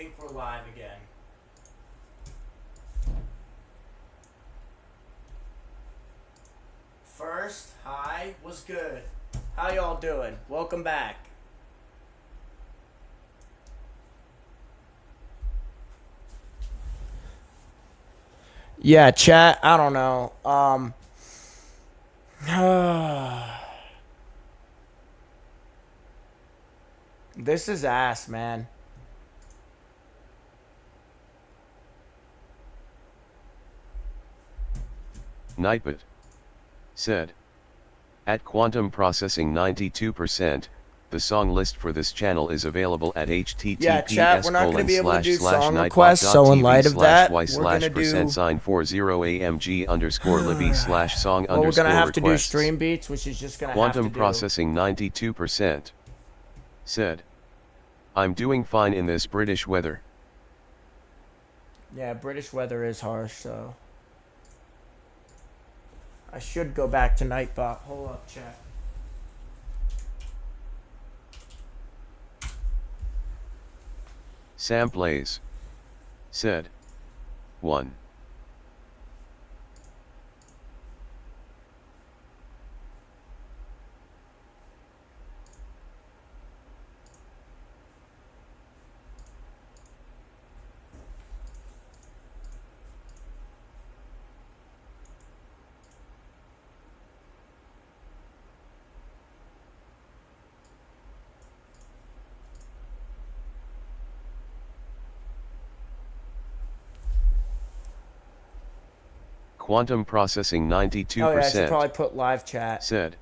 think we're live again. First, hi, what's good? How y'all doing? Welcome back. Yeah, chat, I don't know. This is ass, man. Nightbot said, at quantum processing 92%, the song list for this channel is available at https:// Yeah, chat, we're not going to be able to do song requests, so in light of that, we're going to do... %sign40amg_libby/song_requests. Well, we're going to have to do stream beats, which is just going to have to do... Quantum processing 92% said, I'm doing fine in this British weather. Yeah, British weather is harsh, so... I should go back to Nightbot. Hold up, chat. Sam Plays said, 1. Quantum processing 92%. Oh yeah, I should probably put live chat. Said,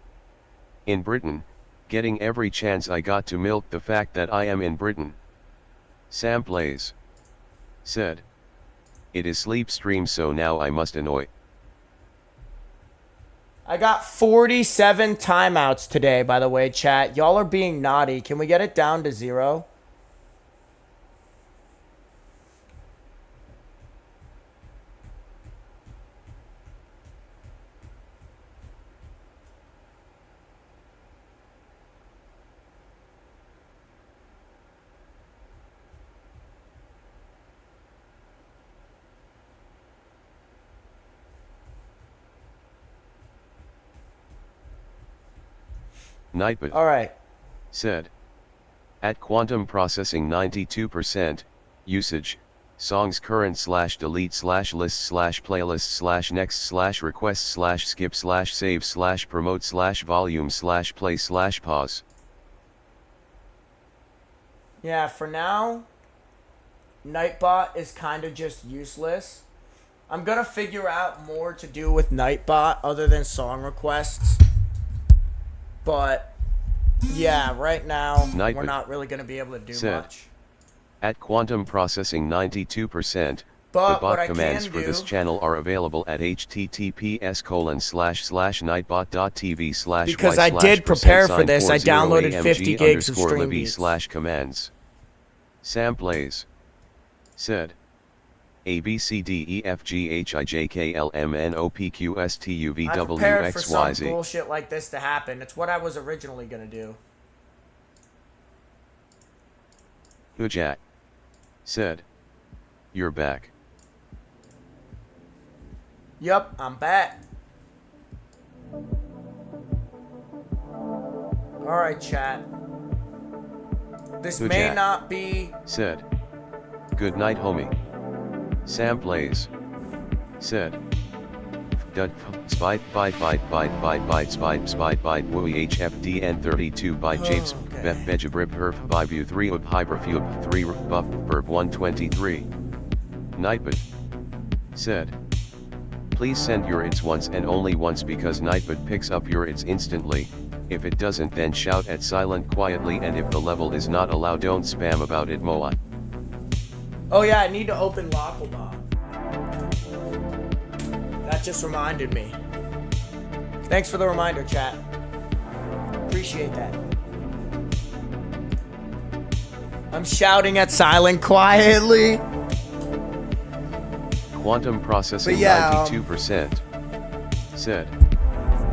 in Britain, getting every chance I got to milk the fact that I am in Britain. Sam Plays said, it is sleep stream, so now I must annoy. I got 47 timeouts today, by the way, chat. Y'all are being naughty. Can we get it down to 0? Nightbot Alright. said, at quantum processing 92%, usage, songs current/delete/list/playlist/next/request/skip/save/promote/volume/play/pause. Yeah, for now, Nightbot is kind of just useless. I'm going to figure out more to do with Nightbot other than song requests. But, yeah, right now, we're not really going to be able to do much. At quantum processing 92%, but the bot commands for this channel are available at https://nightbot.tv/y/. Because I did prepare for this, I downloaded 50 gigs of stream beats. /commands. Sam Plays said, A B C D E F G H I J K L M N O P Q S T U V W X Y Z. I prepared for some bullshit like this to happen. It's what I was originally gonna do. Hujat said, you're back. Yup, I'm back. Alright, chat. This may not be... said, good night, homie. Sam Plays said, dud spite bite wooey HFDN 32 by Japes Bejabrib herf by bu 3 up hyperfube 3 buff burp 123. Nightbot said, please send your its once and only once, because Nightbot picks up your its instantly. If it doesn't, then shout at silent quietly, and if the level is not allowed, don't spam about it, Moa. Oh yeah, I need to open Locklebot. That just reminded me. Thanks for the reminder, chat. Appreciate that. I'm shouting at silent quietly. Quantum processing 92% said,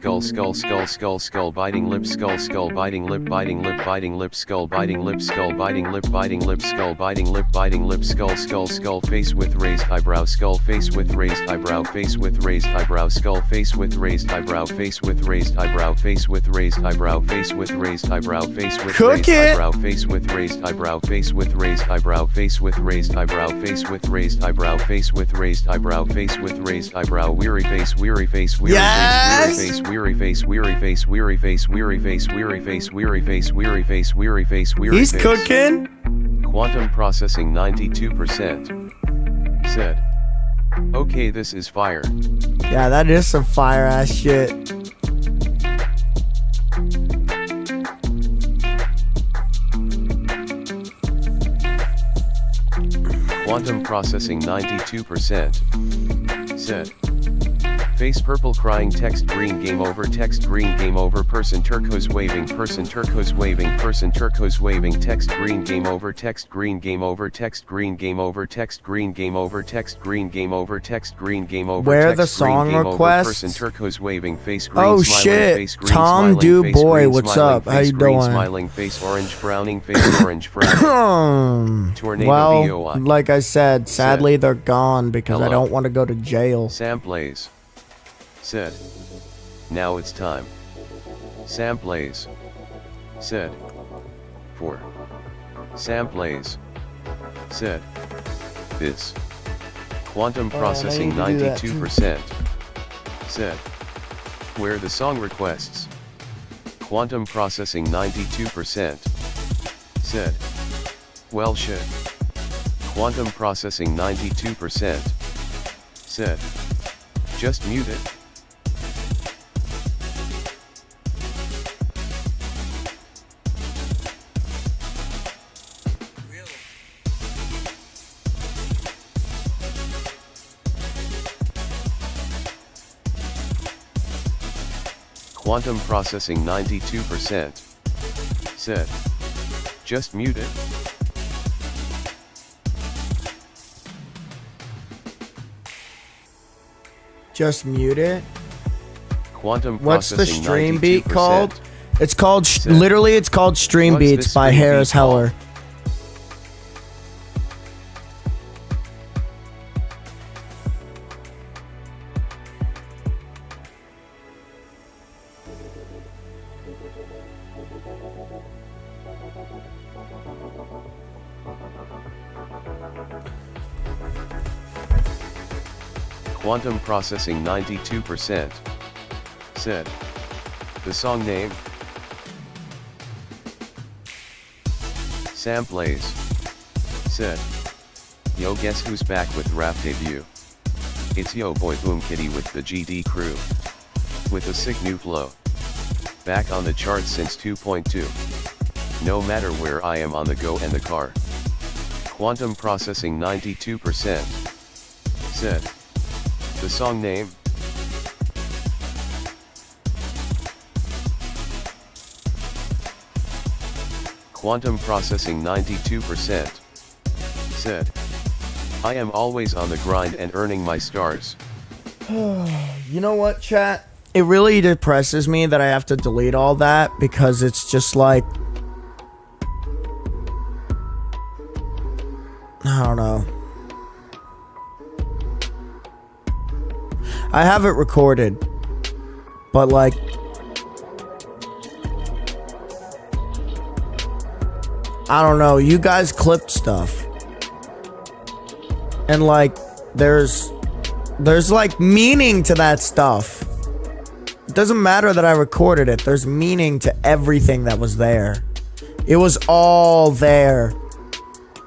skull skull skull skull skull biting lip skull skull biting lip skull biting lip skull biting lip skull biting lip skull skull face with raised eyebrow skull face with raised eyebrow skull face with with raised eyebrow, face with raised eyebrow, face with raised eyebrow, face with raised eyebrow, face with raised eyebrow, face with raised eyebrow, face with raised eyebrow, face with raised eyebrow, face with raised eyebrow, face with raised eyebrow, face with raised eyebrow, weary face, weary face, weary face, weary face, weary face, weary face, weary face, weary face, weary face, weary face, weary face, weary face. He's cooking. Quantum processing 92%. Said. Okay, this is fire. Yeah, that is some fire ass shit. Quantum processing 92%. Said. Face purple crying, text green, game over, text green, game over, person turquoise waving, person turquoise waving, person turquoise waving, text green, game over, text green, game over, text green, game over, text green, game over, text green, game over, text green, game over. Where the song requests? Person turquoise waving, face green, oh smiling, shit, face green, Tom smiling, Duboy, green, what's smiling, up? How you doing? Smiling face, orange frowning, face orange frowning. Tornado well, DOI. like I said, sadly they're gone because I don't want to go to jail. Sam plays. Said. Now it's time. Sam plays. Said. 4. Sam plays. Said. This. Quantum processing 92%. Said. Where the song requests. Quantum processing 92%. Said. Well shit. Quantum processing 92%. Said. Just mute it. Quantum processing 92%. Said. Just mute it. Just mute it. Quantum What's the processing stream 92%. beat called? It's called, literally it's called Stream What's Beats this by stream Harris beat called? Heller. Quantum processing 92%. Said. The song name? Sam plays. Said. Yo, guess who's back with rap debut? It's yo boy Boom Kitty with the GD crew. With a sick new flow. Back on the charts since 2.2. No matter where I am on the go and the car. Quantum processing 92%. Said. The song name? Quantum processing 92%. Said. I am always on the grind and earning my stars. You know what, chat? It really depresses me that I have to delete all that because it's just like, I don't know. I have it recorded, but like, I don't know, you guys clipped stuff. And like, there's like meaning to that stuff. It doesn't matter that I recorded it, there's meaning to everything that was there. It was all there.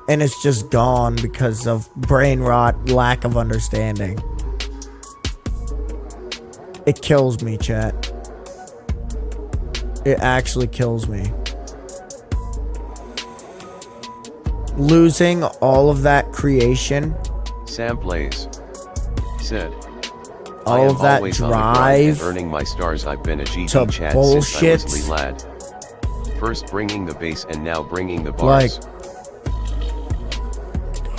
And it's just gone because of brain rot, lack of understanding. It kills me, chat. It actually kills me. Losing all of that creation. Sam plays. Said. All of that drive. Earning my stars. I've been a GD to chat bullshit. since I was Lee lad. First bringing the bass and now bringing the bars. Like,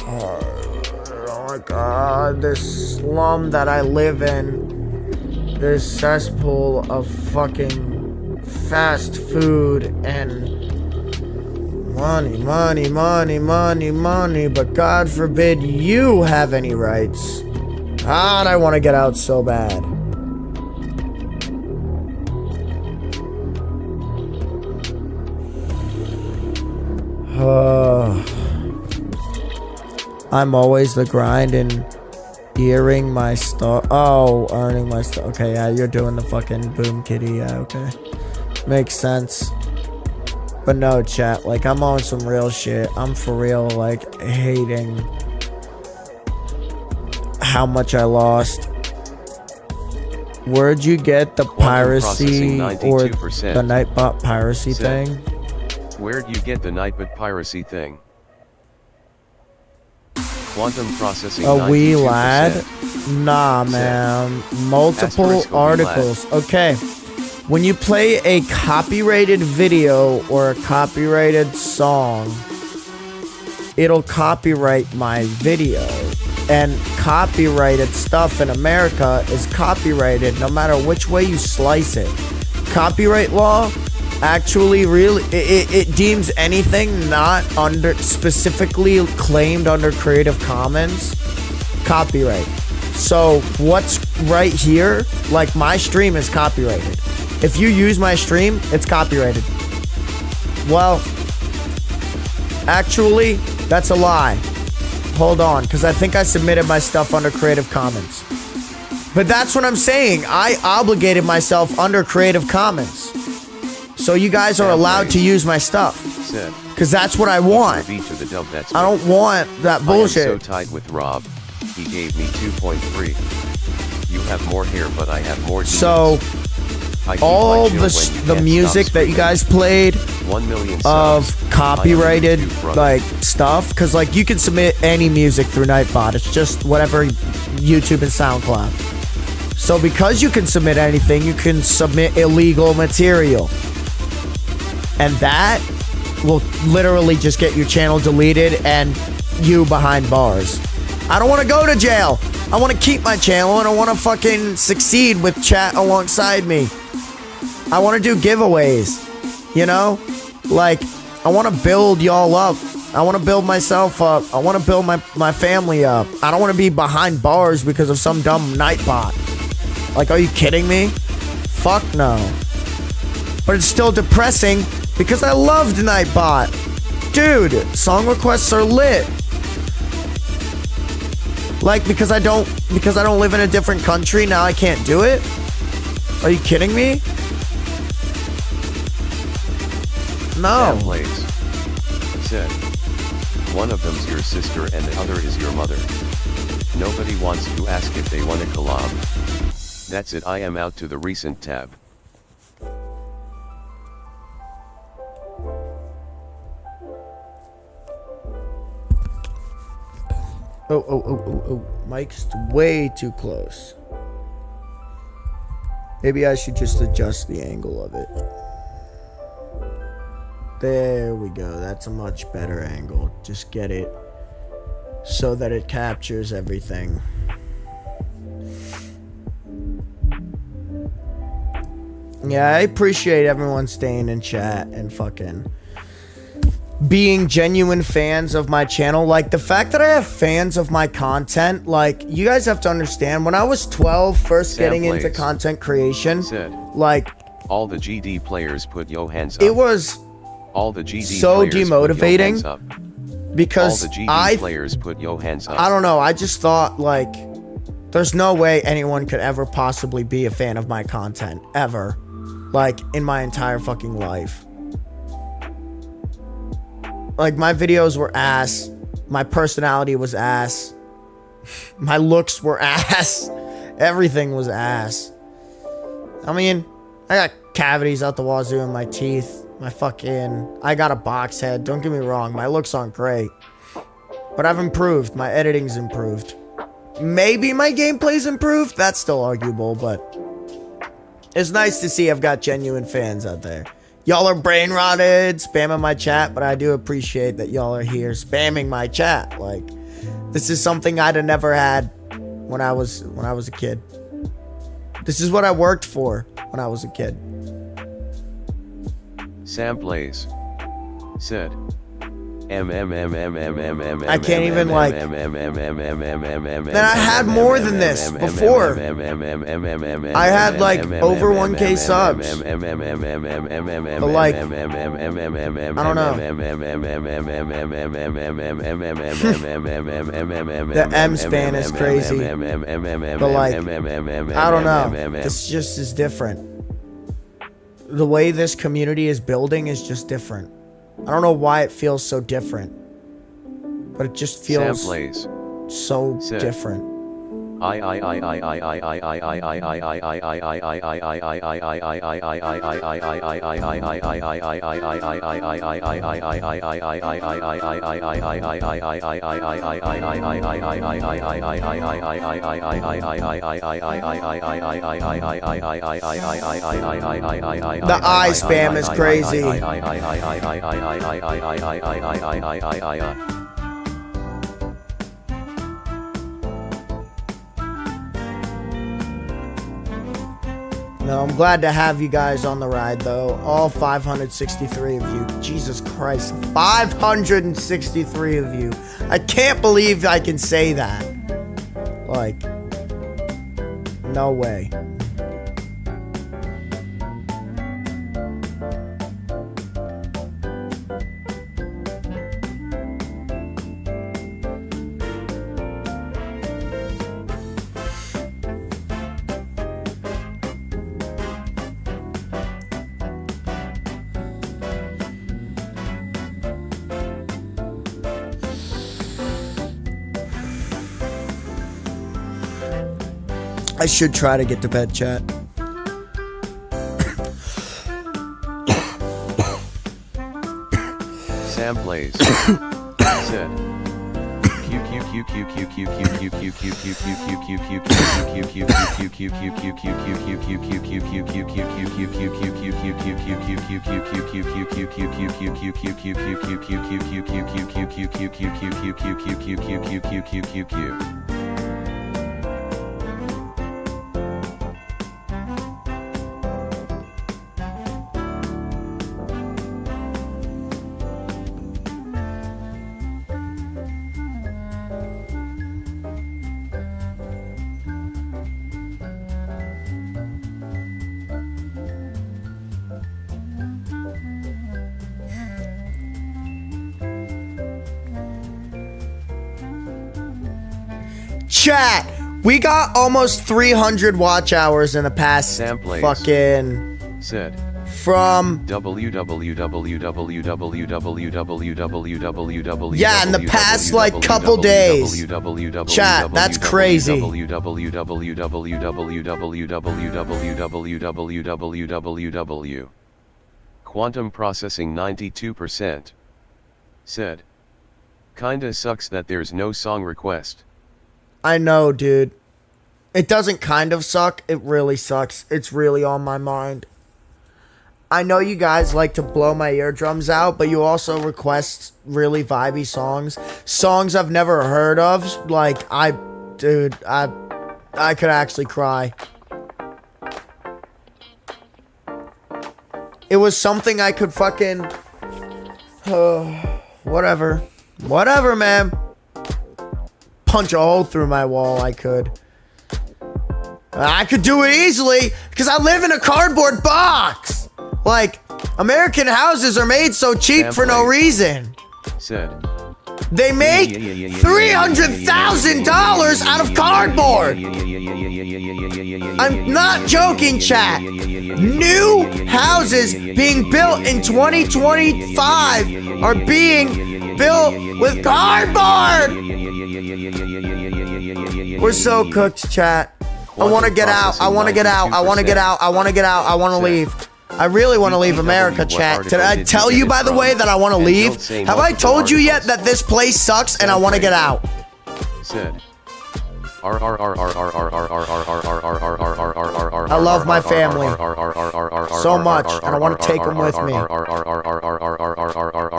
oh my god, this slum that I live in. This cesspool of fucking fast food and money, money, money, money, money, but God forbid you have any rights. God, I want to get out so bad. I'm always the grind and earring my star. Oh, earning my star. Okay, yeah, you're doing the fucking boom kitty. Yeah, okay. Makes sense. But no, chat, like, I'm on some real shit. I'm for real, like, hating how much I lost. Where'd you get the piracy or the Nightbot piracy thing? Where'd you get the Nightbot piracy thing? Quantum processing. A wee lad? Nah, man. Multiple articles. Okay. When you play a copyrighted video or a copyrighted song, it'll copyright my video. And copyrighted stuff in America is copyrighted no matter which way you slice it. Copyright law actually really it deems anything not under specifically claimed under Creative Commons copyright. So what's right here, like my stream is copyrighted. If you use my stream, it's copyrighted. Well, actually, that's a lie. Hold on, because I think I submitted my stuff under Creative Commons. But that's what I'm saying. I obligated myself under Creative Commons. So you guys are allowed to use my stuff. Because that's what I want. I don't want that bullshit. I am so tight with Rob. He gave me 2.3. You have more hair, but I have more DMs. So all the music that you guys played 1 million of copyrighted like stuff, because like you can submit any music through Nightbot. It's just whatever YouTube and SoundCloud. So because you can submit anything, you can submit illegal material, and that will literally just get your channel deleted and you behind bars. I don't want to go to jail. I want to keep my channel and I want to fucking succeed with chat alongside me. I want to do giveaways, you know? Like, I want to build y'all up. I want to build myself up. I want to build my family up. I don't want to be behind bars because of some dumb Nightbot. Like, are you kidding me? Fuck no. But it's still depressing because I loved Nightbot. Dude, song requests are lit. Like, because I don't live in a different country, now I can't do it? Are you kidding me? No. Said, one of them's your sister and the other is your mother. Nobody wants to ask if they want a collab. That's it, I am out to the recent tab. Oh. Mike's way too close. Maybe I should just adjust the angle of it. There we go. That's a much better angle. Just get it so that it captures everything. Yeah, I appreciate everyone staying in chat and fucking being genuine fans of my channel. Like, the fact that I have fans of my content, like, you guys have to understand, when I was 12, first getting into content creation, like, all the GD players put yo hands up. It was all the GD so demotivating because all the GD players put yo hands up. I don't know, I just thought, like, there's no way anyone could ever possibly be a fan of my content, ever. Like, in my entire fucking life. Like, my videos were ass. My personality was ass. My looks were ass. Everything was ass. I mean, I got cavities out the wazoo in my teeth. I got a box head. Don't get me wrong. My looks aren't great. But I've improved. My editing's improved. Maybe my gameplay's improved. That's still arguable, but it's nice to see I've got genuine fans out there. Y'all are brain rotted, spamming my chat, but I do appreciate that y'all are here spamming my chat. Like, this is something I'd have never had when I was a kid. This is what I worked for when I was a kid. Sam Blaze said, I can't even like. Then I had more than this before. I had like over 1K subs. But like, I don't know. The M span is crazy. But like, I don't know. This just is different. The way this community is building is just different. I don't know why it feels so different, but it just feels so different. The I spam is crazy. No, I'm glad to have you guys on the ride, though. All 563 of you. Jesus Christ. 563 of you. I can't believe I can say that. Like, no way. I should try to get to bed, chat. Sam plays. Said. Chat, we got almost 300 watch hours in the past fucking said from yeah, in the past like couple days. Chat, that's crazy. Quantum processing 92%. Said. Kinda sucks that there's no song request. I know, dude. It doesn't kind of suck. It really sucks. It's really on my mind. I know you guys like to blow my eardrums out, but you also request really vibey songs. Songs I've never heard of. Like, I could actually cry. It was something I could fucking... whatever. Whatever, man. Punch a hole through my wall, I could do it easily because I live in a cardboard box. Like, American houses are made so cheap for no reason. Said they make $300,000 out of cardboard. I'm not joking, chat. New houses being built in 2025 are being built with cardboard. We're so cooked, chat. I want to get out. I want to get out. I want to get out. I want to get out. I want to leave. I really want to leave America, chat. Did I tell you, by the way, that I want to leave? Have I told you yet that this place sucks and I want to get out? Said. I love my family so much, and I want to take them with me.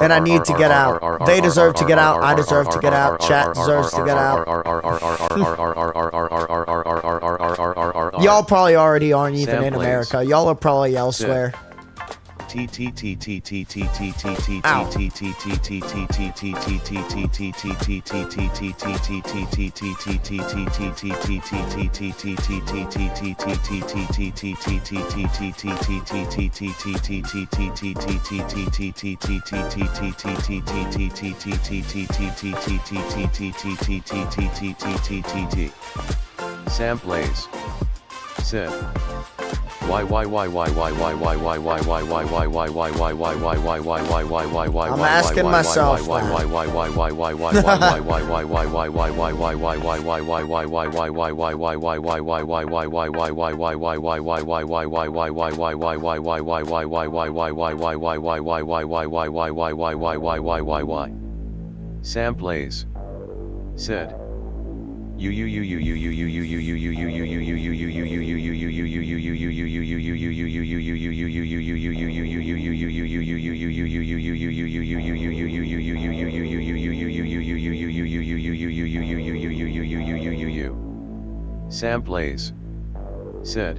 And I need to get out. They deserve to get out. I deserve to get out. Chat deserves to get out. Y'all probably already aren't even in America. Y'all are probably elsewhere. Sam plays. Said. I'm asking myself Sam plays. Said. Sam plays. Said.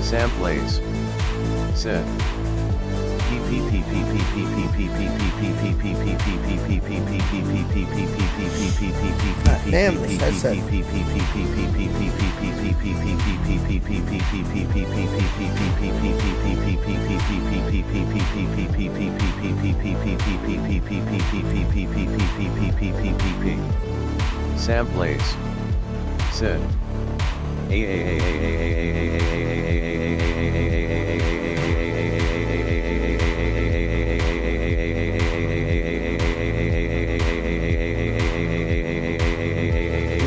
Sam plays. Said. Damn this headset. Sam plays. Said.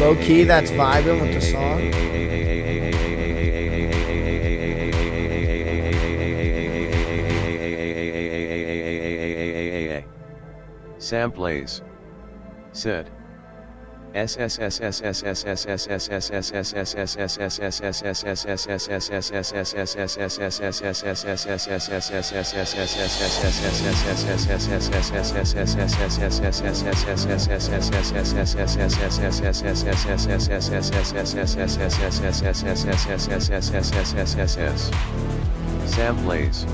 Low key, that's vibing with the song. Sam plays. Said. Sam plays.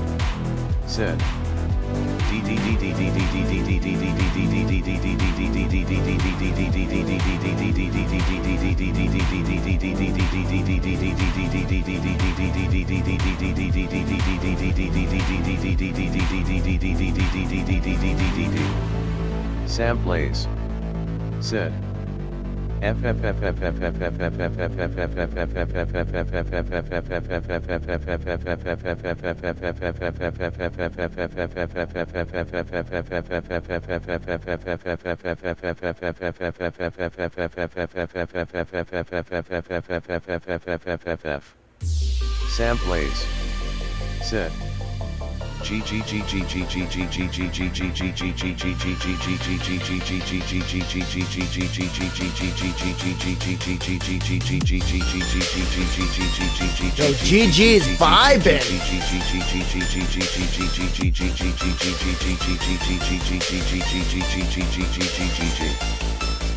Said. Sam plays. Said. Sam plays. Said. Yo, GG is vibing.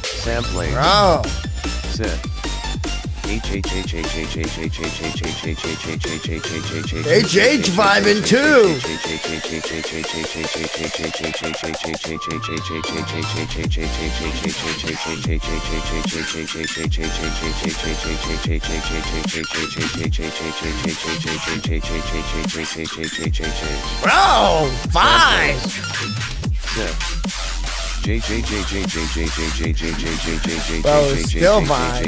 Sam plays. Bro. Said. HH vibing too. Bro, fine. Bro, it's still fine.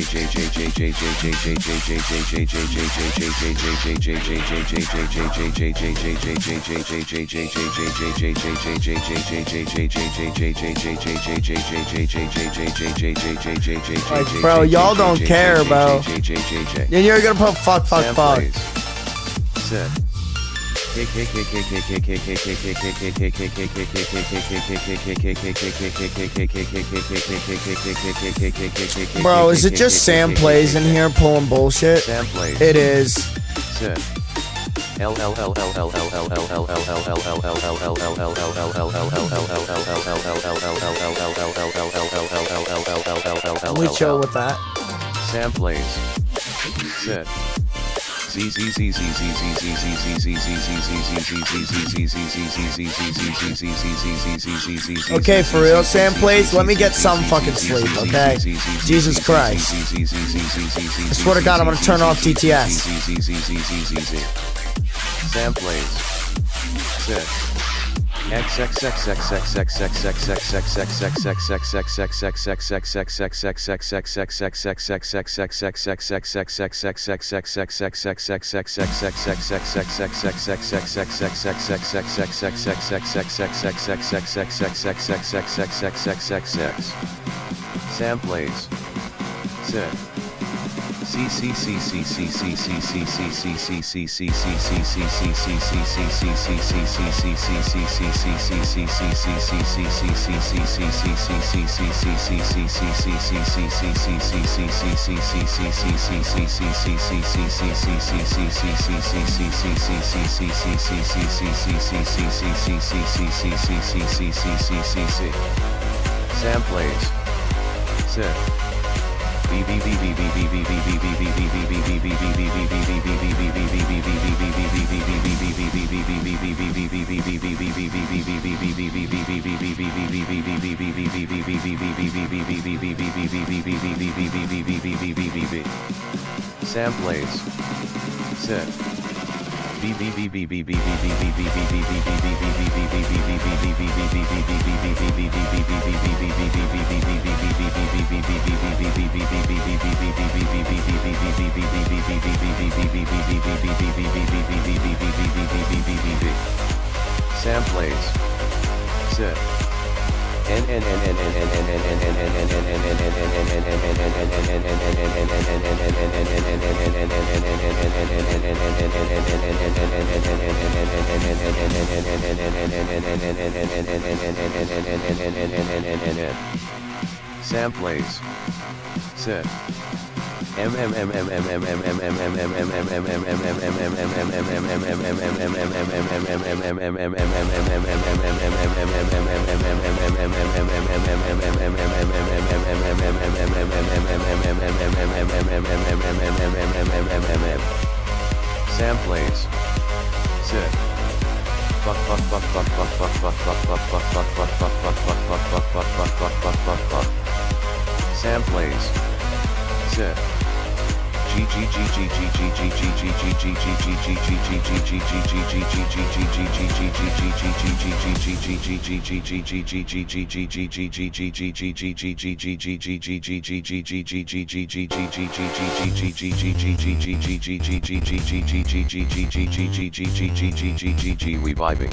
Like, bro, y'all don't care, bro. Then you're gonna put fuck. Said. Bro, is it just Sam Plays in here pulling bullshit? Sam Plays. It is. Said. We chill with that. Sam Plays. Said. Okay, for real, Sam Plays, let me get some fucking sleep, okay? Jesus Christ. I swear to God, I'm gonna turn off TTS. Sam Plays. Said. Sam Plays. Said. Sam Plays. Said. Sam Plays. Said. Sam Plays. Said. Sam Plays. Said. Sam Plays. Said. Sam Plays. Said. We vibing.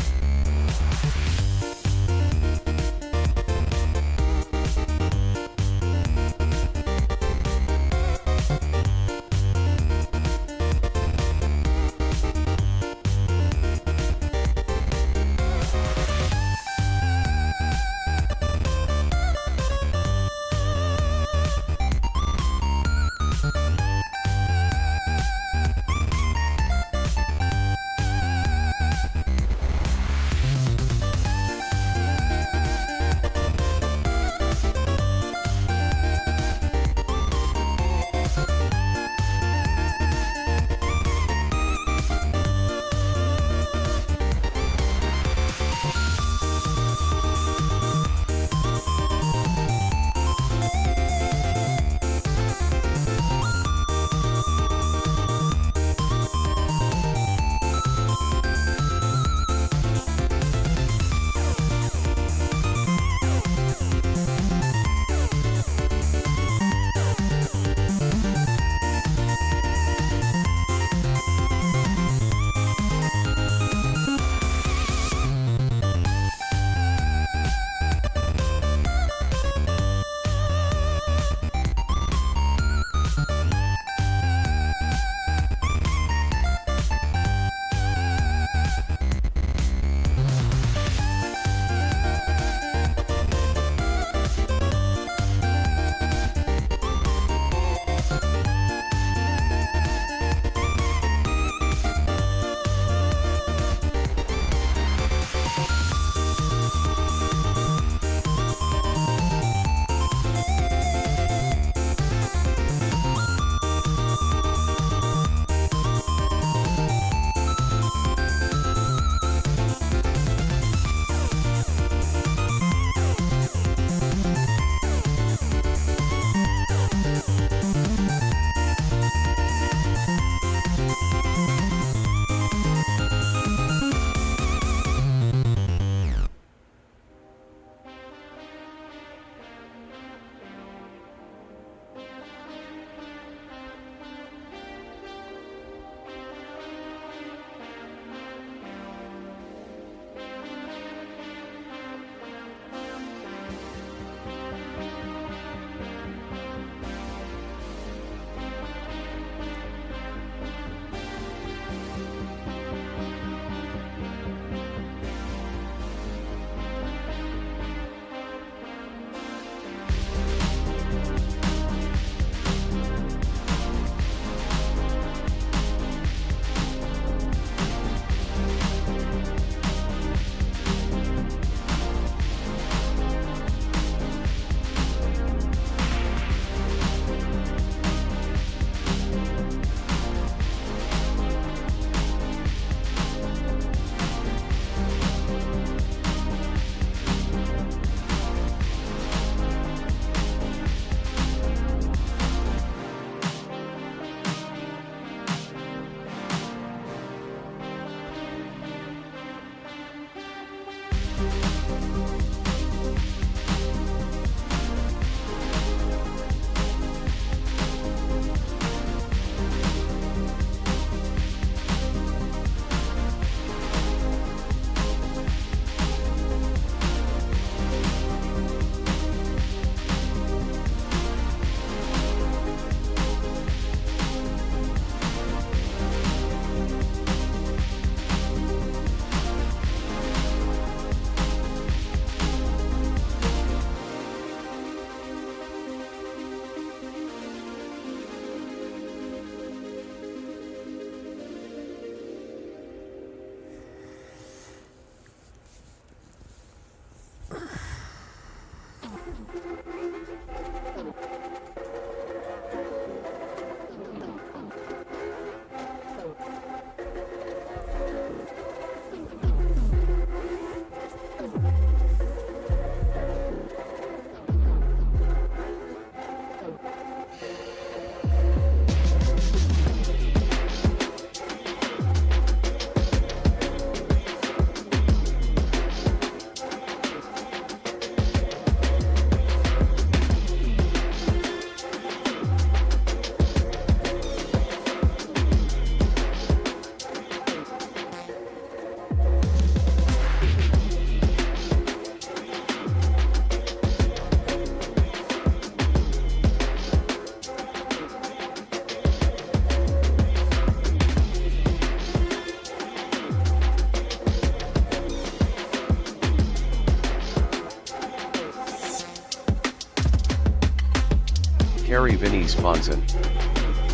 Carrie Vinnie Sponson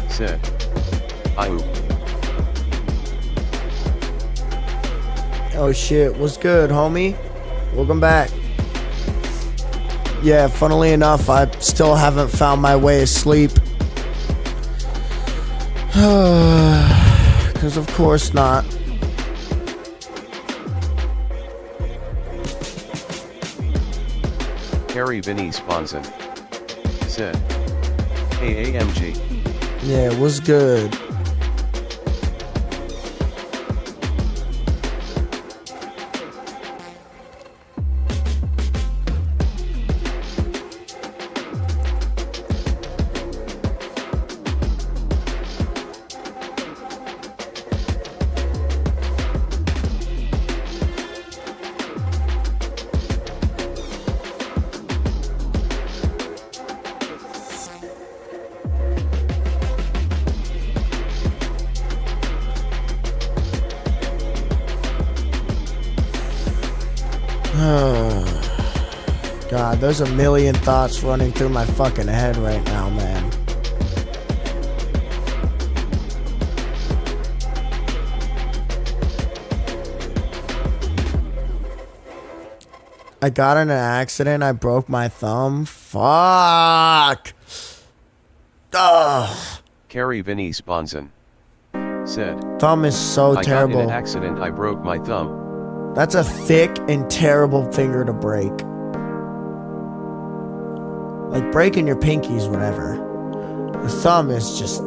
said, "Ayu." Oh shit, what's good, homie? Welcome back. Yeah, funnily enough, I still haven't found my way asleep. Because of course not. Carrie Vinnie Sponson said, "Hey AMG." Yeah, what's good? God, there's a million thoughts running through my fucking head right now, man. I got in an accident. I broke my thumb. Fuck. Ugh. Carrie Vinnie Sponson said, Thumb is so "I terrible. got in an accident. I broke my thumb." That's a thick and terrible finger to break. Like breaking your pinkies, whatever. The thumb is just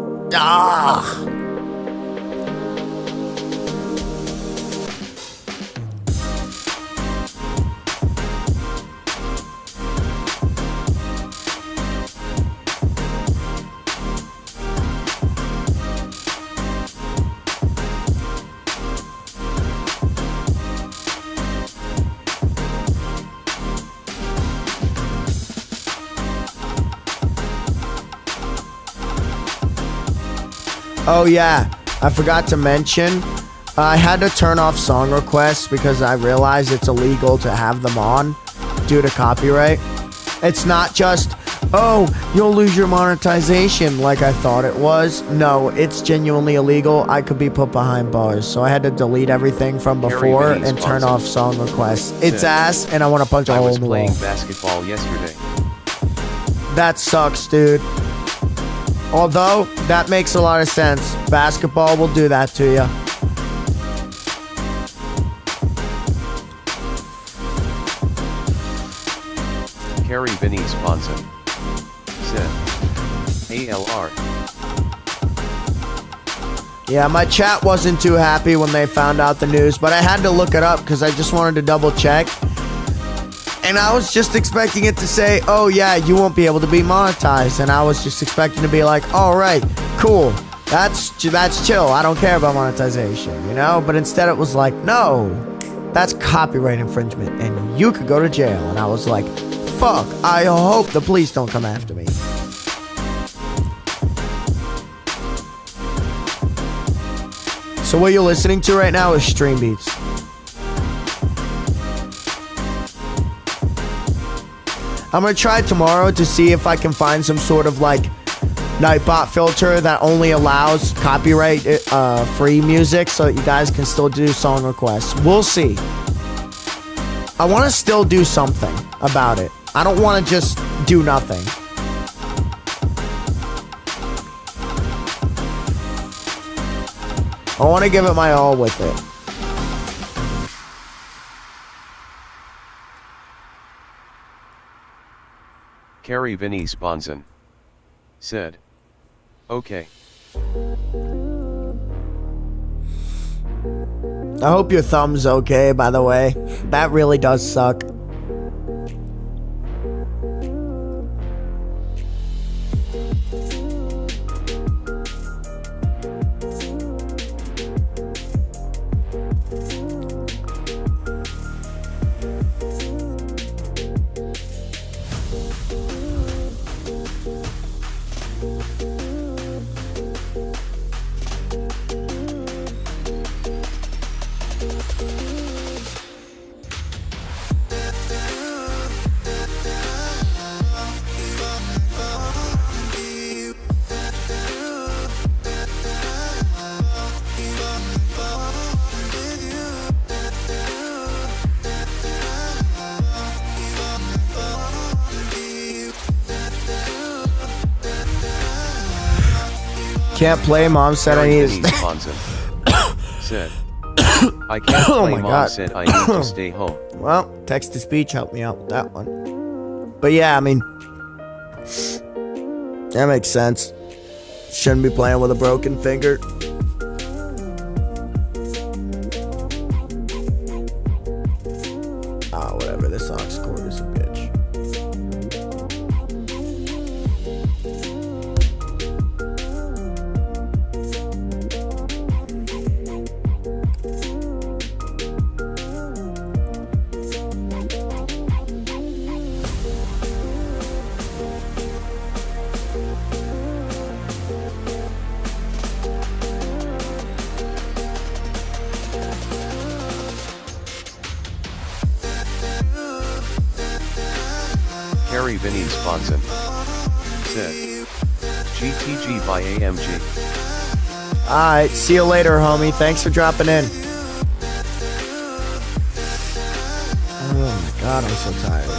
Oh yeah, I forgot to mention, I had to turn off song requests because I realized it's illegal to have them on due to copyright. It's not just, oh, you'll lose your monetization like I thought it was. No, it's genuinely illegal. I could be put behind bars. So I had to delete everything from before and turn off song requests. It's ass, and I want to punch a hole in the wall. I was playing basketball yesterday. That sucks, dude. Although, that makes a lot of sense. Basketball will do that to you. Carrie Vinnie Sponson said, "ALR." Yeah, my chat wasn't too happy when they found out the news, but I had to look it up because I just wanted to double check. And I was just expecting it to say, oh yeah, you won't be able to be monetized. And I was just expecting to be like, all right, cool. That's chill. I don't care about monetization, you know? But instead it was like, no, that's copyright infringement and you could go to jail. And I was like, fuck, I hope the police don't come after me. So what you're listening to right now is Stream Beats. I'm gonna try tomorrow to see if I can find some sort of like Nightbot filter that only allows copyright free music so that you guys can still do song requests. We'll see. I want to still do something about it. I don't want to just do nothing. I want to give it my all with it. Carrie Vinnie Sponson said, "Okay." I hope your thumb's okay, by the way. That really does suck. Can't play. Mom said I Harry need Vinny to stay. Sponson said, I can't Oh play. my Mom God. said I need to stay home. Well, text to speech helped me out with that one. But yeah, I mean, that makes sense. Shouldn't be playing with a broken finger. Ah, whatever. This ox cord is a bitch. Harry Vinny Sponson said, GTG by AMG. Alright, see you later, homie. Thanks for dropping in. Oh my god, I'm so tired.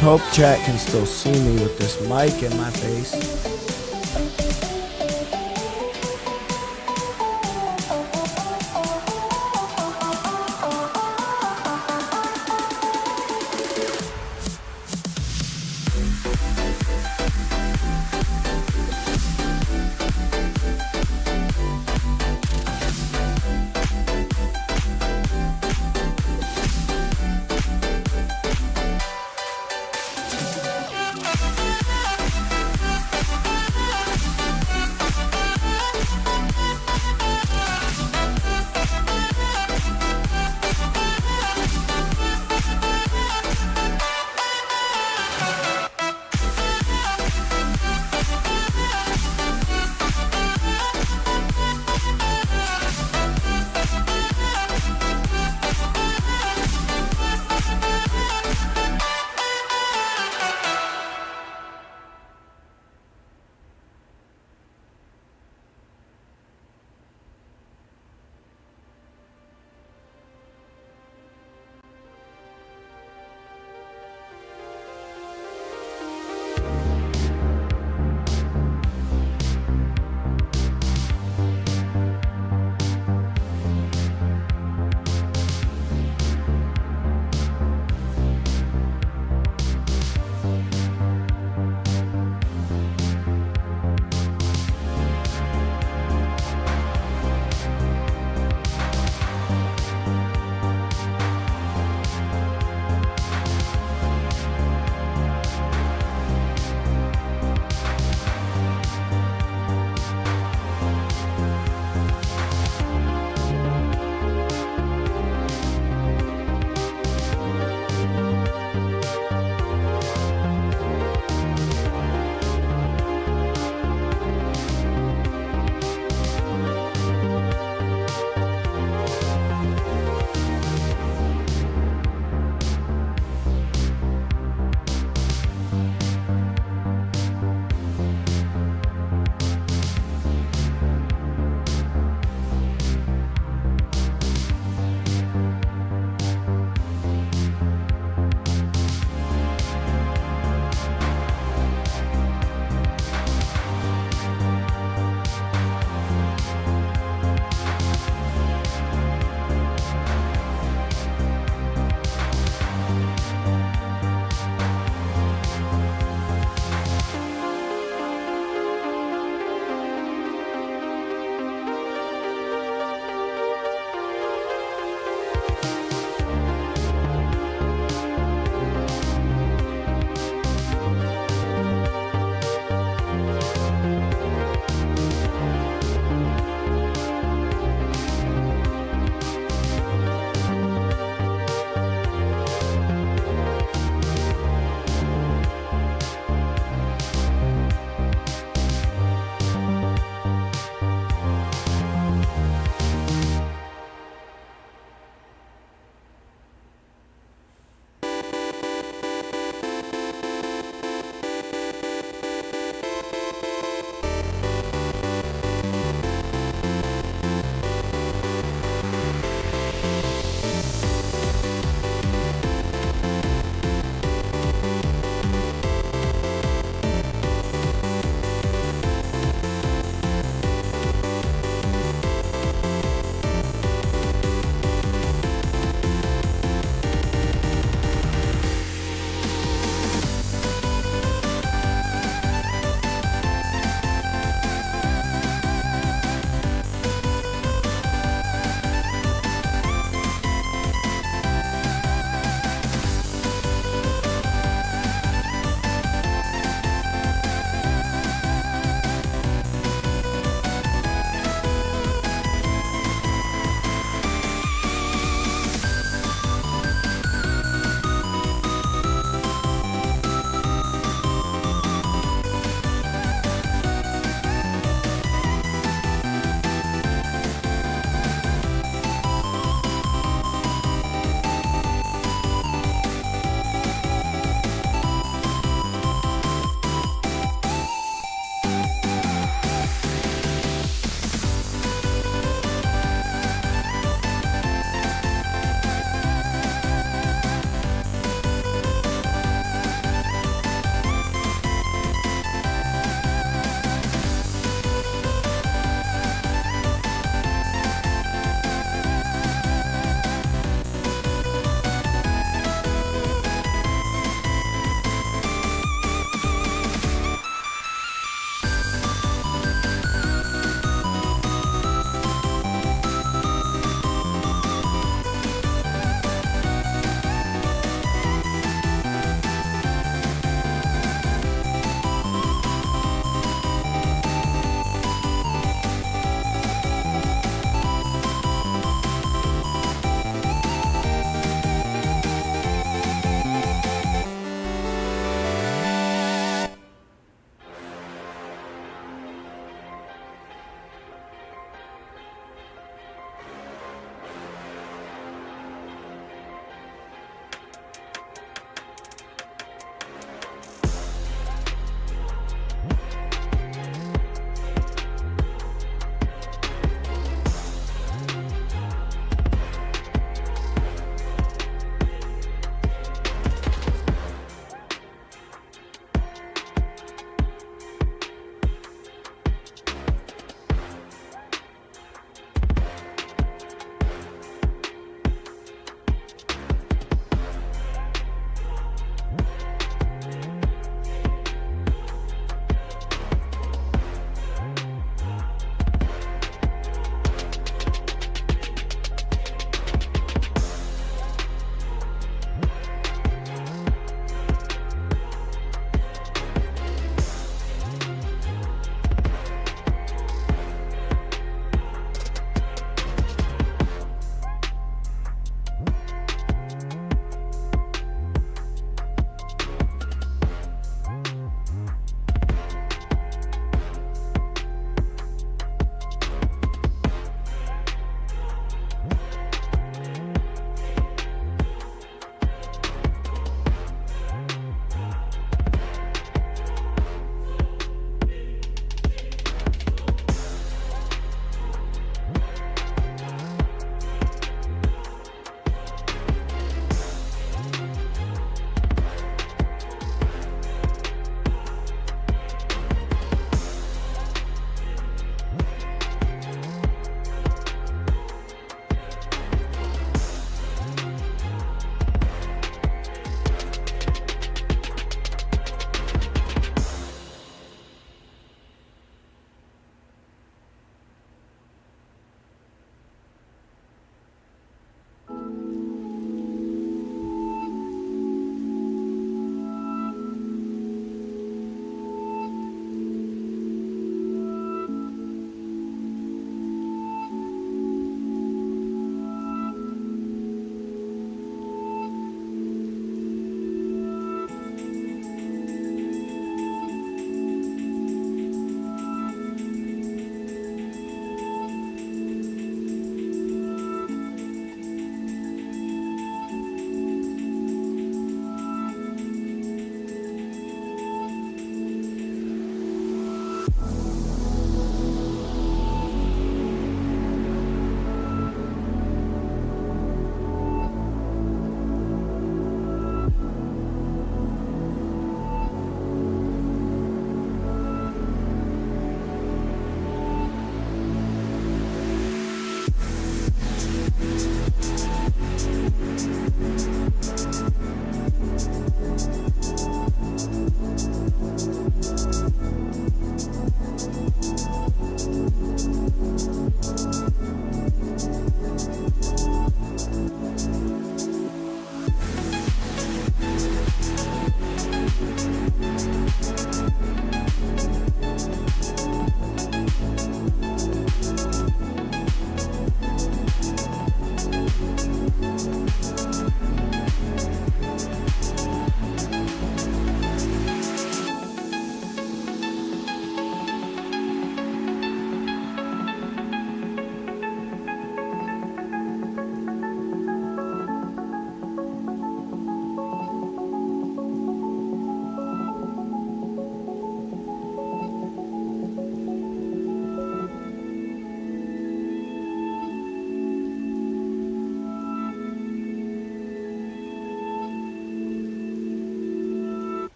Hope chat can still see me with this mic in my face.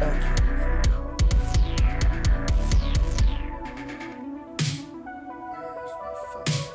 Okay. Where's my phone?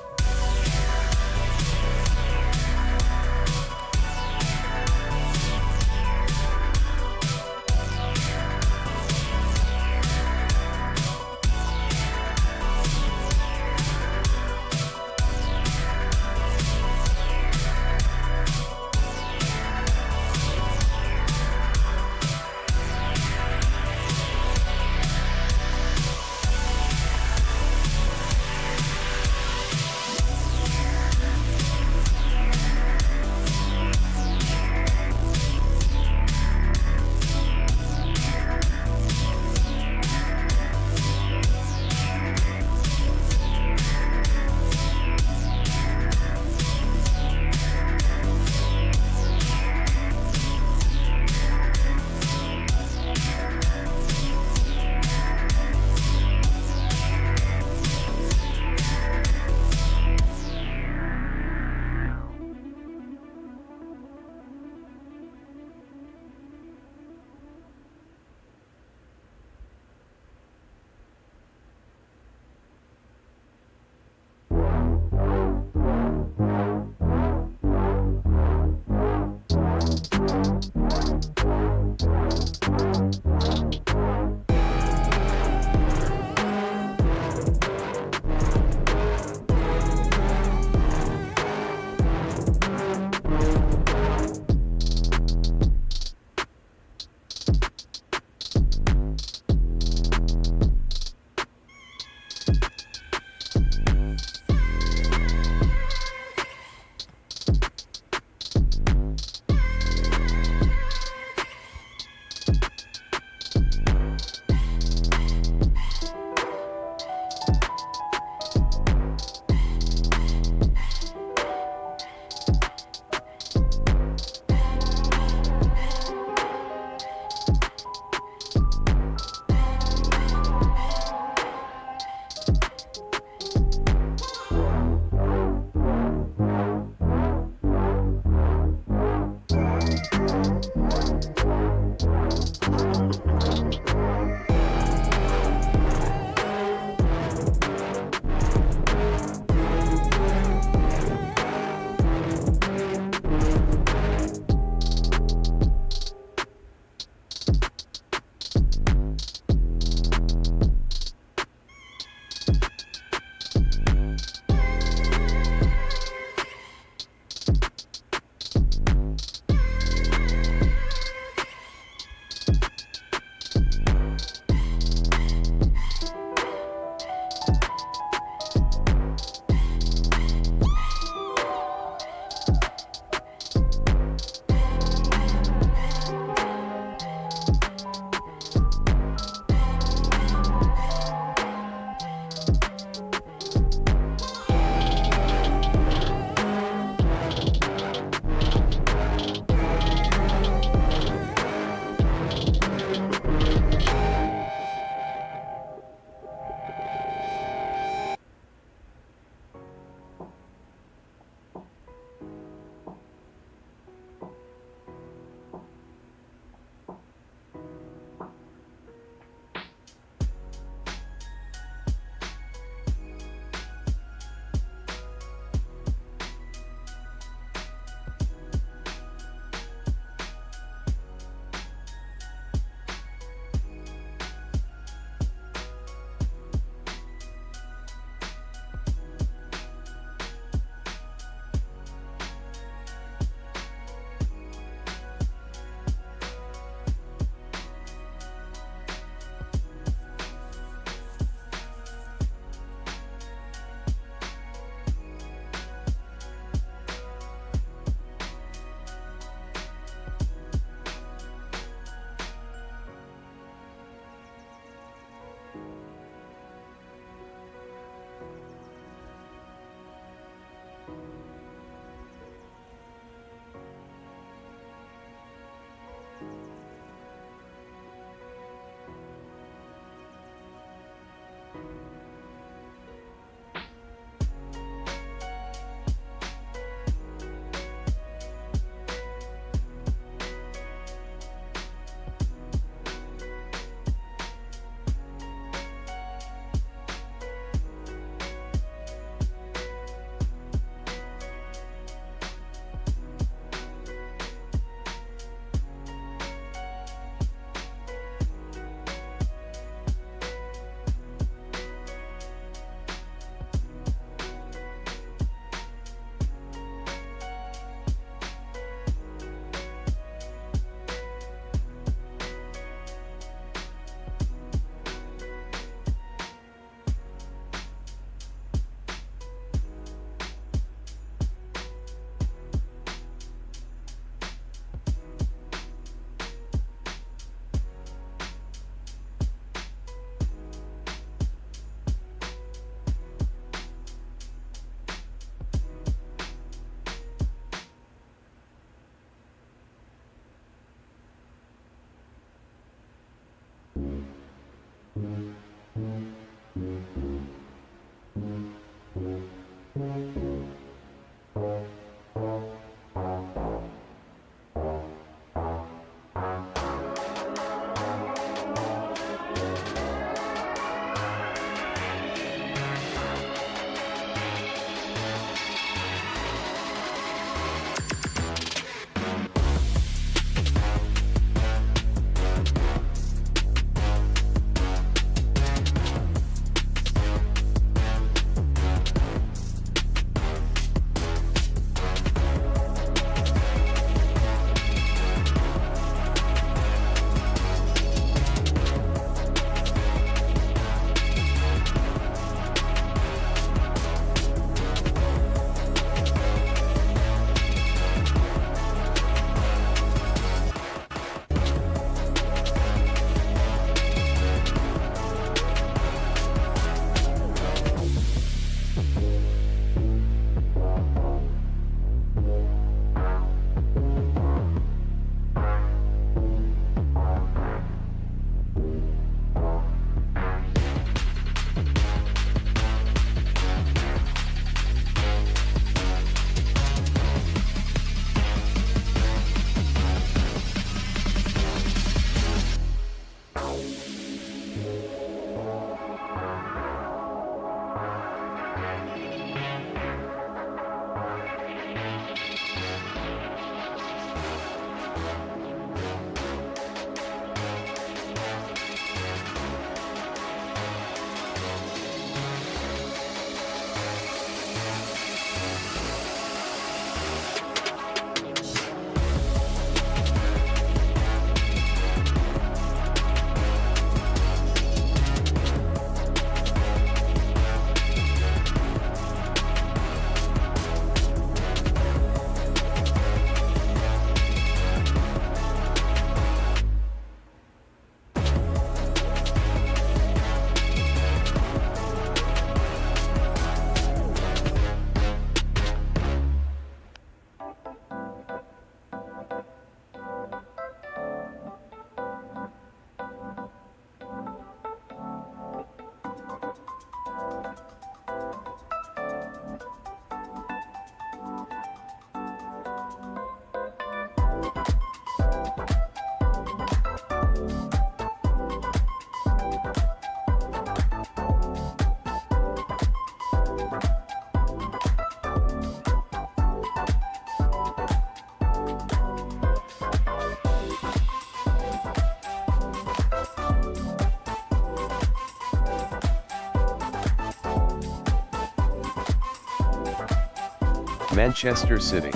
Manchester City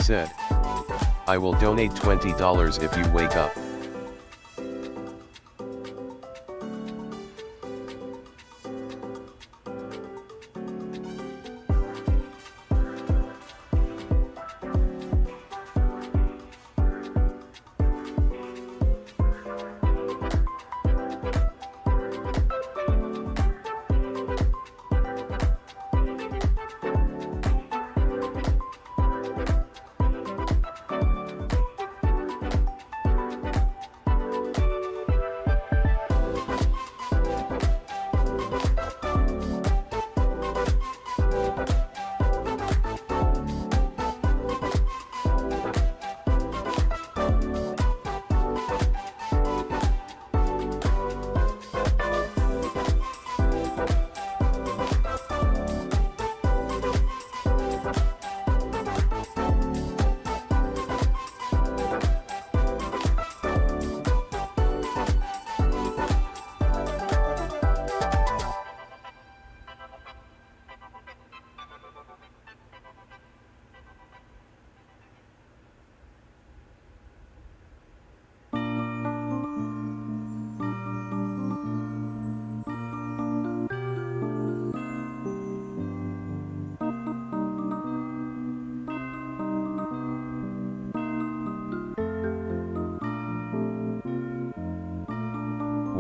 said, I will donate $20 if you wake up.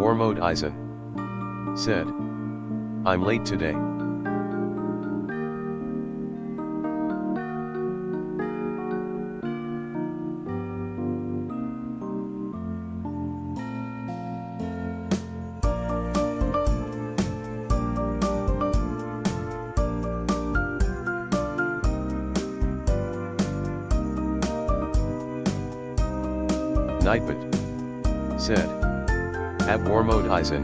Warmode Eisen said, I'm late today. Nightbot said, at War Mode Eisen,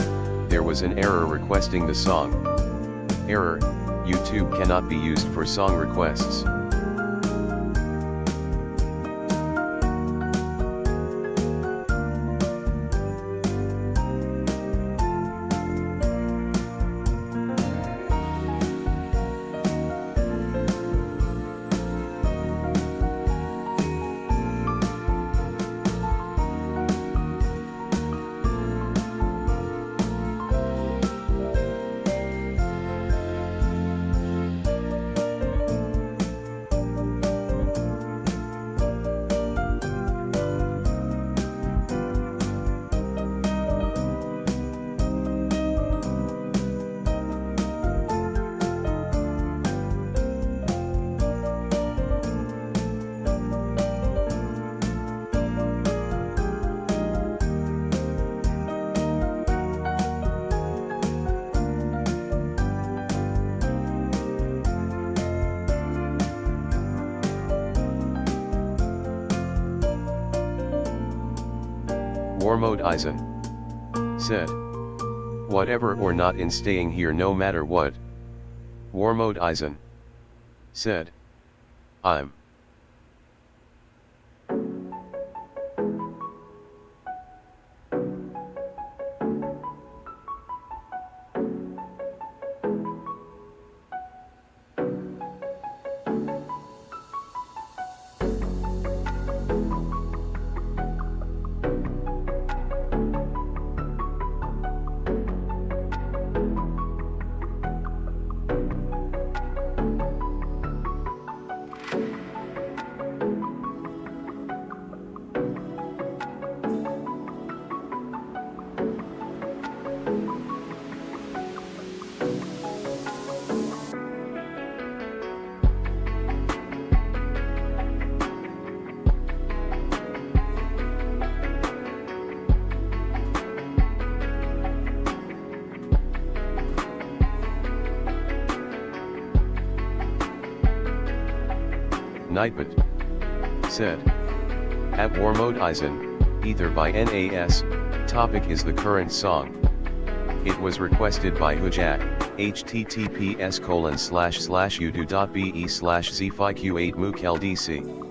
there was an error requesting the song. Error, YouTube cannot be used for song requests. War Mode Eisen said, whatever or not in staying here no matter what. War Mode Eisen said, I'm. Nightbot said, at War Mode Eisen, either by NAS, topic is the current song. It was requested by Hujak, https://udo.be/z5q8mookeldc.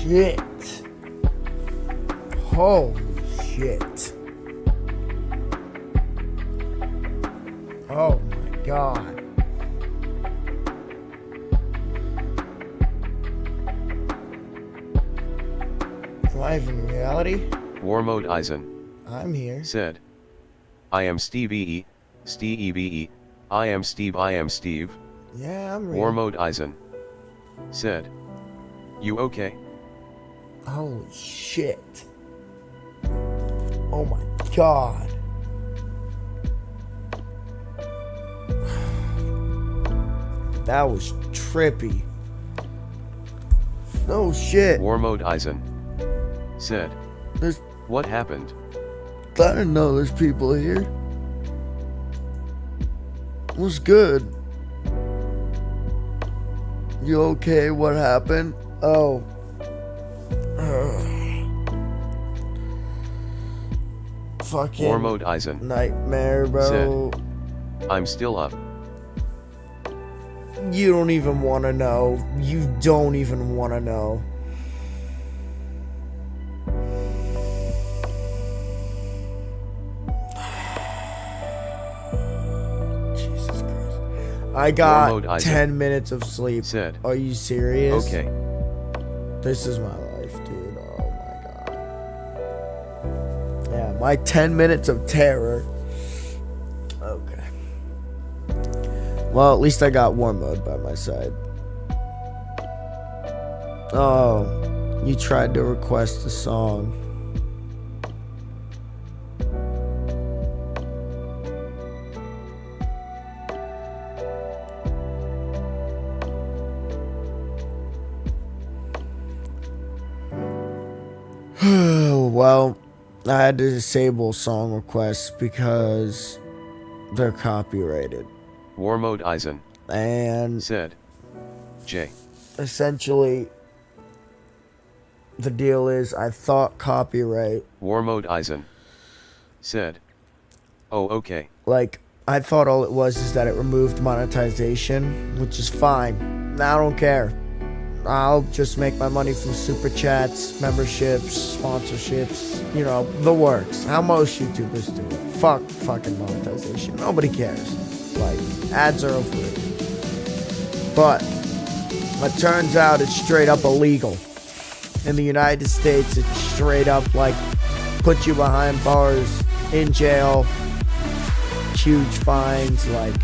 Shit. Holy shit. Oh my god. Live in reality? War Mode Eisen I'm here. said, I am Steve E. Steve E. I am Steve. I am Steve. Yeah, I'm real. War Mode Eisen said, you okay? Holy shit. Oh my god. That was trippy. No shit. War Mode Eisen said, There's, what happened? I didn't know there's people here. What's good? You okay? What happened? Oh. Fucking War Mode Eisen nightmare, bro. said, I'm still up. You don't even want to know. You don't even want to know. Jesus Christ. I got 10 minutes of sleep. Said, are you serious? okay. This is my life, dude. Oh my god. Yeah, my 10 minutes of terror. Okay. Well, at least I got war mode by my side. Oh, You tried to request a song. Well, I had to disable song requests because they're copyrighted. War Mode Eisen And said, J. essentially, the deal is I thought copyright. War Mode Eisen said, oh, okay. Like, I thought all it was is that it removed monetization, which is fine. I don't care. I'll just make my money from super chats, memberships, sponsorships, you know, the works. How most YouTubers do it. Fuck fucking monetization. Nobody cares. Like, ads are overrated. But it turns out it's straight up illegal. In the United States, it's straight up like put you behind bars, in jail, huge fines. Like,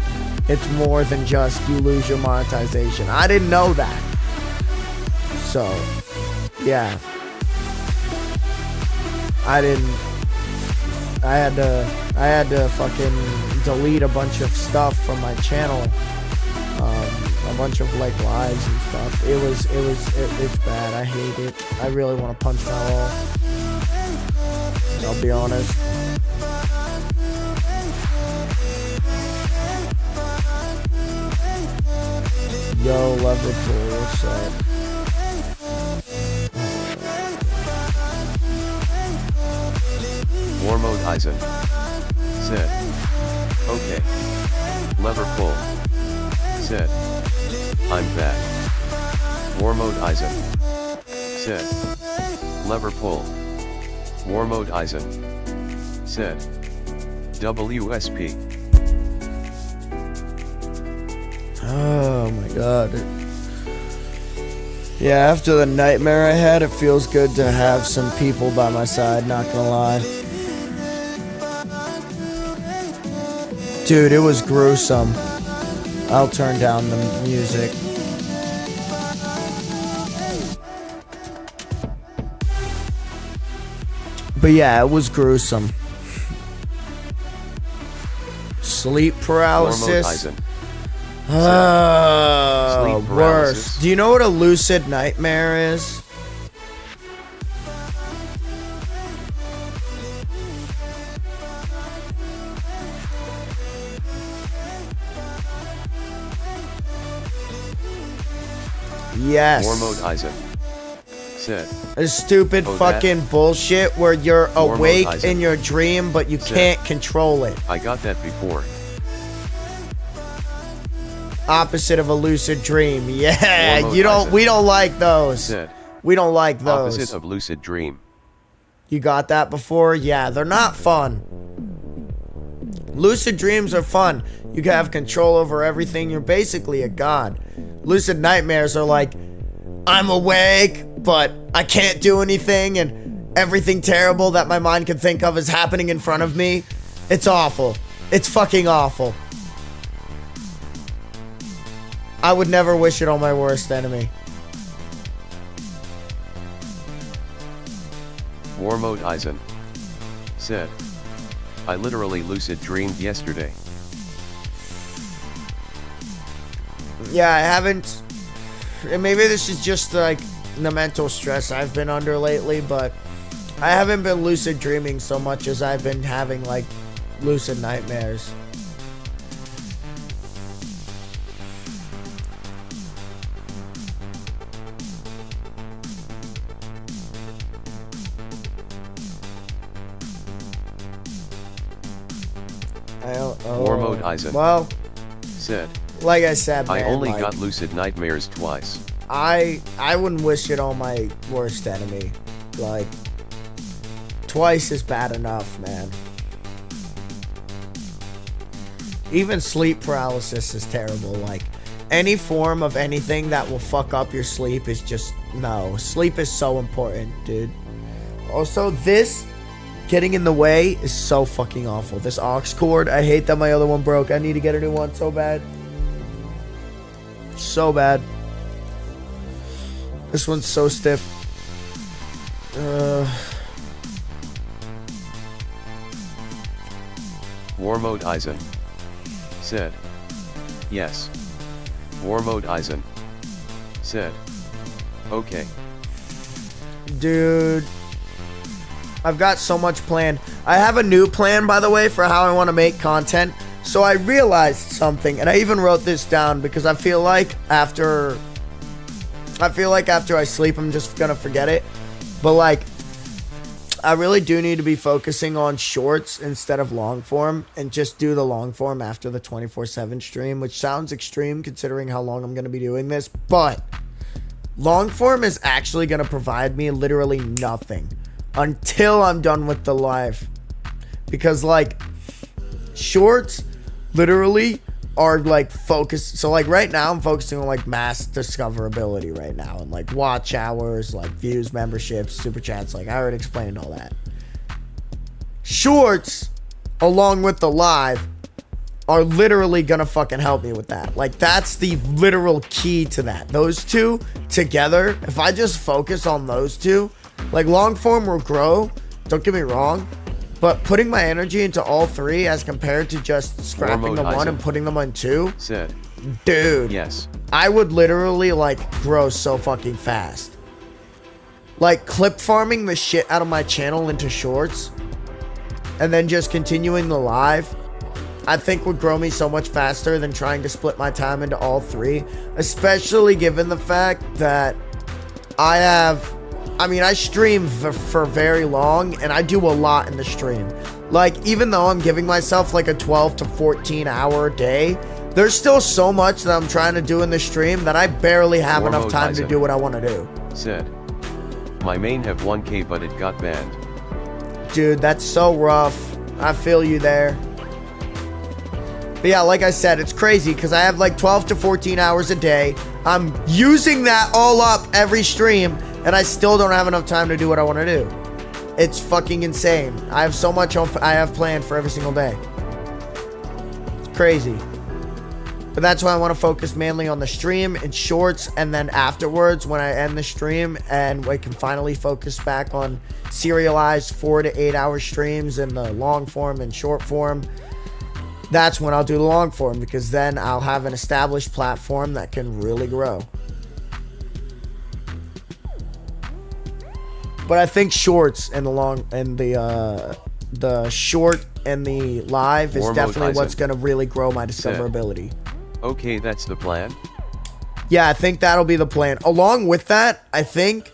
it's more than just you lose your monetization. I didn't know that. So, yeah. I had to fucking delete a bunch of stuff from my channel. A bunch of like lives and stuff. It's bad. I hate it. I really want to punch my wall. I'll be honest. Yo, Liverpool, what's up? War Mode Eisen said, okay. Liverpool said, I'm back. War Mode Eisen said, Liverpool. War Mode Eisen said, WSP. Oh my god. Yeah, after the nightmare I had, it feels good to have some people by my side, not gonna lie. Dude, it was gruesome. I'll turn down the music. But yeah, it was gruesome. Sleep paralysis. Oh, worse. Do you know what a lucid nightmare is? Yes. War Mode Eisen said, a stupid fucking bullshit where you're awake in your dream, but you can't control it. I got that before. Opposite of a lucid dream. Yeah, you don't. We don't like those. Said, we don't like those. Opposite of lucid dream. You got that before? Yeah, they're not fun. Lucid dreams are fun. You can have control over everything. You're basically a god. Lucid nightmares are like, I'm awake, but I can't do anything, and everything terrible that my mind can think of is happening in front of me. It's awful. It's fucking awful. I would never wish it on my worst enemy. War Mode Eisen said, I literally lucid dreamed yesterday. Yeah, I haven't. Maybe this is just like the mental stress I've been under lately, but I haven't been lucid dreaming so much as I've been having like lucid nightmares. War Mode Eisen well, said, like I said, man, I only got lucid nightmares twice. I wouldn't wish it on my worst enemy. Like, twice is bad enough, man. Even sleep paralysis is terrible. Like, any form of anything that will fuck up your sleep is just, no. Sleep is so important, dude. Also, this getting in the way is so fucking awful. This aux cord, I hate that my other one broke. I need to get a new one so bad. So bad. This one's so stiff. War Mode Eisen said, yes. War Mode Eisen said, okay. Dude, I've got so much planned. I have a new plan, by the way, for how I want to make content. So I realized something, and I even wrote this down because I feel like after I sleep, I'm just gonna forget it. But like, I really do need to be focusing on shorts instead of long form, and just do the long form after the 24/7 stream, which sounds extreme considering how long I'm gonna be doing this. But long form is actually gonna provide me literally nothing until I'm done with the live, because like shorts literally are like focused. So like right now I'm focusing on like mass discoverability right now, and like watch hours, like views, memberships, super chats. Like I already explained all that. Shorts along with the live are literally gonna fucking help me with that. Like that's the literal key to that. Those two together, if I just focus on those two, like long form will grow, don't get me wrong, but putting my energy into all three as compared to just scrapping the one and putting them on two, said, dude, yes, I would literally like grow so fucking fast. Like clip farming the shit out of my channel into shorts and then just continuing the live, I think would grow me so much faster than trying to split my time into all three, especially given the fact that I stream for very long, and I do a lot in the stream. Like, even though I'm giving myself like a 12 to 14 hour day, there's still so much that I'm trying to do in the stream that I barely have enough time to do what I want to do. Said, my main have 1K but it got banned. Dude, that's so rough. I feel you there. But yeah, like I said, it's crazy because I have like 12 to 14 hours a day. I'm using that all up every stream, and I still don't have enough time to do what I want to do. It's fucking insane. I have so much I have planned for every single day. It's crazy. But that's why I want to focus mainly on the stream and shorts, and then afterwards when I end the stream and we can finally focus back on serialized 4 to 8 hour streams in the long form and short form, that's when I'll do the long form, because then I'll have an established platform that can really grow. But I think shorts and the short and the live is definitely what's going to really grow my discoverability. Okay, that's the plan? Yeah, I think that'll be the plan. Along with that, I think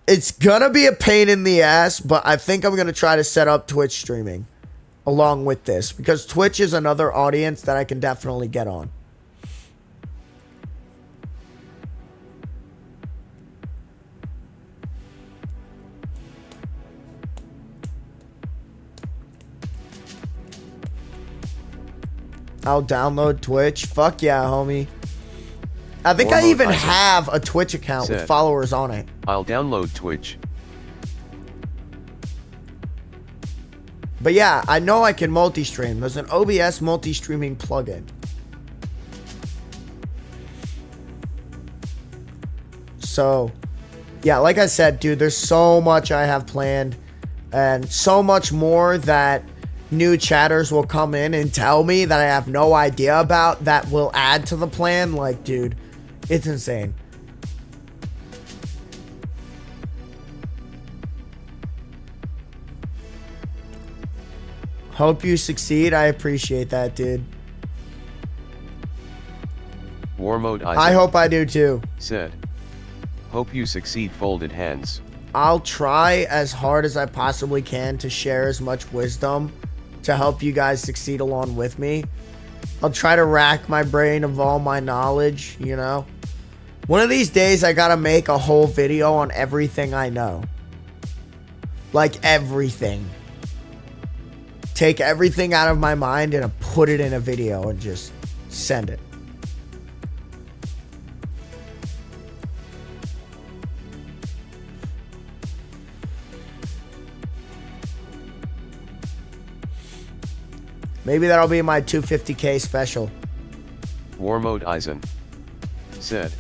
it's going to be a pain in the ass, but I think I'm going to try to set up Twitch streaming along with this, because Twitch is another audience that I can definitely get on. I'll download Twitch. Fuck yeah, homie. I think I even have a Twitch account with followers on it. I'll download Twitch. But yeah, I know I can multi-stream. There's an OBS multi-streaming plugin. So, yeah, like I said, dude, there's so much I have planned, and so much more that new chatters will come in and tell me that I have no idea about that will add to the plan. Like, dude, it's insane. Hope you succeed. I appreciate that, dude. War Mode I hope I do too. Said, hope you succeed, folded hands. I'll try as hard as I possibly can to share as much wisdom to help you guys succeed along with me. I'll try to rack my brain of all my knowledge, you know. One of these days I gotta make a whole video on everything I know. Like everything. Take everything out of my mind and put it in a video and just send it. Maybe that'll be my 250K special. War Mode Eisen said,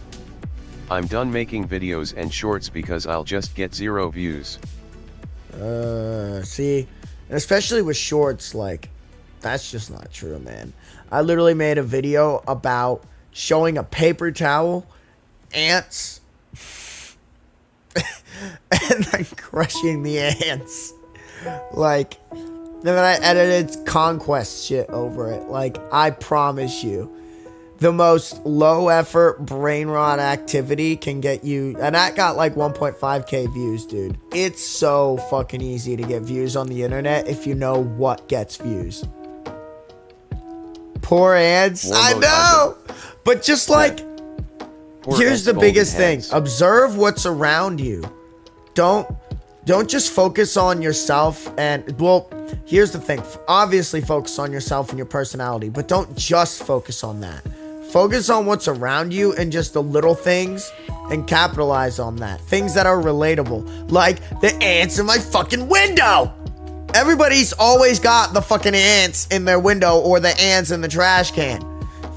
I'm done making videos and shorts because I'll just get 0 views. See, and especially with shorts, like, that's just not true, man. I literally made a video about showing a paper towel, ants, and then crushing the ants. Like, and then I edited conquest shit over it. Like, I promise you, the most low effort brain rot activity can get you, and that got like 1.5k views, dude. It's so fucking easy to get views on the internet if you know what gets views. Poor ants, I know, but just like, here's the biggest thing: observe what's around you. Don't just focus on yourself. And well, here's the thing: obviously focus on yourself and your personality, but don't just focus on that. Focus on what's around you and just the little things, and capitalize on that. Things that are relatable, like the ants in my fucking window. Everybody's always got the fucking ants in their window or the ants in the trash can.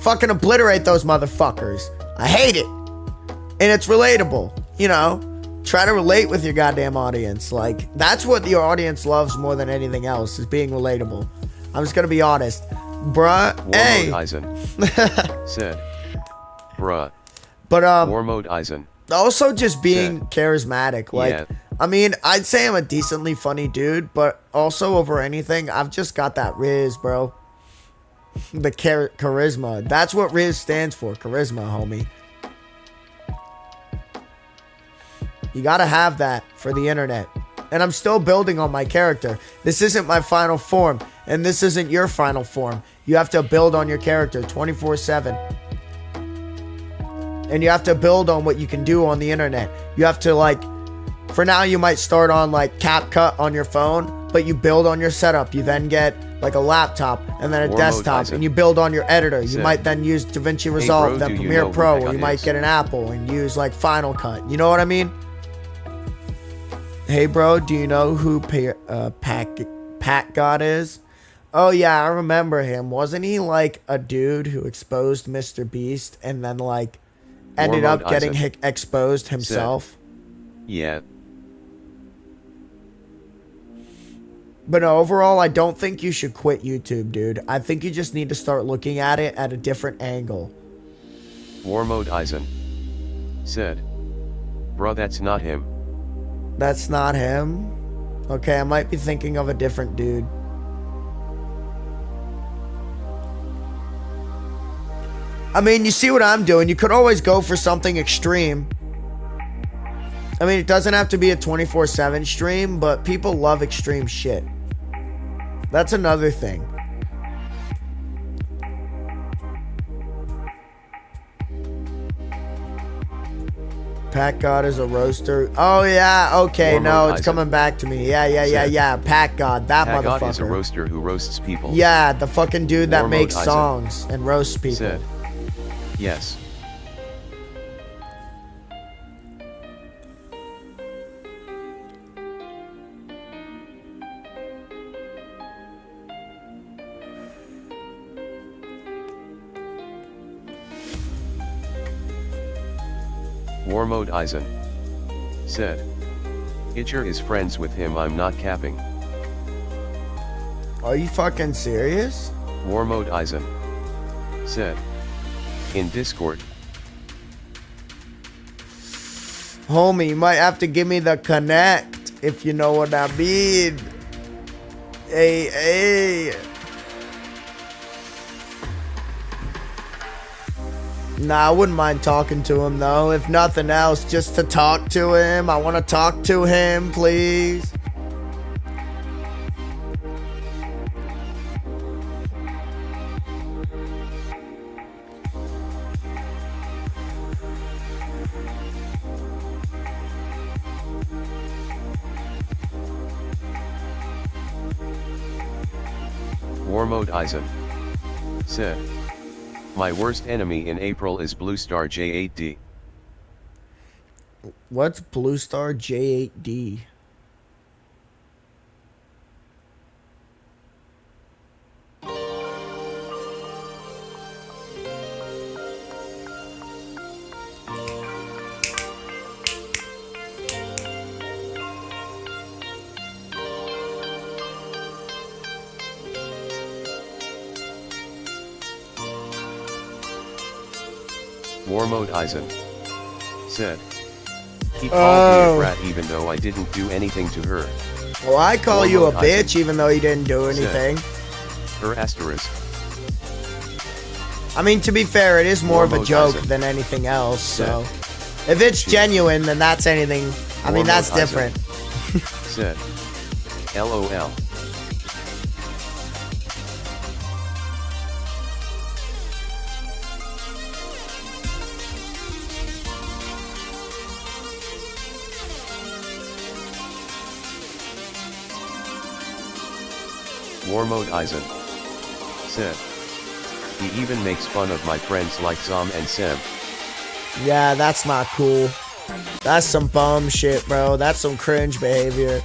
Fucking obliterate those motherfuckers. I hate it. And it's relatable, you know? Try to relate with your goddamn audience. Like, that's what your audience loves more than anything else, is being relatable. I'm just gonna be honest. Bruh, hey. Eisen said, bruh. But, War mode Eisen. Also just being charismatic. Like, yeah. I mean, I'd say I'm a decently funny dude, but also over anything, I've just got that Riz, bro. The charisma. That's what Riz stands for. Charisma, homie. You gotta have that for the internet. And I'm still building on my character. This isn't my final form, and this isn't your final form. You have to build on your character 24/7. And you have to build on what you can do on the internet. You have to, like, for now you might start on like CapCut on your phone, but you build on your setup. You then get like a laptop and then a desktop, and you build on your editor. You might then use DaVinci Resolve, then Premiere Pro, or you might get an Apple and use like Final Cut. You know what I mean? Hey bro, do you know who Pat God is? Oh yeah, I remember him. Wasn't he like a dude who exposed Mr. Beast and then like ended up getting exposed himself? Yeah. But no, overall, I don't think you should quit YouTube, dude. I think you just need to start looking at it at a different angle. War mode Eisen said, bruh, that's not him. That's not him? Okay, I might be thinking of a different dude. I mean, you see what I'm doing. You could always go for something extreme. I mean, it doesn't have to be a 24/7 stream, but people love extreme shit. That's another thing. Pat God is a roaster. Oh, yeah. Okay, no, it's coming back to me. Yeah. Pat God, that motherfucker. Pat God is a roaster who roasts people. Yeah, the fucking dude that makes songs and roasts people. Said, yes. War mode Eisen said, Itcher is friends with him, I'm not capping. Are you fucking serious? War mode Eisen said, in Discord. Homie, you might have to give me the connect, if you know what I mean. Hey. Nah, I wouldn't mind talking to him though. If nothing else, just to talk to him. I want to talk to him, please. War mode Eisen said, my worst enemy in April is Bluestar J8D. What's Bluestar J8D? War Mode Eisen said, he called me a brat even though I didn't do anything to her. Well, I call War you a Mode bitch Eisen even though you didn't do anything. said, her asterisk. I mean, to be fair, it is more War of a Mode joke Eisen than anything else, so. said, If it's genuine, then that's anything. I mean, War that's Mode Eisen different. said, LOL. War Mode Eisen said, he even makes fun of my friends like Zom and Seb. Yeah, that's not cool. That's some bum shit, bro. That's some cringe behavior.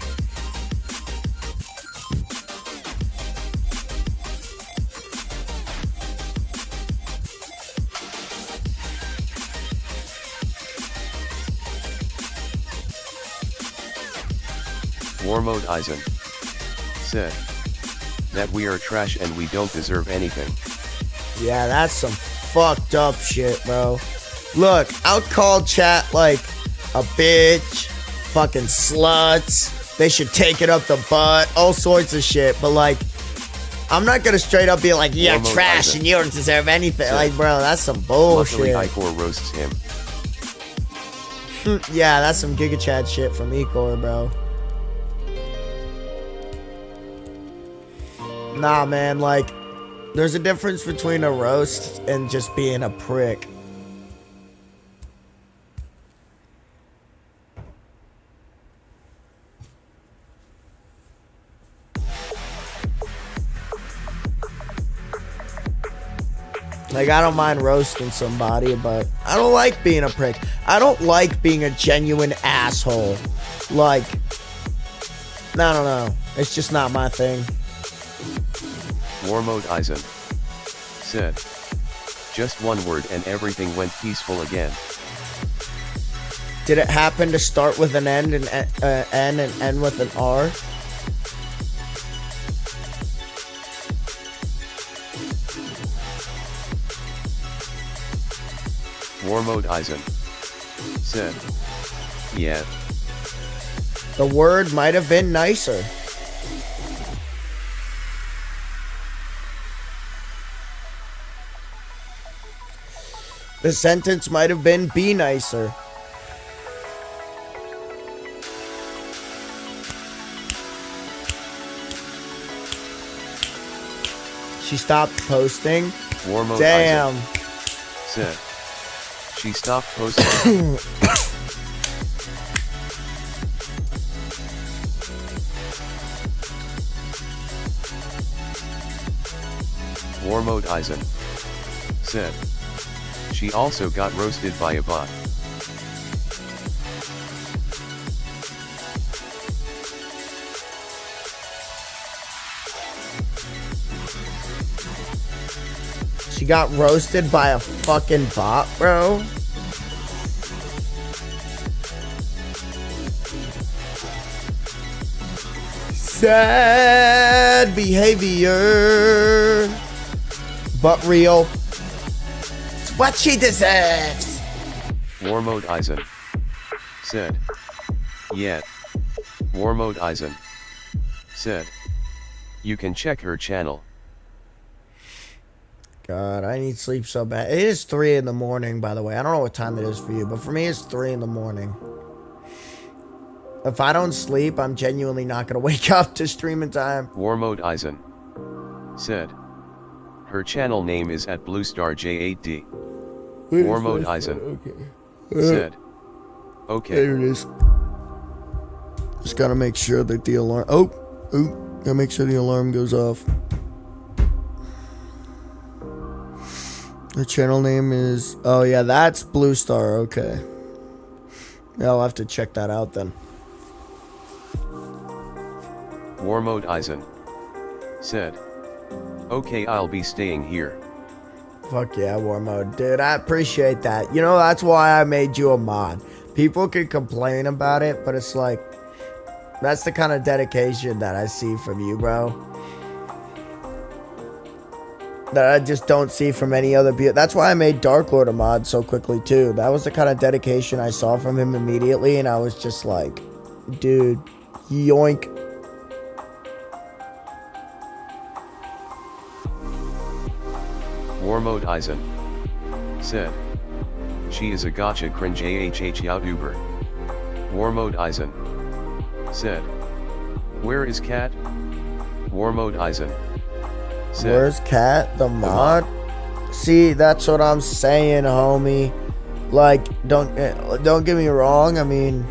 War Mode Eisen said, that we are trash and we don't deserve anything. Yeah, that's some fucked up shit, bro. Look, I'll call chat like a bitch, fucking sluts, they should take it up the butt, all sorts of shit, but like, I'm not gonna straight up be like, you're trash Eisen and you don't deserve anything. said, like, bro, that's some bullshit. Luckily Icor roasts him. Yeah, that's some Giga Chat shit from Ecor, bro. Nah, man, like, there's a difference between a roast and just being a prick. Like, I don't mind roasting somebody, but I don't like being a prick. I don't like being a genuine asshole. Like, I don't know. It's just not my thing. War Mode Eisen said, just one word and everything went peaceful again. Did it happen to start with an N and end with an R? War Mode Eisen said, yeah. The word might have been nicer. The sentence might have been be nicer. She stopped posting. War Mode Damn. Eisen said, she stopped posting. War Mode Eisen said, she also got roasted by a bot. She got roasted by a fucking bot, bro. Sad behavior, but real. It's what she deserves. War Mode Eisen said, yeah. War Mode Eisen said, you can check her channel. God, I need sleep so bad. It is 3 in the morning, by the way. I don't know what time it is for you, but for me, it's 3 in the morning. If I don't sleep, I'm genuinely not going to wake up to streaming time. War Mode Eisen said, her channel name is at BlueStarJ8D. War Mode Eisen said, okay. There it is. Just gotta make sure that the alarm... Oh, gotta make sure the alarm goes off. The channel name is... Oh, yeah, that's Blue Star. Okay. Yeah, I'll have to check that out then. War Mode Eisen said, okay, I'll be staying here. Fuck yeah, War Mode. Dude, I appreciate that. You know, that's why I made you a mod. People can complain about it, but it's like... That's the kind of dedication that I see from you, bro. that I just don't see from any other build. That's why I made Dark Lord a mod so quickly too. That was the kind of dedication I saw from him immediately, and I was just like, dude, yoink. War Mode Eisen said, she is a gotcha cringe YouTuber. War Mode Eisen said, where is Cat? War Mode Eisen said, where's Cat, the mod? See, that's what I'm saying, homie. Like, don't get me wrong. I mean,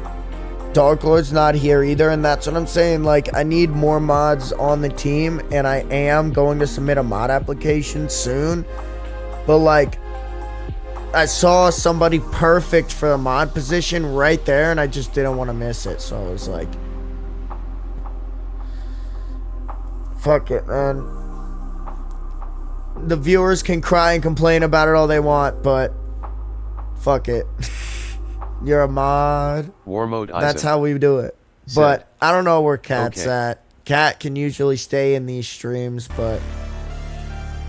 Dark Lord's not here either, and that's what I'm saying. Like, I need more mods on the team, and I am going to submit a mod application soon. But like, I saw somebody perfect for the mod position right there, and I just didn't want to miss it. So I was like, fuck it, man. The viewers can cry and complain about it all they want, but fuck it. You're a mod. War Mode Eisen. That's how we do it. But I don't know where Cat's okay. at. Cat can usually stay in these streams, but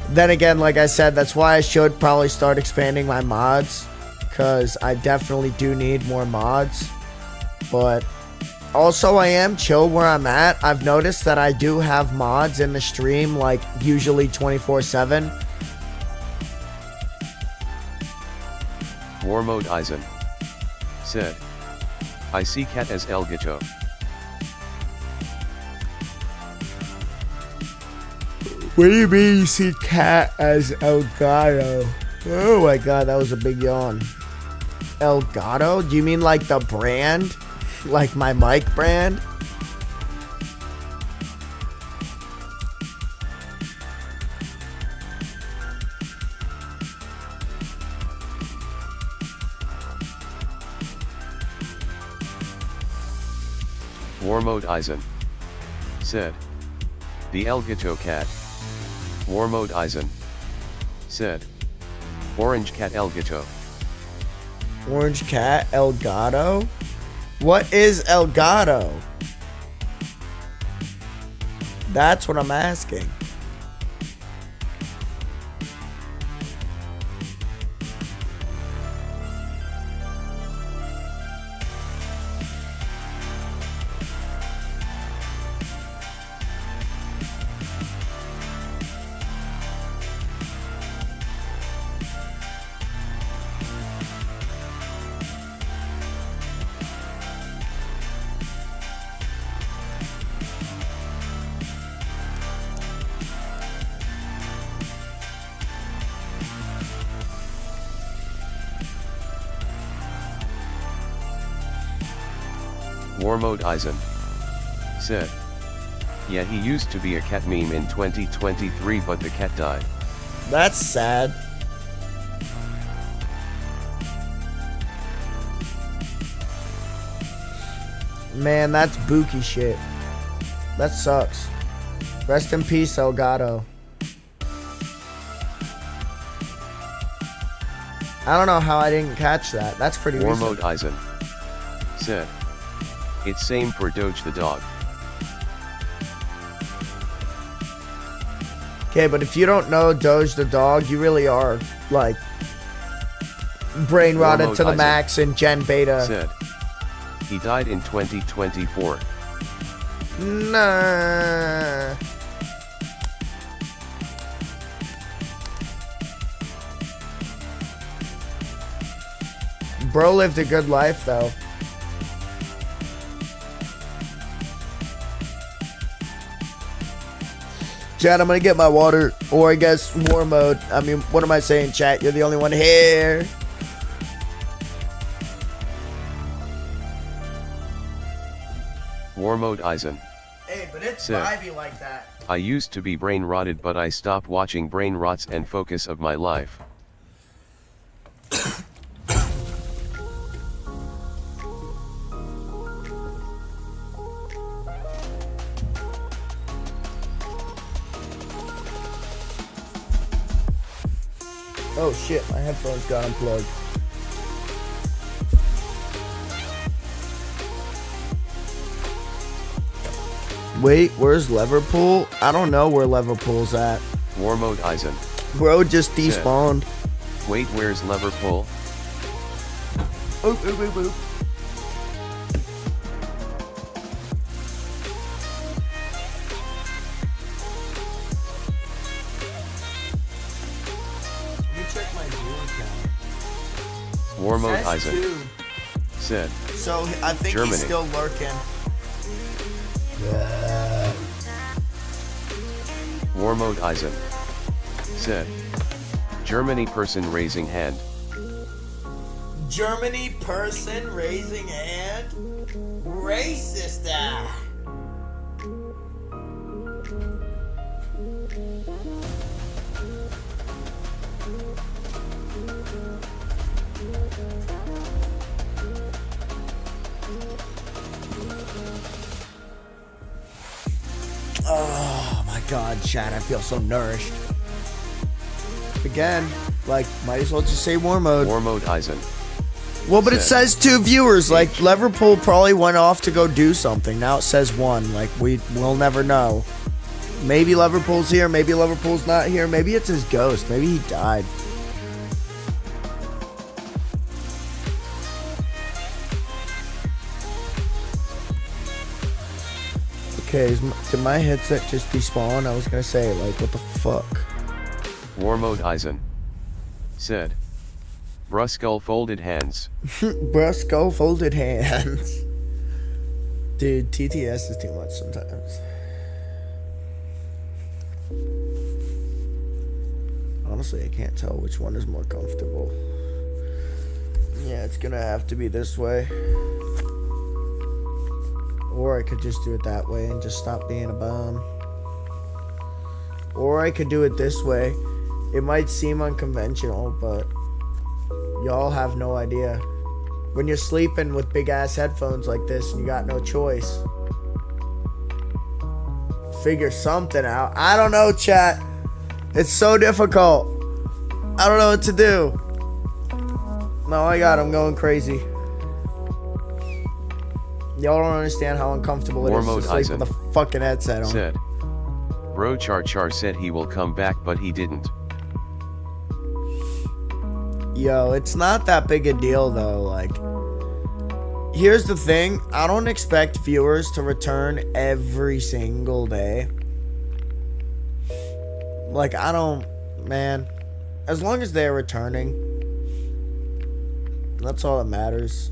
then again, like I said, that's why I should probably start expanding my mods, because I definitely do need more mods. But also, I am chill where I'm at. I've noticed that I do have mods in the stream, like, usually 24/7. War Mode Eisen said, I see Cat as El Gato. What do you mean you see Cat as El Gato? Oh my god, that was a big yawn. El Gato? Do you mean like the brand? Like my mic brand? War Mode Eisen said, the El Gato Cat. War Mode Eisen said, Orange Cat El Gato. Orange Cat El Gato? What is El Gato? That's what I'm asking. War Mode Eisen said, yeah, he used to be a cat meme in 2023, but the cat died. That's sad. Man, that's bookie shit. That sucks. Rest in peace, El Gato. I don't know how I didn't catch that. That's pretty War recent. Mode Eisen said, it's same for Doge the dog. Okay, but if you don't know Doge the dog, you really are, like, brain rotted to the max in Gen Beta. Said, he died in 2024. Nah. Bro lived a good life, though. Chat, I'm gonna get my water, or I guess war mode. I mean, what am I saying, chat? You're the only one here. War Mode Eisen. Hey, but it's said, vibey like that. I used to be brain rotted, but I stopped watching brain rots and focus of my life. Oh shit, my headphones got unplugged. Wait, where's Liverpool? I don't know where Liverpool's at. War Mode Eisen Bro just despawned. Wait, where's Liverpool? Oop, oop, oop, oop. Let me check my viewer count. Warmode Says Eisen 2. said, So I think Germany. he's still lurking. Warmode Eisen said, Germany person raising hand. Germany person raising hand. Racist. Oh my god, chat, I feel so nourished. Again, like, might as well just say war mode. Warmode Eisen. Well, but it says 2 viewers. Like, Liverpool probably went off to go do something. Now it says 1. Like, we'll never know. Maybe Liverpool's here. Maybe Liverpool's not here. Maybe it's his ghost. Maybe he died. Okay, did my headset just despawn? I was gonna say, like, what the fuck? Warmode Eisen said, Bruskull folded hands. Brusco folded hands. Dude, TTS is too much sometimes. Honestly, I can't tell which one is more comfortable. Yeah, it's gonna have to be this way. Or I could just do it that way and just stop being a bum. Or I could do it this way. It might seem unconventional, but y'all have no idea. When you're sleeping with big ass headphones like this and you got no choice, figure something out. I don't know, chat. It's so difficult. I don't know what to do. No, my God, I'm going crazy. Y'all don't understand how uncomfortable it is to sleep with a fucking headset on. Said, Bro Char said he will come back, but he didn't. Yo, it's not that big a deal though. Like, here's the thing. I don't expect viewers to return every single day. Like, I don't, man. As long as they're returning, that's all that matters.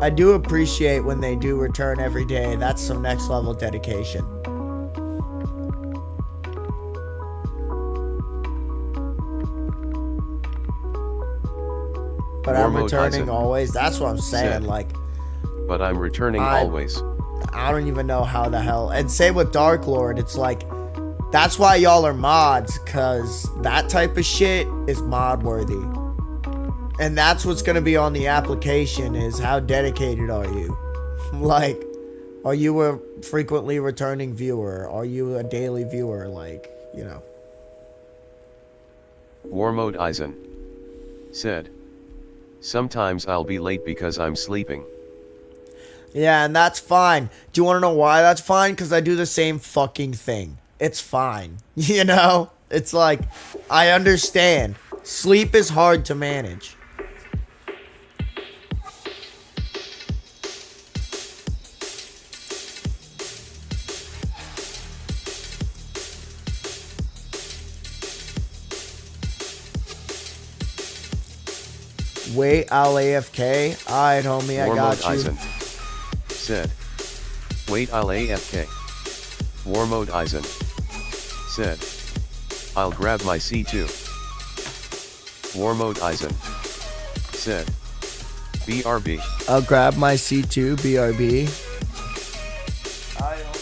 I do appreciate when they do return every day. That's some next level dedication. But I'm returning always. That's what I'm saying. Like, but I'm returning always. I don't even know how the hell. And same with Dark Lord. It's like, that's why y'all are mods, because that type of shit is mod worthy. And that's what's going to be on the application, is how dedicated are you? Like, are you a frequently returning viewer? Are you a daily viewer? Like, you know. Warmode Eisen said, sometimes I'll be late because I'm sleeping. Yeah, and that's fine. Do you want to know why that's fine? Because I do the same fucking thing. It's fine. You know? It's like, I understand. Sleep is hard to manage. Wait, I'll AFK. Alright, homie, I got you. Eisen said, wait, I'll AFK. Warmode Eisen said, I'll grab my C2. Warmode Eisen said, BRB. I'll grab my C2, BRB. Alright, homie.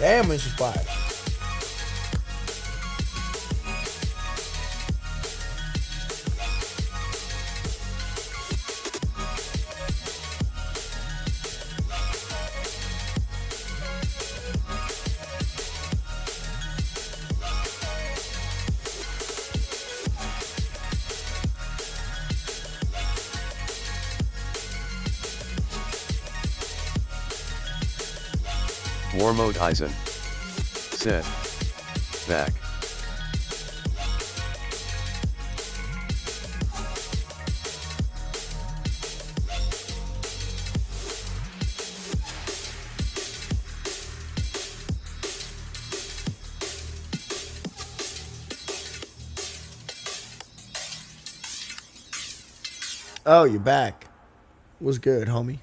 Damn, this is fire. War mode Eisen. Set. Back. Oh, you're back. Was good, homie.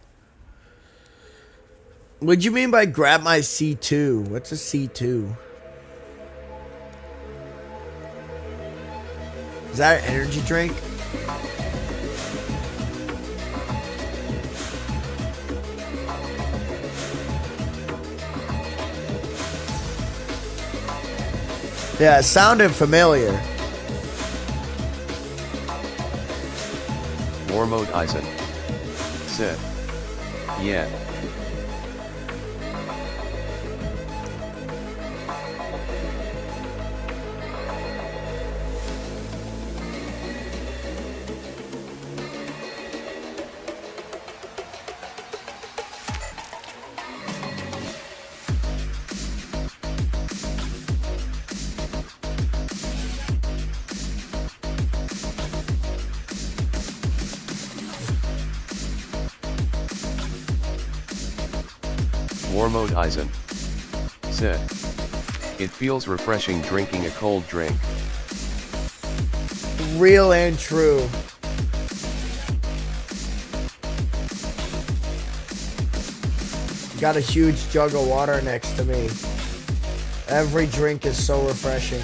What'd you mean by grab my C2? What's a C2? Is that an energy drink? Yeah, it sounded familiar. War mode Eisen. Set. Yeah. War mode Eisen. Said. It feels refreshing drinking a cold drink. Real and true. Got a huge jug of water next to me. Every drink is so refreshing.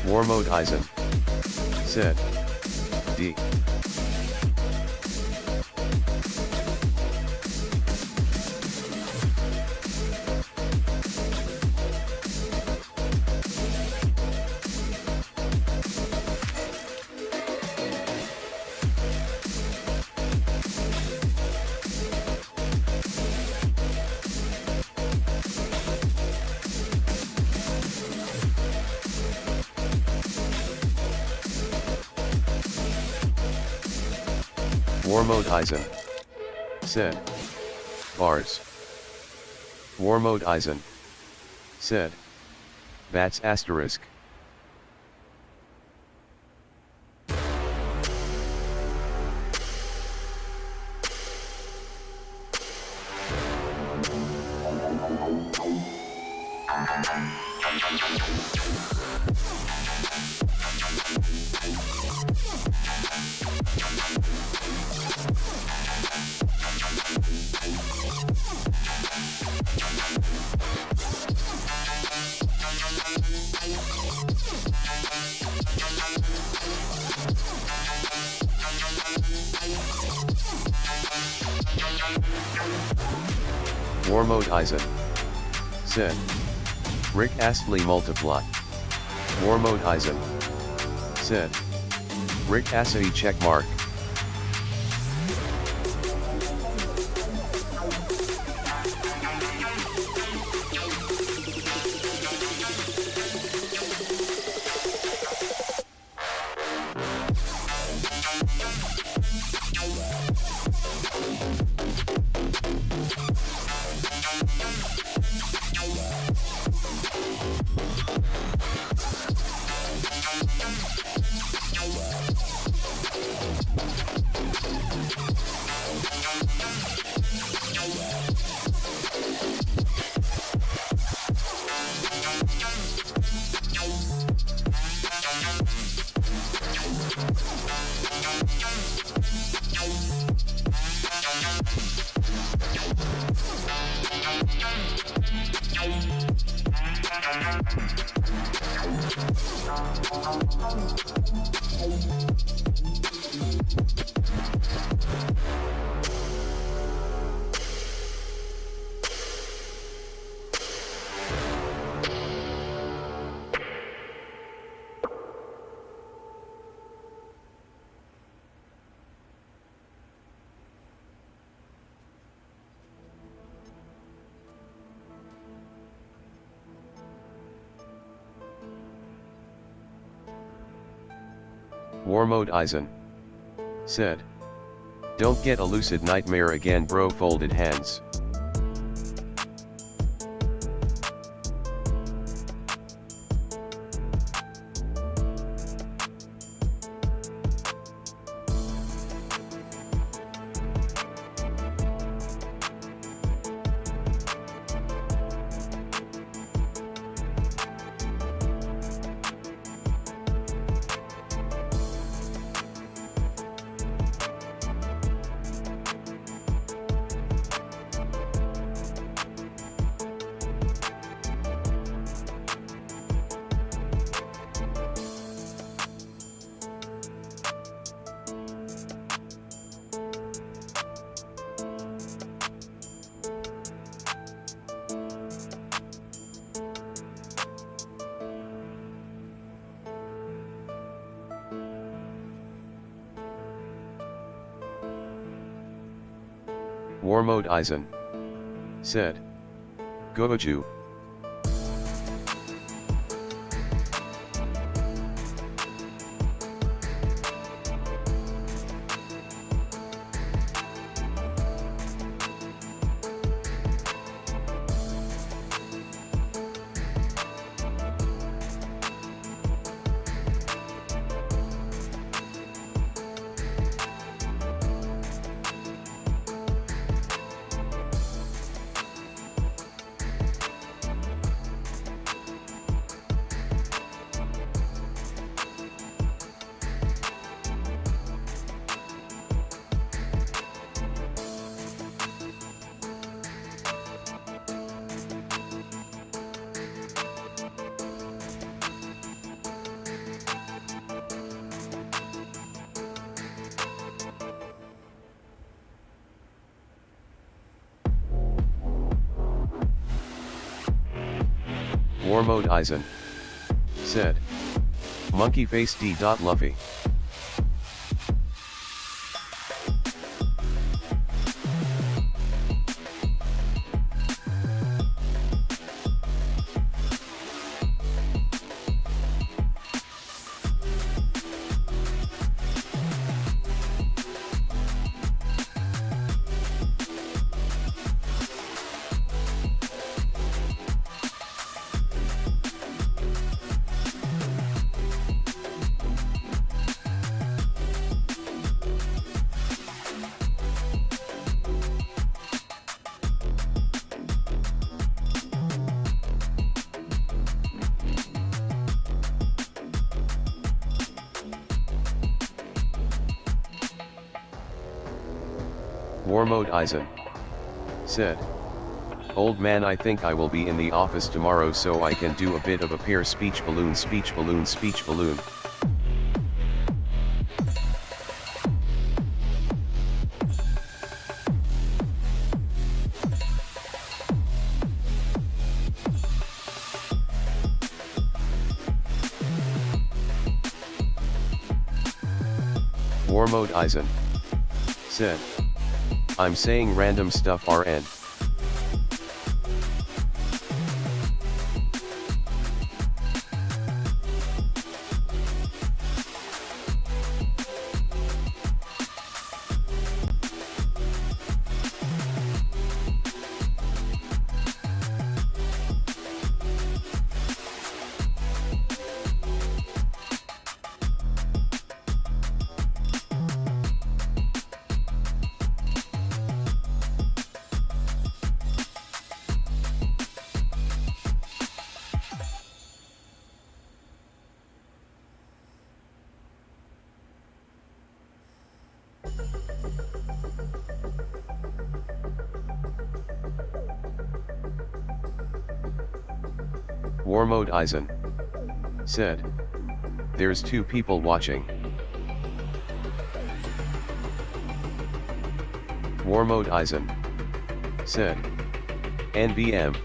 War mode Eisen. Said. D. War mode Eisen. Said. Bars. War mode Eisen. Said. Bats asterisk. War mode Eisen. Said. Rick Astley multiply. War mode Eisen. Said. Rick Astley check mark. War Mode Eisen said, "Don't get a lucid nightmare again, bro." Folded hands. War Mode Eisen said, "Goju." War Mode Eisen said, "Monkey face D. Luffy." War Mode Eisen said, "Old man, I think I will be in the office tomorrow so I can do a bit of a pair speech balloon, speech balloon, speech balloon." War Mode Eisen said, "I'm saying random stuff RN. War Mode Eisen said, "There's 2 people watching." War Mode Eisen said, "NBM."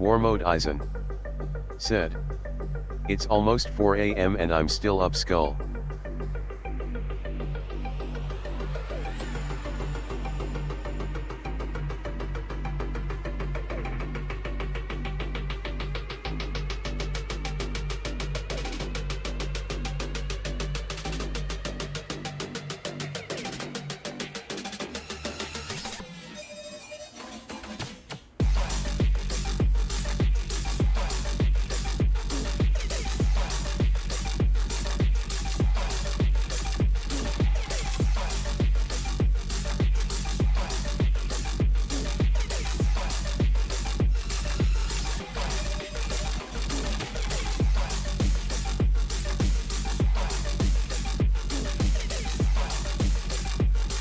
Warmode Eisen said, "It's almost 4 a.m. and I'm still up skull."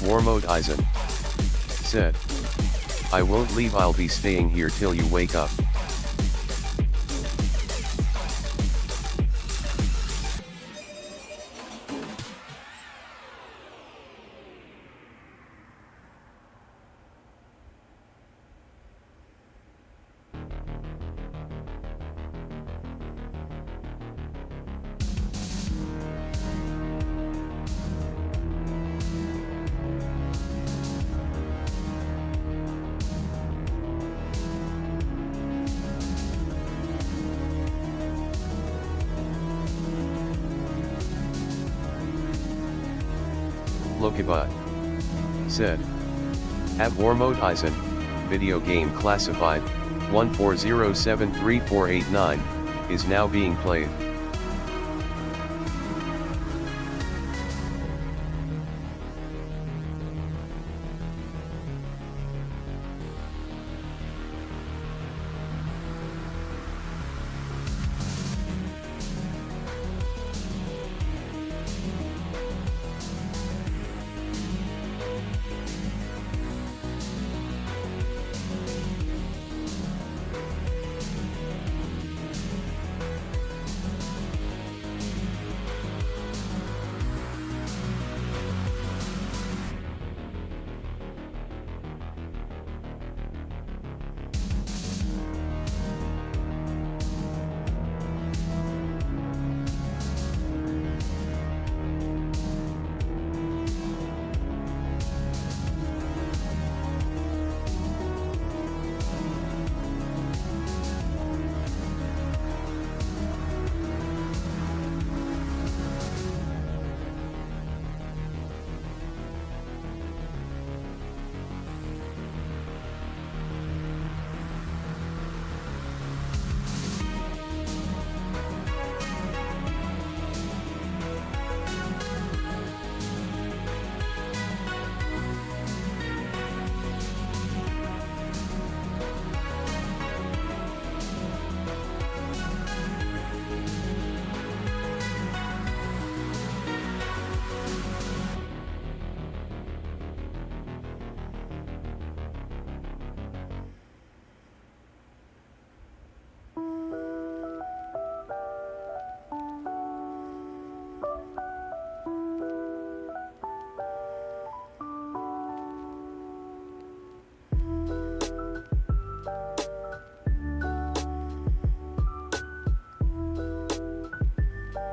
Warmode Eisen said, "I won't leave, I'll be staying here till you wake up." Lokibot said, "At Warmode Eisen, video game classified 140734489 is now being played."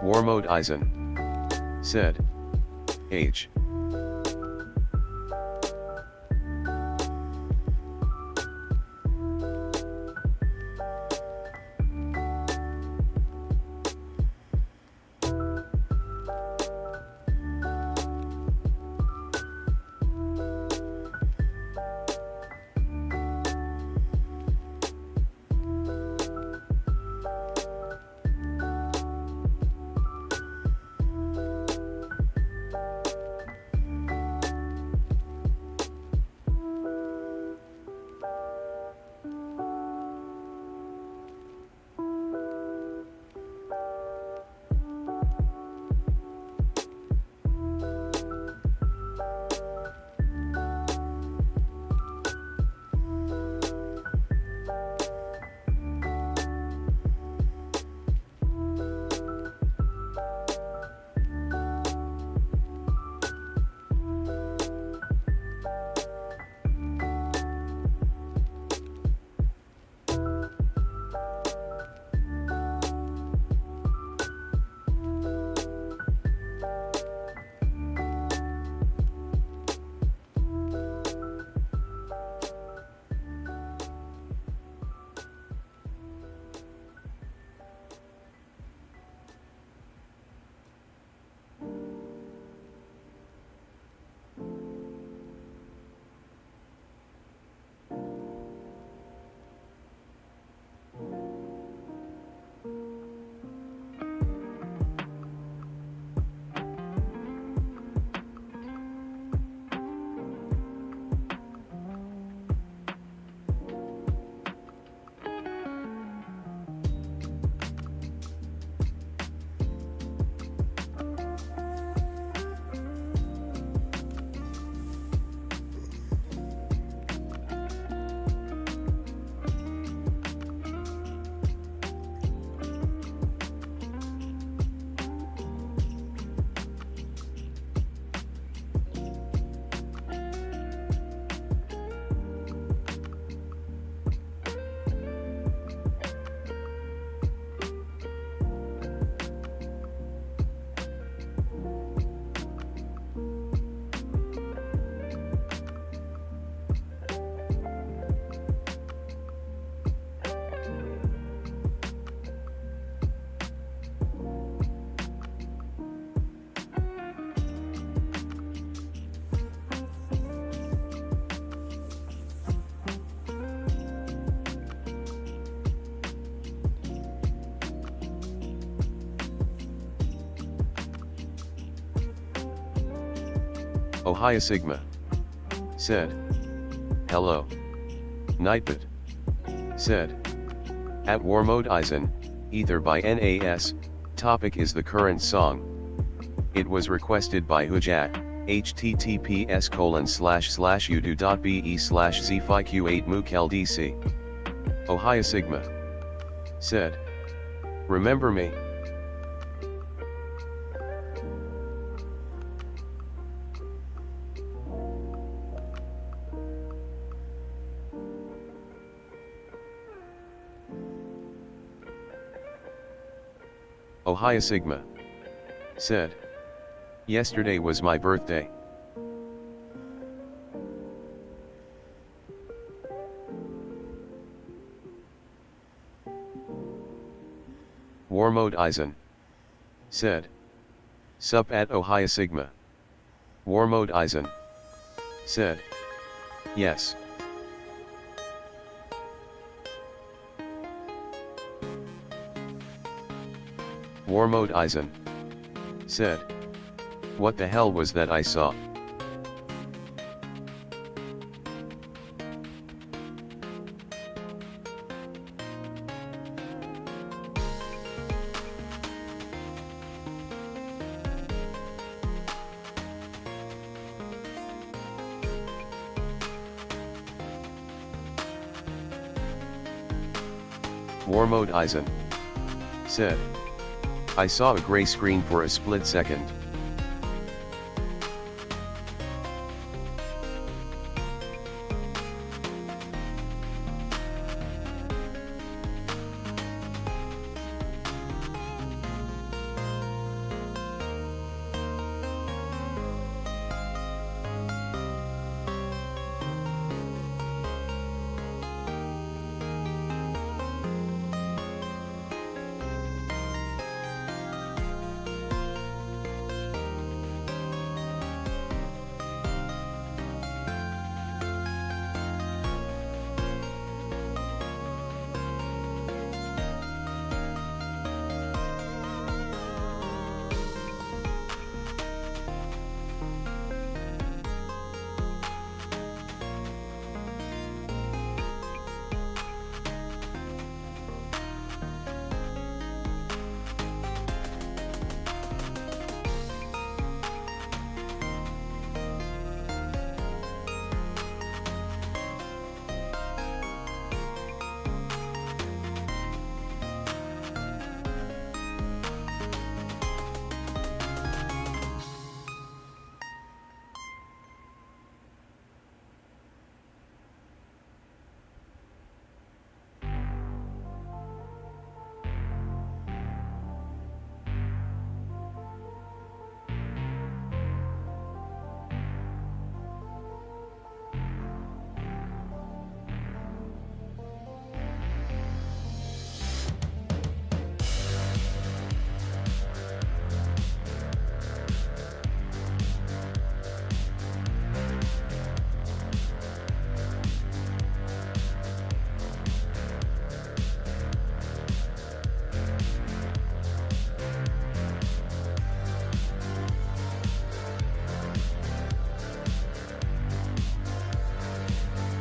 Warmode Eisen said, "H. Ohio Sigma. Said. Hello. Nightbot. Said. At War Mode Eisen, Ether by NAS, topic is the current song. It was requested by Hujat, https://udo.be/zfiq8mookeldc. Ohio Sigma. Said. Remember me? Ohio Sigma. Said. Yesterday was my birthday. War Mode Eisen. Said. Sup at Ohio Sigma. War Mode Eisen. Said. Yes. War Mode Eisen. Said. What the hell was that I saw? War Mode Eisen. Said. I saw a gray screen for a split second.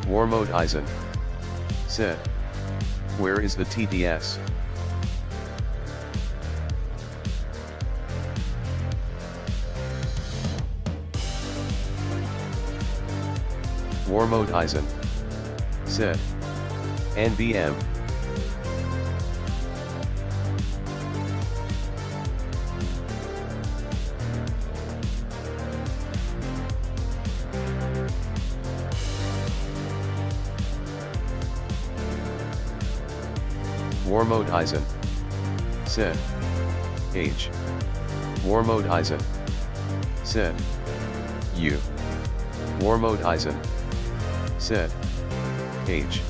War Mode Eisen. Said. Where is the TTS? War Mode Eisen. Said. NBM. War Mode Eisen. Said. H. War Mode Eisen. Said. U. War Mode Eisen. Said. H.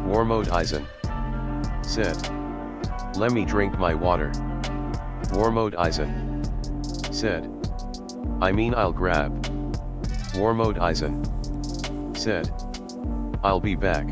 Warmode Eisen said, "Let me drink my water." Warmode Eisen said, "I mean I'll grab." Warmode Eisen said, "I'll be back."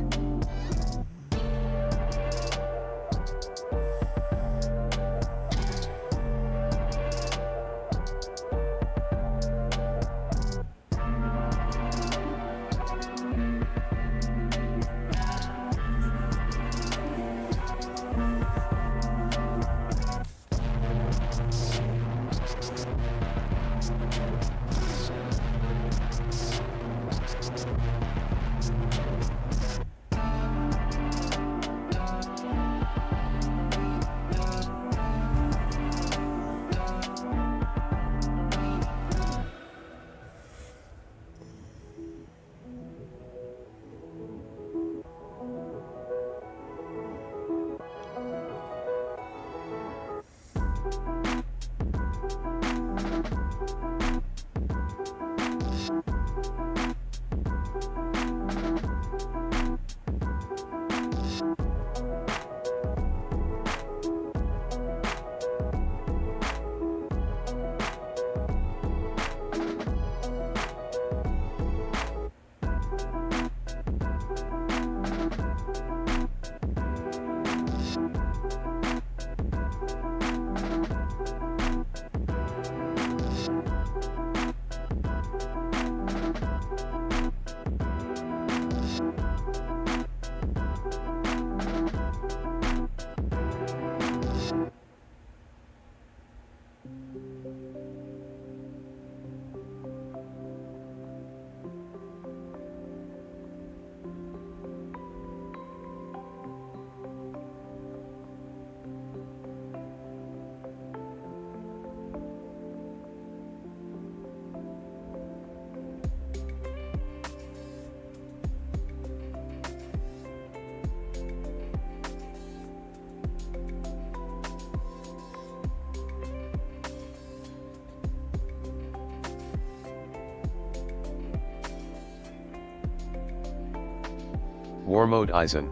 Warmode Eisen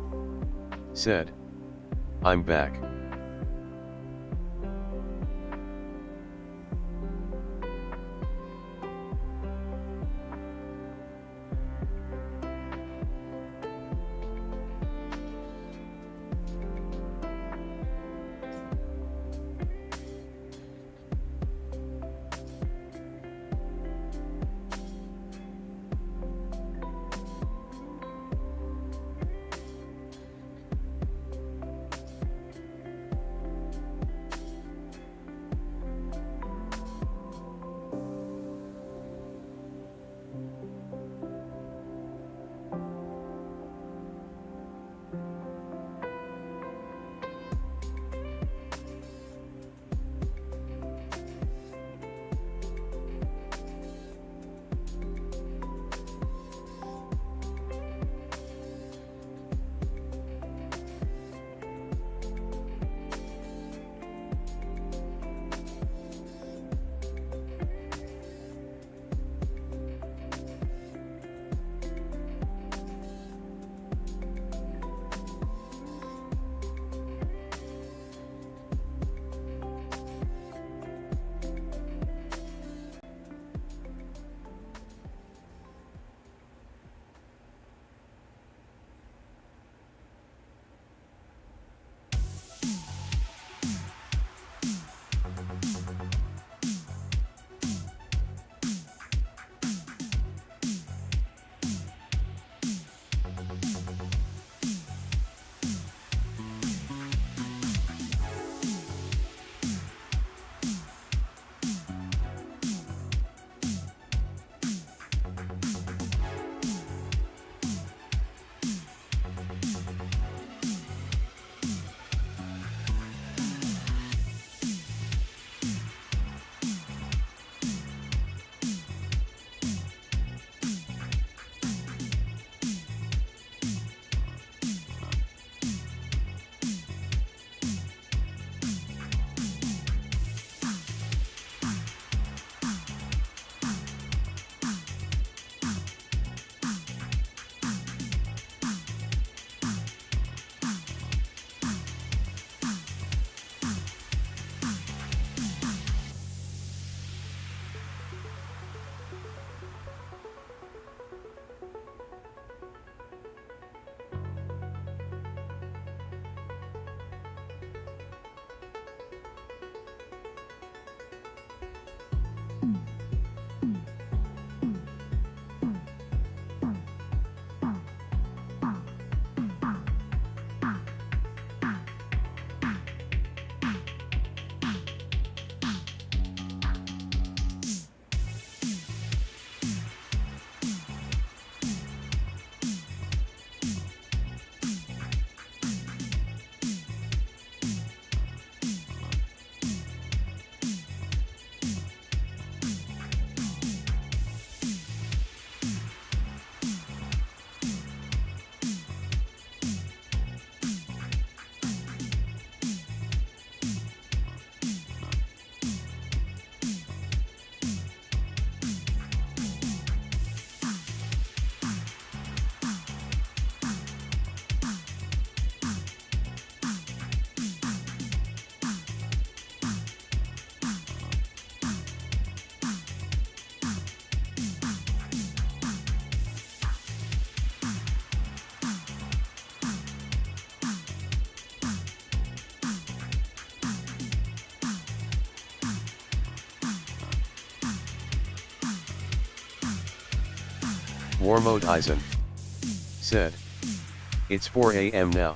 said, "I'm back." Warmode Eisen said, "It's 4 a.m. now."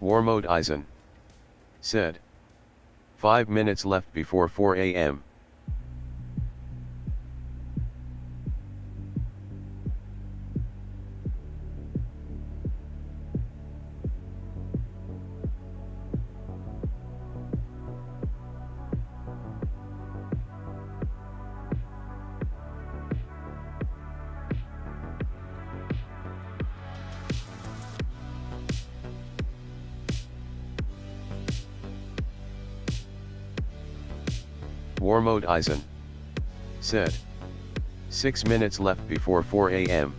Warmode Eisen said, 5 minutes left before 4 a.m. Warmode Eisen said, 6 minutes left before 4 a.m.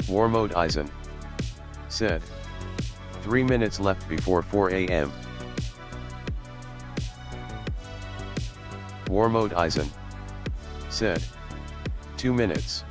Warmode Eisen said, 3 minutes left before 4 a.m. Warmode Eisen said, 2 minutes.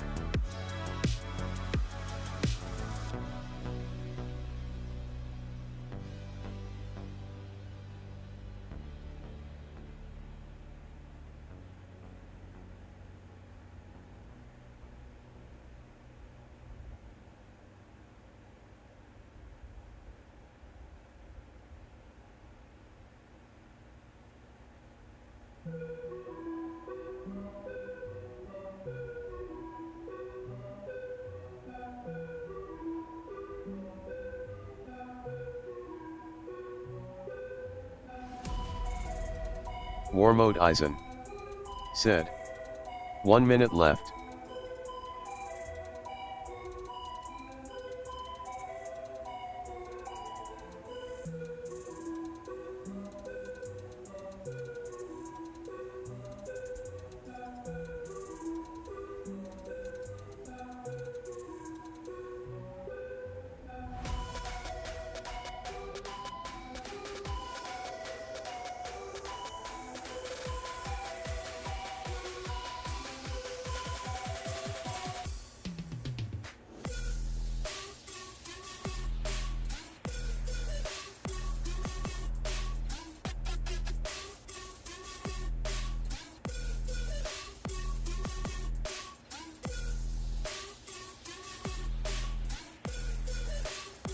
Warmode Eisen said, 1 minute left.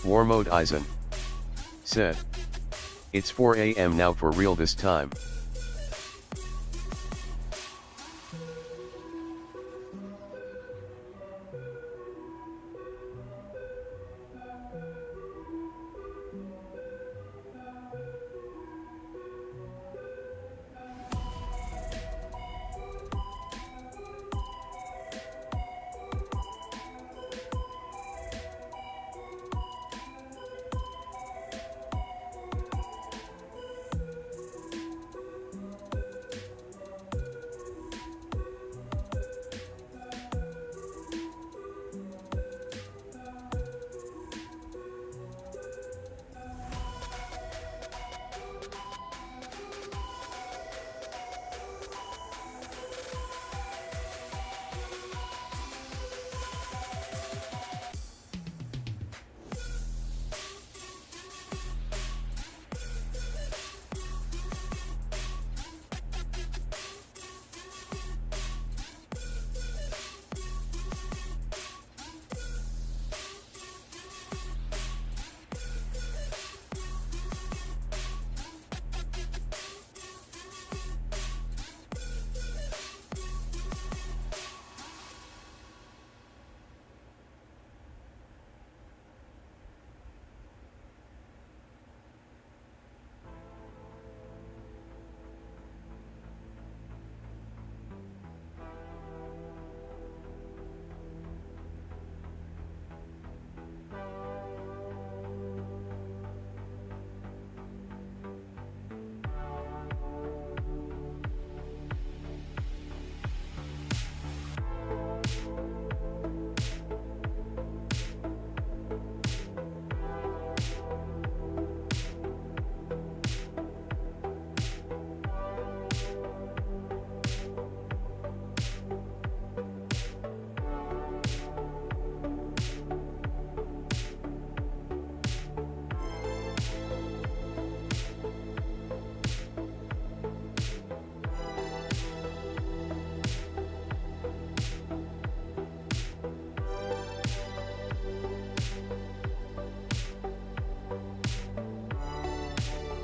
War Mode Eisen said, "It's 4 a.m. now for real this time."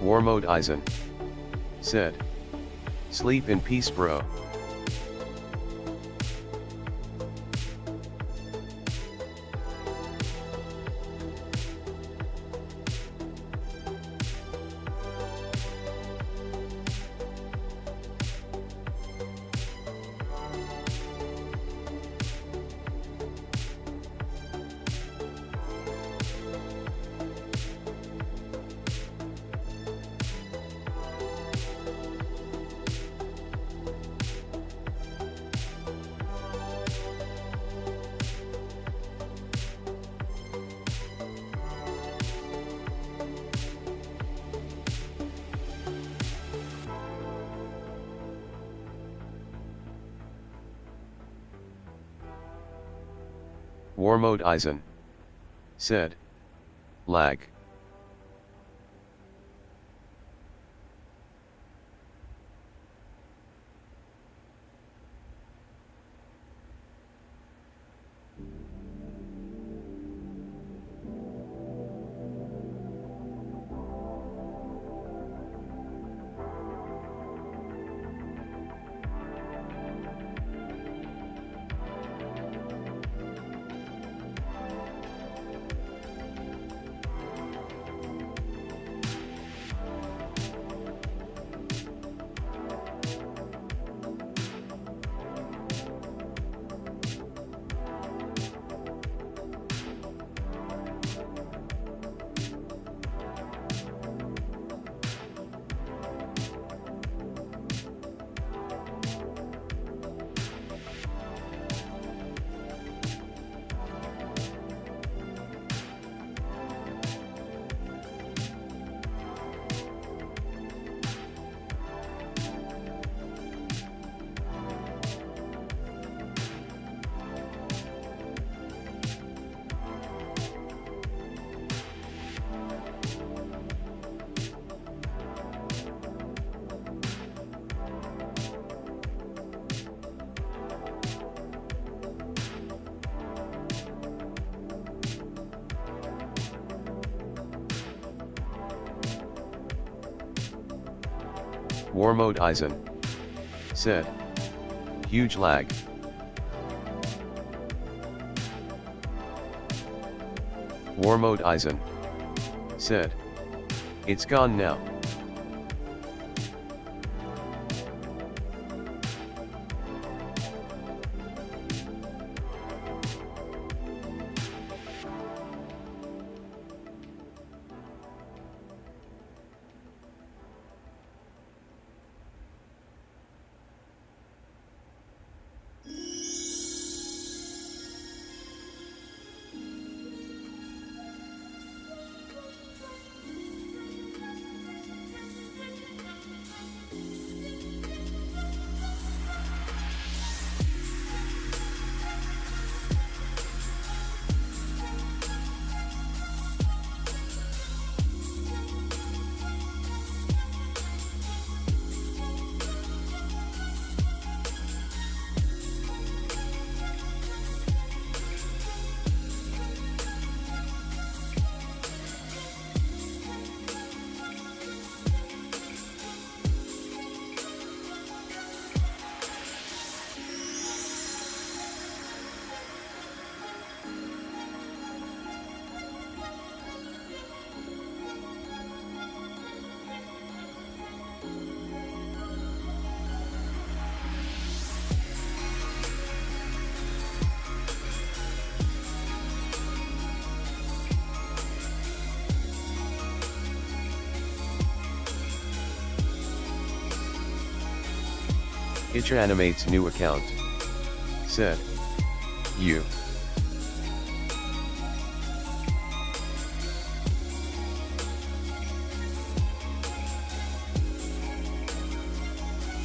War Mode Eisen said, "Sleep in peace, bro." War Mode Eisen said, "Lag." War Mode Eisen. Said. Huge lag. War Mode Eisen. Said. It's gone now. Itch animates new account. Said. You.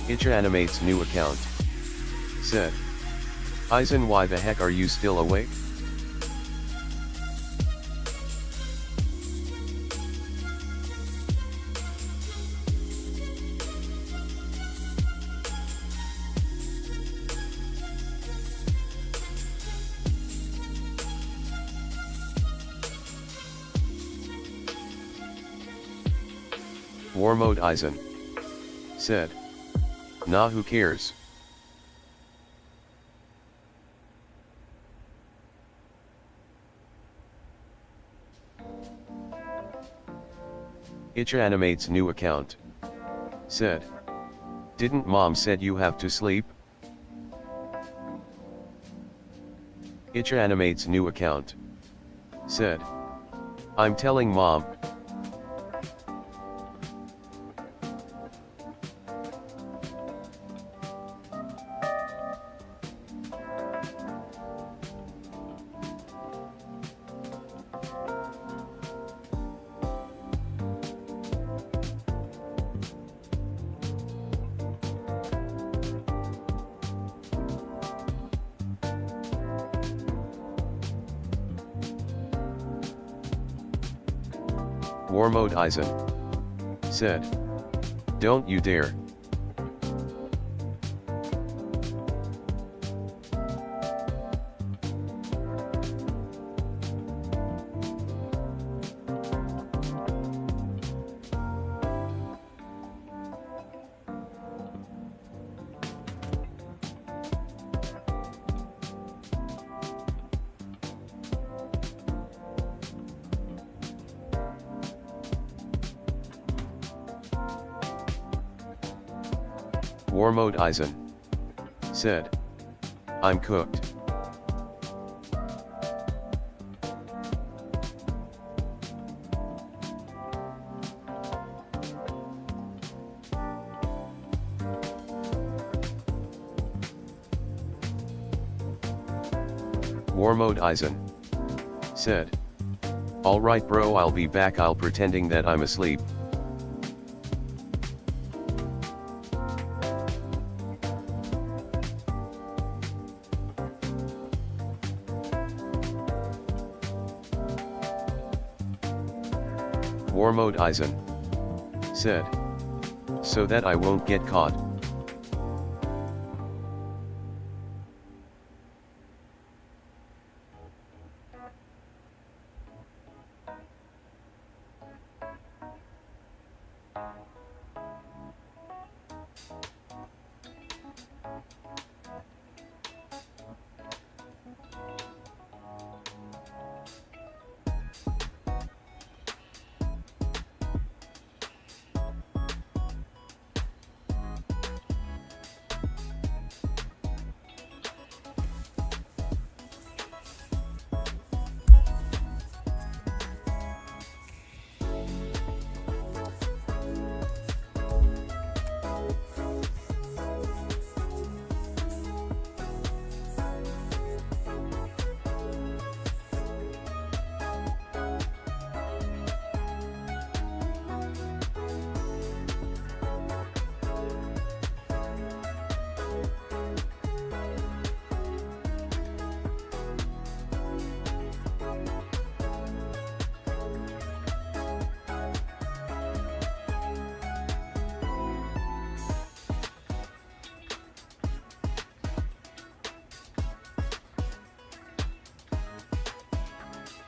Itch animates new account. Said. Eisen, why the heck are you still awake? War Mode Eisen. Said. Nah, who cares? Itch animates new account. Said. Didn't mom said you have to sleep? Itch animates new account. Said. I'm telling mom. War Mode Eisen. Said. Don't you dare. War Mode Eisen. Said. I'm cooked. War Mode Eisen. Said. Alright bro, I'll be back. I'll pretending that I'm asleep. War Mode Eisen. Said. So that I won't get caught.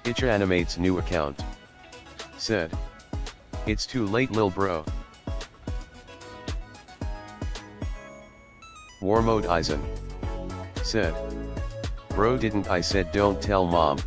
Itcha Animates new account. Said. It's too late lil bro. War Mode Eisen. Said. Bro didn't I said don't tell mom.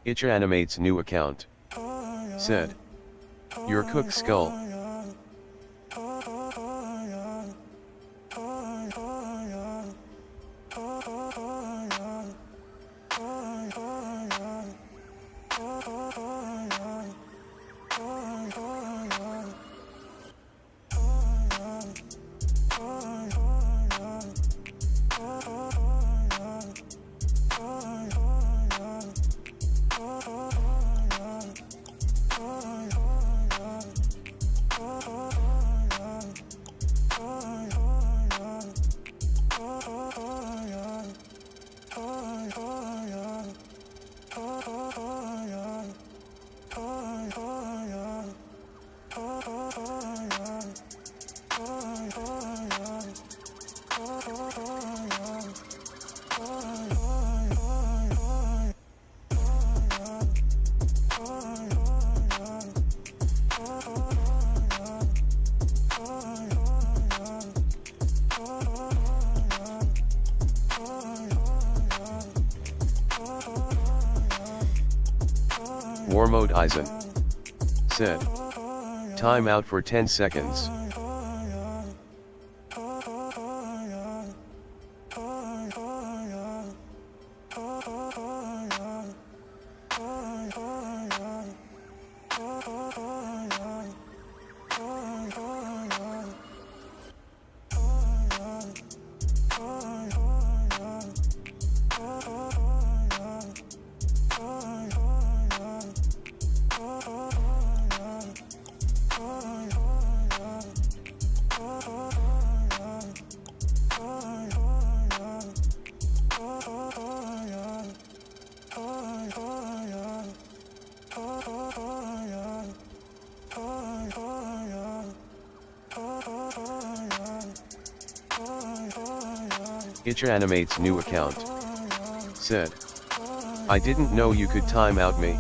Itcha Animates new account. Said. Your cook skull. War Mode Eisen. Said. Time out for 10 seconds. Itcha Animates new account. Said. I didn't know you could time out me.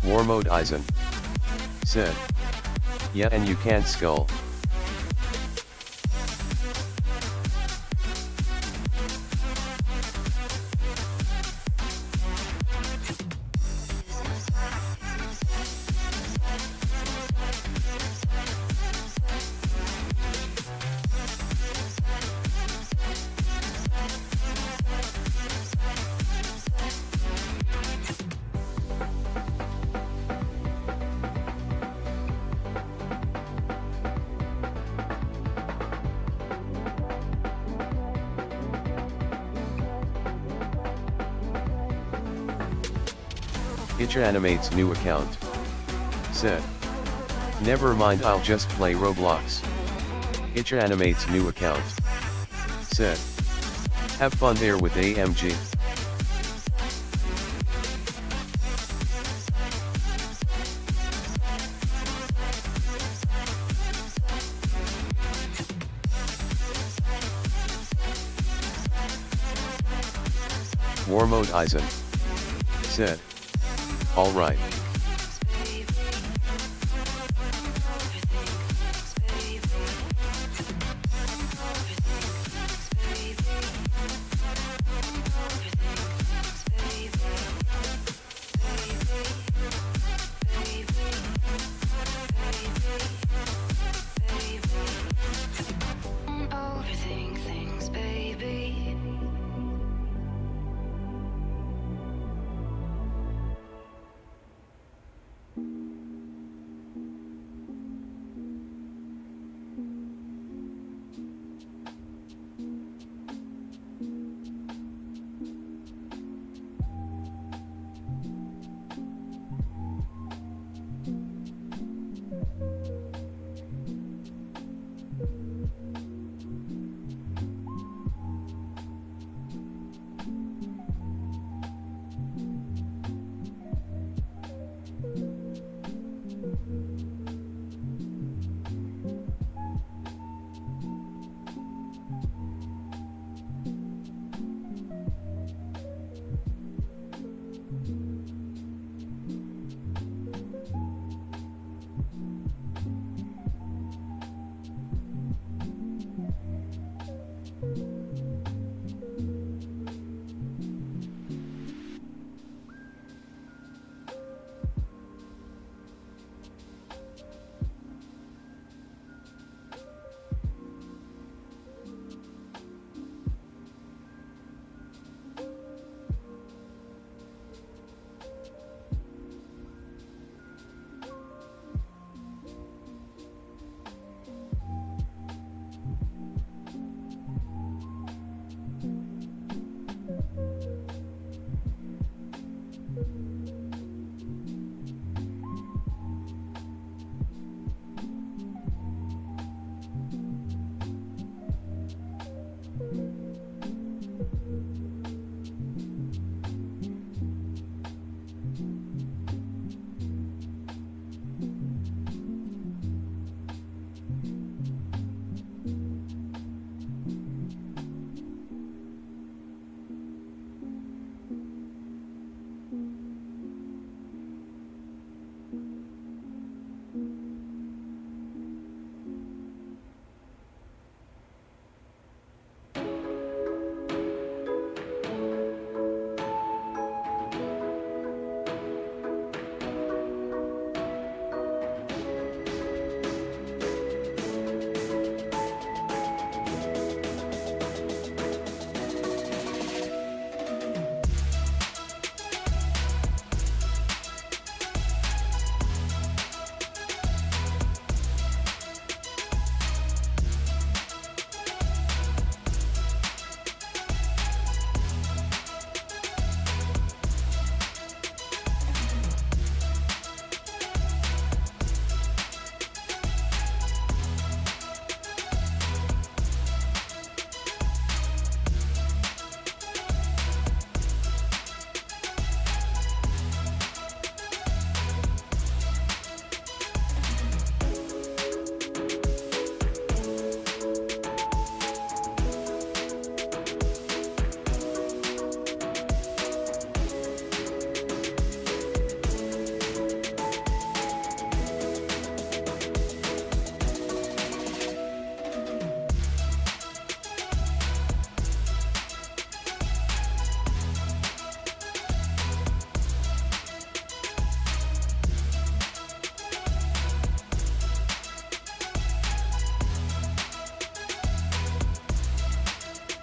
War Mode Eisen. Said. Yeah, and you can't skull. Itcha Animates new account. Said. Never mind, I'll just play Roblox. Itcha Animates new account. Said. Have fun there with AMG. War Mode Eisen. Said. Alright. Overthink things, baby.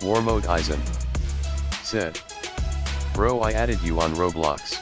War Mode Eisen said, "Bro, I added you on Roblox."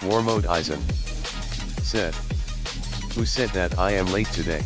Warmode Eisen said. Who said that I am late today?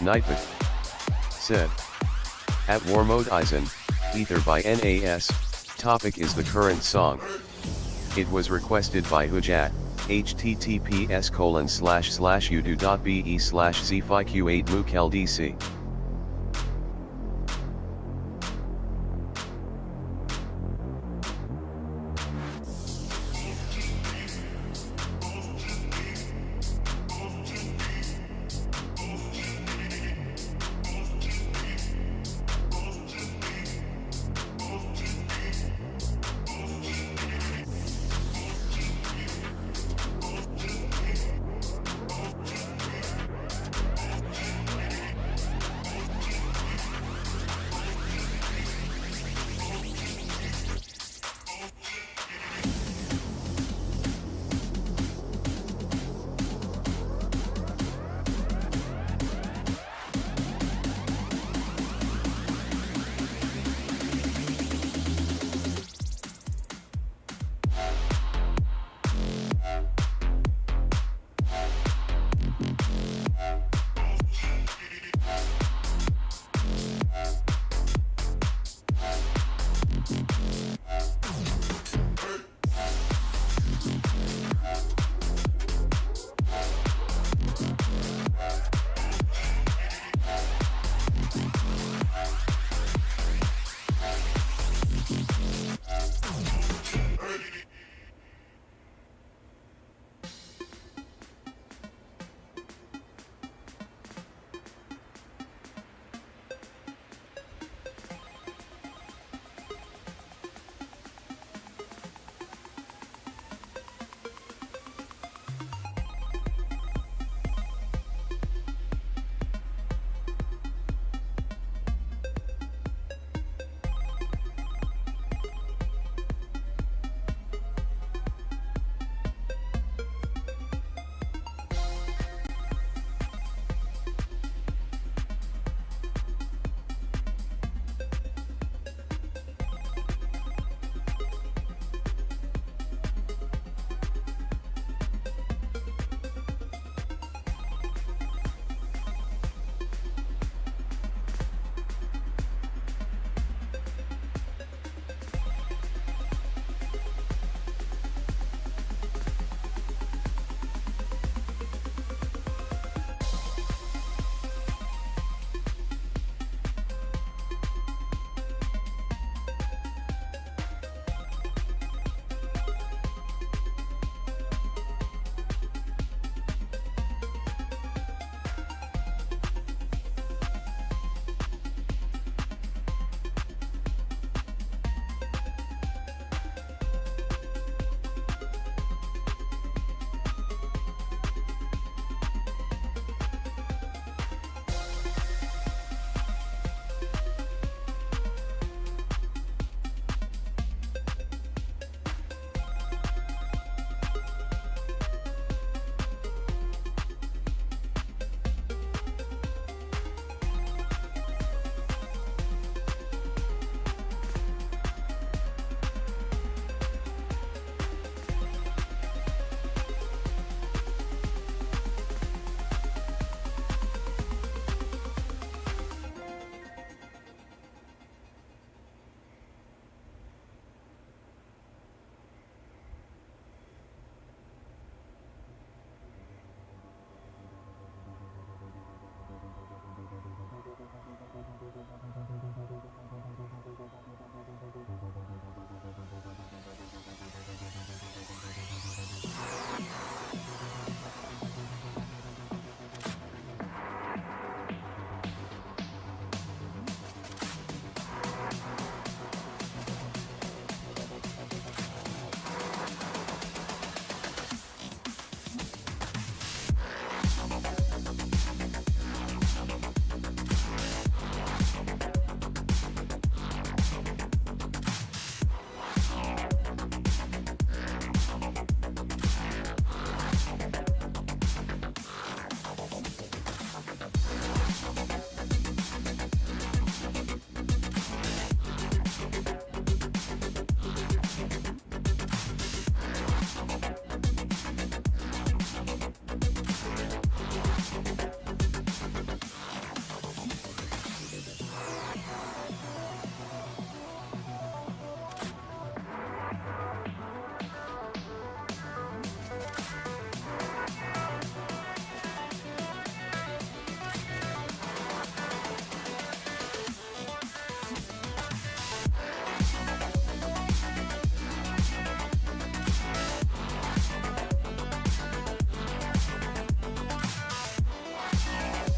Nightbot said. At Warmode Eisen, Ether by NAS, topic is the current song. It was requested by Hujat, https://udo.be/zfiq8mookeldc.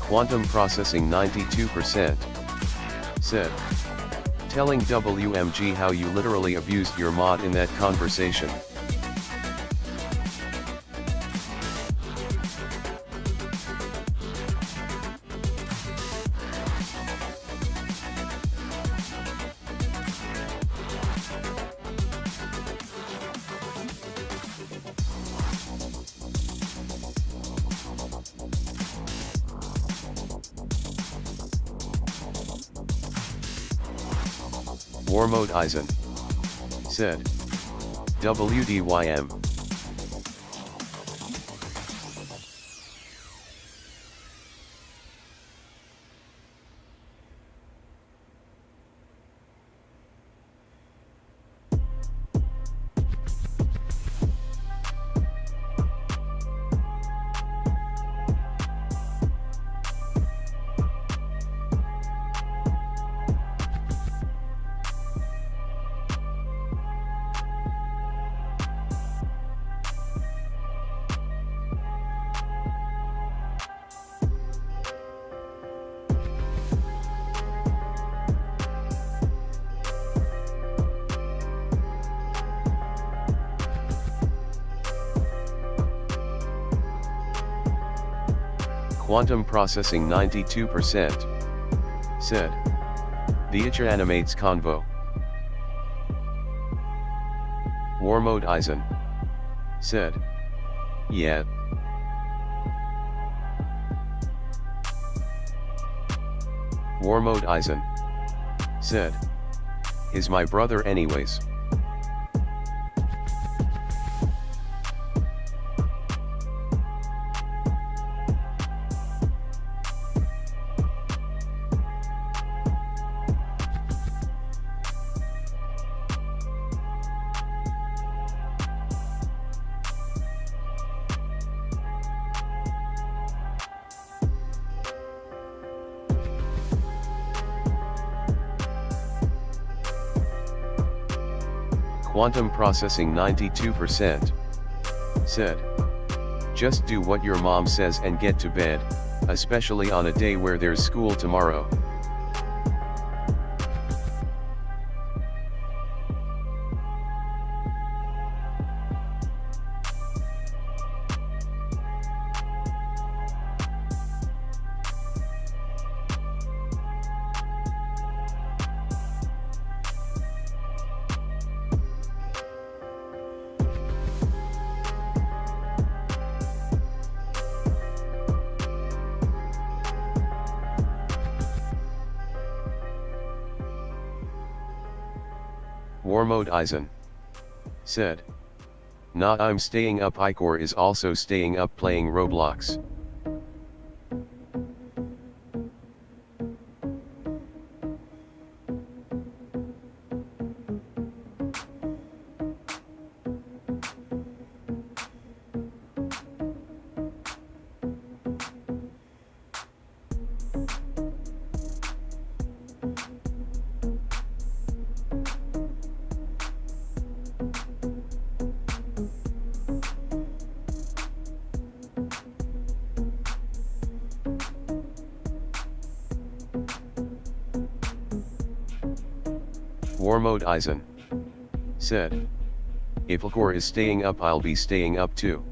Quantum processing 92%. Said. Telling WMG how you literally abused your mod in that conversation. War Mode Eisen. Said. WDYM. Quantum processing 92%. Said. The itcher animates convo. War Mode Eisen. Said. Yeah. War Mode Eisen. Said. Is my brother anyways. Quantum processing 92%. Said. Just do what your mom says and get to bed, especially on a day where there's school tomorrow. War Mode Eisen. Said. Nah, I'm staying up. Icor is also staying up playing Roblox. War Mode Eisen. Said. If Icor is staying up, I'll be staying up too.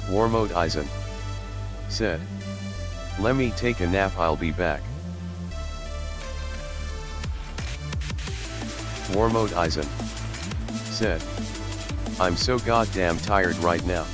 Warmode Eisen said, "Let me take a nap, I'll be back." Warmode Eisen said, "I'm so goddamn tired right now."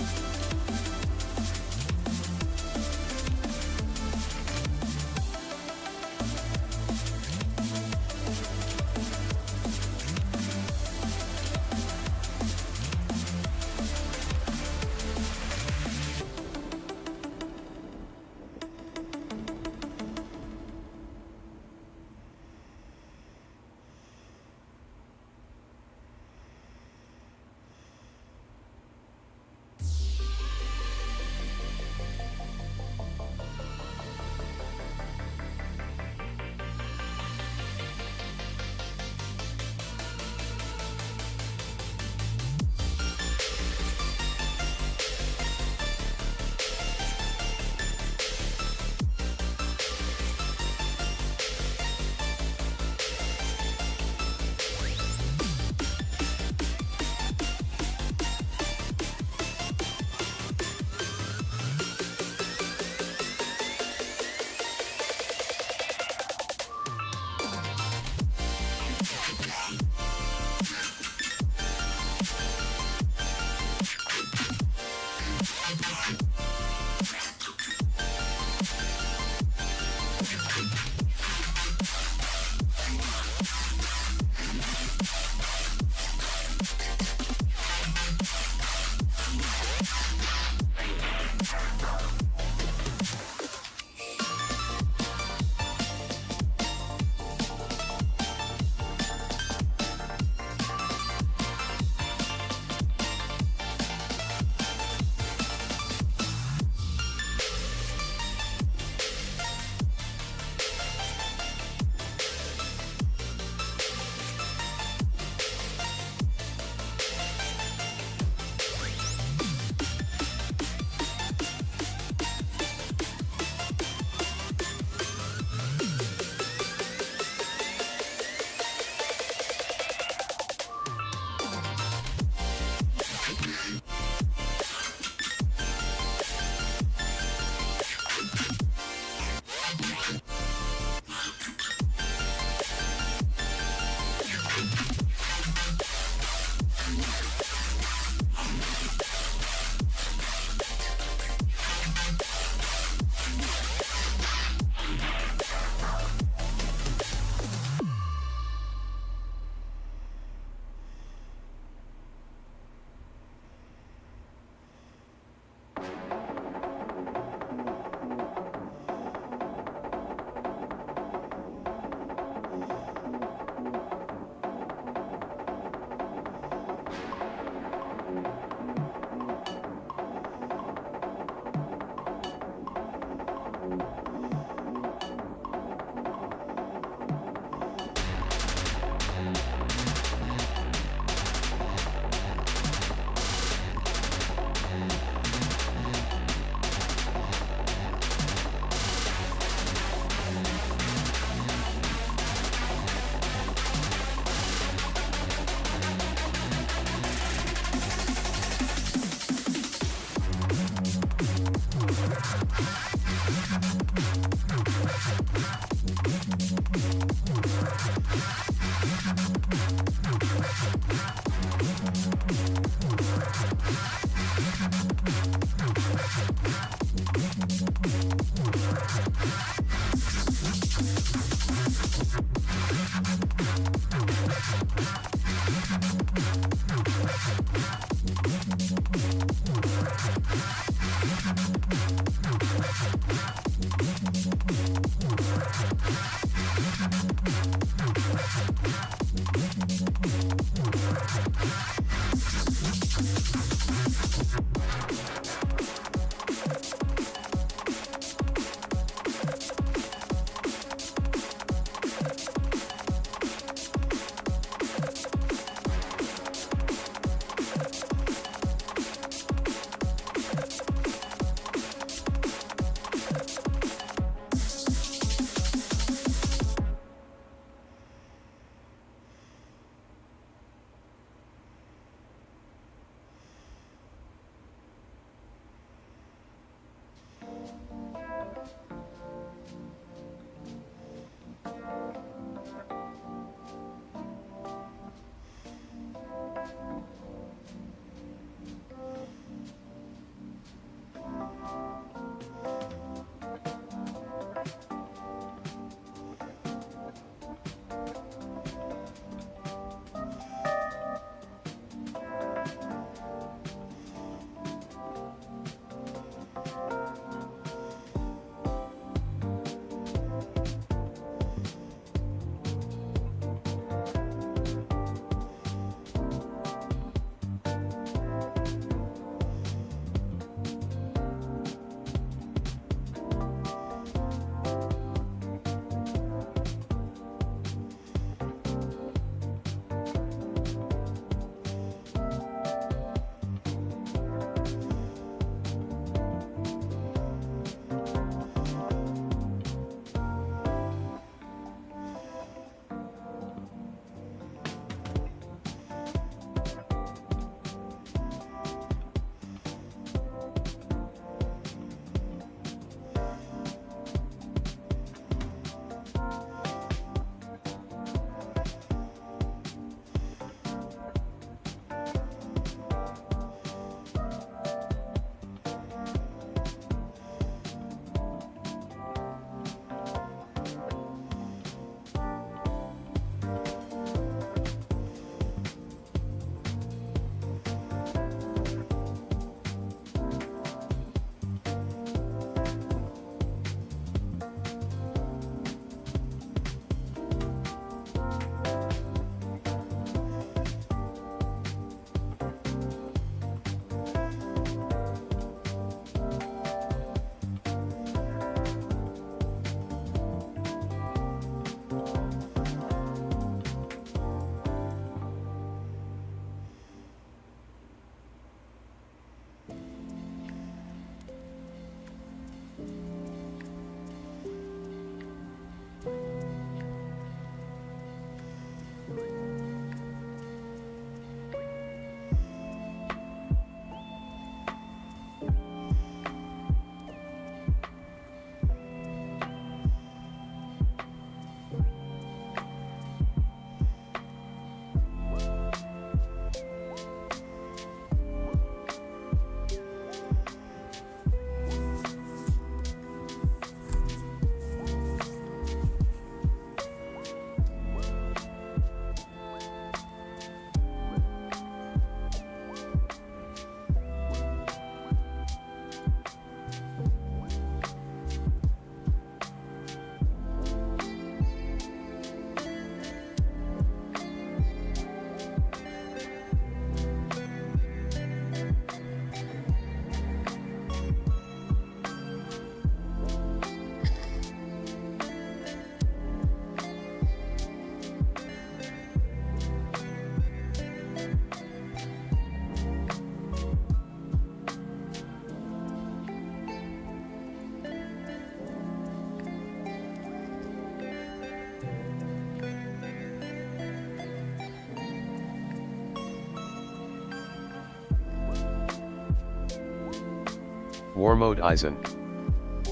War Mode Eisen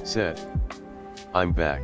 said, I'm back.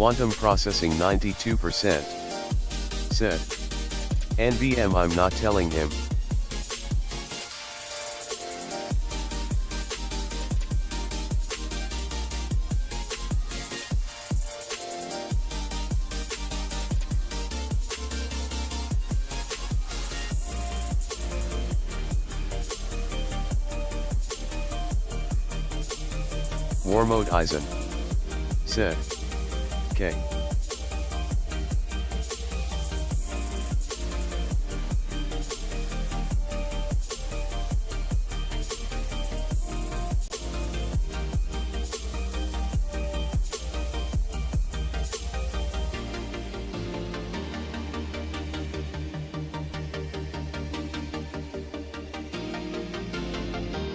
Quantum processing 92%. Said. NVM I'm not telling him. Warmode Eisen. Said. K.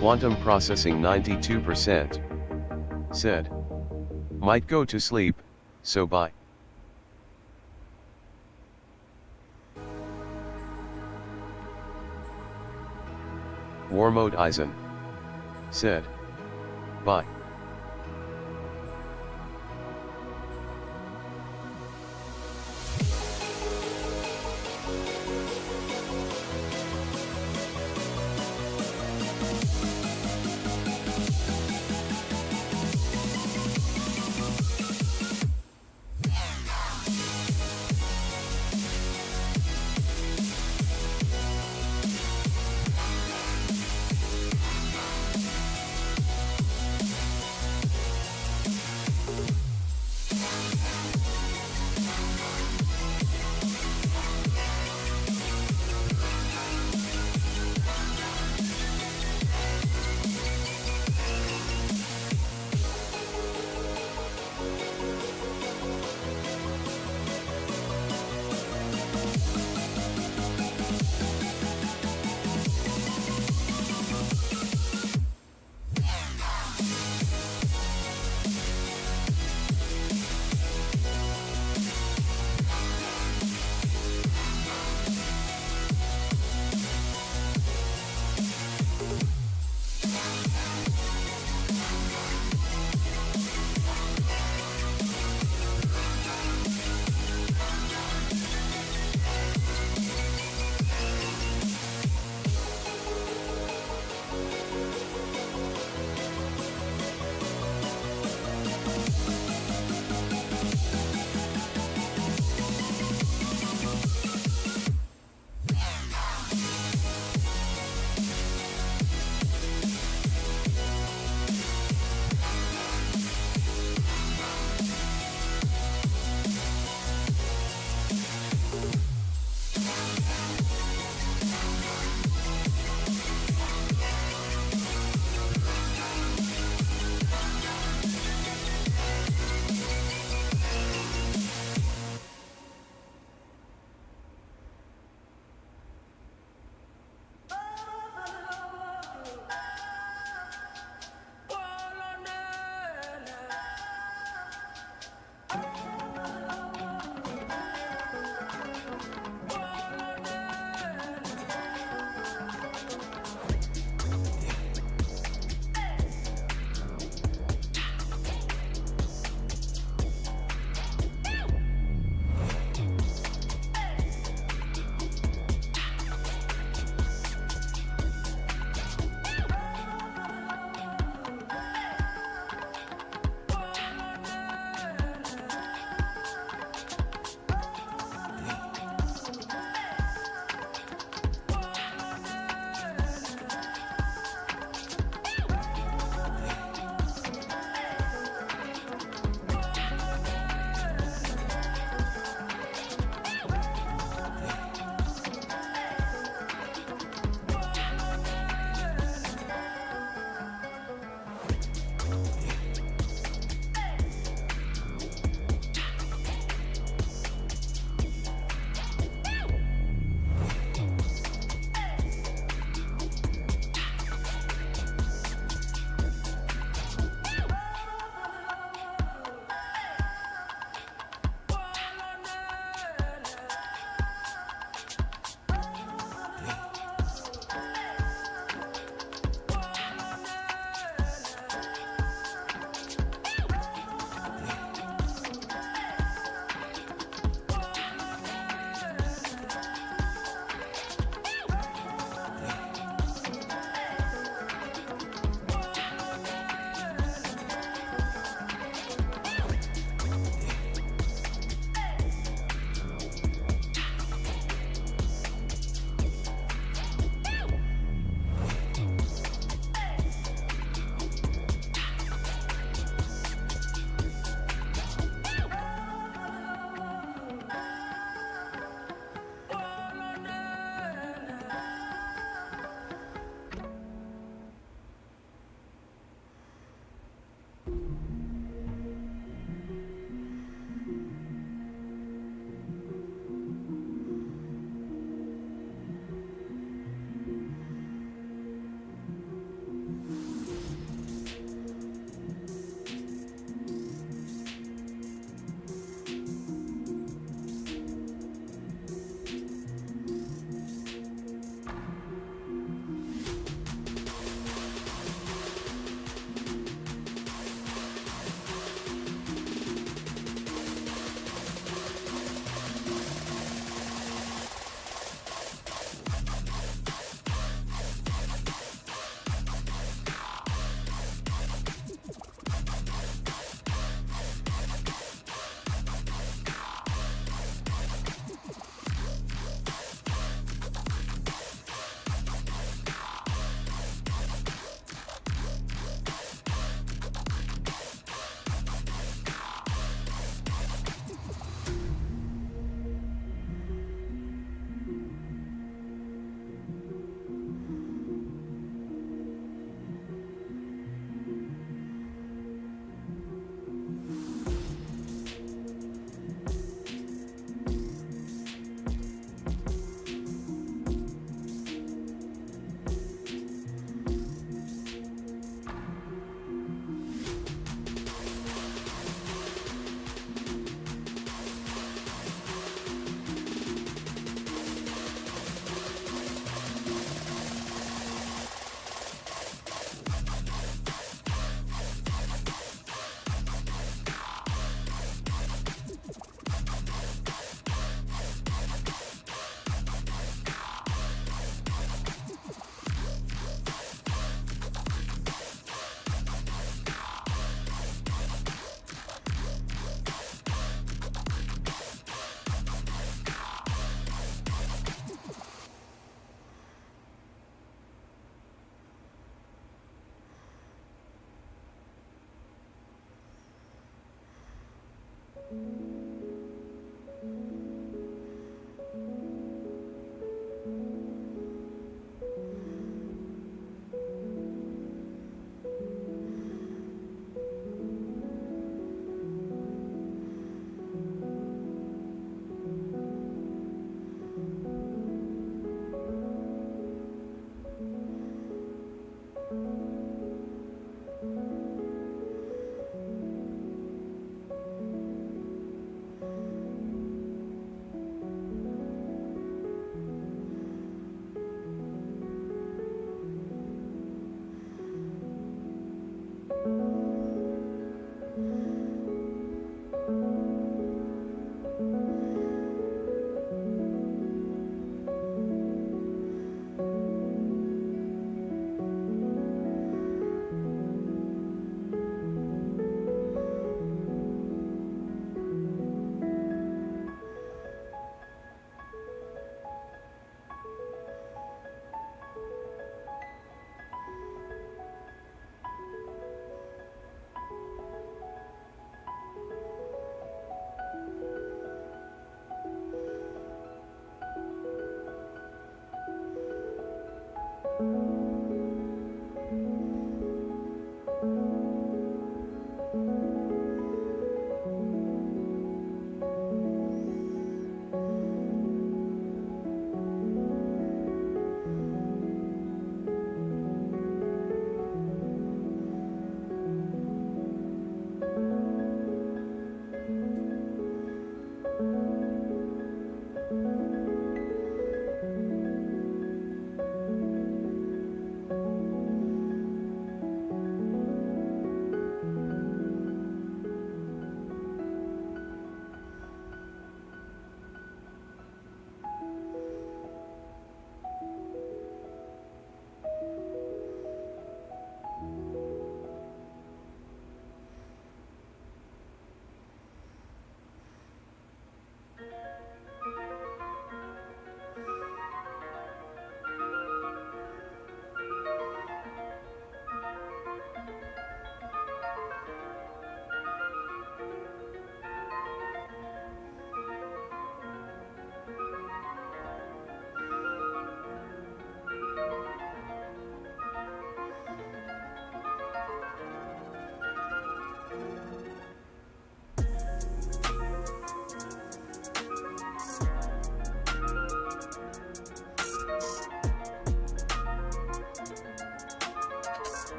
Quantum processing 92%. Said. Might go to sleep, so bye. Warmode Eisen. Said. Bye.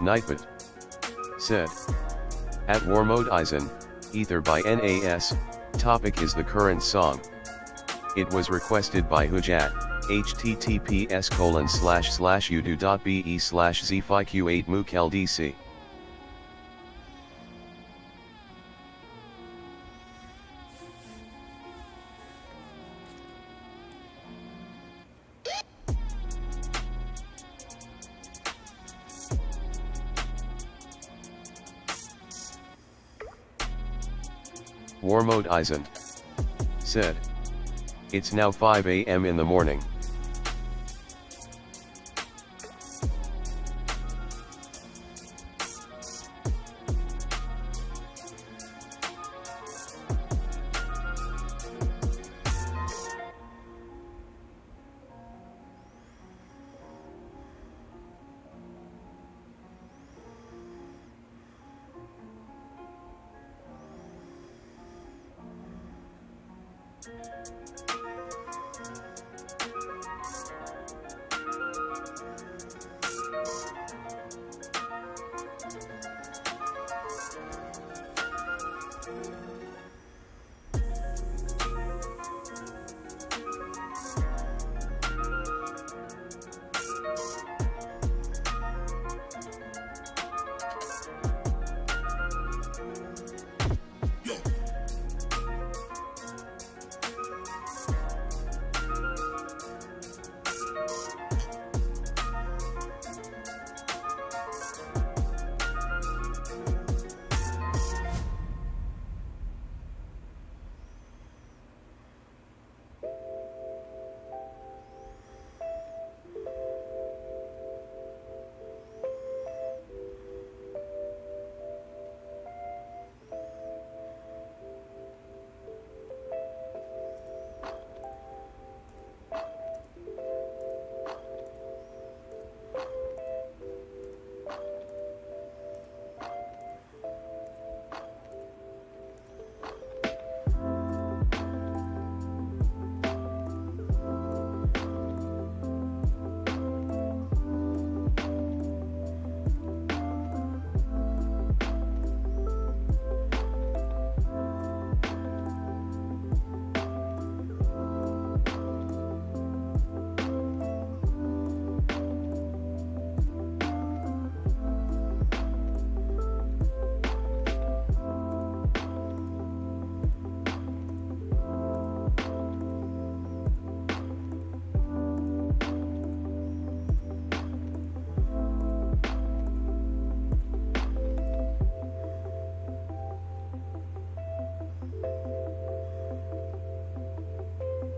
Nightbot said. At War Mode Eisen, Ether by NAS, topic is the current song. It was requested by Hujat, https://udo.be/zfiq8mookeldc. War Mode Eisen said. It's now 5 a.m. in the morning.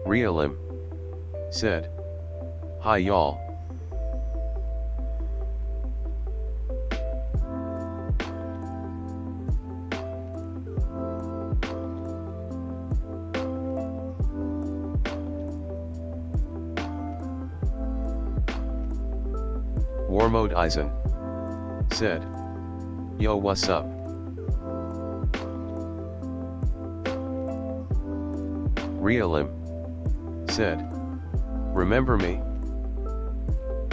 Realim. Said. Hi y'all. War Mode Eisen. Said. Yo, what's up? Realim. Said. Remember me?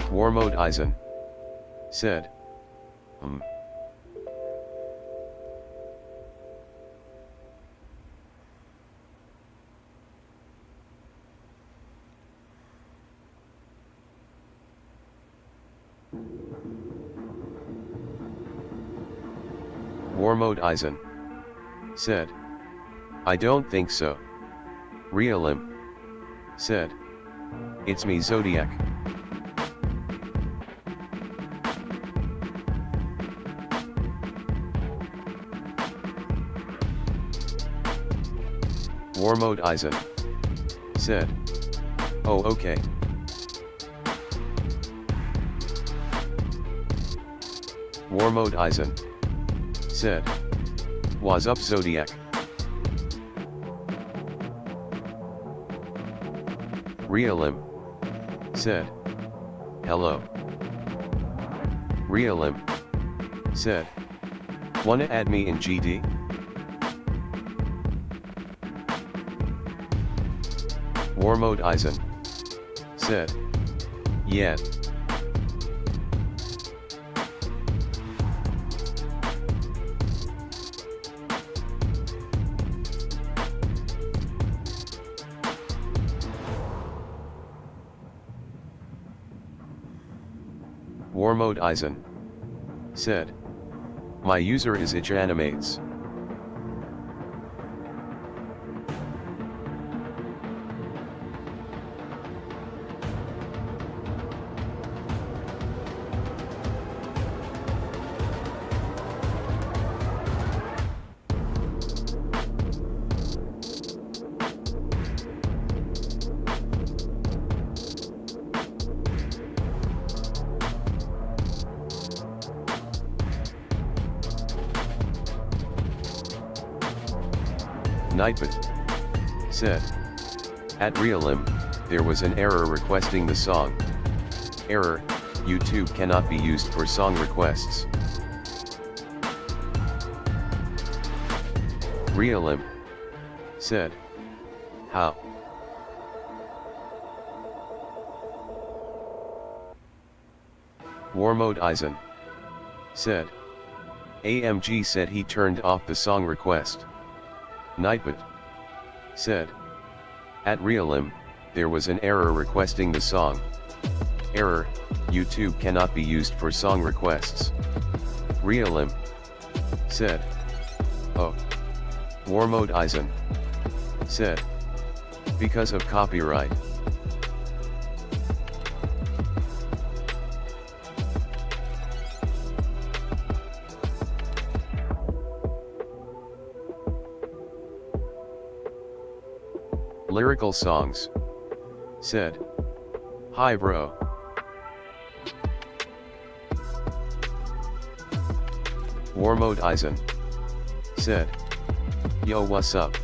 War Mode Eisen. Said. War Mode Eisen. Said. I don't think so. Realim. Said. It's me, Zodiac. War Mode Eisen. Said. Oh, okay. War Mode Eisen. Said. What's up, Zodiac? Realim. Said. Hello. Realim. Said. Wanna add me in GD? War Mode Eisen. Said. Yeah. War Mode Eisen. Said. My user is itchanimates. Nightbot. Said. At Realim, there was an error requesting the song. Error, YouTube cannot be used for song requests. Realim. Said. How? War Mode Eisen. Said. AMG said he turned off the song request. Nightbot. Said. At Realim, there was an error requesting the song. Error, YouTube cannot be used for song requests. Realim. Said. Oh. War Mode Eisen. Said. Because of copyright. Lyrical songs. Said. Hi bro. War Mode Eisen. Said. Yo, what's up?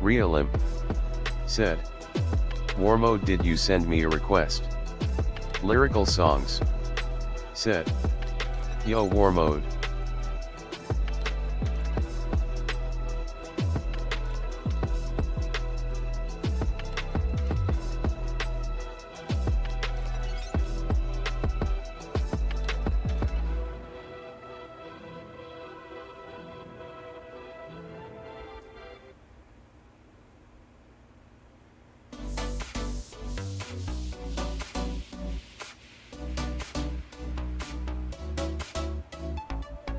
Realim. Said. War Mode, did you send me a request? Lyrical songs. Said. Yo, War Mode.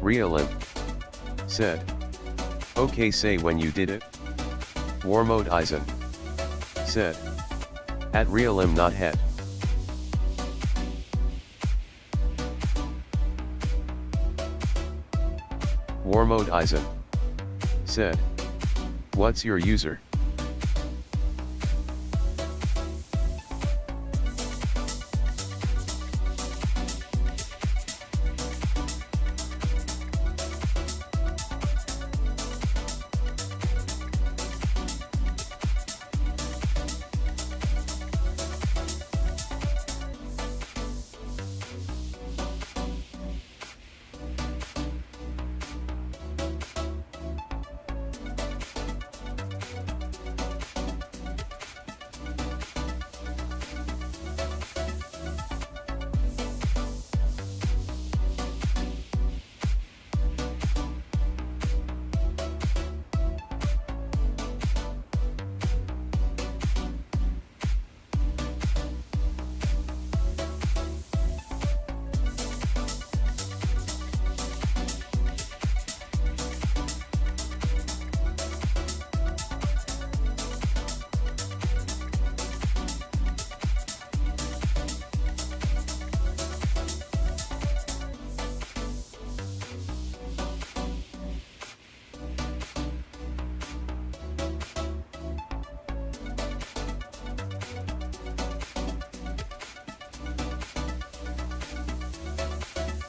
Realim. Said. Okay, say when you did it. War mode Eisen. Said. At Realim not het. War mode Eisen. Said. What's your user?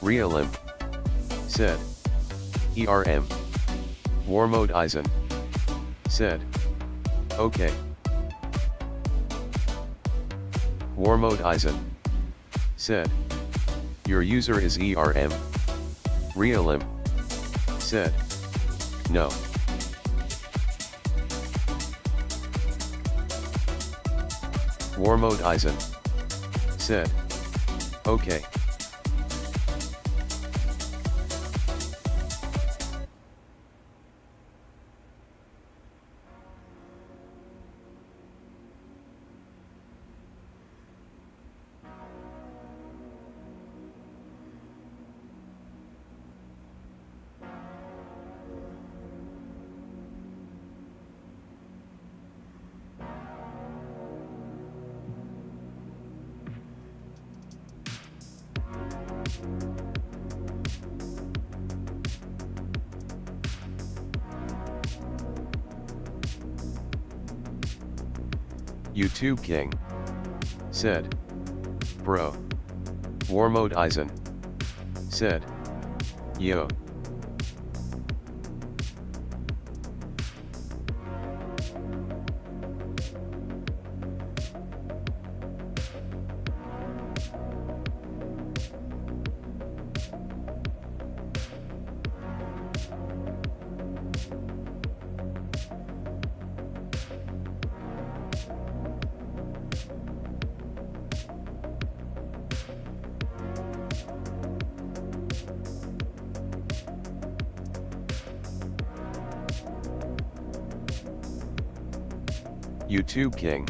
Realim. Said. ERM. War mode Eisen. Said. Okay. War mode Eisen. Said. Your user is ERM. Realim. Said. No. War mode Eisen. Said. Okay. YouTube King. Said. Bro. War mode Eisen. Said. Yo. YouTube King.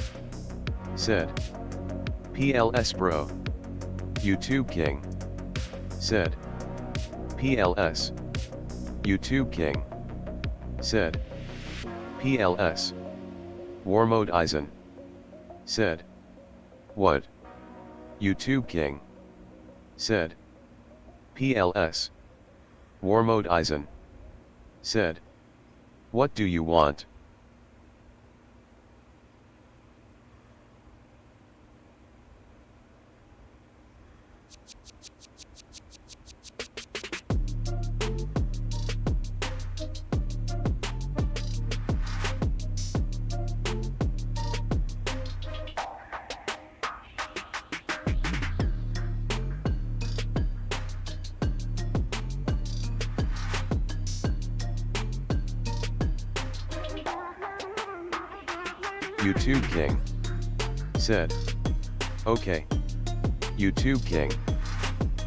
Said. PLS bro. YouTube King. Said. PLS. YouTube King. Said. PLS. War mode Eisen. Said. What? YouTube King. Said. PLS. War mode Eisen. Said. What do you want? YouTube King. Said. Okay. YouTube King.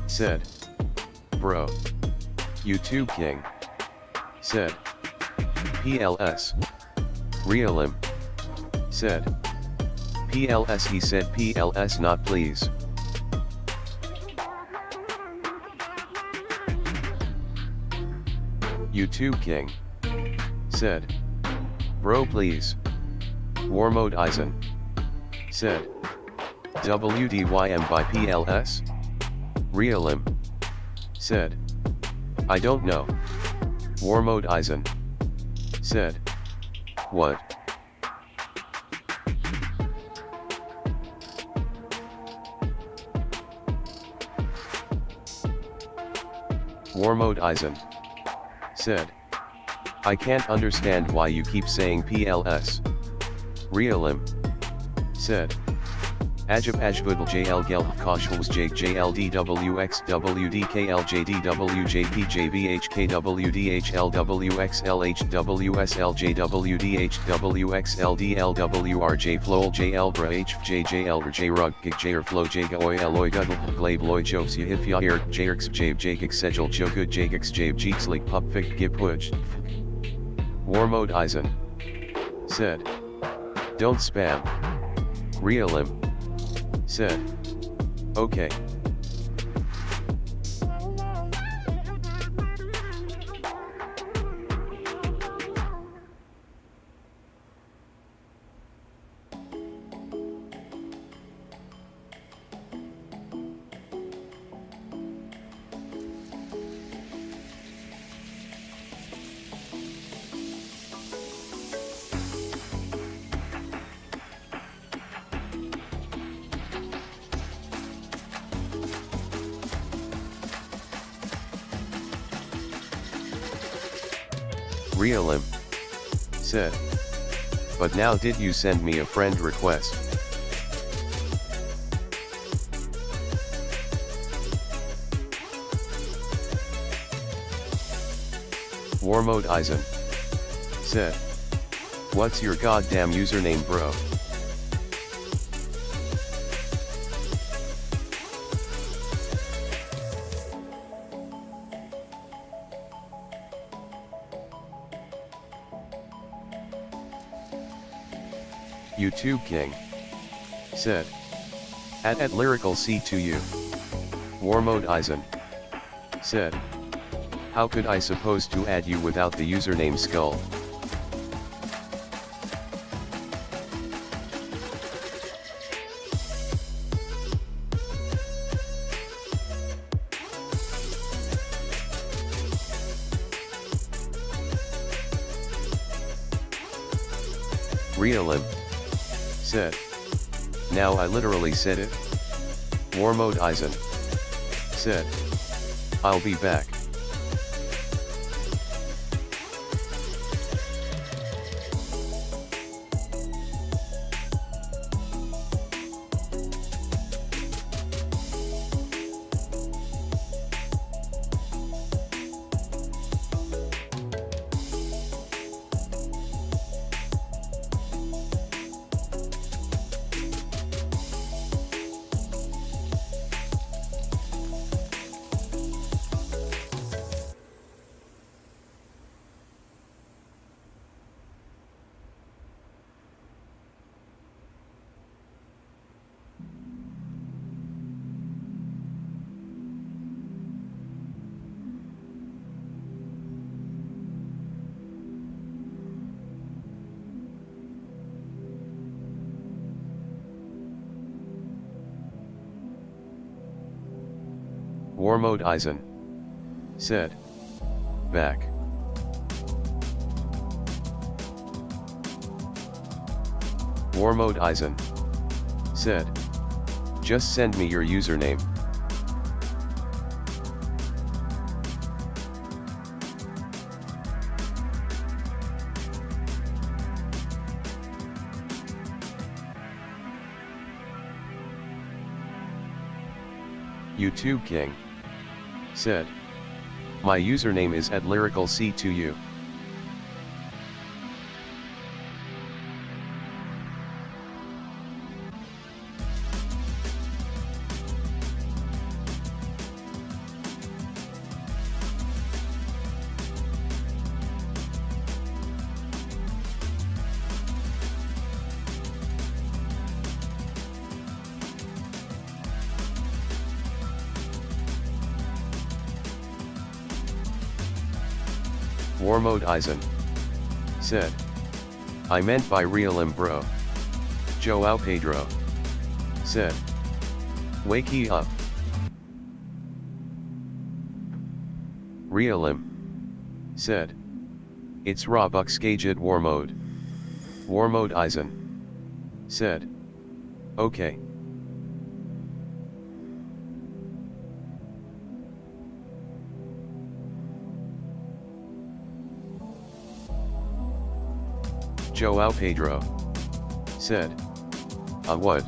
Said. Bro. YouTube King. Said. PLS. Realim. Said. PLS. He said PLS not please. YouTube King said, bro please. War Mode Eisen said, WDYM by PLS? Realim said, I don't know. War Mode Eisen said, what? War Mode Eisen said, I can't understand why you keep saying PLS. Realim said, Ajab Ajbudl JL Gelh Koshvals Jake JLDWX WDKL JDWJP JVHKWDHLWXLH WSLJWDH WXLDLWRJ Flol JL Bra HJJL Rug Gig Jair Flow Jaga Oi Eloy Gudl Glabe Loy Jokes Yahifyair Jairx Jave Jagix Sejel Jogud Jagix Jave Jeeks Leak Pup Fik Gip Huj. War Mode Eisen said, don't spam. Realim said, okay. Realim said, but now did you send me a friend request? War Mode Eisen said, what's your goddamn username, bro? YouTube King said, at lyrical C2U. War Mode Eisen said, how could I suppose to add you without the username skull? Realim said, now I literally said it. War Mode Eisen said, I'll be back. War Mode Eisen said, back. War Mode Eisen said, just send me your username. YouTube King said, my username is @lyricalc2u. War Mode Eisen. Said. I meant by realim bro. Joao Pedro. Said. Wake ye up. Realim. Said. It's ROBLOX Gadget War Mode. War Mode Eisen. Said. Okay. Joao Pedro. Said. What?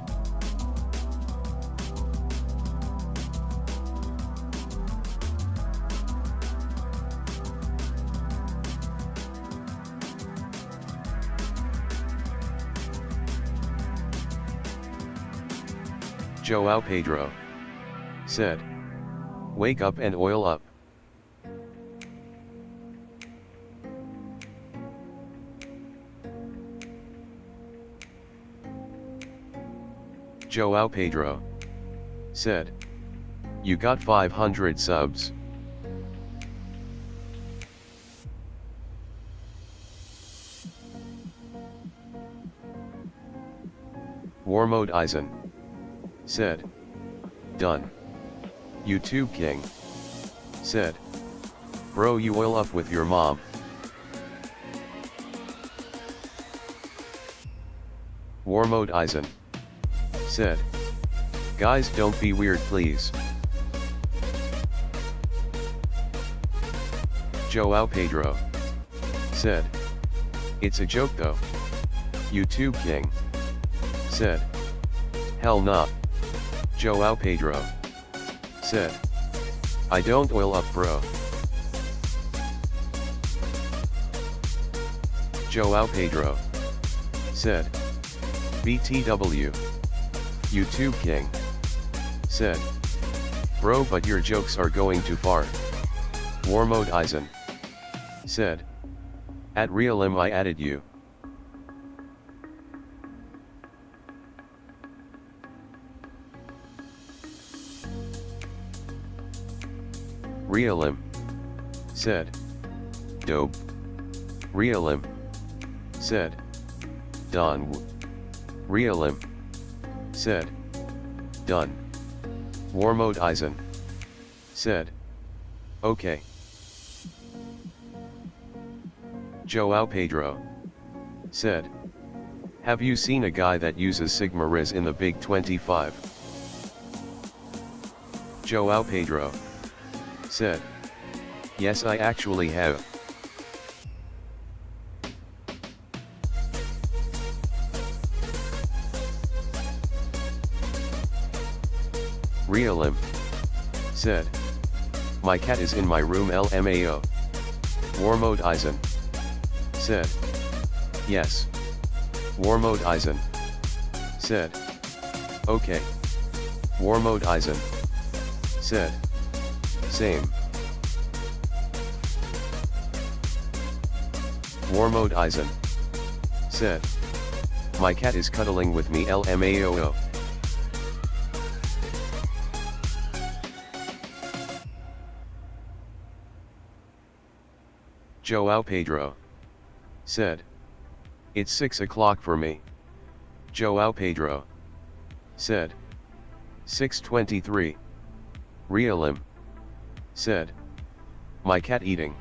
Joao Pedro. Said. Wake up and oil up. Joao Pedro. Said. You got 500 subs. War Mode Eisen. Said. Done. YouTube King. Said. Bro, you oil up with your mom. War Mode Eisen. Said. Guys, don't be weird please. Joao Pedro. Said. It's a joke though. YouTube King. Said. Hell nah. Joao Pedro. Said. I don't oil up bro. Joao Pedro. Said. BTW. YouTube King. Said. Bro, but your jokes are going too far. War Mode Eisen. Said. At realim I added you. Realim. Said. Dope. Realim. Said. Done. Realim. Said. Done. War Mode Eisen. Said. Okay. Joao Pedro. Said. Have you seen a guy that uses Sigma Riz in the Big 25? Joao Pedro. Said. Yes, I actually have. Realim. Said. My cat is in my room LMAO. War Mode Eisen. Said. Yes. War Mode Eisen. Said. Okay. War Mode Eisen. Said. Same. War Mode Eisen. Said. My cat is cuddling with me LMAO. Joao Pedro. Said. It's 6 o'clock for me. Joao Pedro. Said. 6:23. Realim. Said. My cat eating.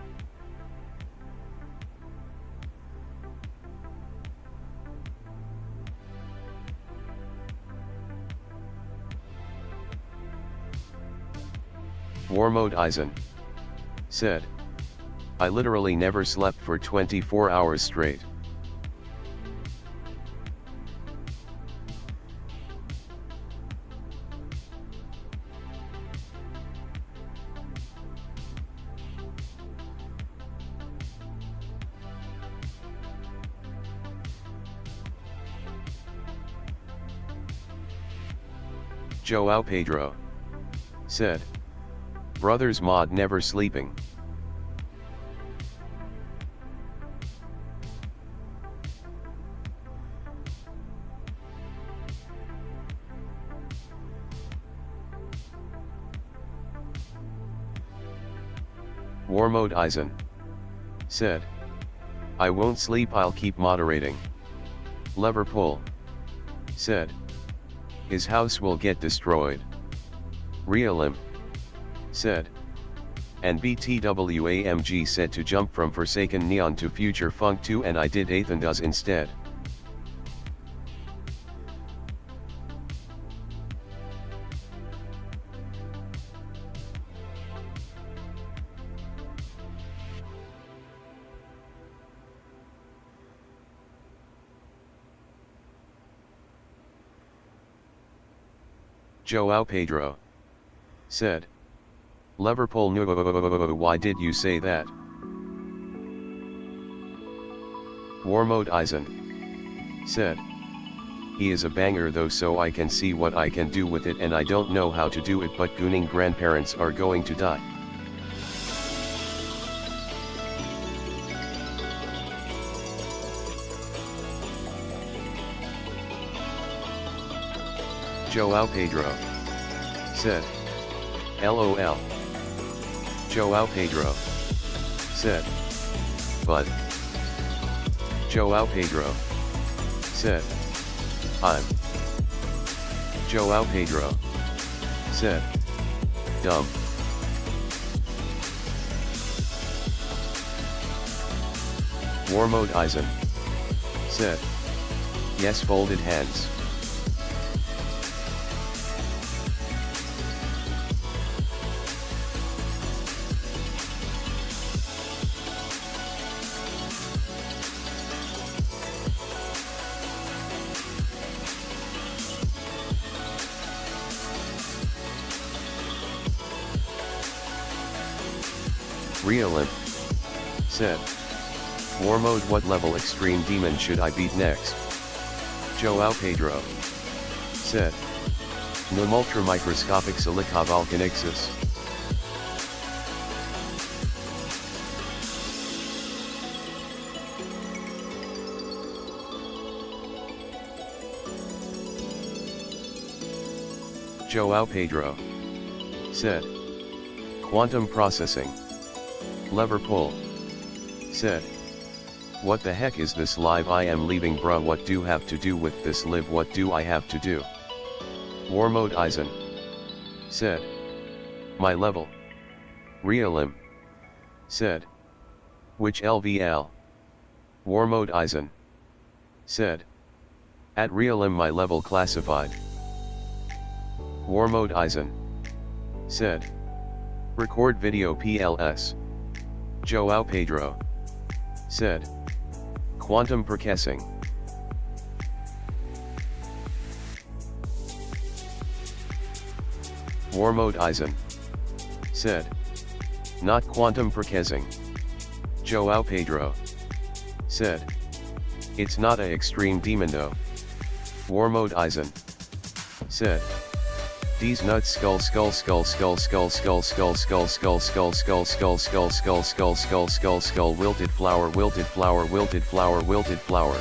War Mode Eisen. Said. I literally never slept for 24 hours straight. Joao Pedro. Said. Brothers mod never sleeping. War Mode Eisen. said. I won't sleep, I'll keep moderating. Lever pull, said. His house will get destroyed. Realim, said. And BTWAMG said to jump from Forsaken Neon to Future Funk 2 and I did Ethan does instead. Joao Pedro, said. Liverpool, no, why did you say that? War Mode Eisen, said. He is a banger though, so I can see what I can do with it and I don't know how to do it, but gooning grandparents are going to die. Joao Pedro, said. LOL. Joao Pedro, said. But. Joao Pedro, said. I'm. Joao Pedro, said. Dumb. War Mode Eisen, said. Yes, folded hands. Realimp, said. War Mode, what level extreme demon should I beat next? Joao Pedro, said. Num ultra microscopic silica volcanixis. Joao Pedro, said. Quantum processing. Lever pull, said. What the heck is this live? I am leaving, bruh. What do have to do with this live? What do I have to do? War Mode Eisen, said. My level. Realim, said. Which LVL? War Mode Eisen, said. At Realim my level classified. War Mode Eisen, said. Record video PLS. Joao Pedro, said. Quantum processing. War Mode Eisen, said. Not quantum processing. Joao Pedro, said. It's not a extreme demon though. War Mode Eisen, said. These nuts skull skull skull skull skull skull skull skull skull skull skull skull skull skull skull skull skull skull wilted flower wilted flower wilted flower wilted flower.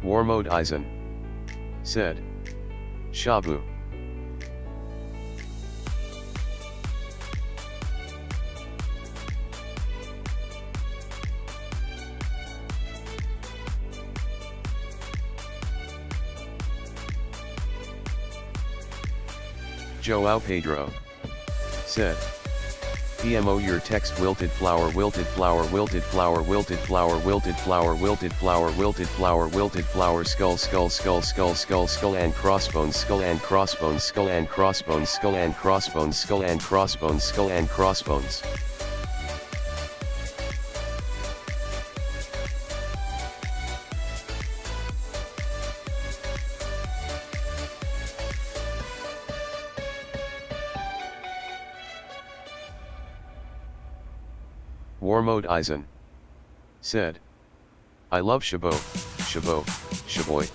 War Mode Eisen, said. Shabu. Joao Pedro, said. PMO your text wilted flower wilted flower wilted flower wilted flower wilted flower wilted flower wilted flower wilted flower skull skull skull skull skull skull and crossbones skull and crossbones skull and crossbones skull and crossbones skull and crossbones skull and crossbones. War Mode Eisen, said, I love Shabo, Shabo, Shaboy.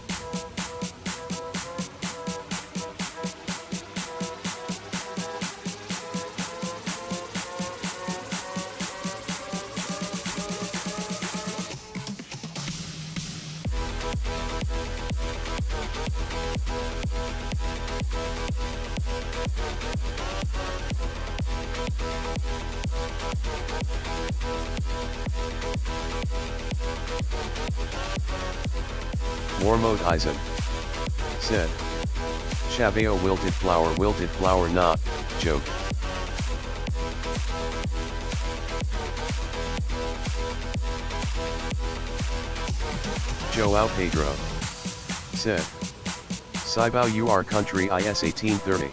War mode Eisen said, Shabeo wilted flower not, joke. Joao Pedro said, Saibao you are country IS 1830.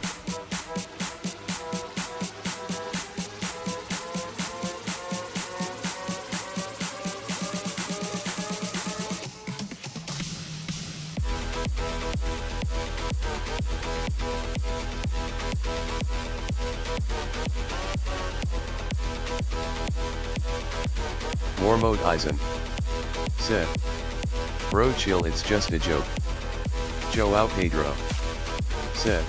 War mode Eisen said, bro chill it's just a joke. Joao Pedro said,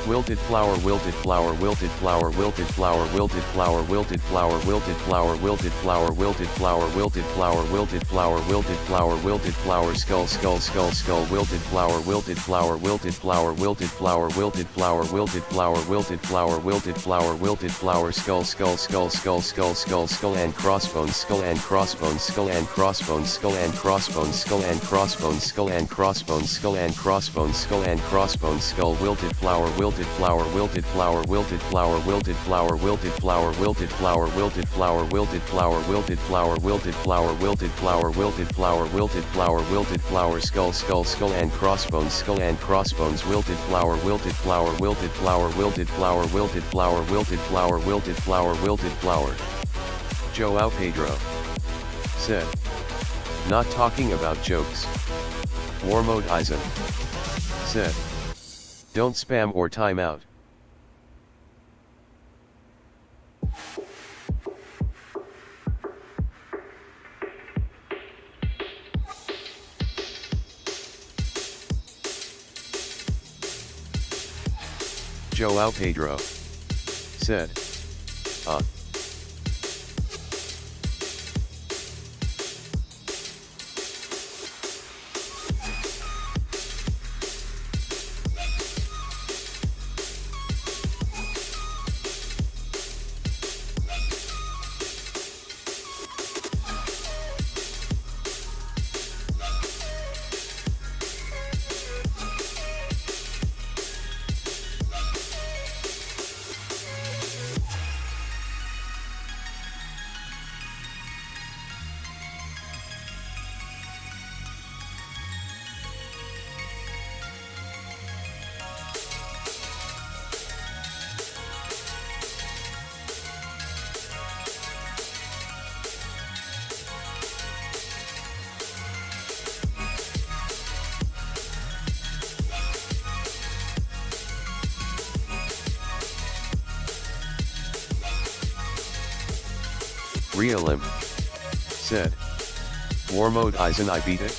wilted flower wilted flower wilted flower wilted flower wilted flower wilted flower wilted flower wilted flower wilted flower wilted flower wilted flower wilted flower wilted flower skull skull skull skull wilted flower wilted flower wilted flower wilted flower wilted flower wilted flower wilted flower wilted flower wilted flower skull skull skull skull skull skull skull and crossbones skull and crossbones skull and crossbones skull and crossbones skull and crossbones skull and crossbones skull and crossbones skull and crossbones skull wilted flower wilted flower wilted flower wilted flower wilted flower wilted flower wilted flower wilted flower wilted flower wilted flower wilted flower wilted flower wilted flower wilted flower wilted flower skull skull skull and crossbones wilted flower wilted flower wilted flower wilted flower wilted flower wilted flower wilted flower wilted flower. Joao Pedro said, not talking about jokes. War mode Eisen said, don't spam or time out. Joao Pedro said, Realim said, war mode Eisen I beat it.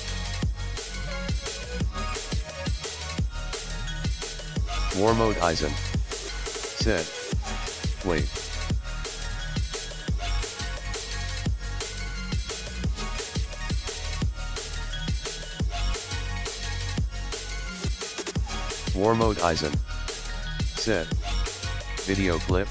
War mode Eisen said, wait. War mode Eisen said, video clip.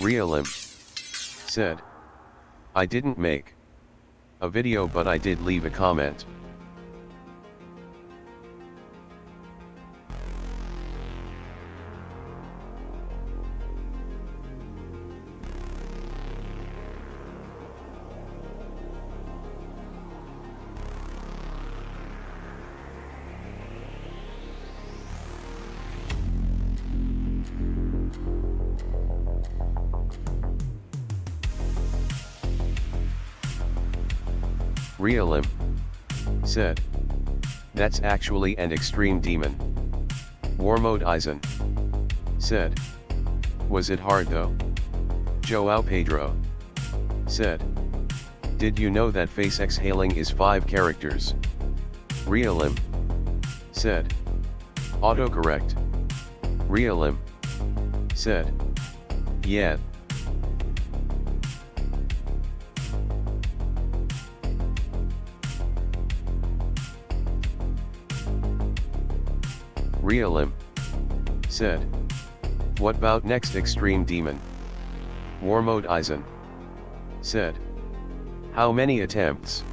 Realim said, I didn't make a video but I did leave a comment. Realim. Said. That's actually an extreme demon. Warmode Eisen. Said. Was it hard though? Joao Pedro. Said. Did you know that face exhaling is 5 characters? Realim. Said. Autocorrect. Realim. Said. Yeah. Realim. Said. What about next extreme demon? Warmode Eisen. Said. How many attempts?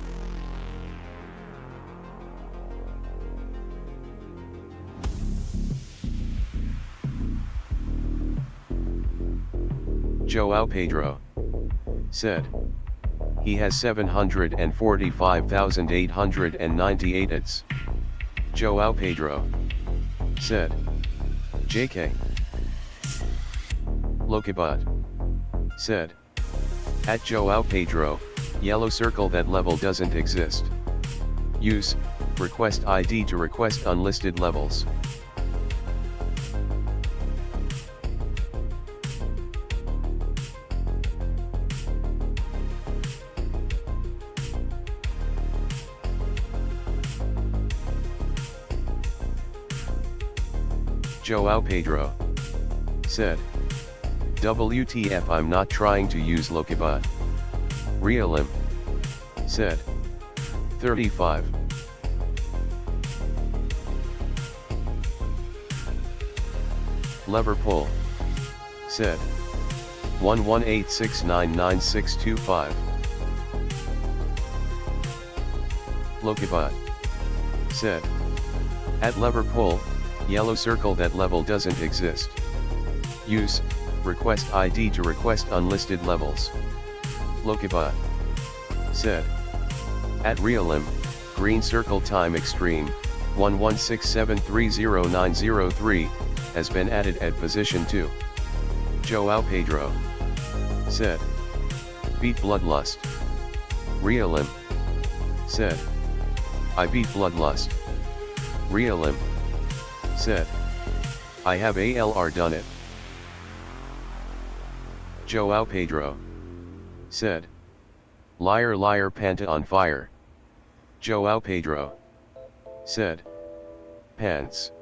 Joao Pedro. Said. He has 745,898 hits. Joao Pedro. Said. JK. Lokibot. Said. At Joao Pedro, yellow circle that level doesn't exist. Use, request ID to request unlisted levels. Joao Pedro. Said. WTF, I'm not trying to use Lokibot. Realim. Said. 35. Lever pull. Said. 118699625. Lokibot. Said. At lever pull, yellow circle that level doesn't exist. Use, request ID to request unlisted levels. Lokibot. Said. At Realim, green circle time extreme, 1167300903, has been added at position 2. Joao Pedro. Said. Beat Bloodlust. Realim. Said. I beat Bloodlust. Realim. Said. I have ALR done it. Joao Pedro. Said. Liar liar Panta on fire. Joao Pedro. Said. Pants.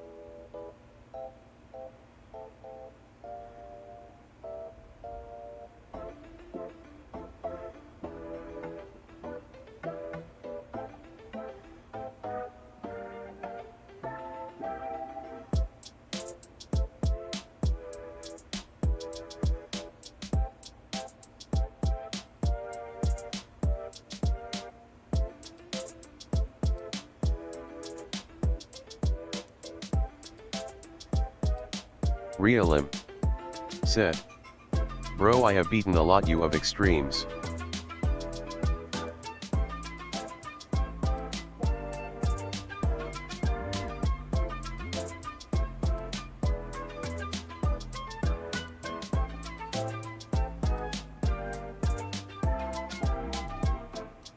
Realim. Said. Bro, I have beaten a lot you of extremes.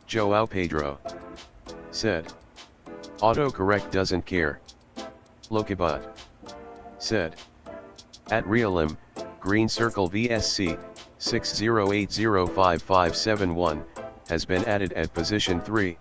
Joao Pedro. Said. Autocorrect doesn't care. Lokibot. Said. At Realim, green circle VSC, 60805571, has been added at position 3.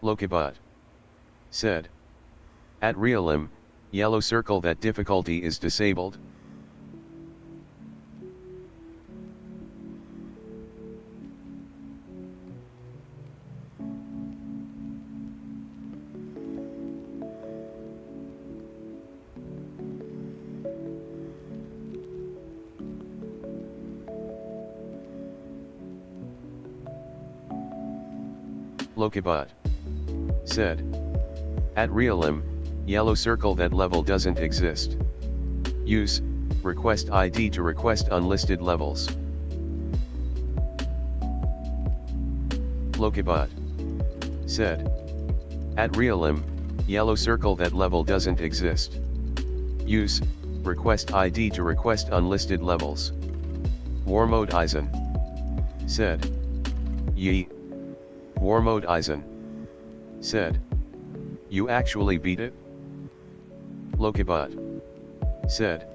Lokibot. Said. At Realim, yellow circle that difficulty is disabled. Lokibot said. At realm, yellow circle that level doesn't exist. Use request ID to request unlisted levels. Lokibot said. At realm, yellow circle that level doesn't exist. Use request ID to request unlisted levels. War mode Eisen said. Ye. War mode Eisen said. You actually beat it? Lokibot said.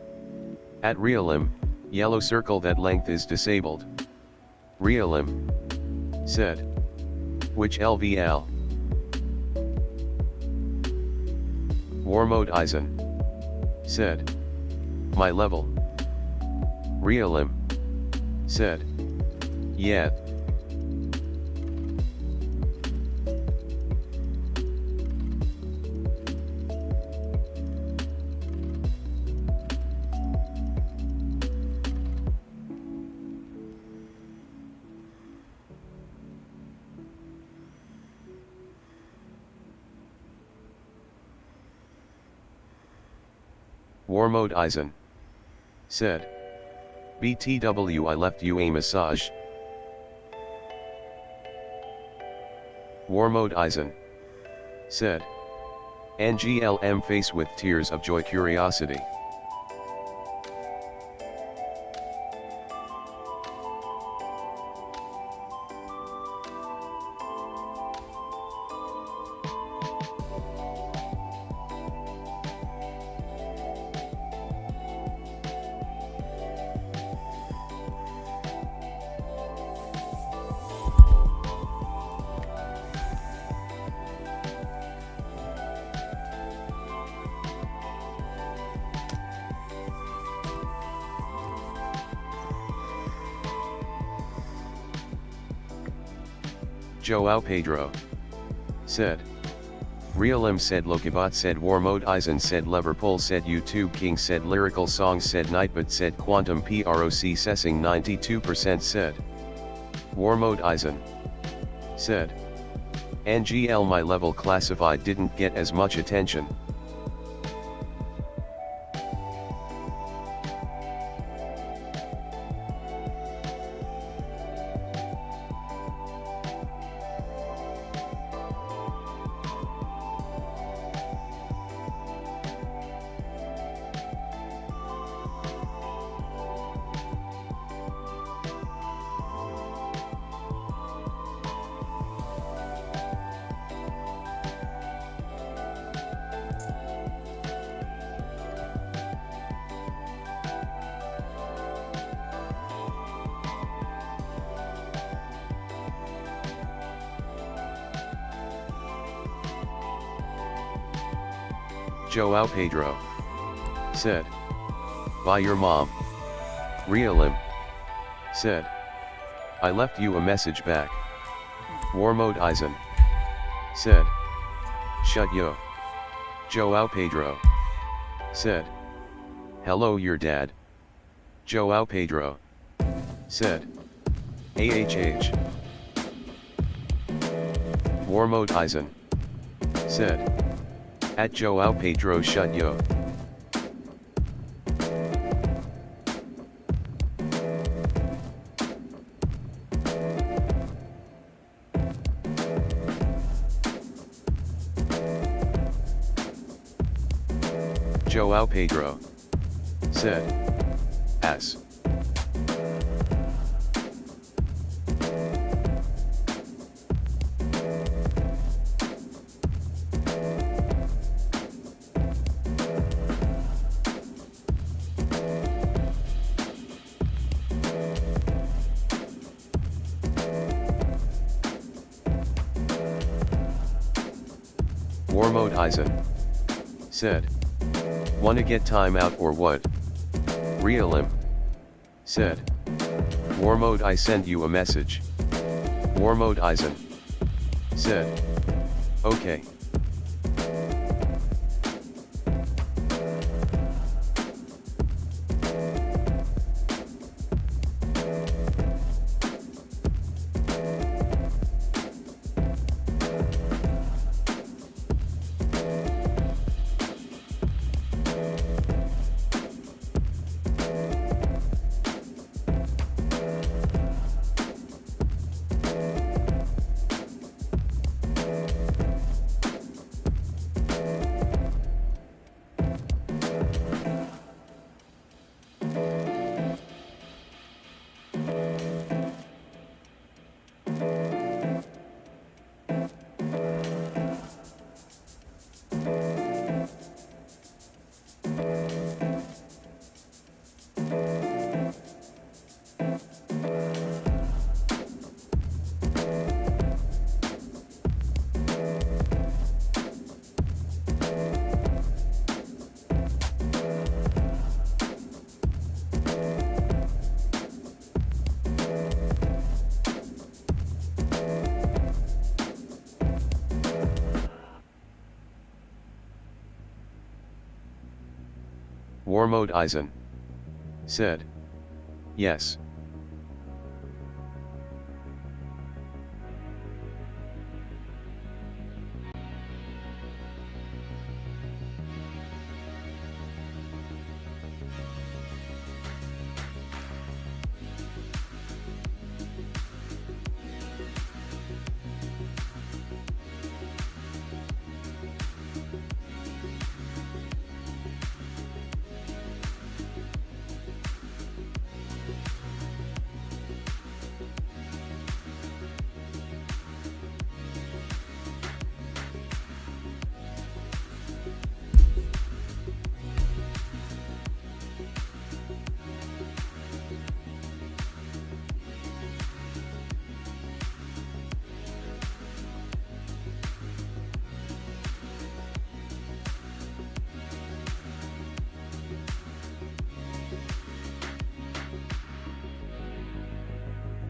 At realm, yellow circle that length is disabled. Realm said. Which LVL? War mode Eisen said. My level. Realm said. Yeah. War mode Eisen said. BTW I left you a massage. War mode Eisen said. NGLM face with tears of joy curiosity. Joao Pedro said. Realm said. Lokibot said. War mode Eisen said. Liverpool said. YouTube King said. Lyrical Songs said. Nightbot said. Quantum PROC Sessing 92% said. War mode Eisen said. NGL my level classified didn't get as much attention. Joao Pedro said. By your mom. Realm said. I left you a message back. War mode Eisen said. Shut yo. Joao Pedro said. Hello your dad. Joao Pedro said. AHH. War mode Eisen said. At Joao Pedro shut yo. Joao Pedro said. As. War mode Eisen said. Wanna get time out or what? Realm said. War mode I send you a message. War mode Eisen said. Okay. Warmode Eisen said, yes.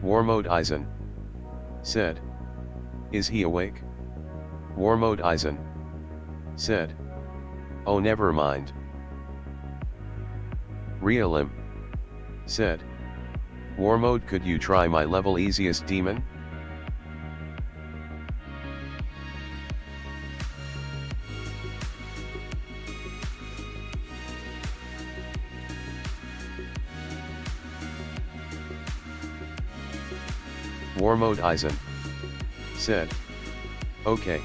Warmode Eisen said, is he awake? Warmode Eisen said, oh never mind. Realim said, Warmode, could you try my level easiest demon? Warmode Eisen said, okay.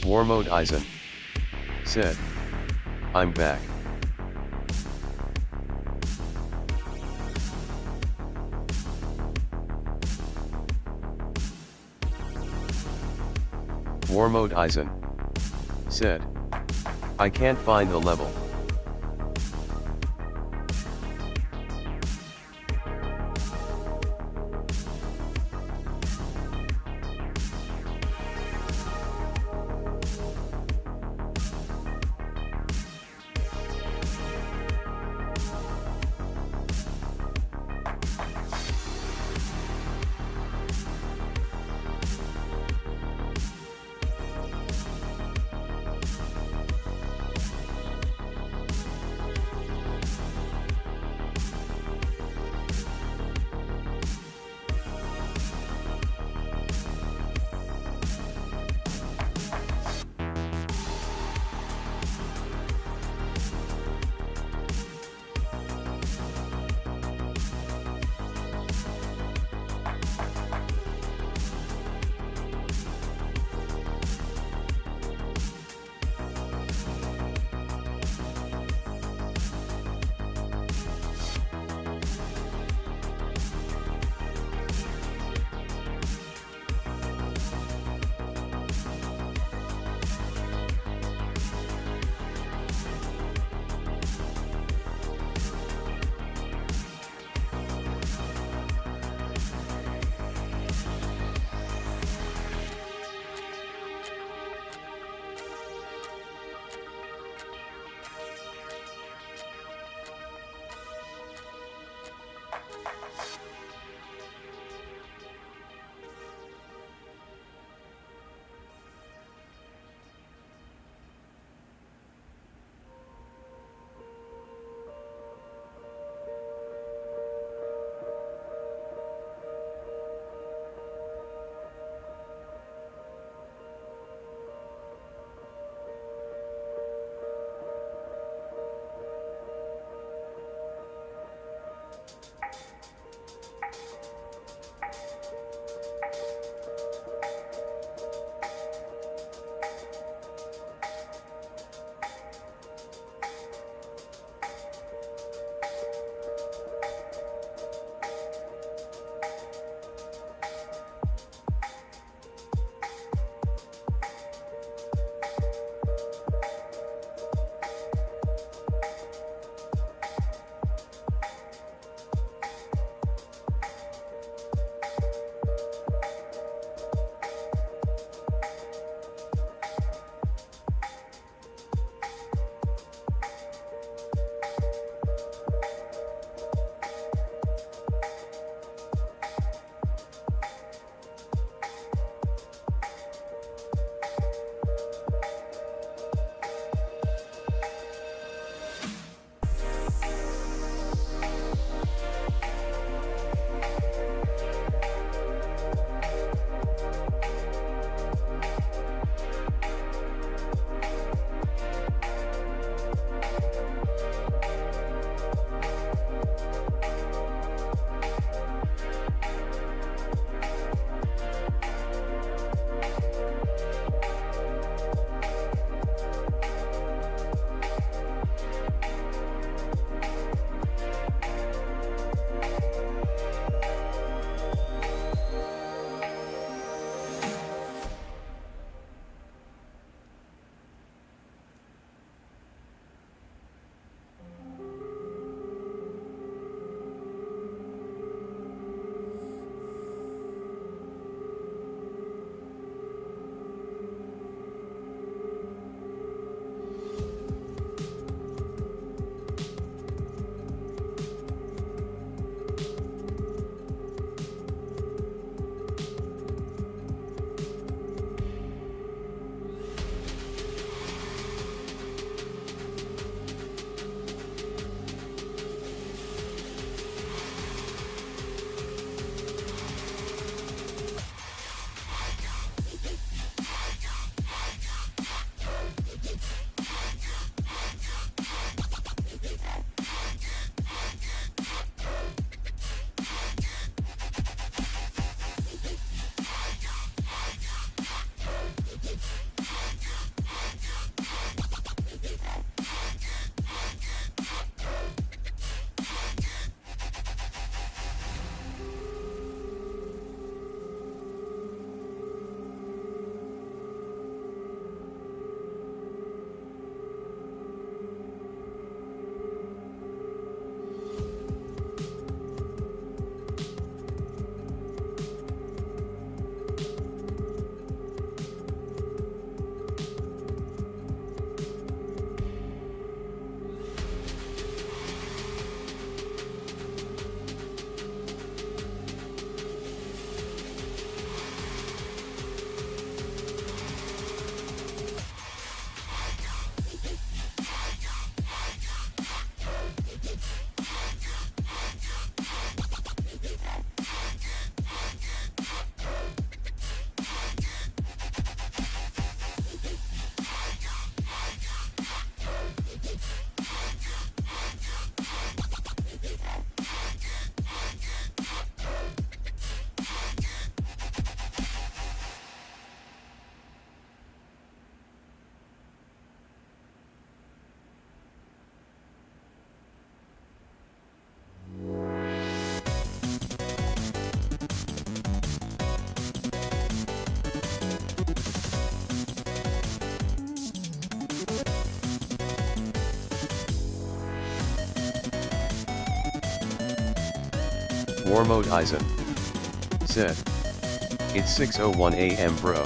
Warmode Eisen said, I'm back. Warmode Eisen said, I can't find the level. @warmode Eisen said, "It's 6:01 a.m. bro.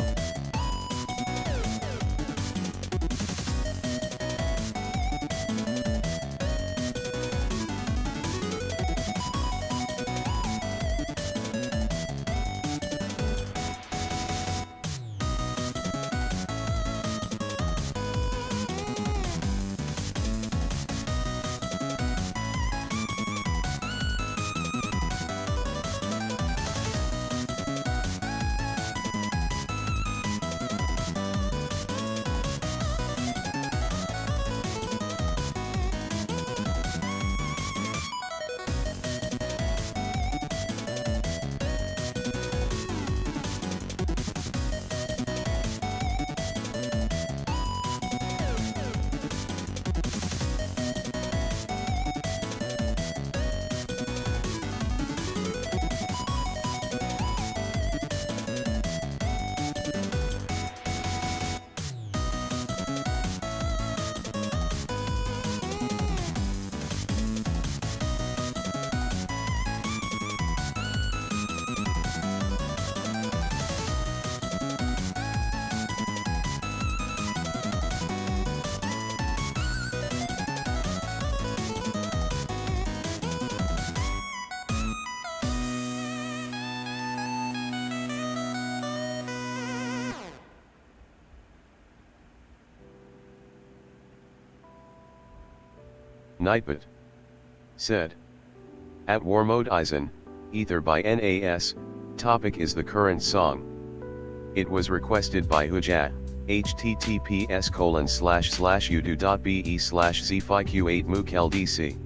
Nightbot said, @warmode Eisen, Ether by NAS, topic is the current song. It was requested by Hujat, https://udo.be/zfiq8mookeldc.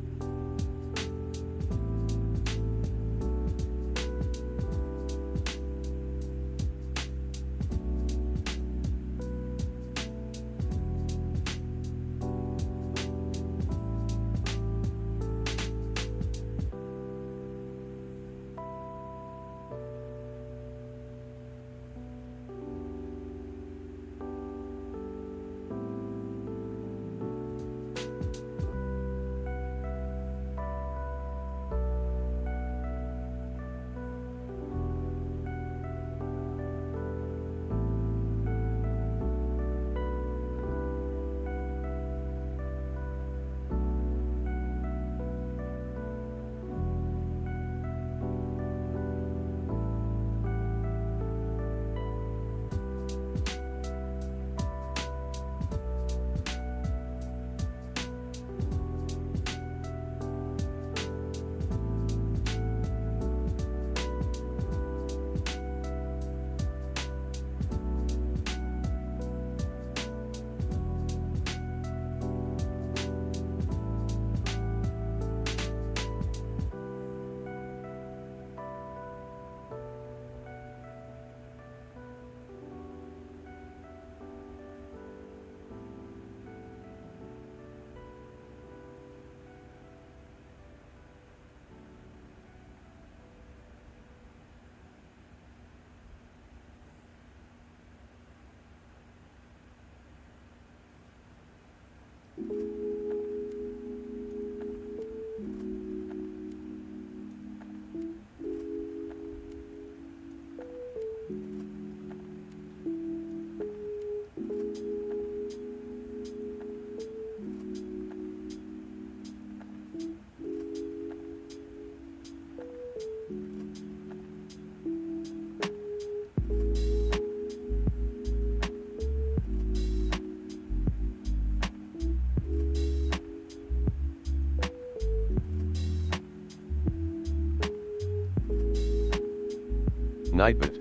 Nightbot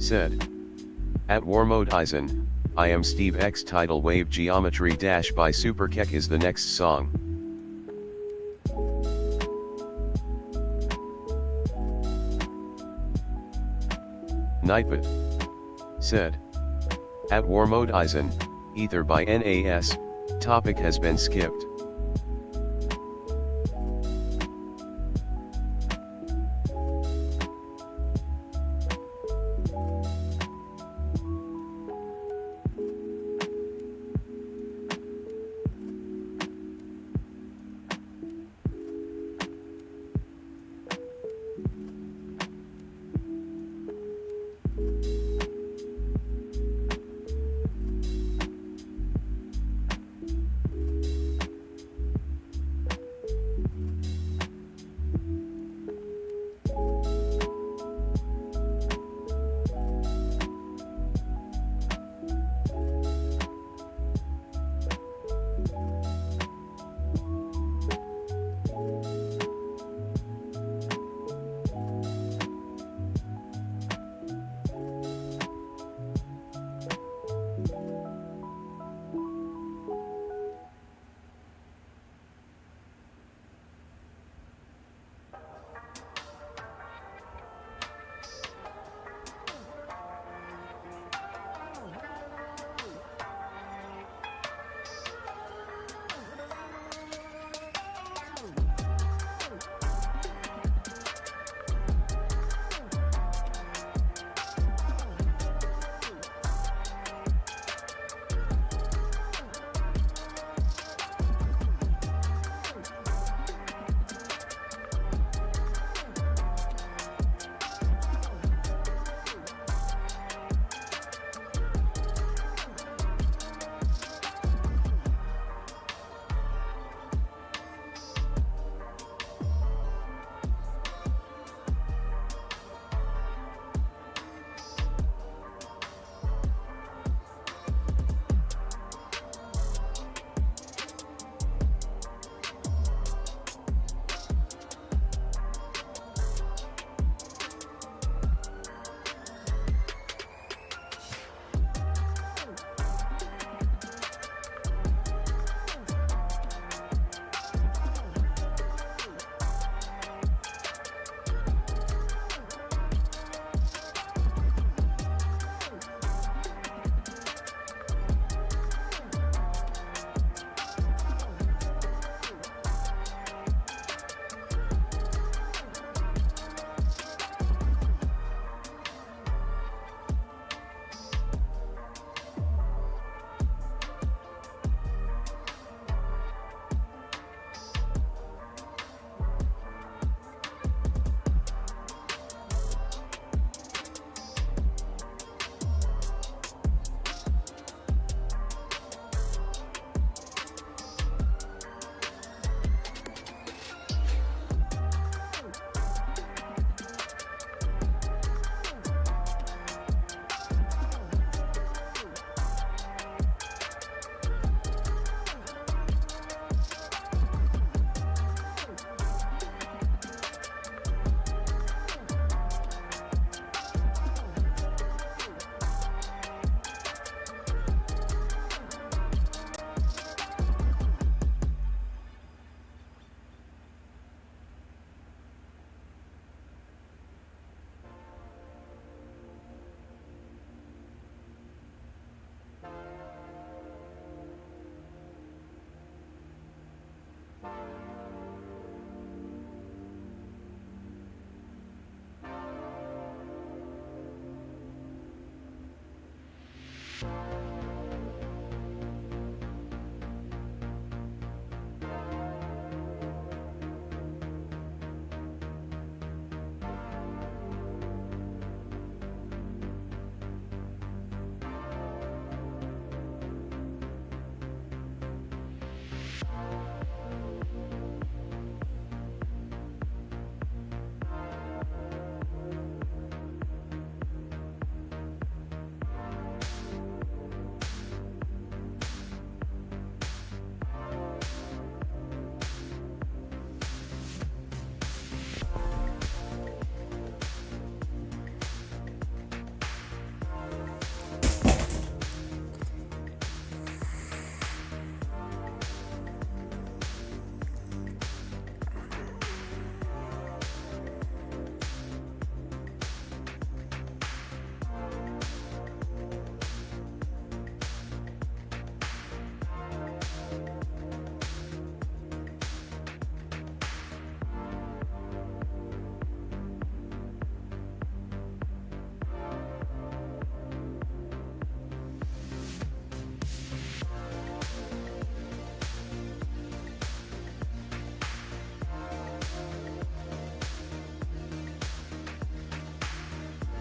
said, @warmode Eisen, I am Steve X tidal wave geometry dash by Superkek is the next song. Nightbot said, @warmode Eisen, Ether by NAS, topic has been skipped.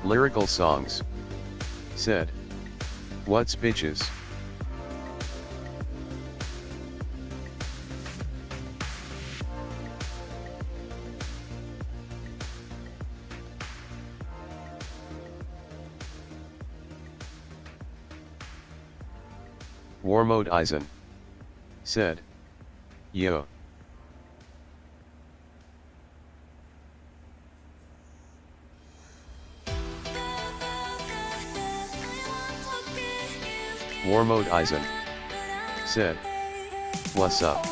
Lyrical songs. Said. What's bitches? War mode Eisen. Said. Yo. War mode Eisen. Said. What's up?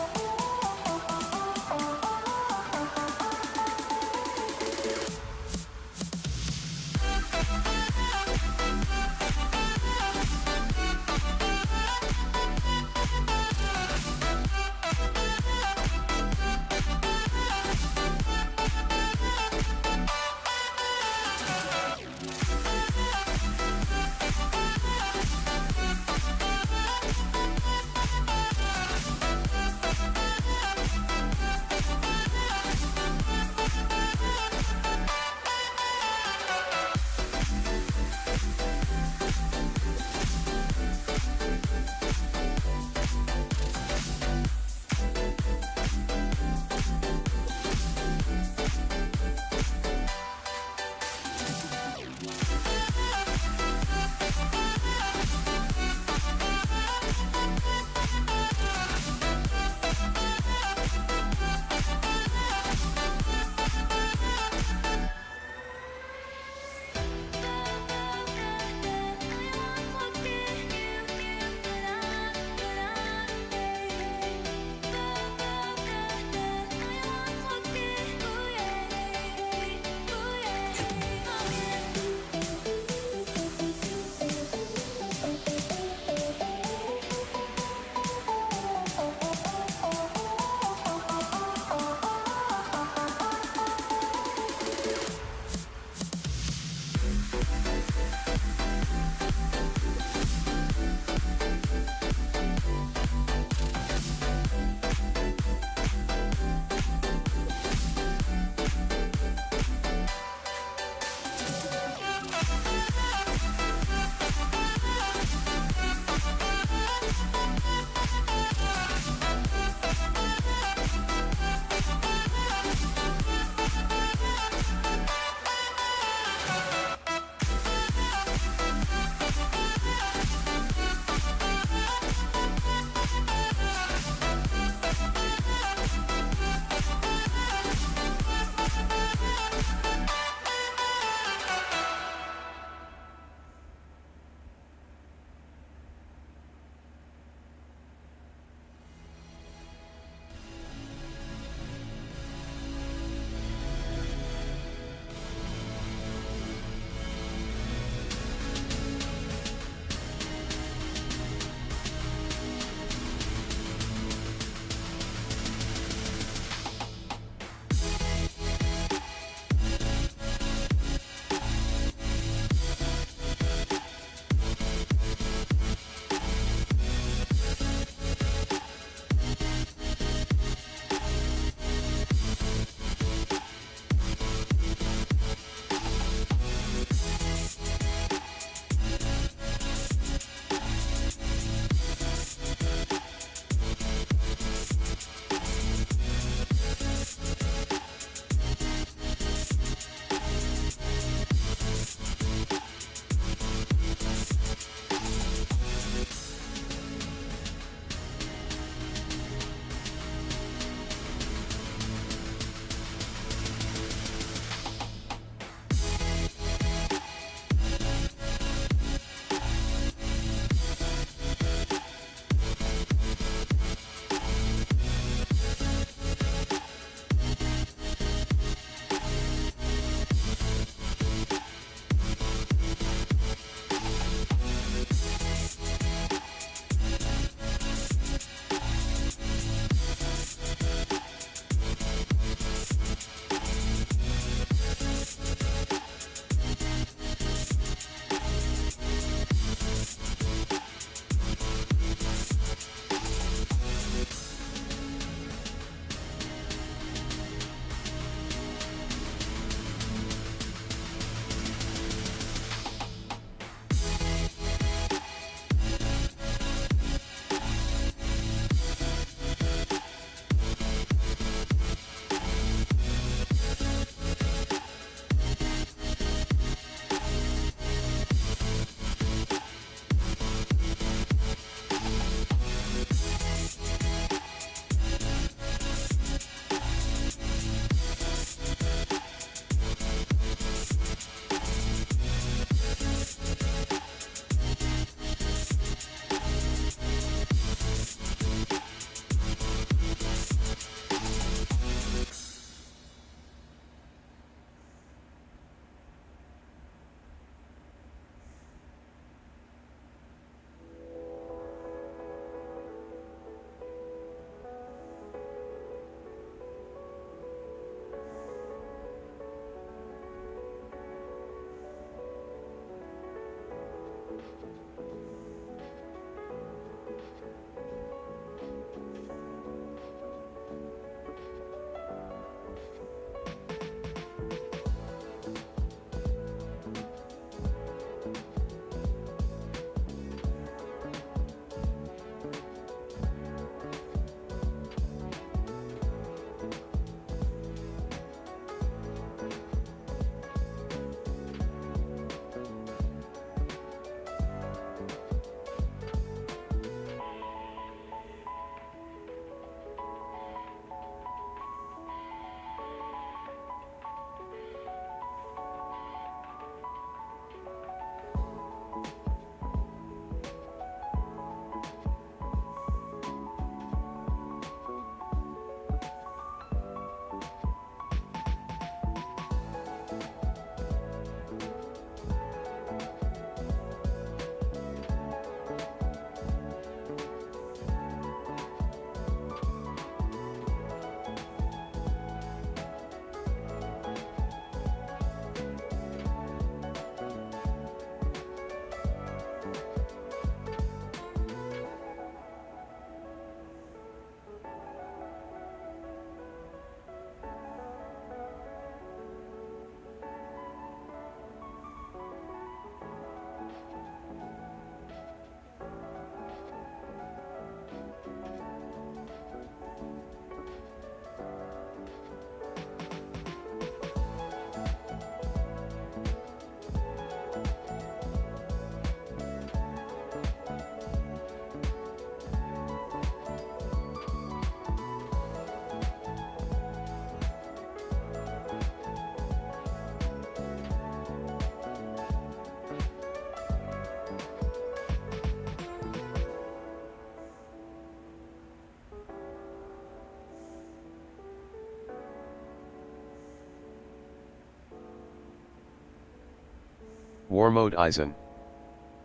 Warmode Eisen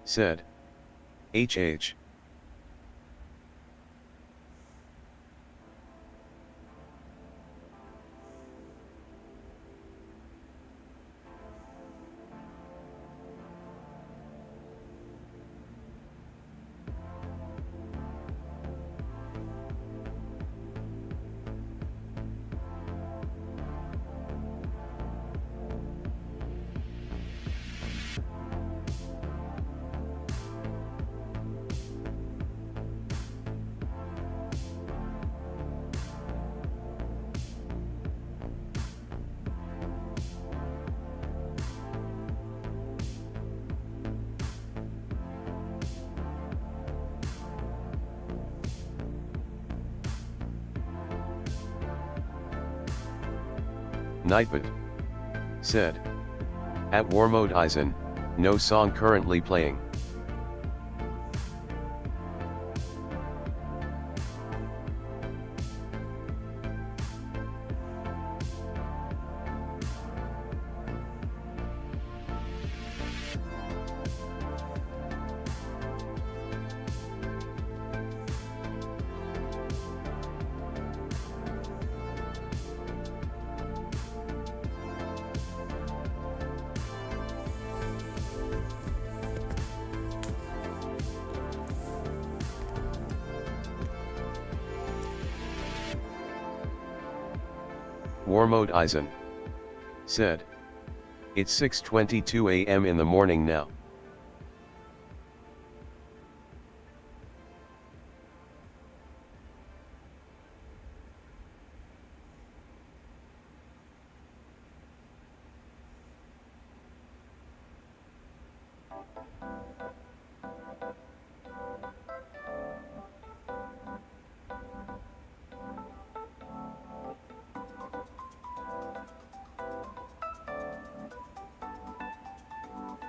said, HH. Nightbot said, at Warmode Eisen, no song currently playing. Warmode Eisen said, it's 6:22 a.m. in the morning now.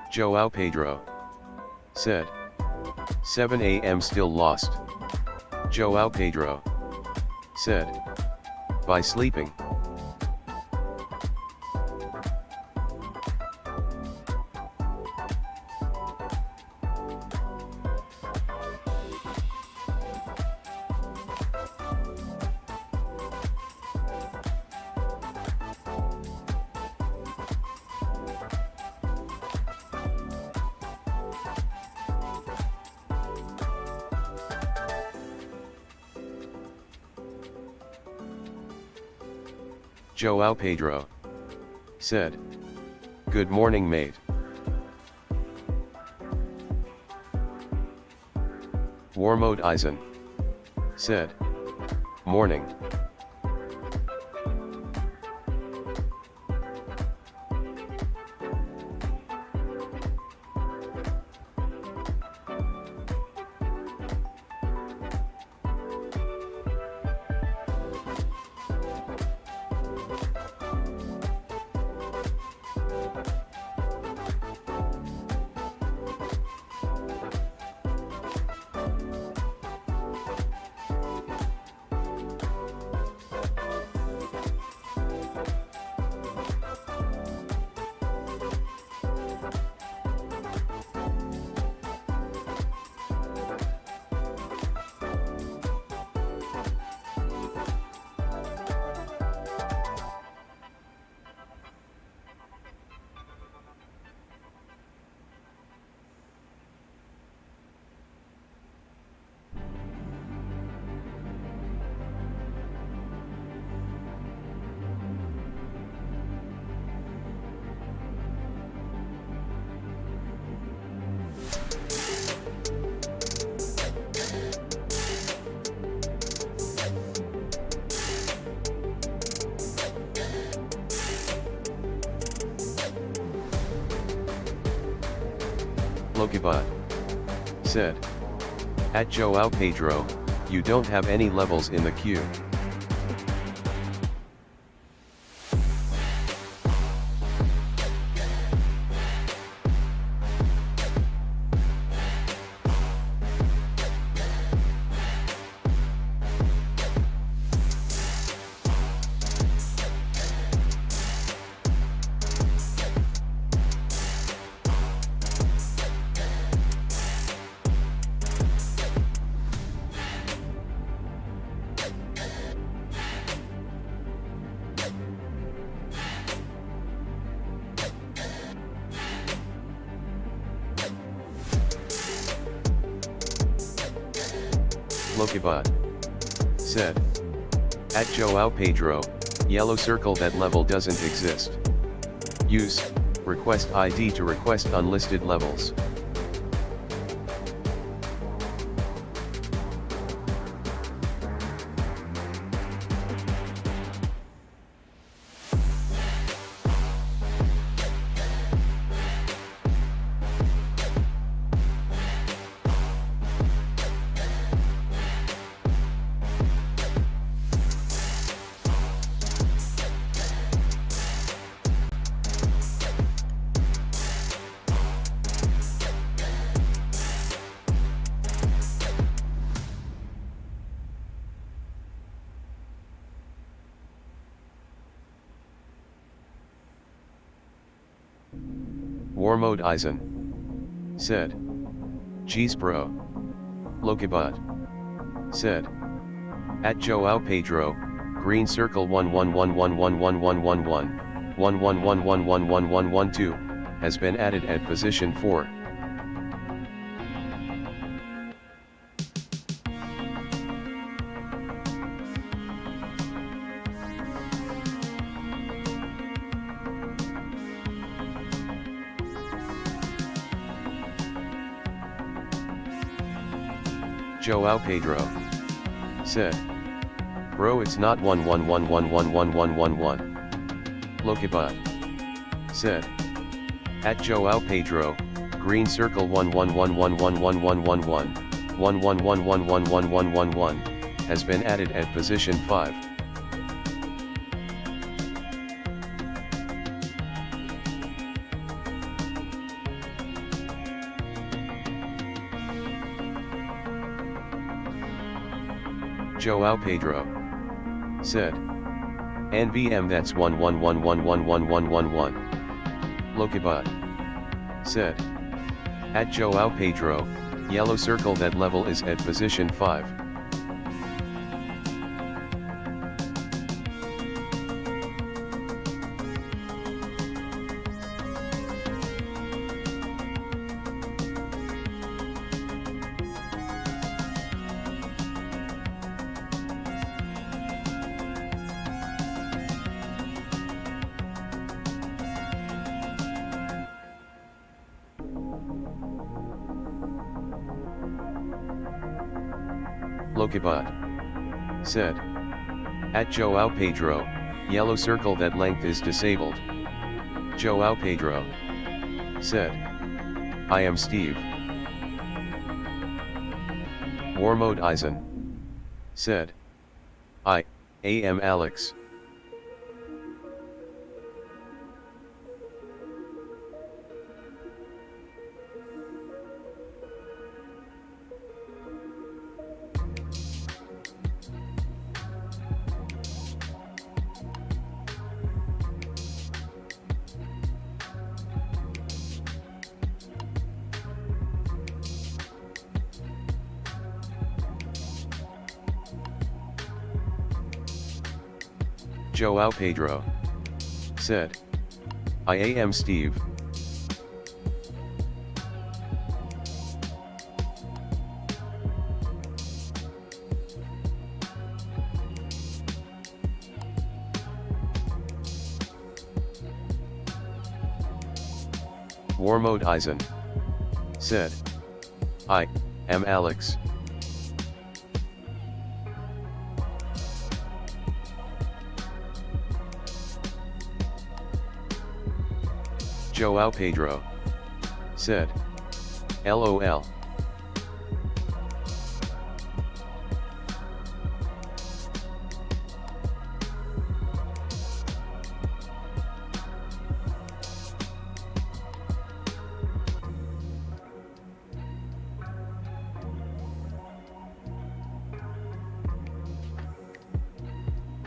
Joao Pedro said, 7 a.m. still lost. Joao Pedro said, by sleeping. Joao Pedro said, good morning mate. Warmode Eisen said, morning. Lokibot said, at Joao Pedro, you don't have any levels in the queue. Lokibot. Said. At Joao Pedro, yellow circle that level doesn't exist. Use, request ID to request unlisted levels. War mode Eisen. Said. Cheese bro. Lokibot. Said. At Joao Pedro, green circle 11111111111112 has been added at position 4. Joao Pedro. Said. Bro, it's not 1111111111. Lokibot. Said. At Joao Pedro, green circle 11111111111111 has been added at position 5. Joao Pedro. Said. NVM that's 1111111111. Lokibot. Said. At Joao Pedro, yellow circle that level is at position 5. Lokibot. Said. At Joao Pedro, yellow circle that length is disabled. Joao Pedro. Said. I am Steve. War mode Eisen. Said. I am Alex. Joao Pedro. Said. I am Steve. War mode Eisen. Said. I am Alex. Joao Pedro. Said. LOL.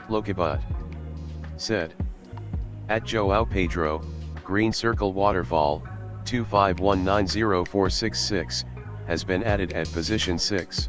Lokibot. Said. At Joao Pedro, green circle waterfall, 251904666, has been added at position 6.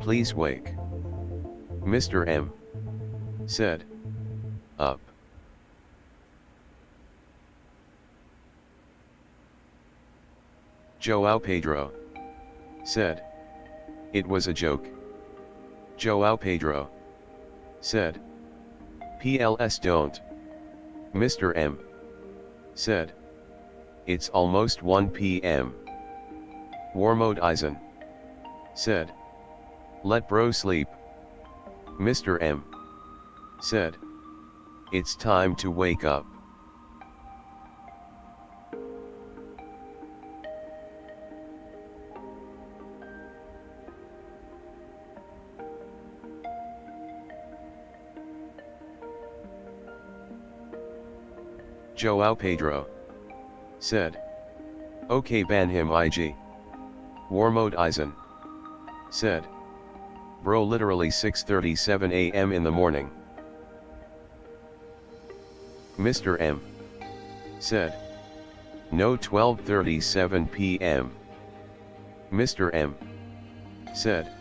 Please wake. Mr. M said, up. João Pedro said, it was a joke. João Pedro said, PLS don't. Mr. M said, it's almost 1 p.m. Warmode Eisen said, let bro sleep. Mr. M said, it's time to wake up. João Pedro said, okay, ban him IG. Warmode Eisen said, bro, literally 6:37 a.m. in the morning. Mr. M said, no, 12:37 p.m. Mr. M said,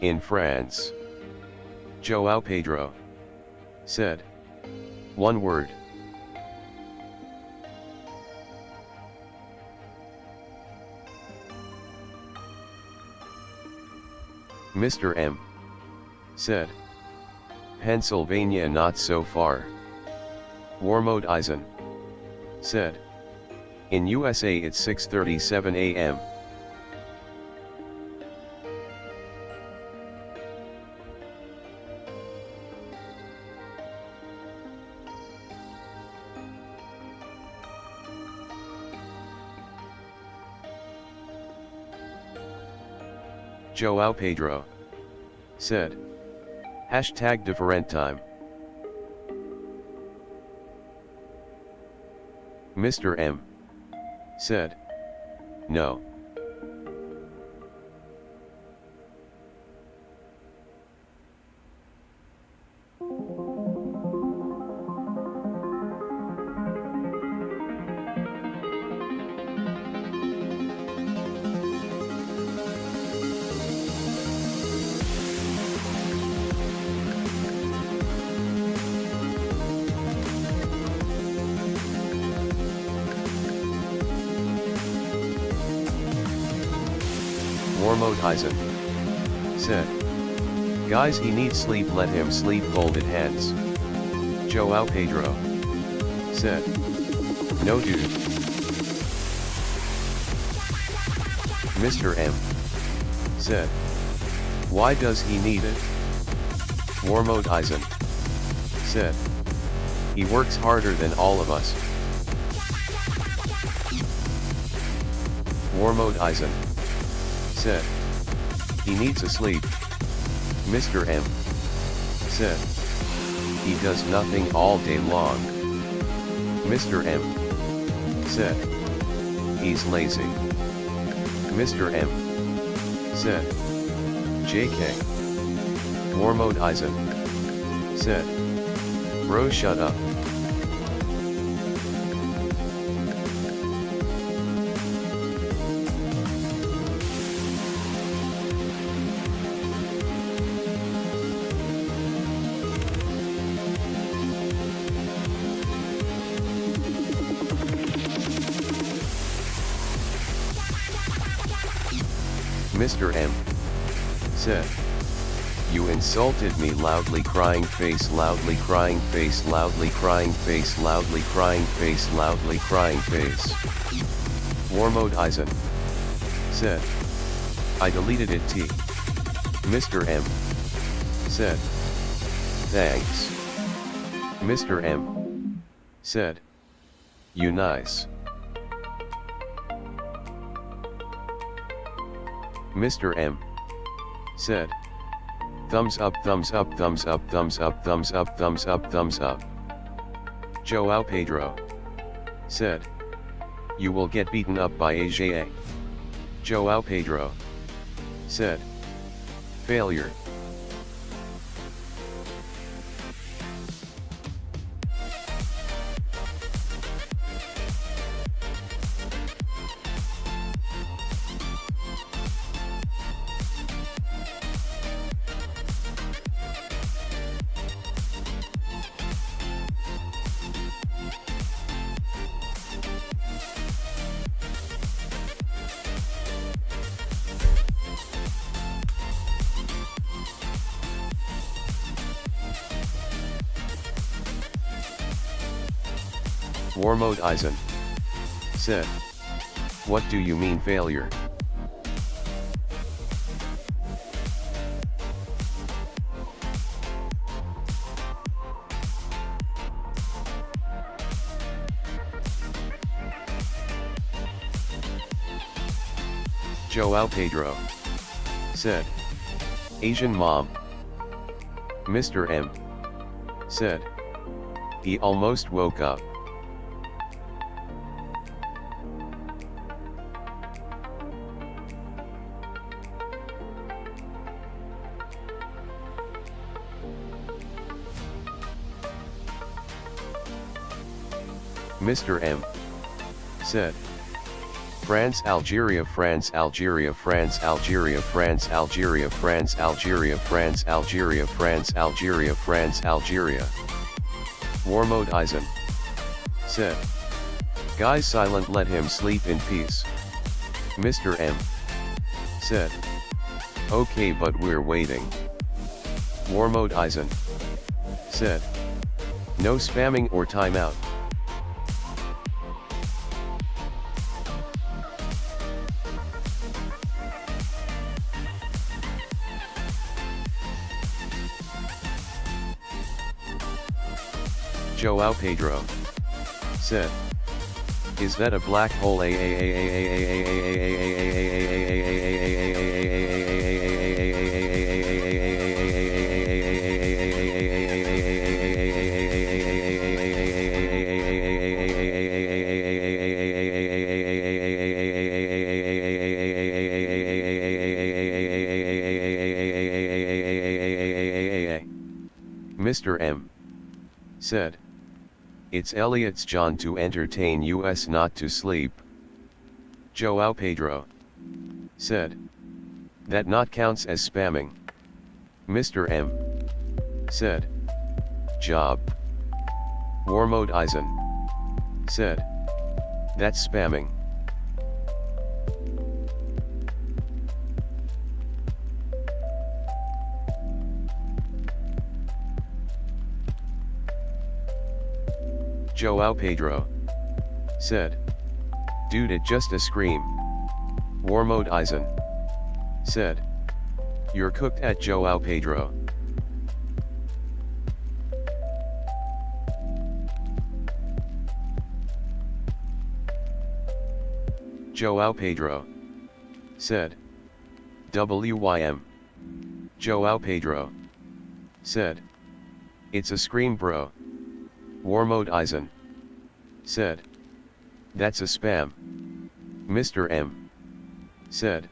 in France. João Pedro said, one word. Mr. M said, Pennsylvania not so far. Warmode Eisen said, in USA it's 6:37 a.m. João Pedro said, hashtag different time. Mr. M said, no. Warmode Eisen said, guys, he needs sleep, let him sleep, folded hands. João Pedro said, no dude. Mr. M said, why does he need it? Warmode Eisen said, he works harder than all of us. Warmode Eisen said, he needs a sleep. Mr. M said, he does nothing all day long. Mr. M said, he's lazy. Mr. M said, JK. Warmode Eisen said, bro, shut up. Mr. M said, you insulted me, loudly crying face, loudly crying face, loudly crying face, loudly crying face, loudly crying face. Warmode Eisen said, I deleted it T. Mr. M said, thanks. Mr. M said, you nice. Mr. M said, thumbs up, thumbs up, thumbs up, thumbs up, thumbs up, thumbs up, thumbs up. João Pedro said, you will get beaten up by AJA. João Pedro said, failure. War Mode Eisen said, "What do you mean failure?" Joao Pedro said, "Asian mom." Mr. M said, "He almost woke up." Mr. M said, "France, Algeria, France, Algeria, France, Algeria, France, Algeria, France, Algeria, France, Algeria, France, Algeria, France, Algeria." War Mode Eisen said, "Guys silent, let him sleep in peace." Mr. M said, "Okay, but we're waiting." War Mode Eisen said, "No spamming or timeout." Joao Pedro said, "Is that a black hole?" Mr. M said, "It's Elliot's John to entertain us, not to sleep." Joao Pedro said, "That not counts as spamming." Mr. M said, "Job." War Mode Eisen said, "That's spamming." Joao Pedro said, "Dude, it just a scream." War Mode Eisen said, "You're cooked at Joao Pedro." Joao Pedro said, "WYM." Joao Pedro said, "It's a scream, bro." War Mode Eisen said, "That's a spam." Mr. M said,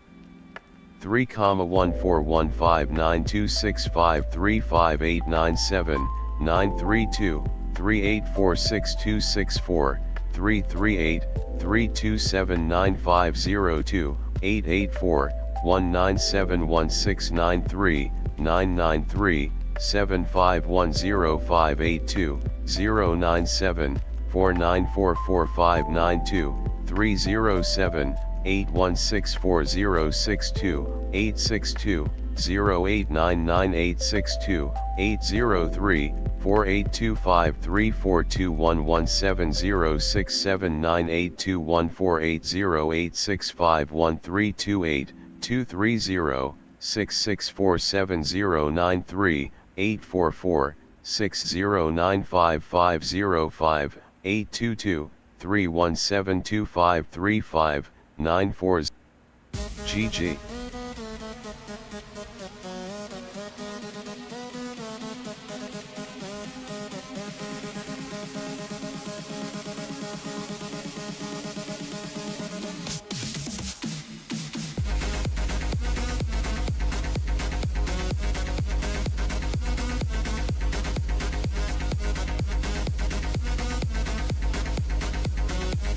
817253594. GG.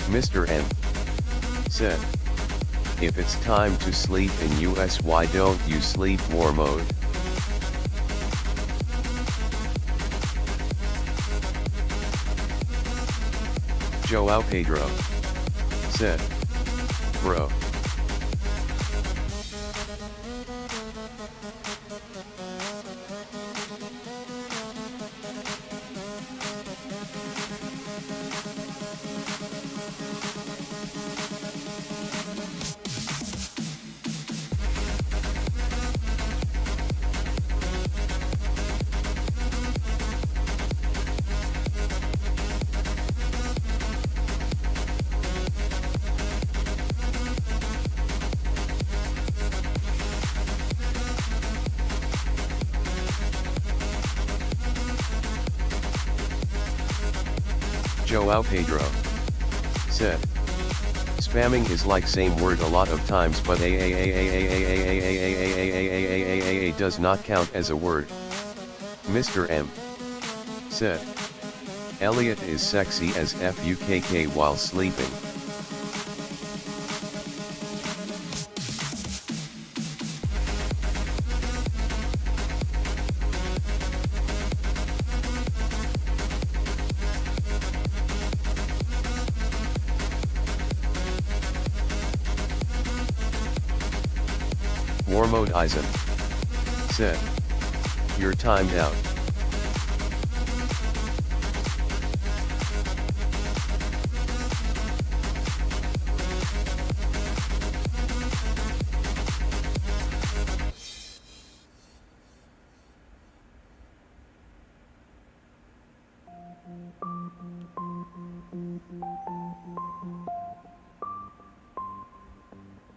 Mr. M said, "If it's time to sleep in US, why don't you sleep war mode?" Joao Pedro said, "Bro." Joao Pedro said, spamming is like same word a lot of times, but a does not count as a word. Mr. M said, Elliot is sexy as FUKK while sleeping. War Mode Eisen said, you're timed out.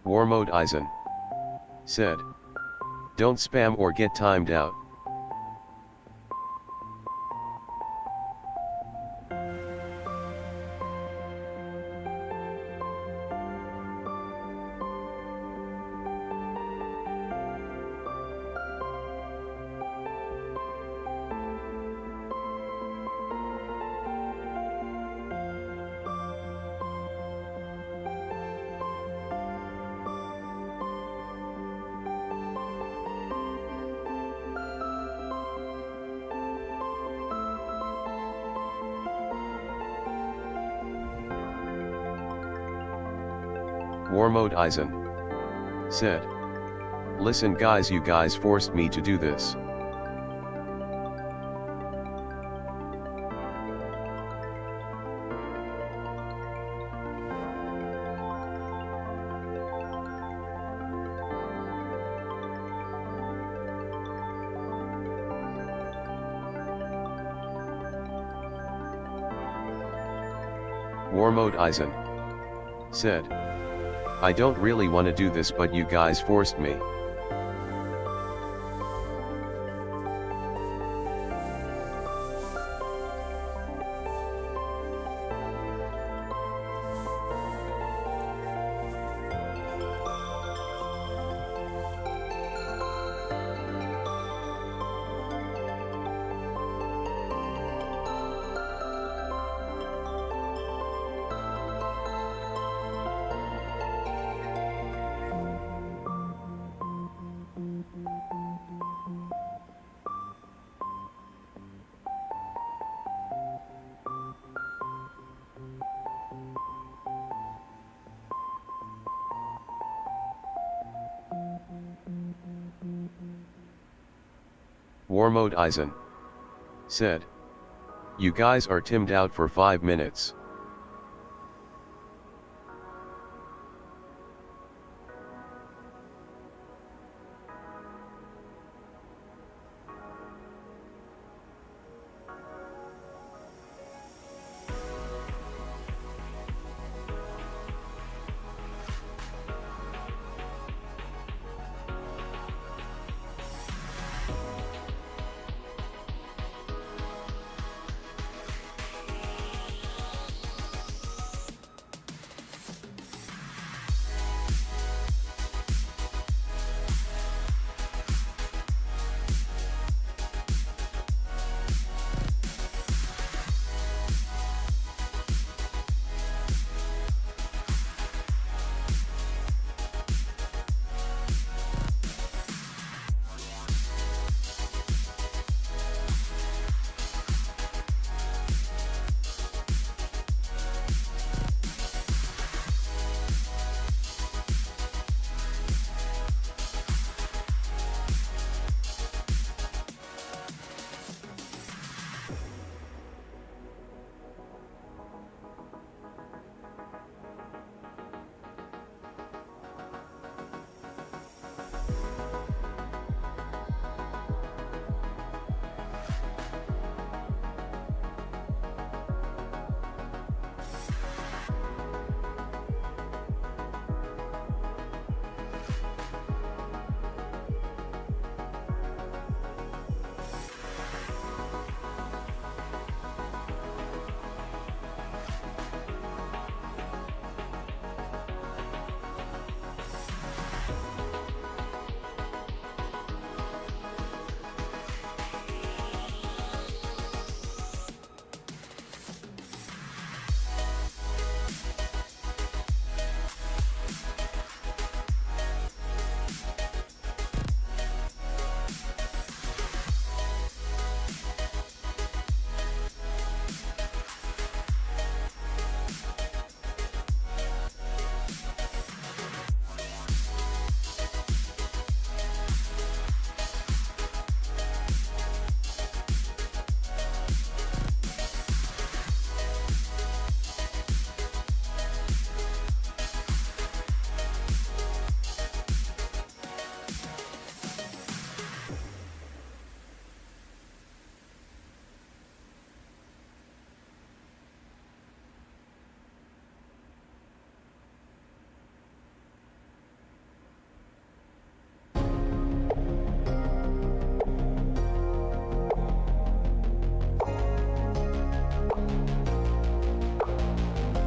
War Mode Eisen said, don't spam or get timed out. War Mode Eisen said, listen guys, you guys forced me to do this. War Mode Eisen said, I don't really want to do this, but you guys forced me. War Mode Eisen said, you guys are timed out for 5 minutes.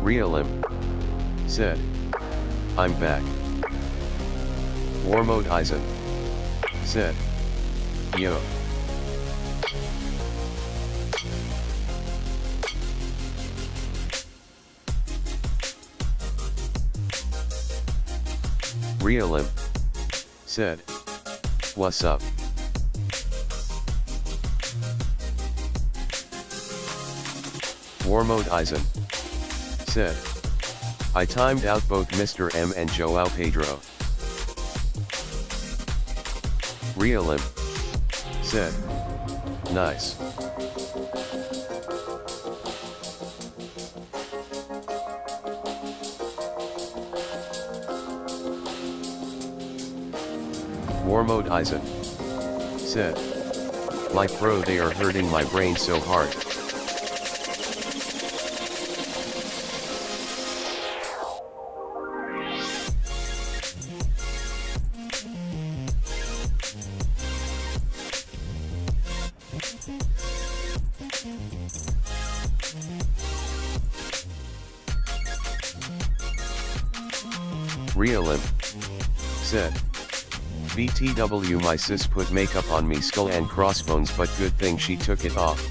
Realim said, I'm back. Warmode Eisen said, yo. Realim said, what's up? Warmode Eisen said, I timed out both Mr. M and Joao Pedro. Realim said, nice. Warmode Eisen said, like bro, they are hurting my brain so hard. Realim said, BTW, my sis put makeup on me skull and crossbones, but good thing she took it off.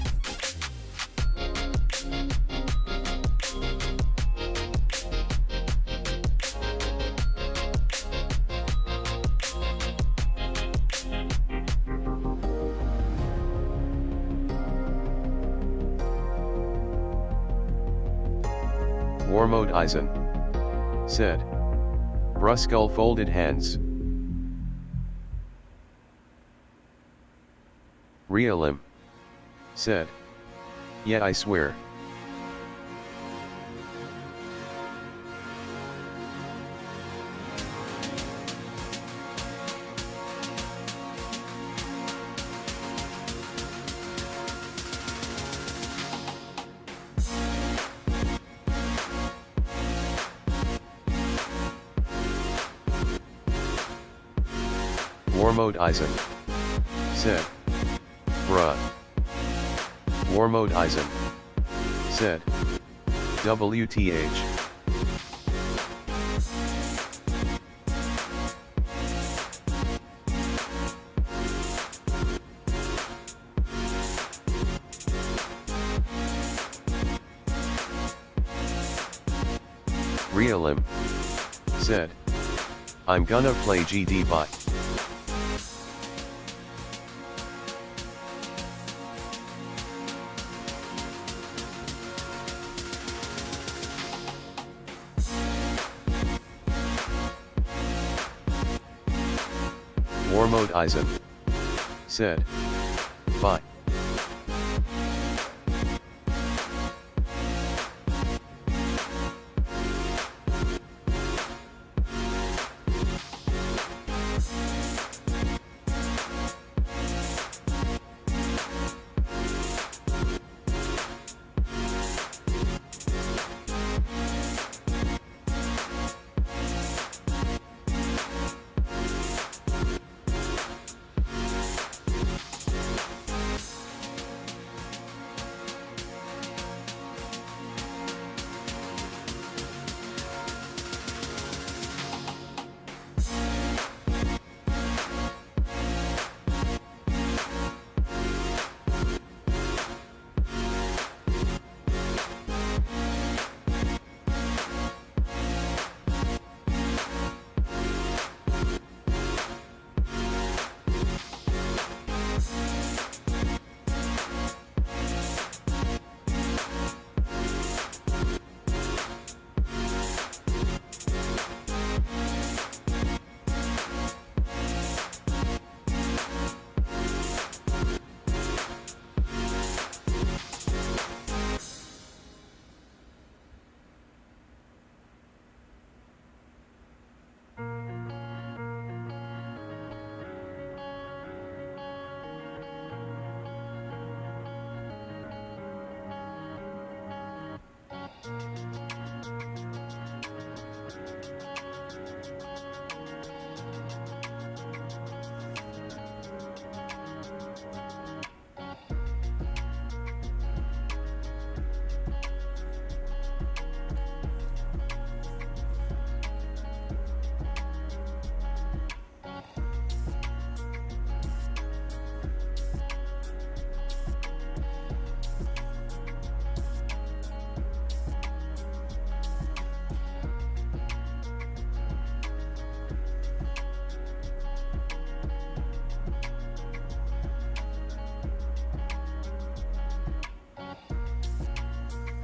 Warmode Eisen said, bruh, skull folded hands. Realim said, yeah, I swear. Warmode Eisen said, bruh. Warmode Eisen said, WTH. Realim said, I'm gonna play GD bot. Warmode Eisen said, bye.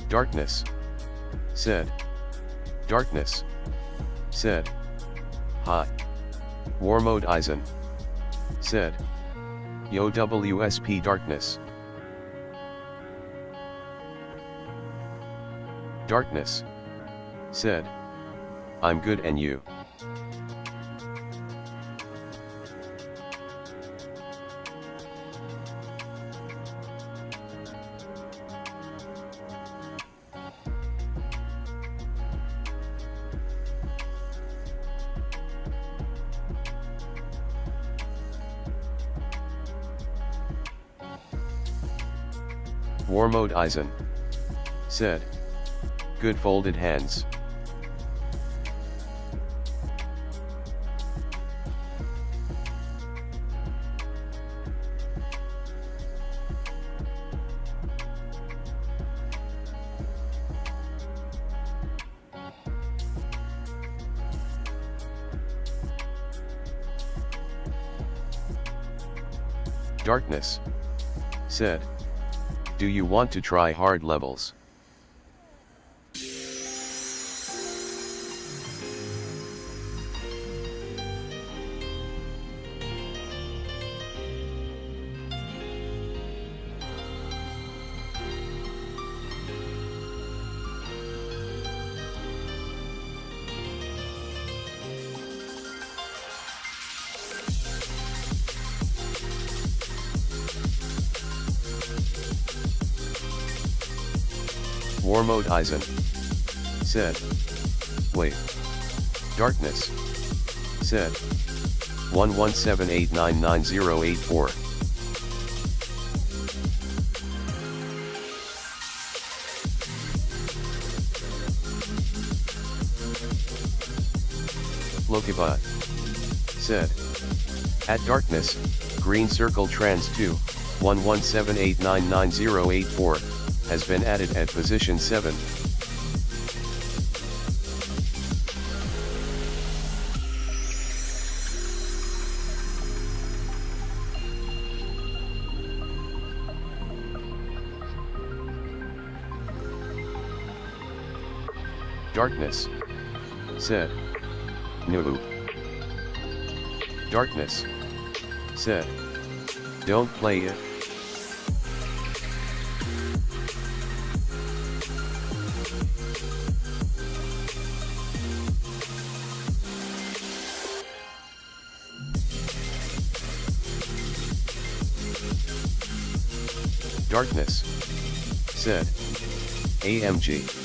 Darkness. Said. Darkness. Said. Hi. War mode Eisen. Said. Yo WSP Darkness. Darkness. Said. I'm good and you? War mode Eisen. Said. Good folded hands. Darkness. Said. Do you want to try hard levels? War mode Eisen. Said. Wait. Darkness. Said. 117899084. Lokibot. Said. At Darkness, green circle trans 2, 117899084. Has been added at position 7. Darkness. Said. No. Darkness. Said. Don't play it. Darkness. Said. AMG.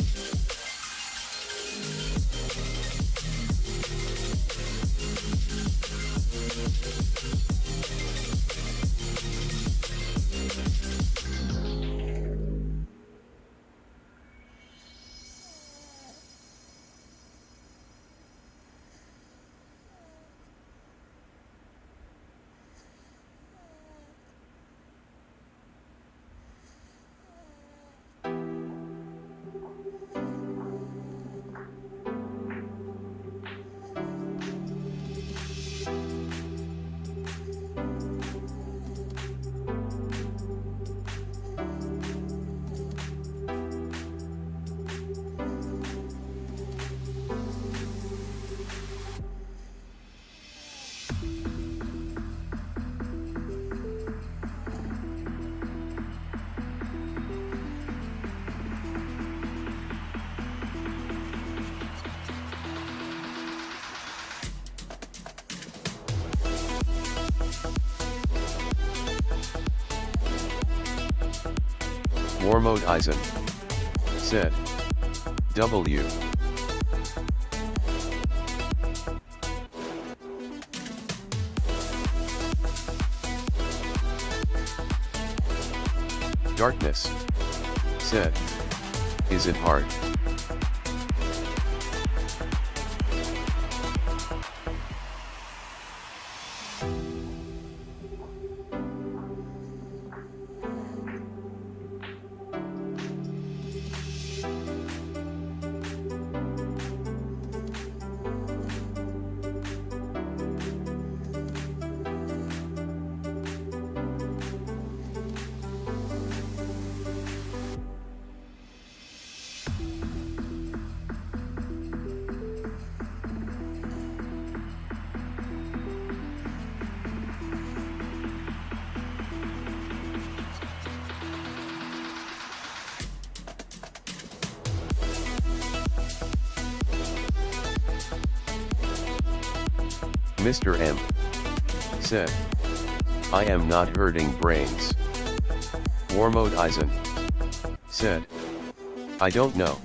War mode Eisen. Said. W. Darkness. Said. Is it hard? Mr. M said, I am not hurting brains. Warmode Eisen said, I don't know.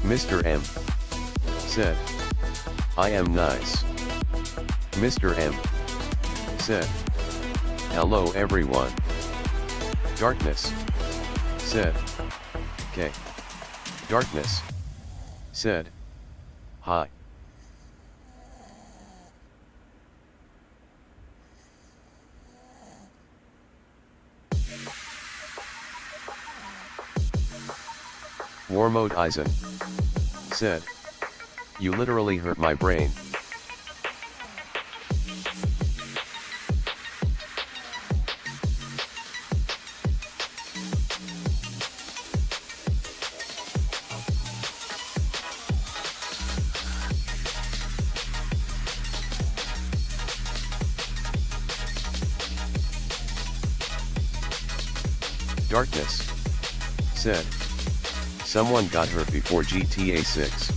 Mr. M said, I am nice. Mr. M said, hello everyone. Darkness said, K. Darkness said, hi. Warmode Eisen said, you literally hurt my brain. Darkness said, someone got hurt before GTA 6.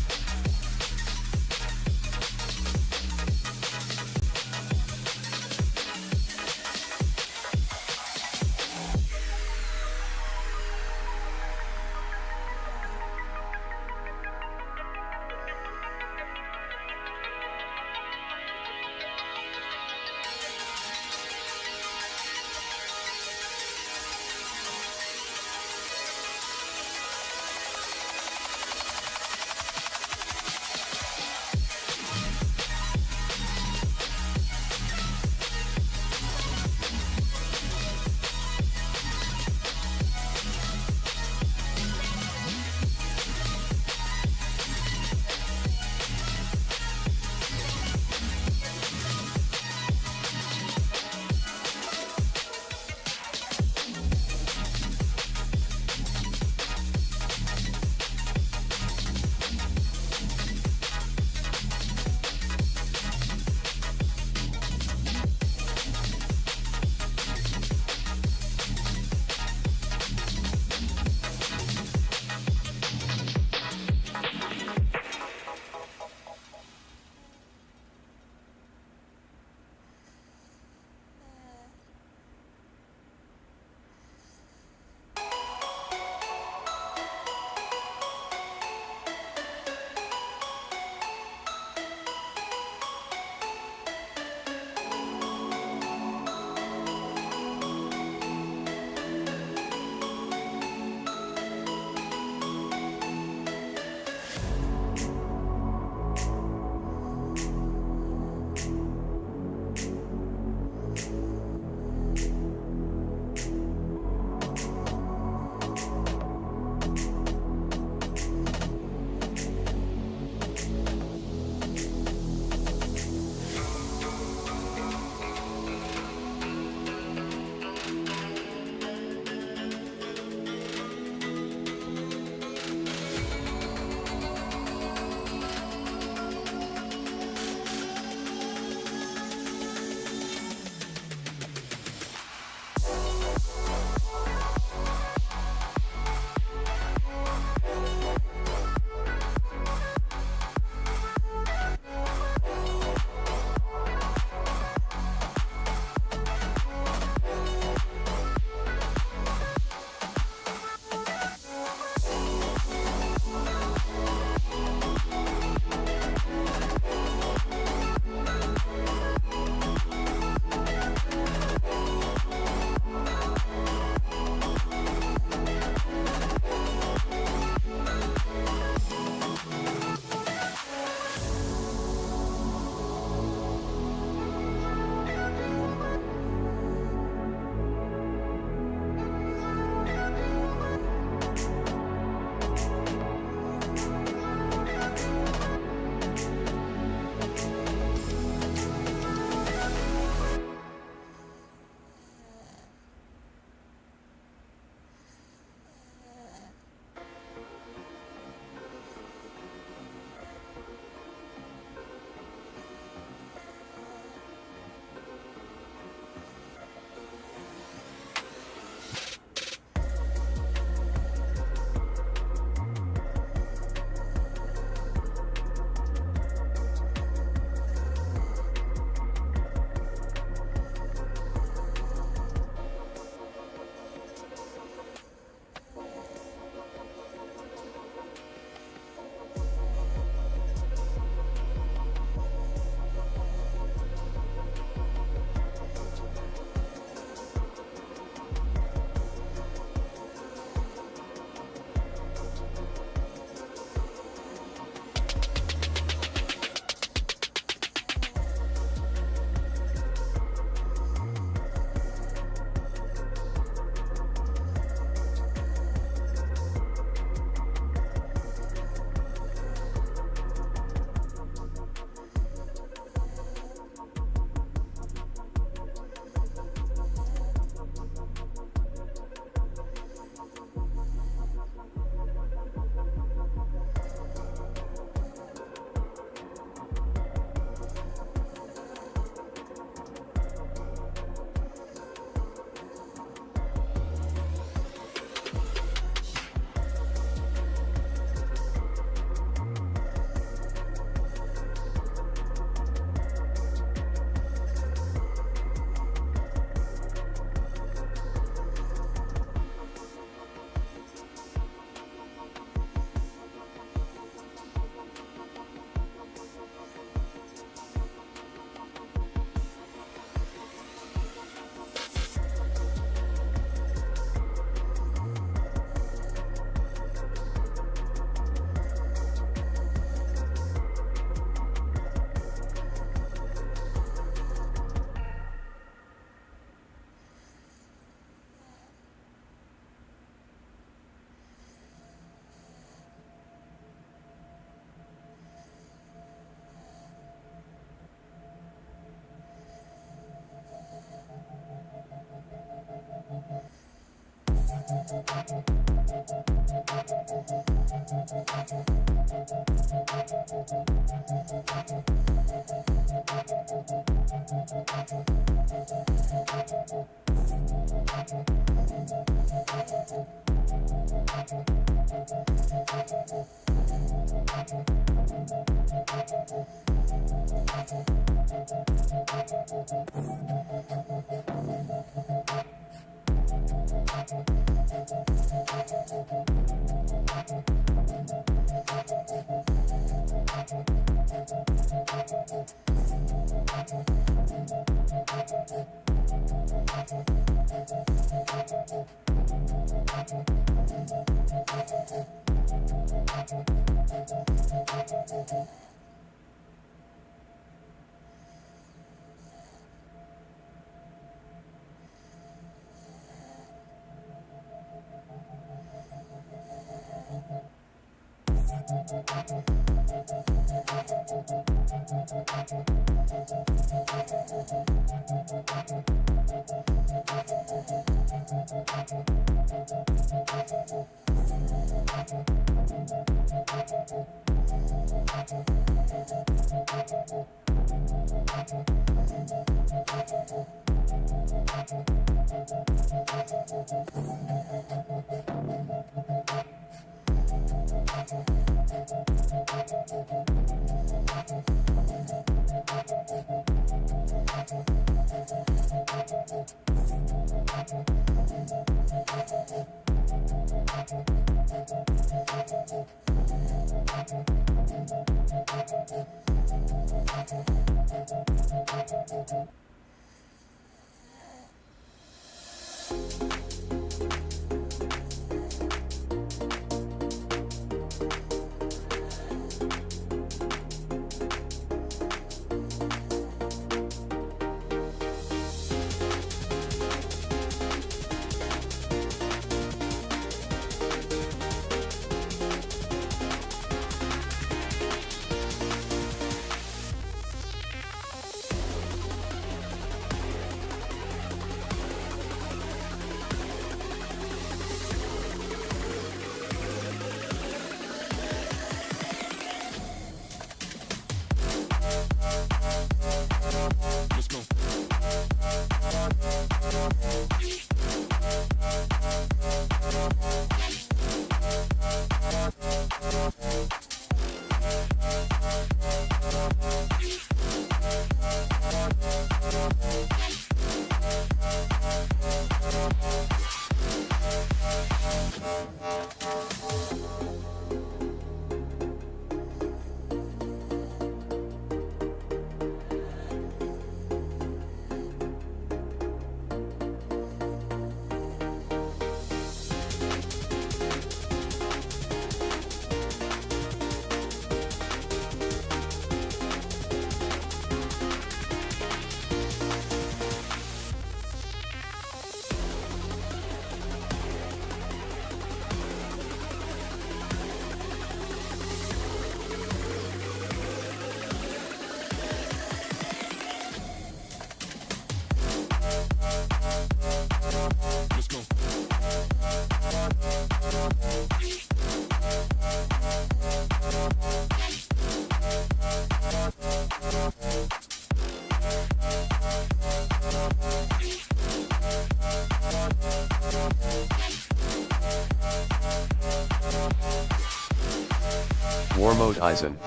Warmode Eisen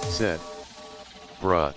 said, bruh.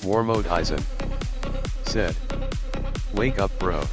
War Mode Eisen said, "Wake up, bro."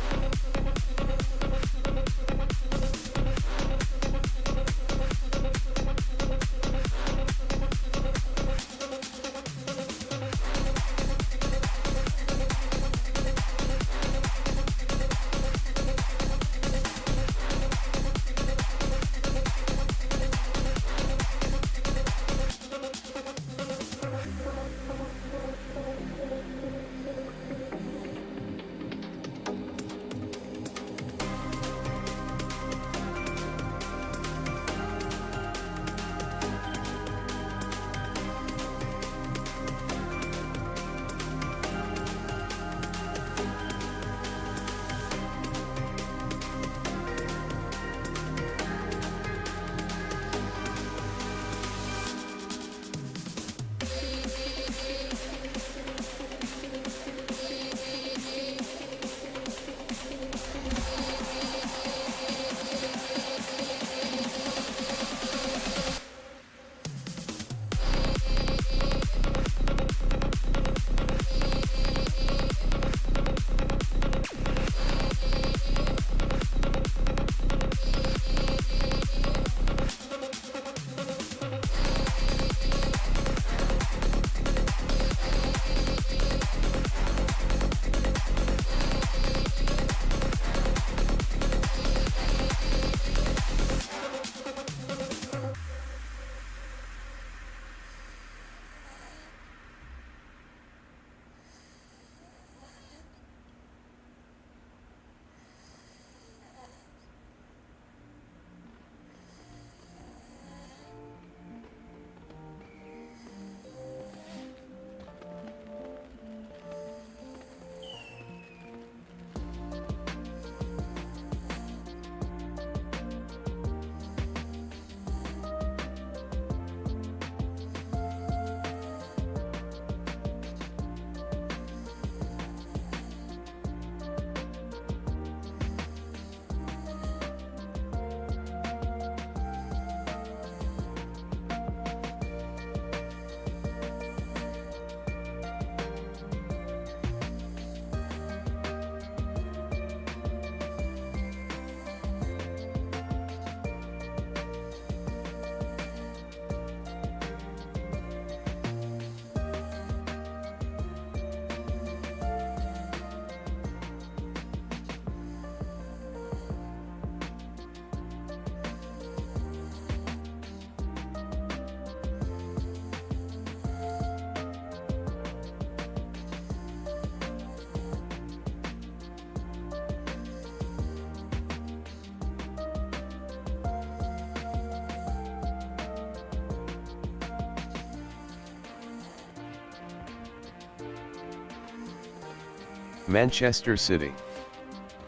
Manchester City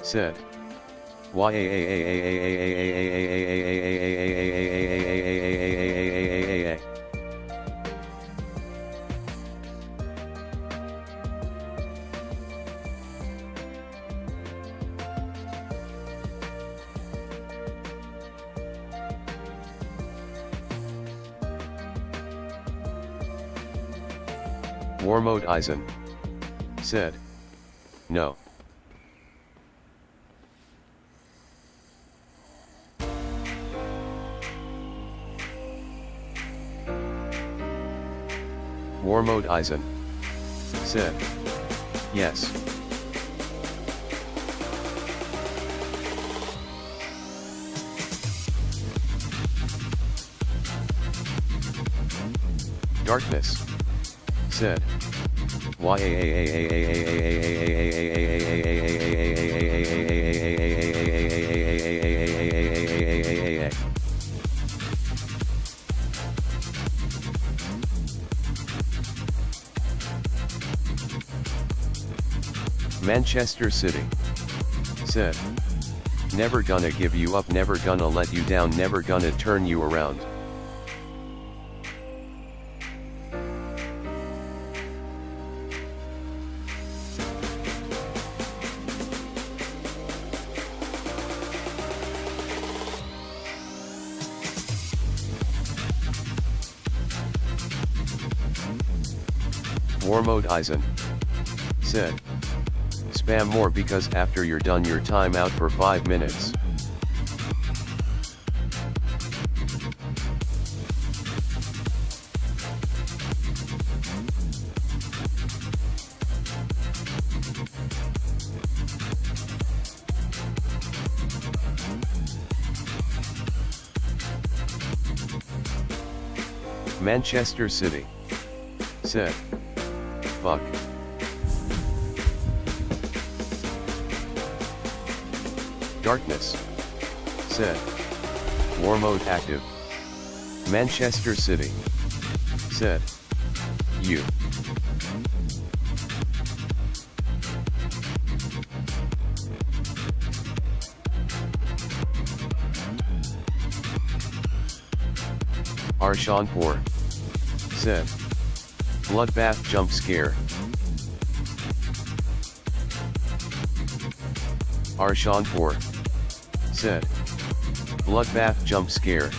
said, War Mode Eisen said, "No." War Mode Eisen said, "Yes." Darkness said, Manchester City said, "Never gonna give you up, never gonna let you down, never gonna turn you around." Warmode Eisen said, spam more because after you're done your time out for 5 minutes. Manchester City said, fuck. Darkness said, war mode active. Manchester City said, you. Arshanpur said, bloodbath jump scare. Arshanpur said, bloodbath jump scare.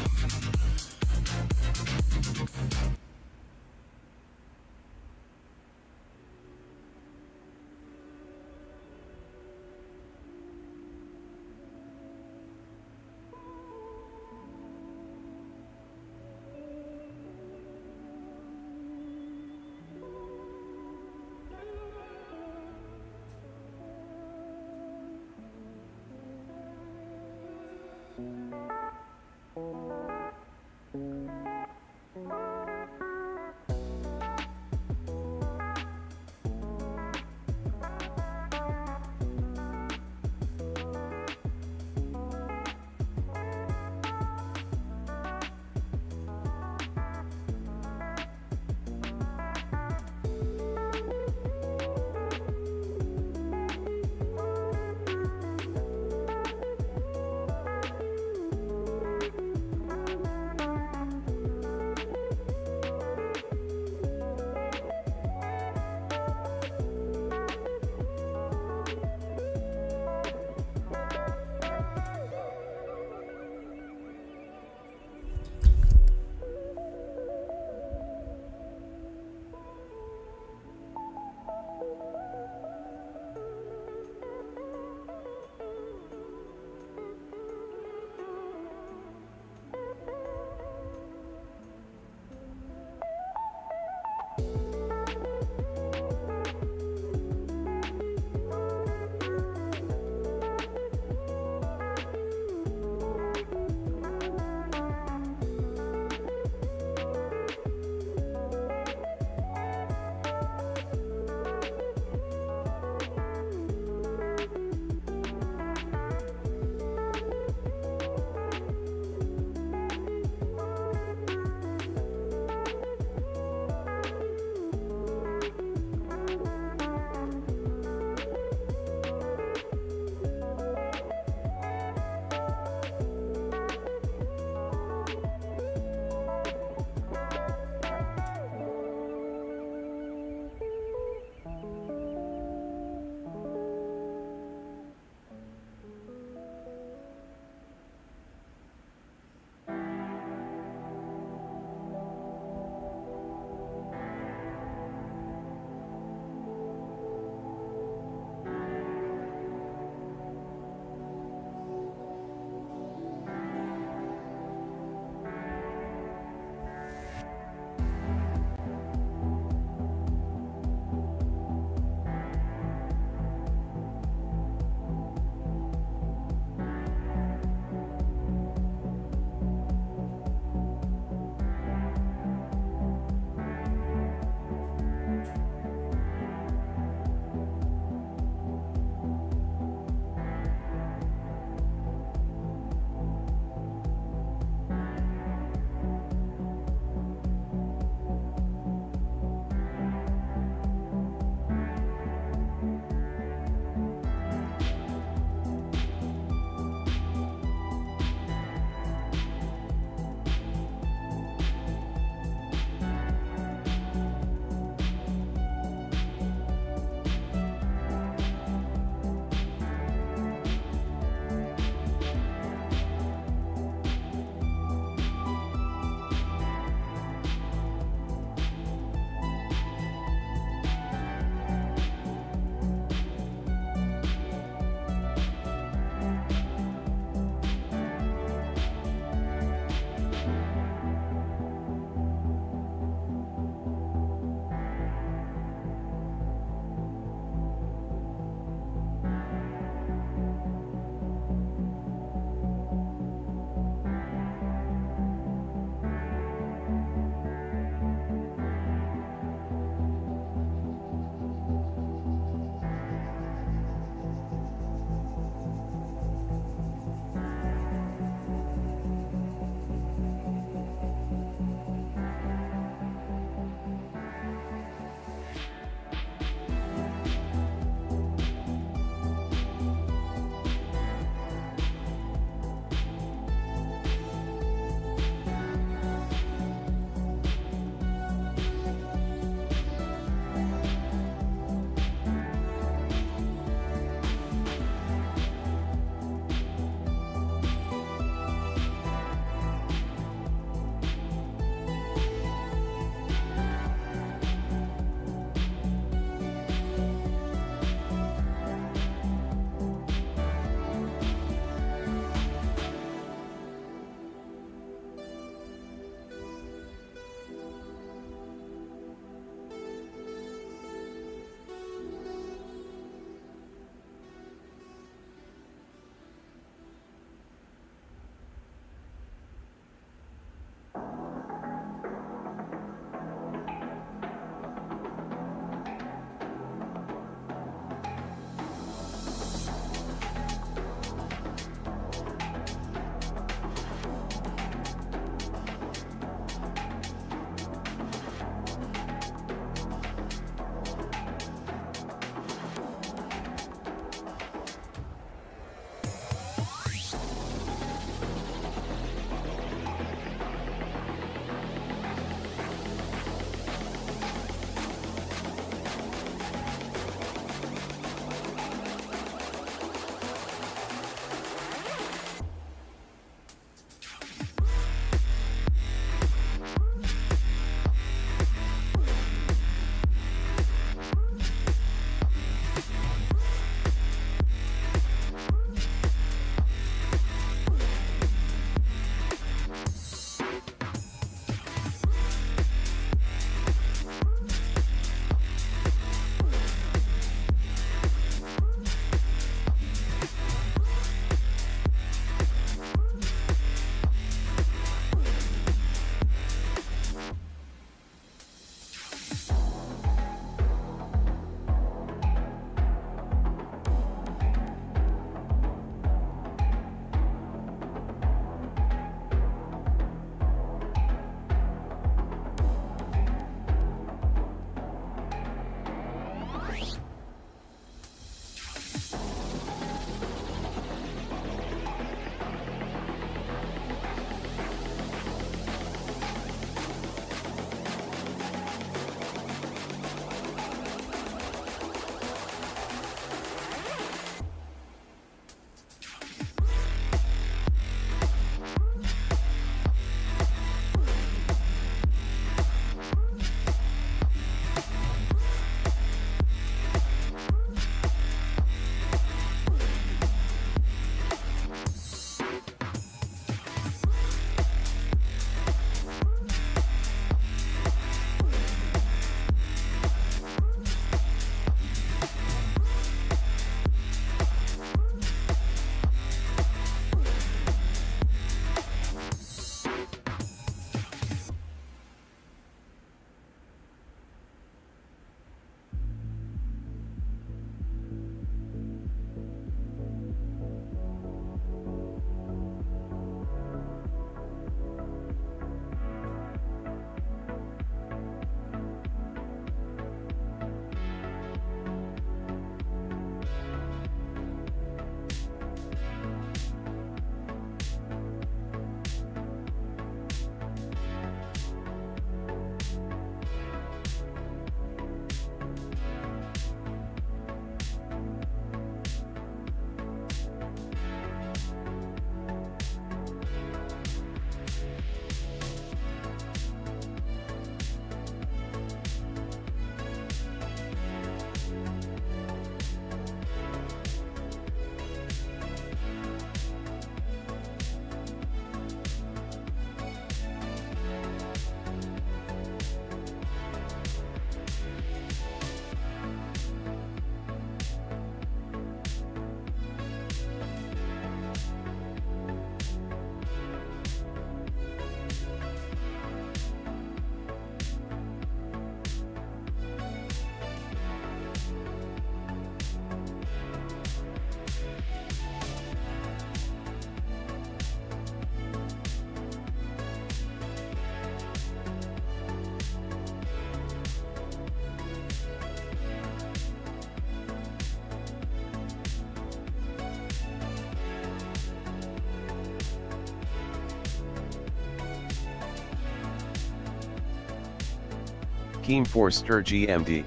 Keem Forster GMD.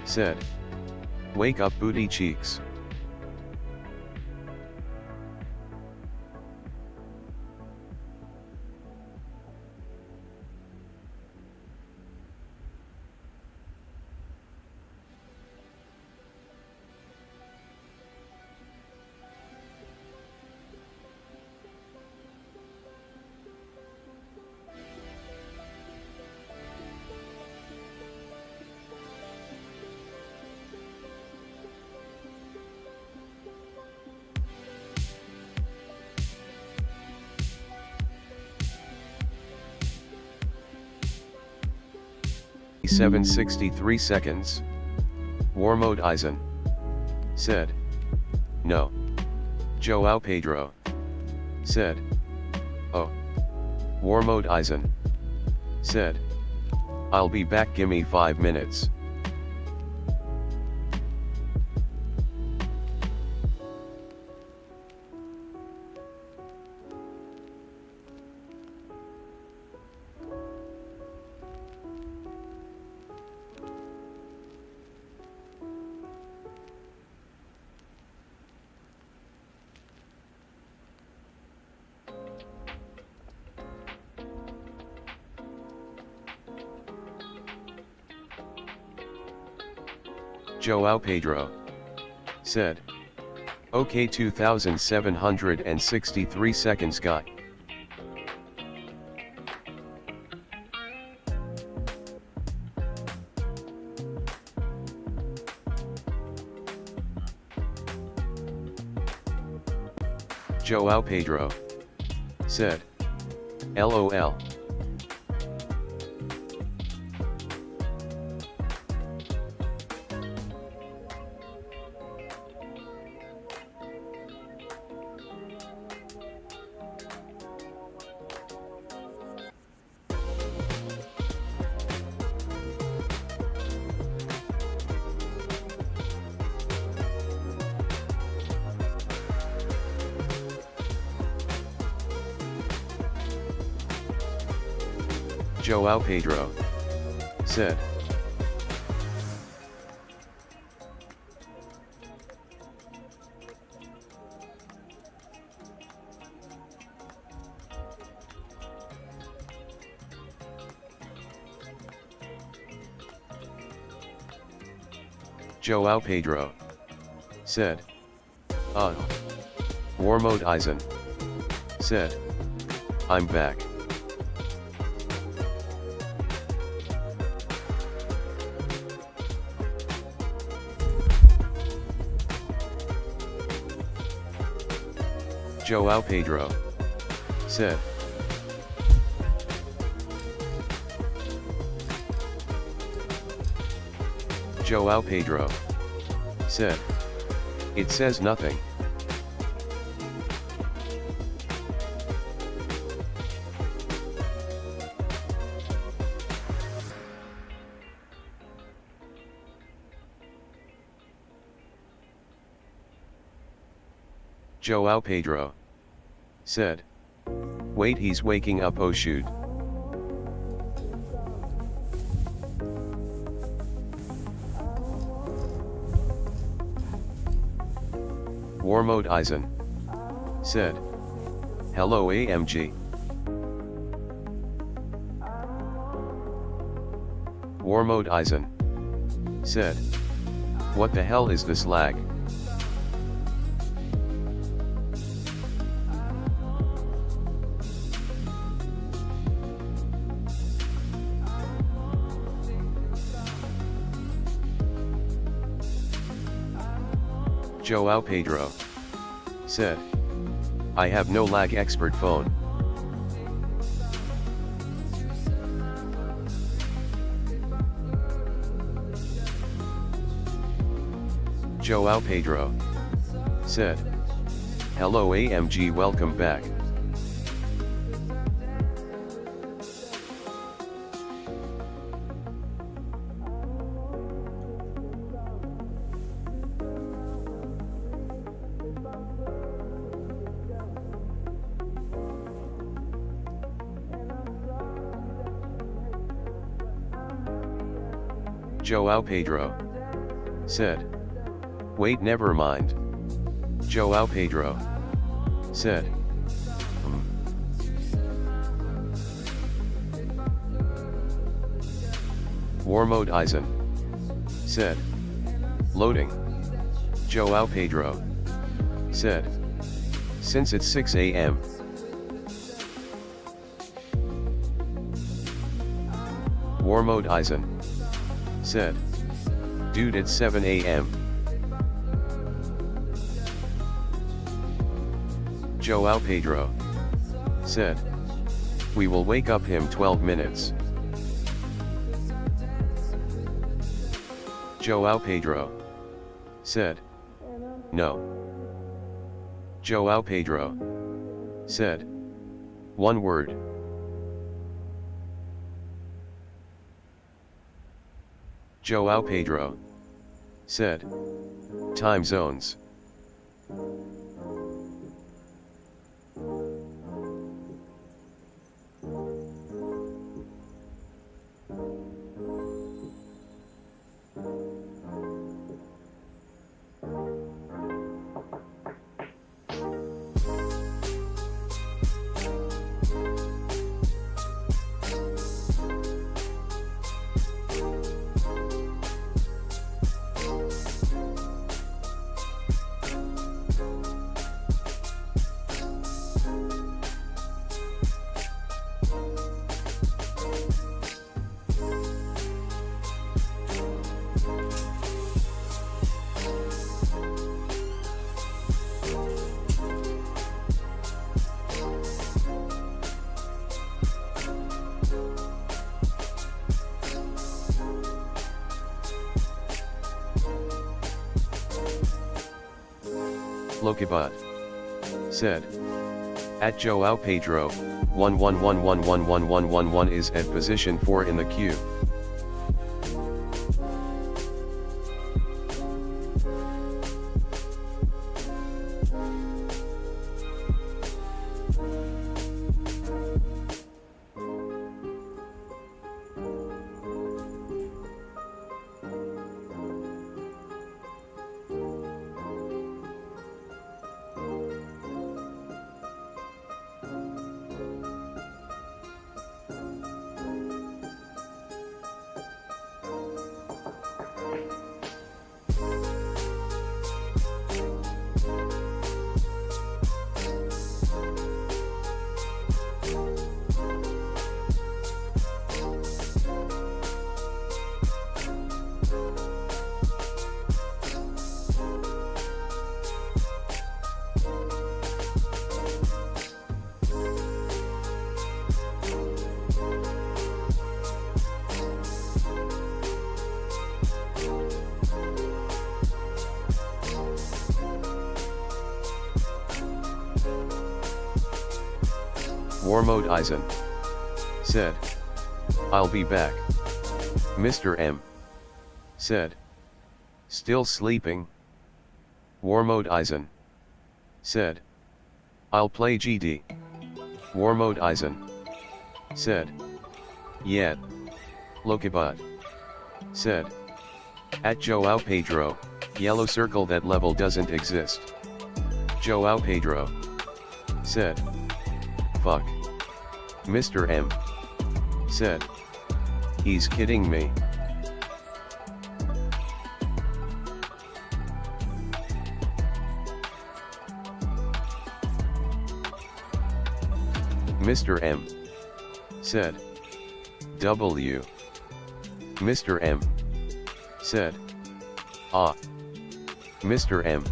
Said. Wake up booty cheeks. Seven 63 seconds. War mode Eisen. Said. No. Joao Pedro. Said. Oh. War mode Eisen. Said. I'll be back, gimme 5 minutes. Joao Pedro. Said. Okay, 2763 seconds guy. Joao Pedro. Said. LOL. Joao Pedro. Said. Joao Pedro. Said. War mode Eisen. Said. I'm back. Joao Pedro. Said. Joao Pedro. Said. It says nothing. Joao Pedro. Said. Wait, he's waking up, oh shoot. War mode Eisen. Said. Hello AMG. War mode Eisen. Said. What the hell is this lag? Joao Pedro. Said. I have no lag, expert phone. Joao Pedro. Said. Hello AMG, welcome back. Joao Pedro said, wait, never mind. Joao Pedro said, War mode Eisen said, loading. Joao Pedro said, since it's 6 a.m. War mode Eisen said, dude, it's 7 a.m. Joao Pedro said, we will wake up him 12 minutes. Joao Pedro said, no. Joao Pedro said, one word. Joao Pedro said, time zones. Lokibot said, at Joao Pedro, 11111111 is at position 4 in the queue. War mode Eisen said, I'll be back. Mr. M said, still sleeping. War mode Eisen said, I'll play GD. War mode Eisen said, yeah. Lokibot said, at Joao Pedro, yellow circle, that level doesn't exist. Joao Pedro said, fuck. Mr. M said, he's kidding me. Mr. M said, W. Mr. M said, ah. Mr. M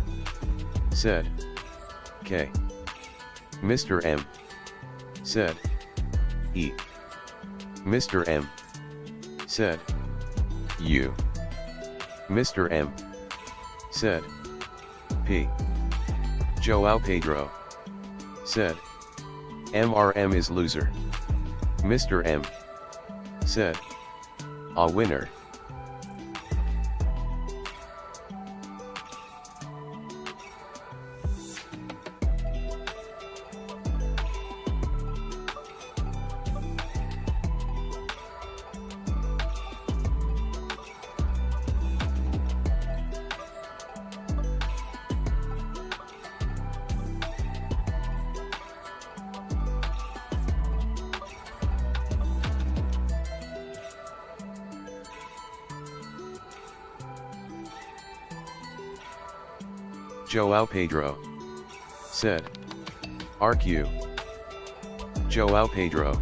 said, K. Mr. M said, E. Mr. M said, U. Mr. M said, P. Joao Pedro said, MRM is loser. Mr. M said, a winner. João Pedro said, RQ. João Pedro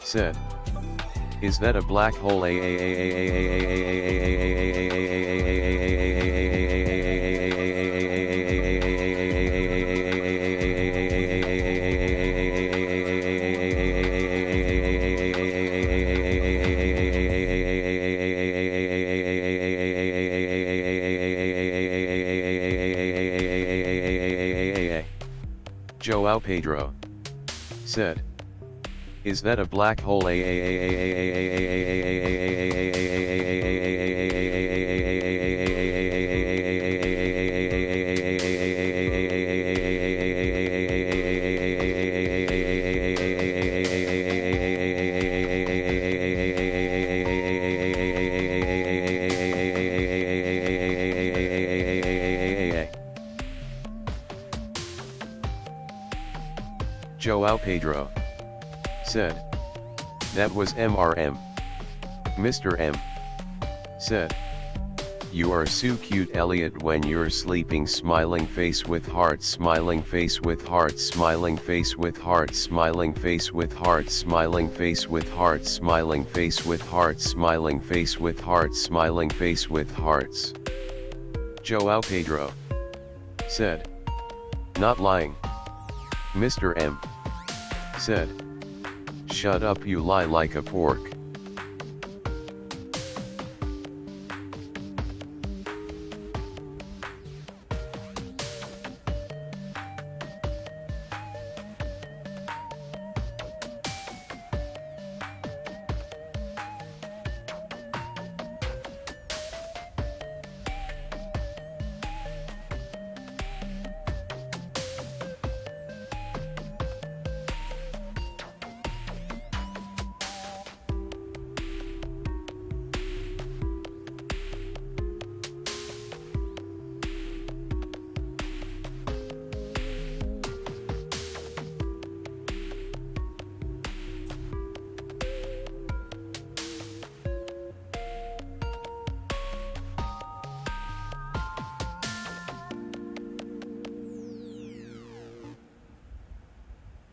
said, is that a black hole? João Pedro said, is that a black hole? João Pedro said, that was MRM. Mr. M said, you are so cute Elliot when you're sleeping, smiling face with heart, smiling face with heart, smiling face with heart, smiling face with heart, smiling face with heart, smiling face with heart, smiling face with heart, smiling face with hearts. João Pedro said, not lying. Mr. M said, shut up, you lie like a pork.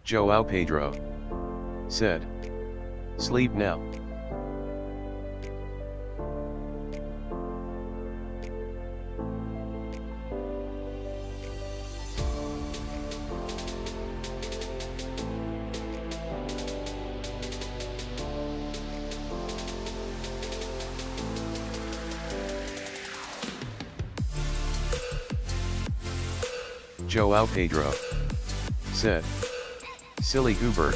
João Pedro said, sleep now. João Pedro said, silly goober.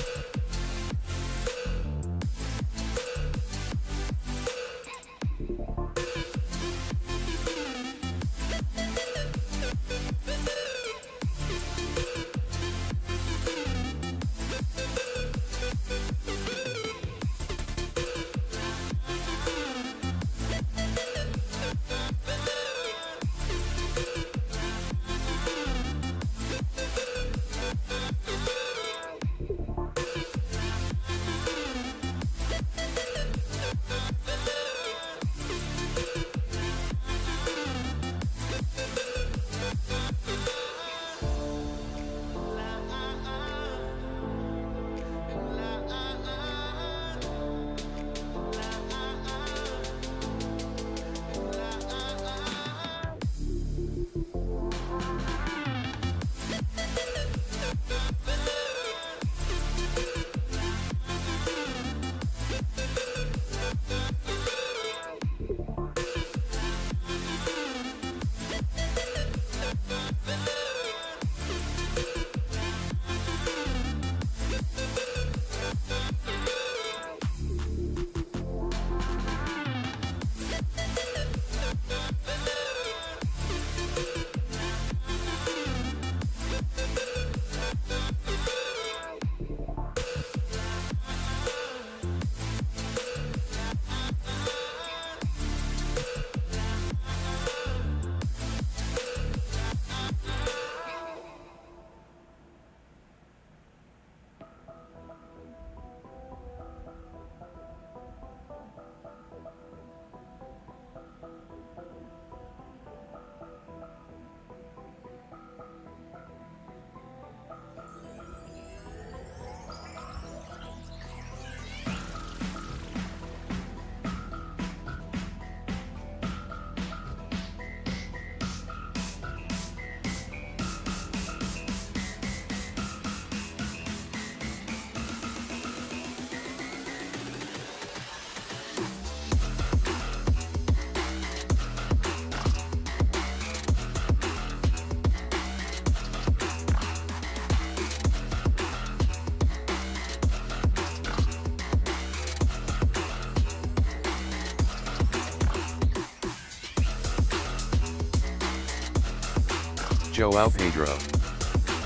Joao Pedro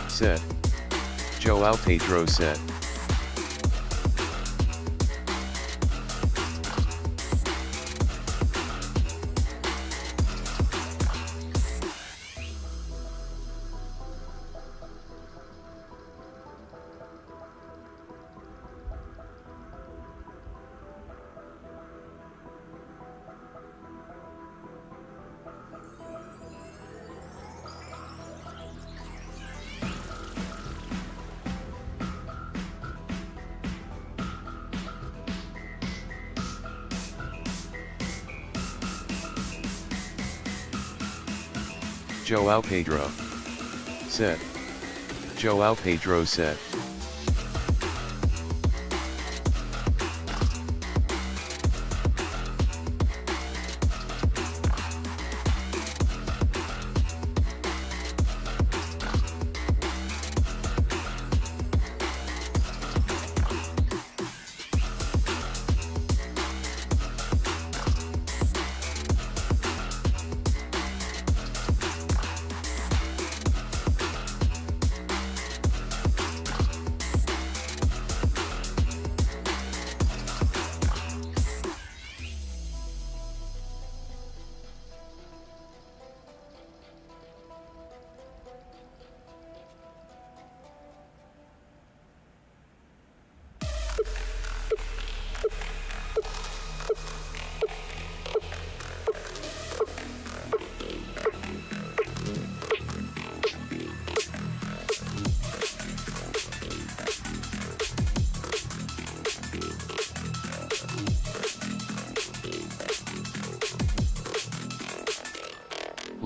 said. Joao Pedro said. Joao Pedro said. Joao Pedro said.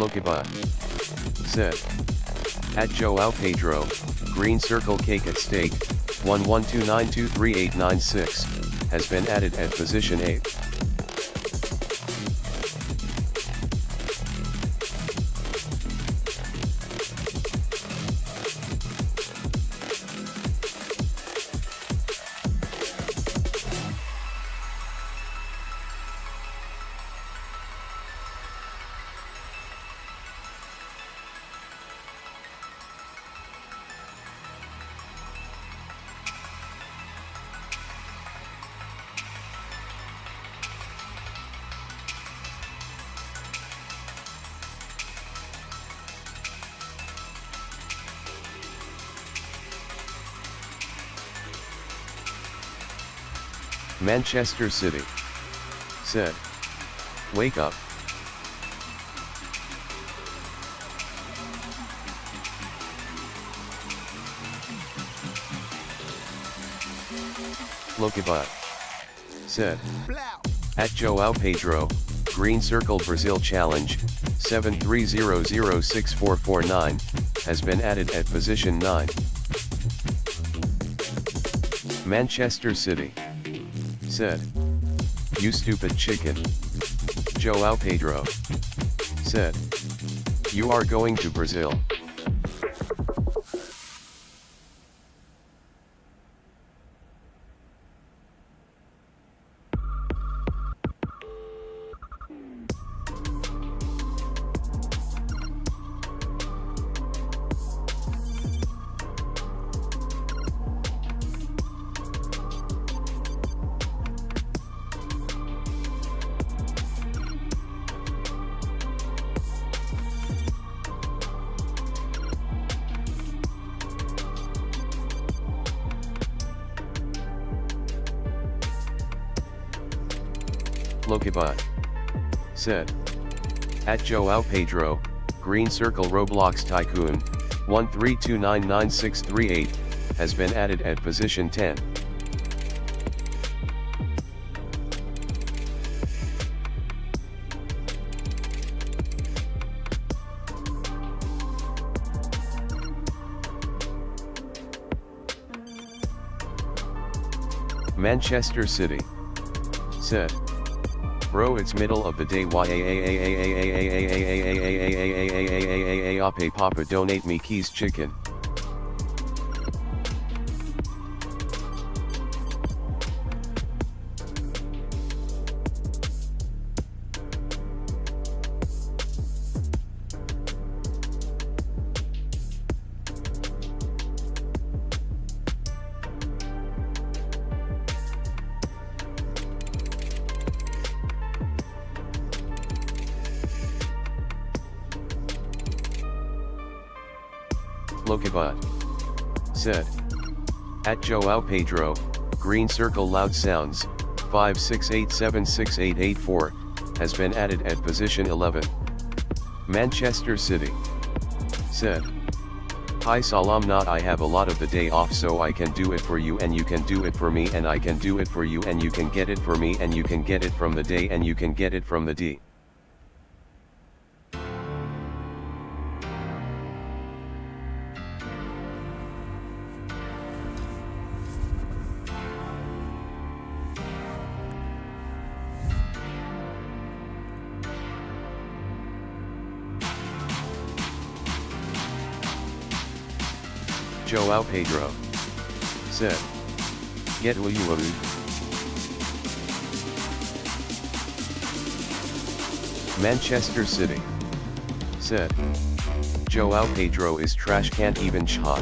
Lokiba said. At Joao Pedro, green circle cake at stake, 1129238896, has been added at position 8. Manchester City said. Wake up. Lokiba said. At Joao Pedro, green circle Brazil challenge, 73006449, has been added at position 9. Manchester City said. You stupid chicken. Joao Pedro said. You are going to Brazil. Lokiba said. At Joao Pedro, green circle Roblox Tycoon, 132999638, has been added at position 10. Manchester City said. Bro, it's middle of the day. Ape Papa donate me keys chicken. Lokabot. Said. At Joao Pedro, green circle loud sounds, 568768884, has been added at position 11. Manchester City. Said. Hi Salam Not, I have a lot of the day off, so I can do it for you and you can do it for me and I can do it for you and you can get it for me and you can get it from the day and you can get it from the D. Joao Pedro. Said. Get Uyuabu. Manchester City. Said. Joao Pedro is trash, can't even shot.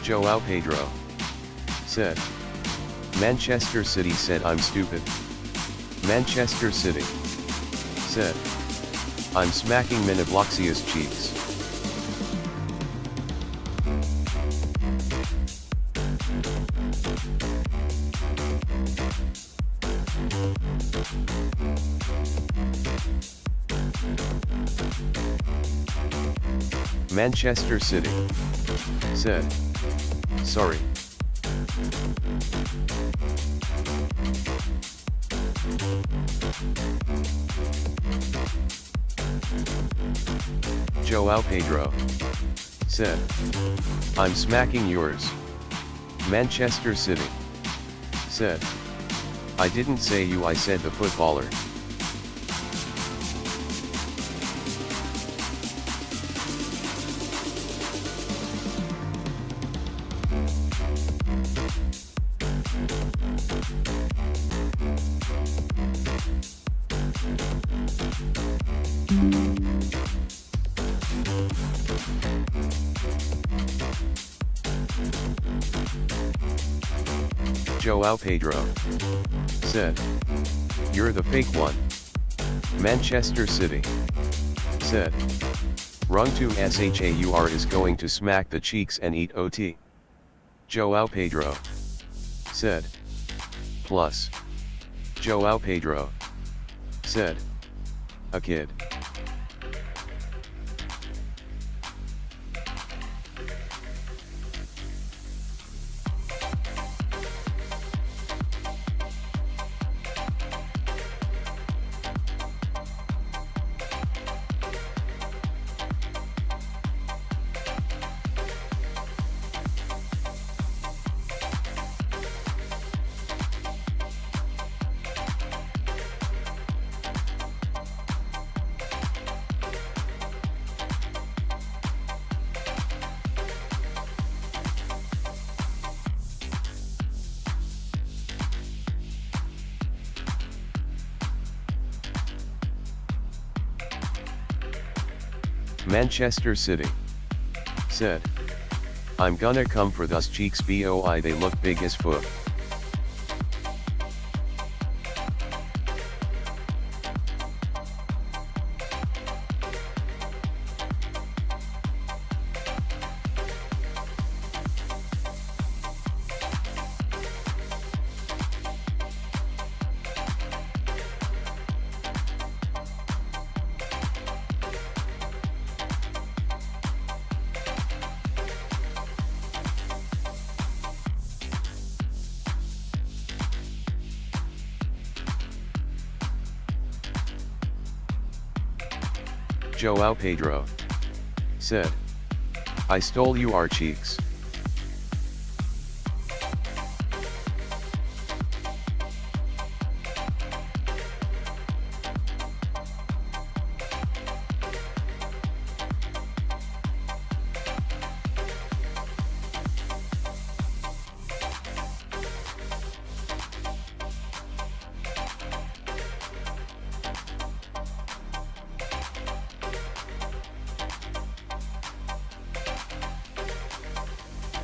Joao Pedro. Said. Manchester City said I'm stupid. Manchester City. Said. I'm smacking Minabloxia's cheeks. Manchester City. Said. Sorry. Joao Pedro. Said. I'm smacking yours. Manchester City. Said. I didn't say you, I said the footballer. Joao Pedro. Said. You're the fake one. Manchester City. Said. Rungtung Shaur is going to smack the cheeks and eat OT. Joao Pedro. Said. Plus. Joao Pedro. Said. A kid. Manchester City. Said. I'm gonna come for those cheeks boy, they look big as fuck. Joao Pedro. Said. I stole you our cheeks.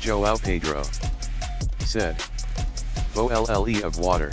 Joao Pedro said, "OLLE of water."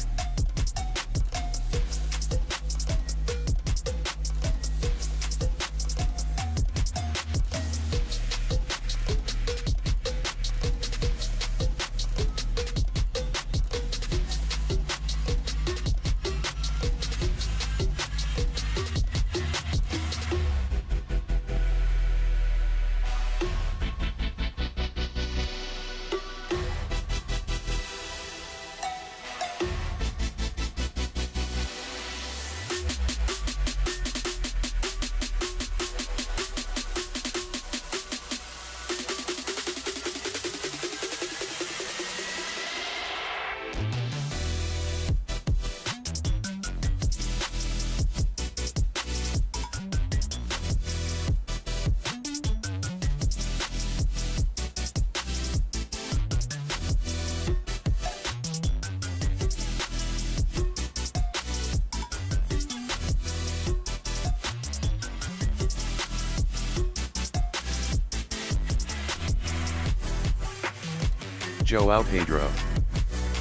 Joao Pedro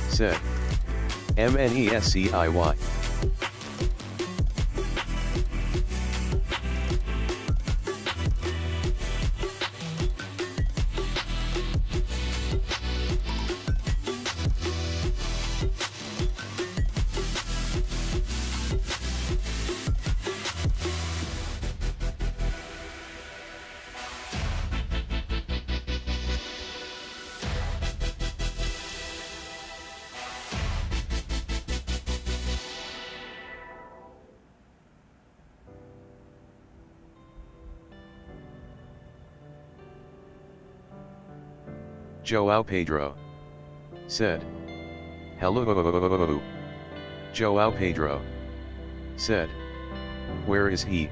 said, "MNESCIY." Joao Pedro said, "Hello." Joao Pedro said, "Where is he?"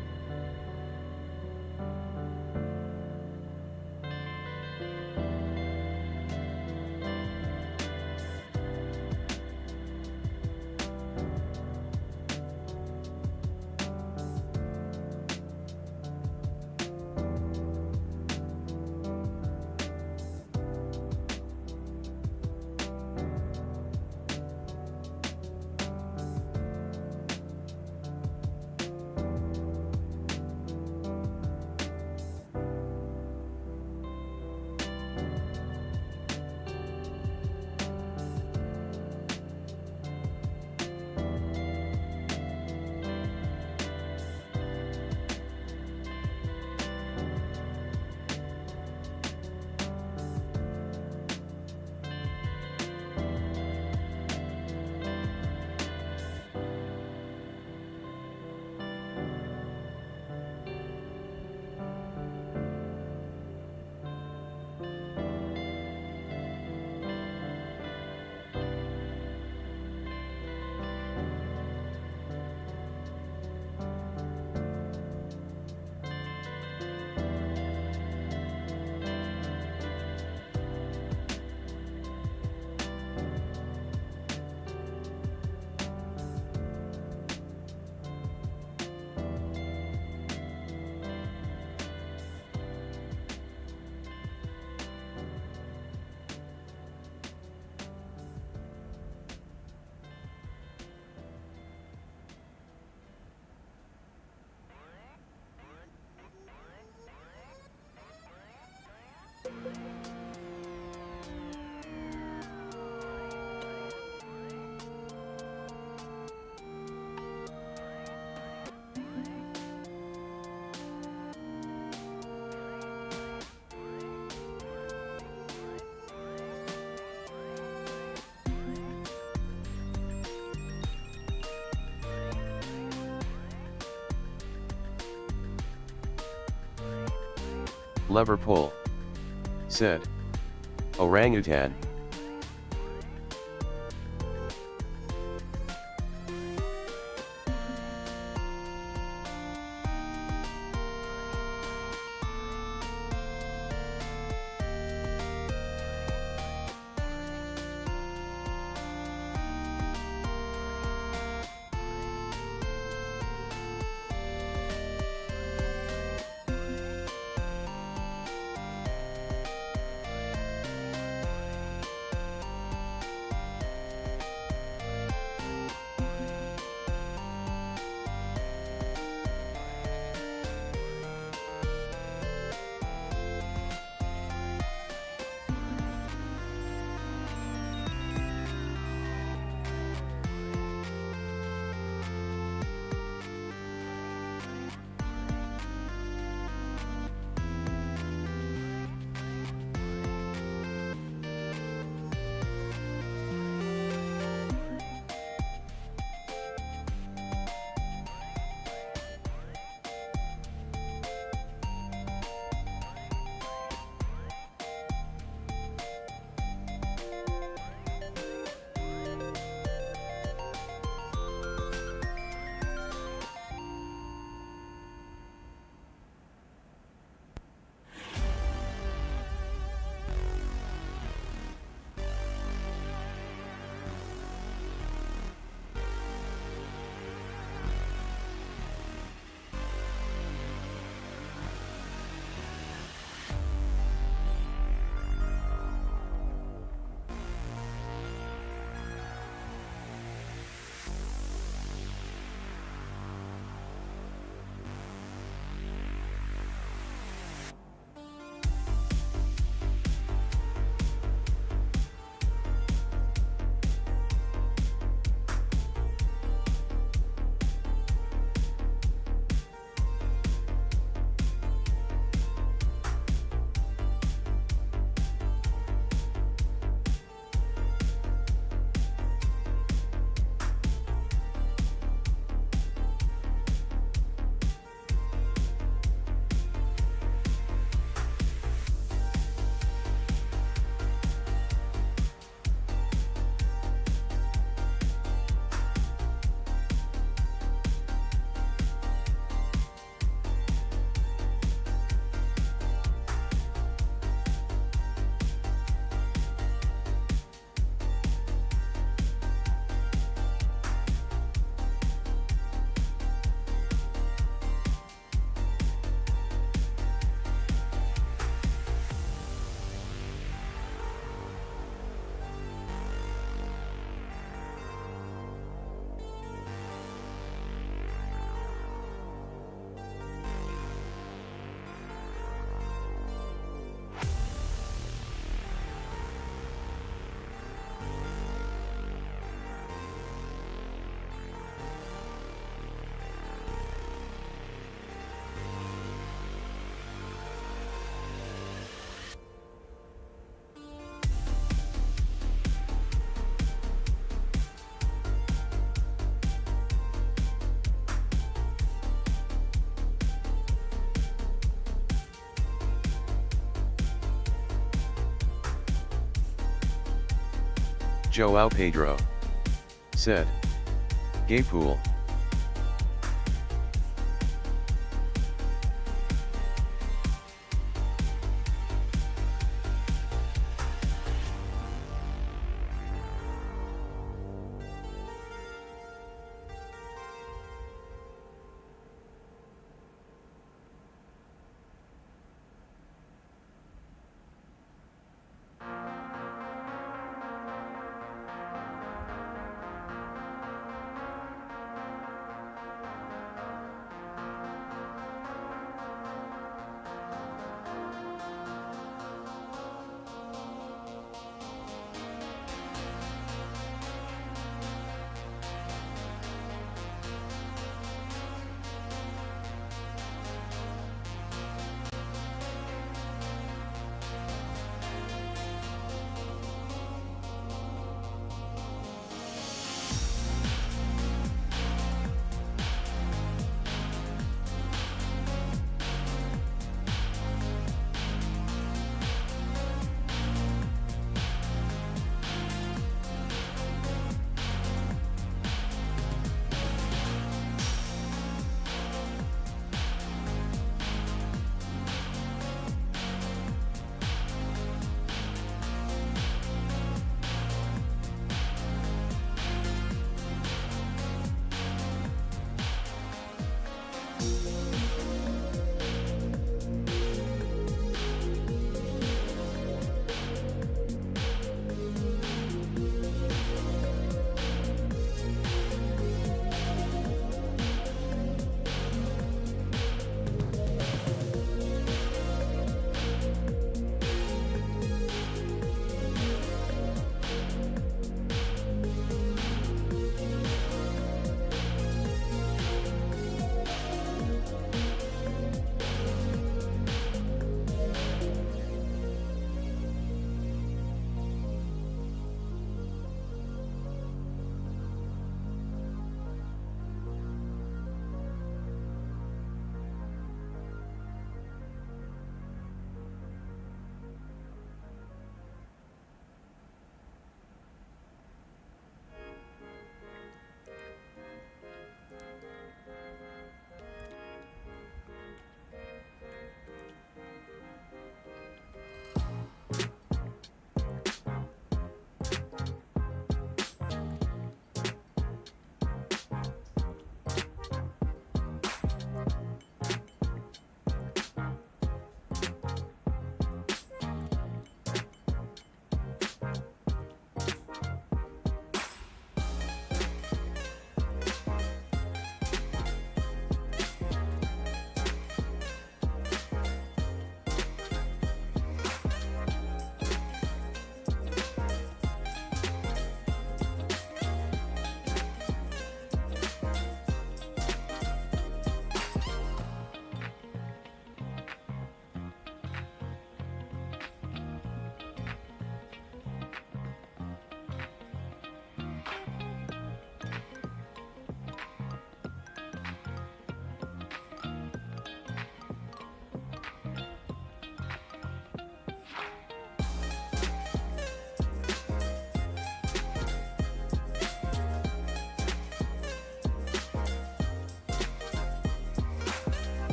Liverpool said, "Orangutan." Joao Pedro said, "Gay pool."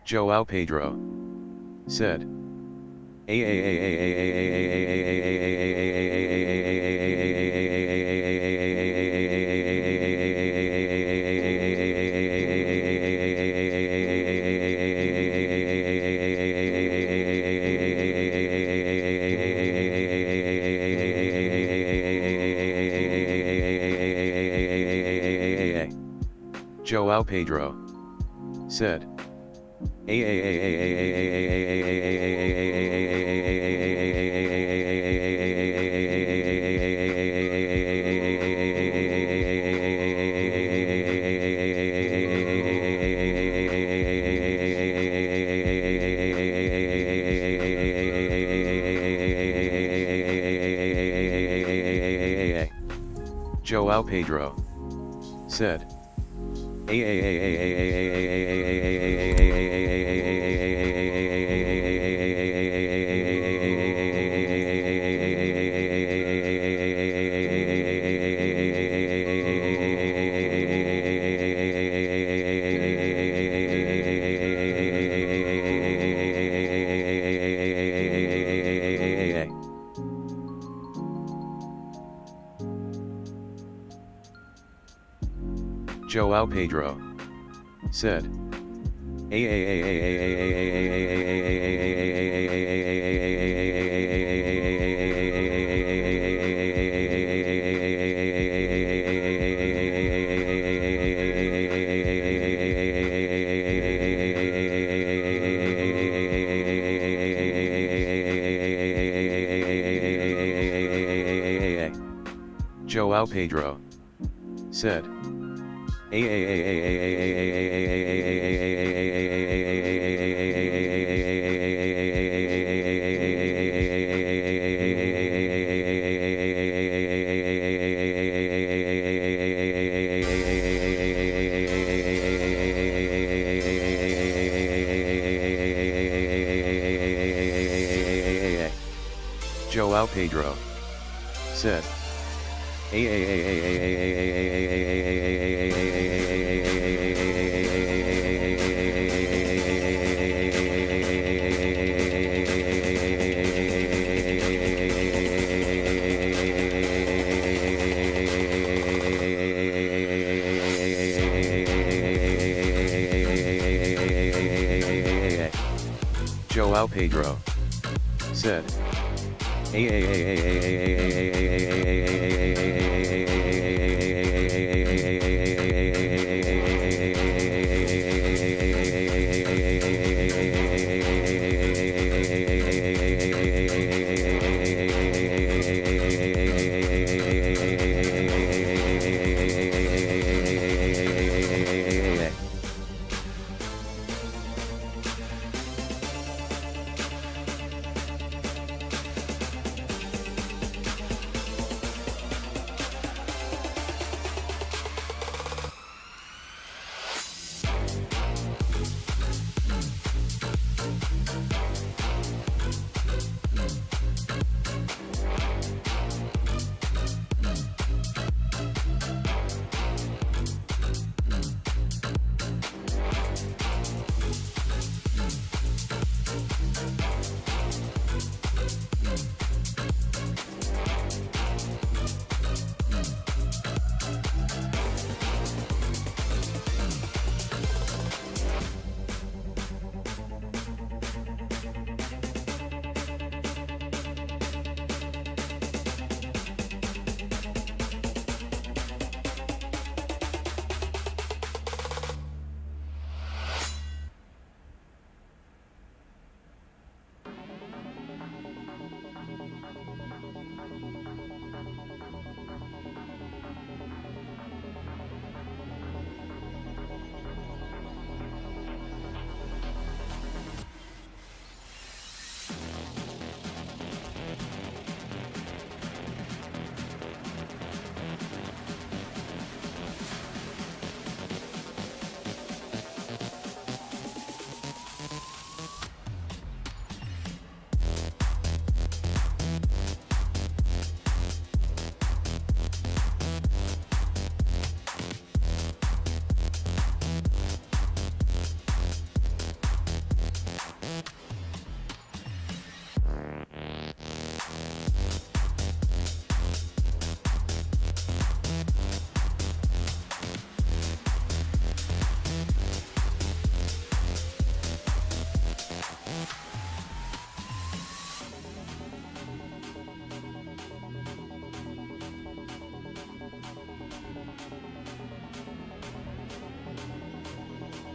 Joao Pedro said. Joao Pedro said. Joao Pedro said. Joao Pedro said. Joao Pedro said. Joao Pedro said. Joao Pedro said.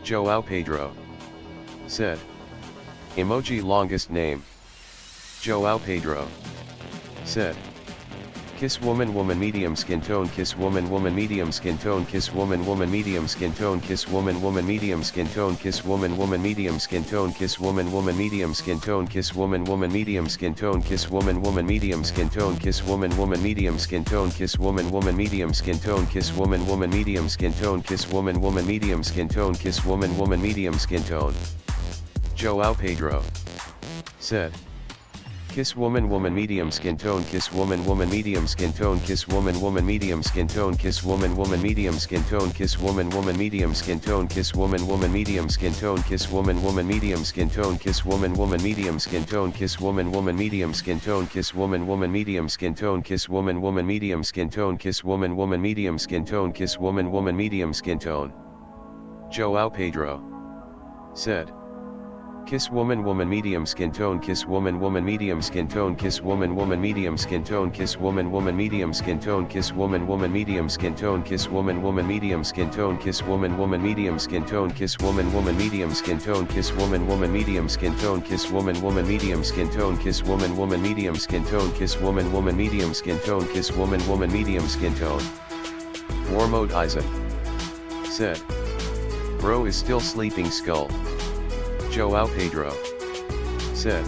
Joao Pedro said. Emoji longest name. Joao Pedro said. Kiss woman woman medium skin tone kiss woman woman medium skin tone kiss woman woman medium skin tone kiss woman woman medium skin tone kiss woman woman medium skin tone kiss woman woman medium skin tone kiss woman woman medium skin tone kiss woman woman medium skin tone kiss woman woman medium skin tone kiss woman woman medium skin tone kiss woman woman medium skin tone kiss woman woman medium skin tone kiss woman woman medium skin tone. Joao Pedro said. Kiss woman woman medium skin tone kiss woman woman medium skin tone kiss woman woman medium skin tone kiss woman woman medium skin tone kiss woman woman medium skin tone kiss woman woman medium skin tone kiss woman woman medium skin tone kiss woman woman medium skin tone kiss woman woman medium skin tone kiss woman woman medium skin tone kiss woman woman medium skin tone kiss woman woman medium skin tone kiss woman woman medium skin tone. Joao Pedro said. Kiss woman woman medium skin tone kiss woman woman medium skin tone kiss woman woman medium skin tone kiss woman woman medium skin tone kiss woman woman medium skin tone kiss woman woman medium skin tone kiss woman woman medium skin tone kiss woman woman medium skin tone kiss woman woman medium skin tone kiss woman woman medium skin tone kiss woman woman medium skin tone kiss woman woman medium skin tone kiss woman woman medium skin tone. War mode Eisen said. Bro is still sleeping skull. Joao Pedro said.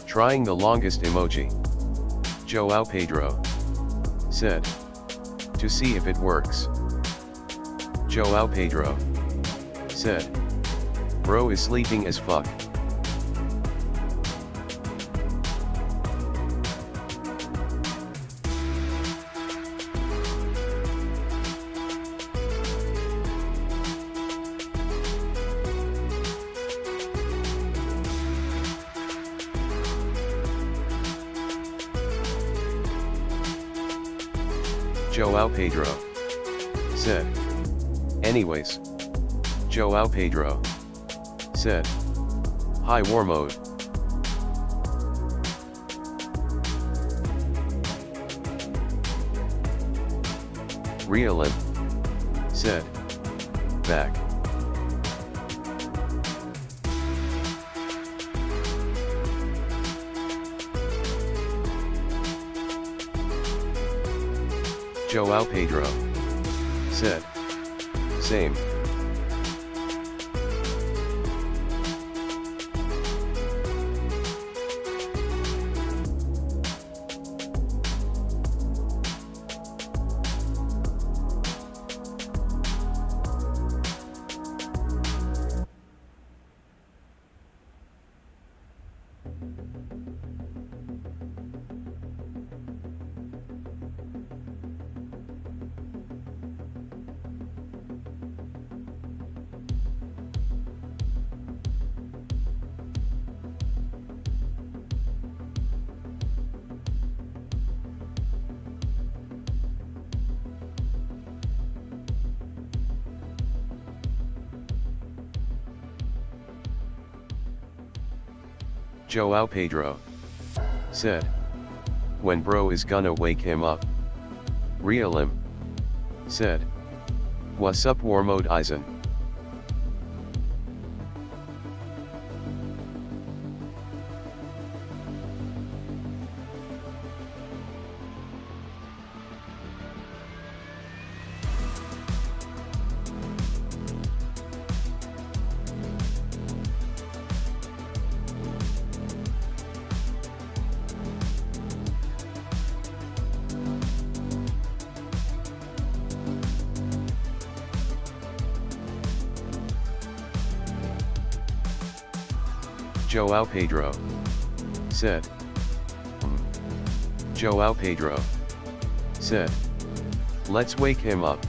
Trying the longest emoji. Joao Pedro said. To see if it works. Joao Pedro said. Bro is sleeping as fuck. Joao Pedro said. Anyways. Joao Pedro said. Hi war mode. Realim said. Back. Joao Pedro said. Same. Joao Pedro said. When bro is gonna wake him up. Realim said. What's up war mode Eisen? Joao Pedro said. Joao Pedro said. Let's wake him up.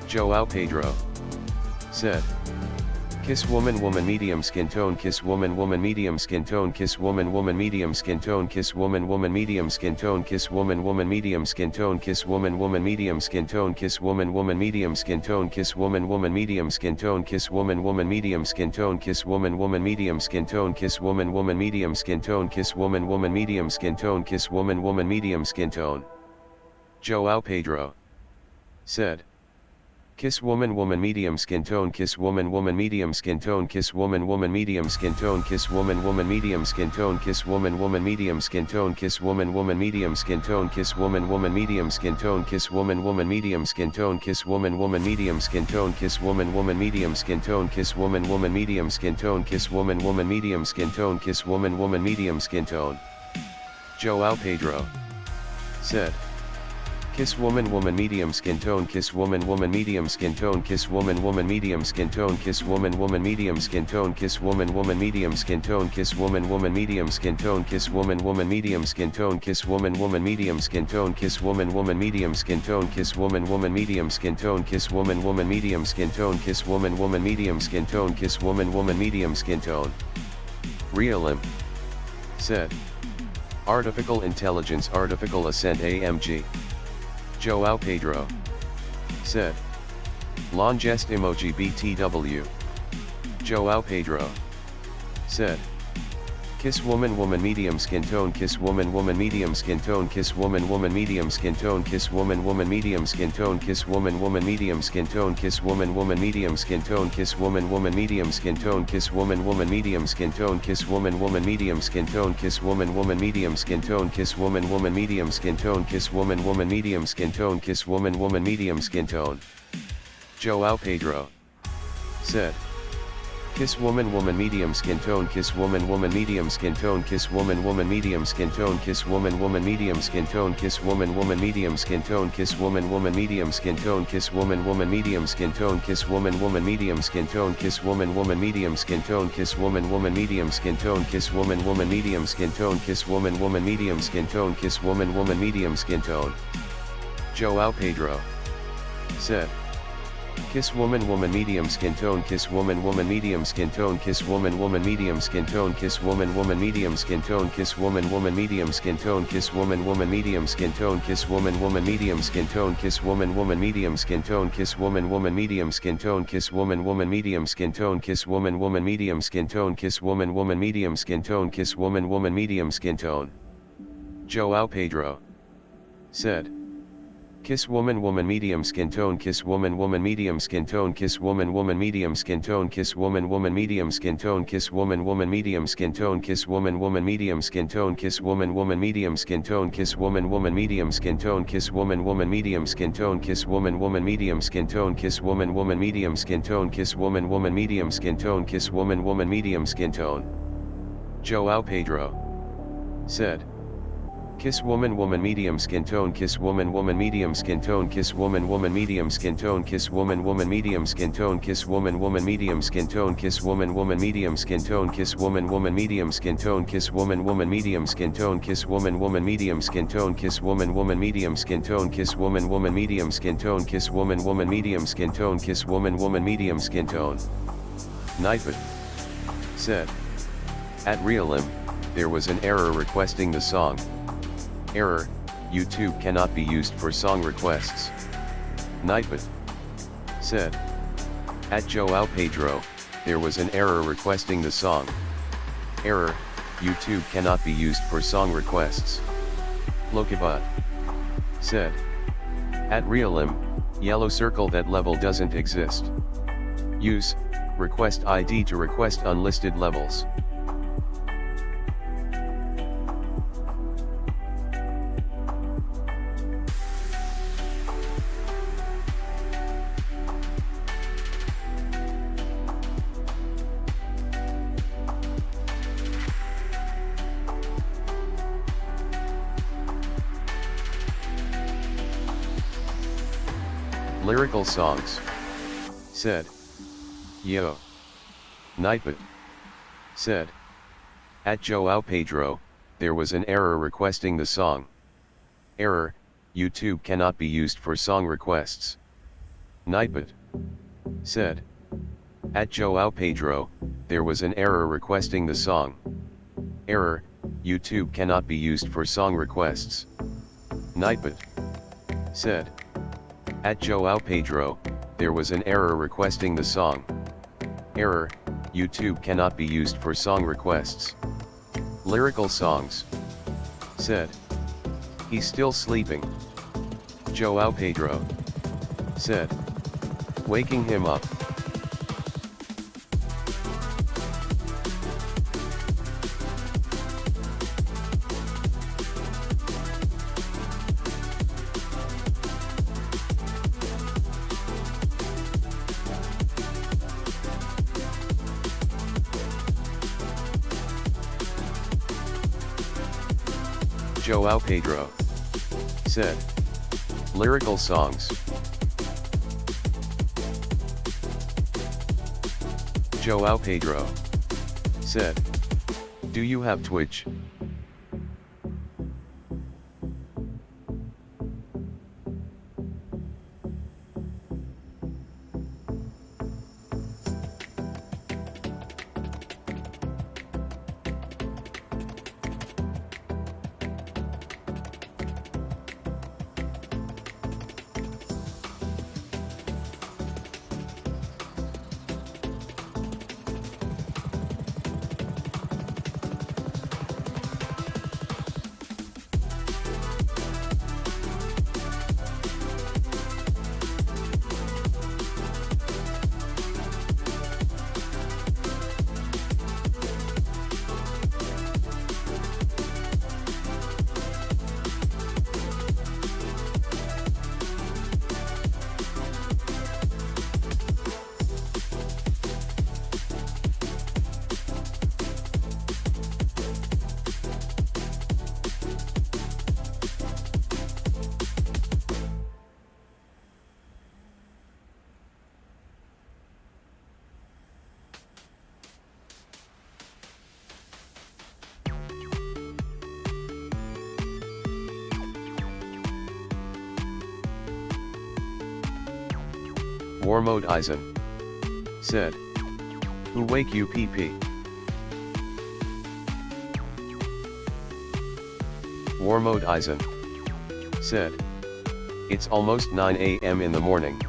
Joao Pedro said. Kiss woman woman medium skin tone kiss woman woman medium skin tone kiss woman woman medium skin tone kiss woman woman medium skin tone kiss woman woman medium skin tone kiss woman woman medium skin tone kiss woman woman medium skin tone kiss woman woman medium skin tone kiss woman woman medium skin tone kiss woman woman medium skin tone kiss woman woman medium skin tone kiss woman woman medium skin tone kiss woman woman medium skin tone. Joao Pedro said. Kiss woman woman medium skin tone kiss woman woman medium skin tone kiss woman woman medium skin tone kiss woman woman medium skin tone kiss woman woman medium skin tone kiss woman woman medium skin tone kiss woman woman medium skin tone kiss woman woman medium skin tone kiss woman woman medium skin tone kiss woman woman medium skin tone kiss woman woman medium skin tone kiss woman woman medium skin tone kiss woman woman medium skin tone. Joao Pedro said. Kiss woman woman medium skin tone kiss woman woman medium skin tone kiss woman woman medium skin tone kiss woman woman medium skin tone kiss woman woman medium skin tone kiss woman woman medium skin tone kiss woman woman medium skin tone kiss woman woman medium skin tone kiss woman woman medium skin tone kiss woman woman medium skin tone kiss woman woman medium skin tone kiss woman woman medium skin tone kiss woman woman medium skin tone. Realm said. Artificial intelligence artificial ascent AMG. Joao Pedro said. Longest emoji BTW. Joao Pedro said. Kiss woman woman medium skin tone kiss woman woman medium skin tone kiss woman woman medium skin tone kiss woman woman medium skin tone kiss woman woman medium skin tone kiss woman woman medium skin tone kiss woman woman medium skin tone kiss woman woman medium skin tone kiss woman woman medium skin tone kiss woman woman medium skin tone kiss woman woman medium skin tone kiss woman woman medium skin tone kiss woman woman medium skin tone. Joao Pedro said. Kiss woman woman medium skin tone kiss woman woman medium skin tone kiss woman woman medium skin tone kiss woman woman medium skin tone kiss woman woman medium skin tone kiss woman woman medium skin tone kiss woman woman medium skin tone kiss woman woman medium skin tone kiss woman woman medium skin tone kiss woman woman medium skin tone kiss woman woman medium skin tone kiss woman woman medium skin tone kiss woman woman medium skin tone. Joao Pedro said. Kiss woman woman medium skin tone kiss woman woman medium skin tone kiss woman woman medium skin tone kiss woman woman medium skin tone kiss woman woman medium skin tone kiss woman woman medium skin tone kiss woman woman medium skin tone kiss woman woman medium skin tone kiss woman woman medium skin tone kiss woman woman medium skin tone kiss woman woman medium skin tone kiss woman woman medium skin tone kiss woman woman medium skin tone. Joao Pedro said. Kiss woman woman medium skin tone kiss woman woman medium skin tone kiss woman woman medium skin tone kiss woman woman medium skin tone kiss woman woman medium skin tone kiss woman woman medium skin tone kiss woman woman medium skin tone kiss woman woman medium skin tone kiss woman woman medium skin tone kiss woman woman medium skin tone kiss woman woman medium skin tone kiss woman woman medium skin tone kiss woman woman medium skin tone. Joao Pedro said. Kiss woman woman medium skin tone kiss woman woman medium skin tone kiss woman woman medium skin tone kiss woman woman medium skin tone kiss woman woman medium skin tone kiss woman woman medium skin tone kiss woman woman medium skin tone kiss woman woman medium skin tone kiss woman woman medium skin tone kiss woman woman medium skin tone kiss woman woman medium skin tone kiss woman woman medium skin tone kiss woman woman medium skin tone. Nightbot said. At Realm, there was an error requesting the song. Error, YouTube cannot be used for song requests. Nightbot said. At Joao Pedro, there was an error requesting the song. Error, YouTube cannot be used for song requests. Lokibot said. At Realm, yellow circle that level doesn't exist. Use request ID to request unlisted levels. Lyrical songs said. Yo. Nightbot said. At Joao Pedro, there was an error requesting the song. Error, YouTube cannot be used for song requests. Nightbot said. At Joao Pedro, there was an error requesting the song. Error, YouTube cannot be used for song requests. Nightbot said. At Joao Pedro, there was an error requesting the song. Error, YouTube cannot be used for song requests. Lyrical songs. Said. He's still sleeping. Joao Pedro said. Waking him up. Joao Pedro said. Lyrical songs. Joao Pedro said. Do you have Twitch? Warmode Eisen said. Who wake you PP? Warmode Eisen said. It's almost 9 a.m. in the morning.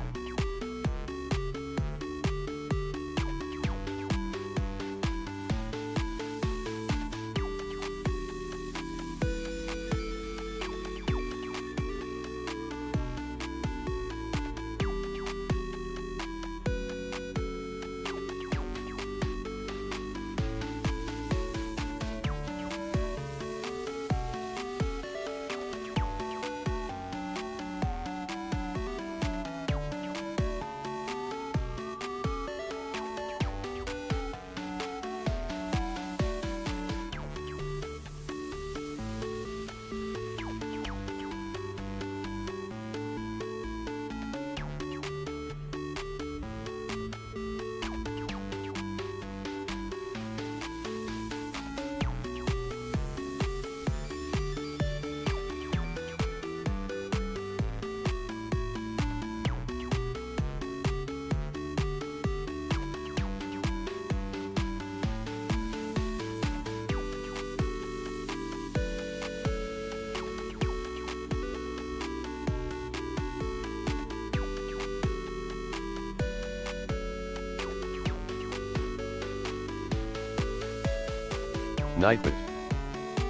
Nightbot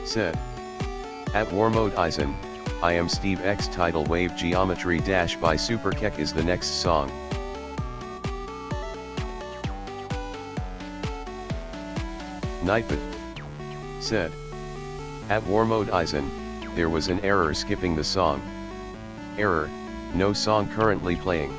said. At Warmode Eisen, I am Steve X tidal wave geometry dash by Superkek is the next song. Nightbot said. At Warmode Eisen, there was an error skipping the song. Error, no song currently playing.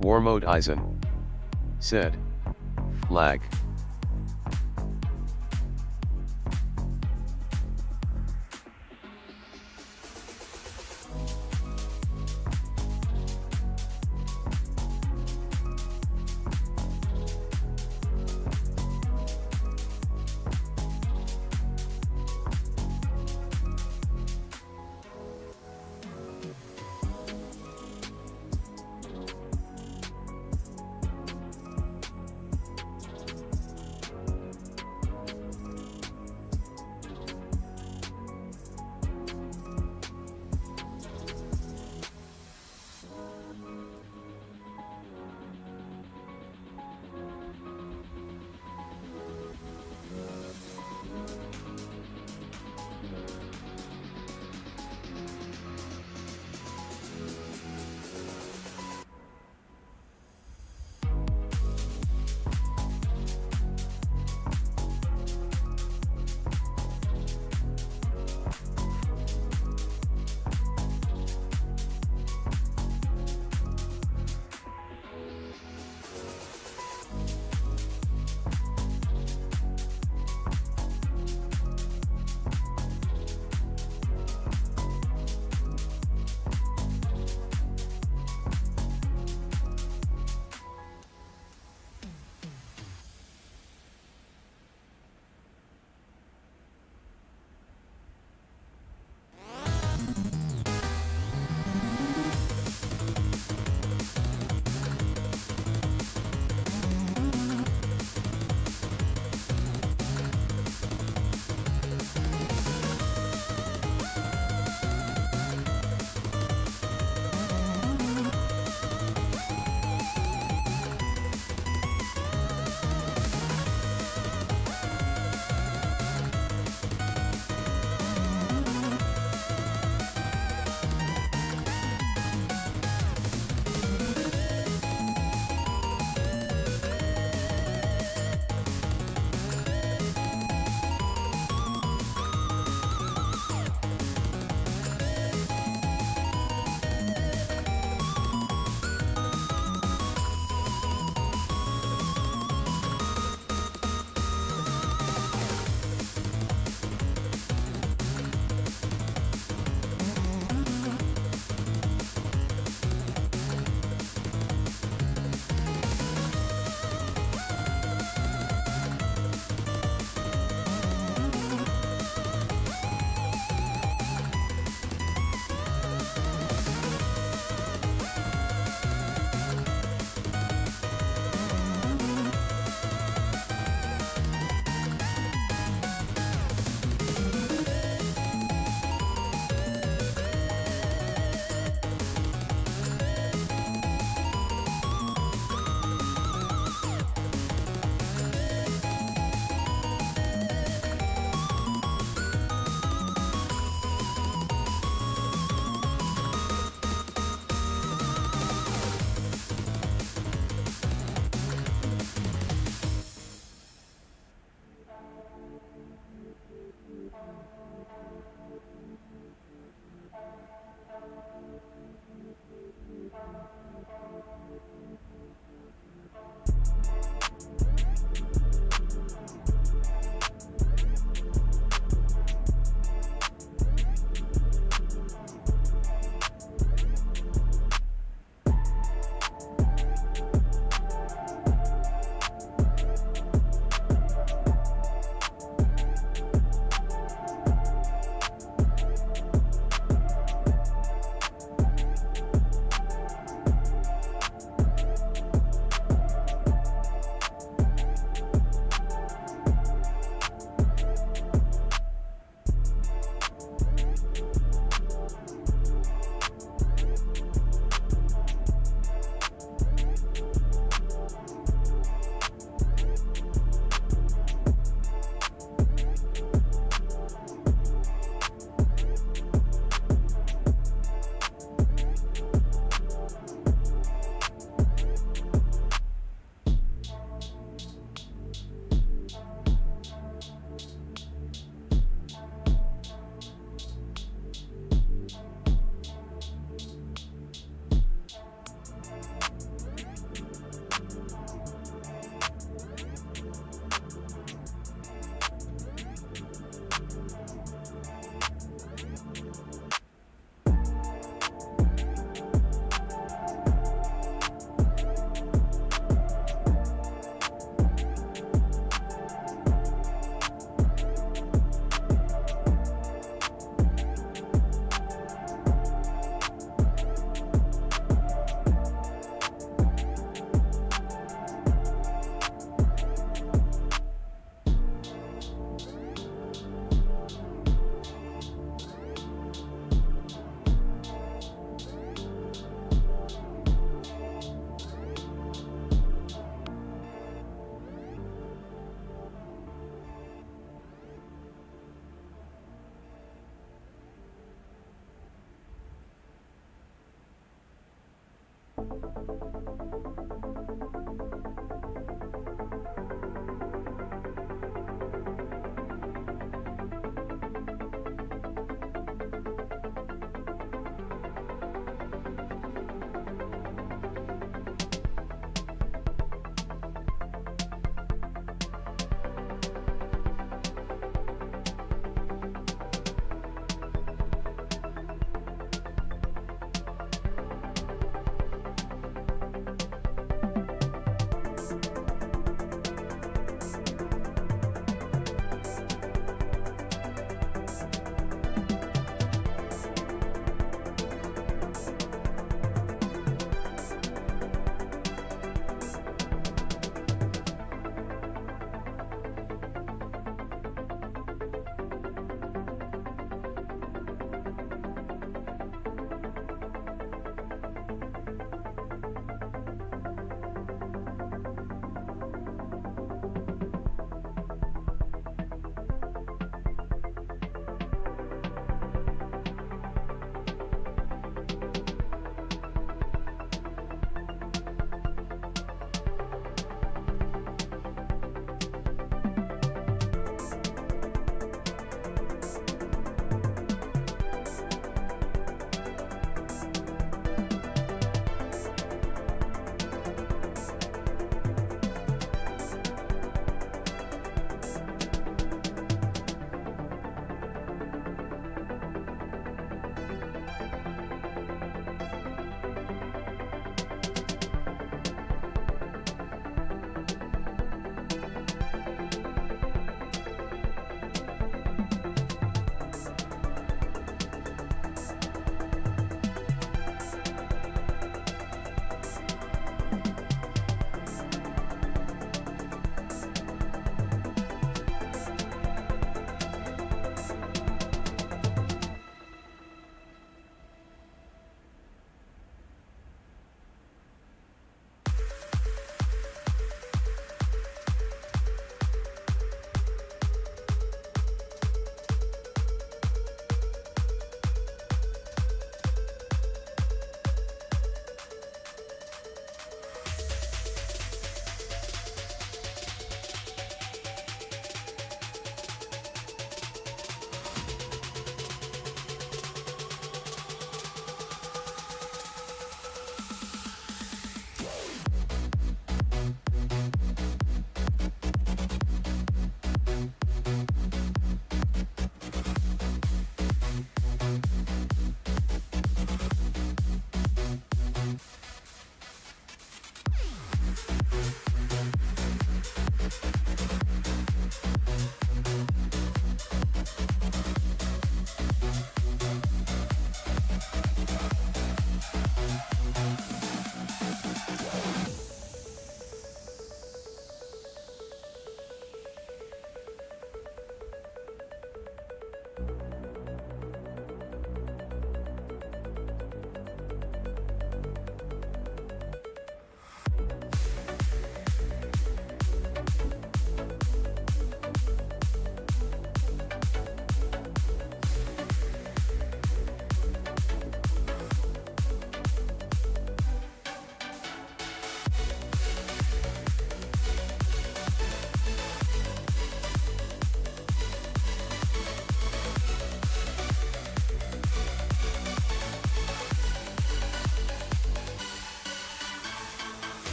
War mode Eisen. Said. Lag.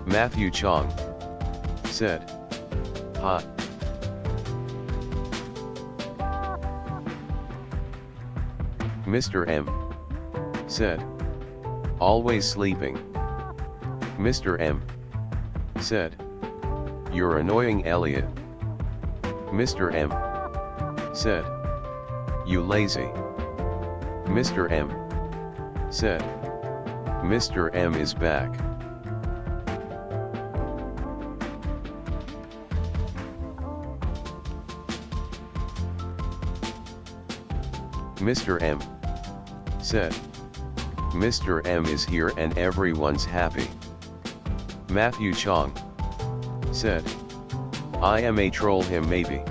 Matthew Chong said, "Hot." Mr. M said, "Always sleeping." Mr. M said, "You're annoying, Elliot." Mr. M said, "You lazy." Mr. M said, "Mr. M is back." Mr. M said, "Mr. M is here and everyone's happy." Matthew Chong said, "I am a troll him maybe."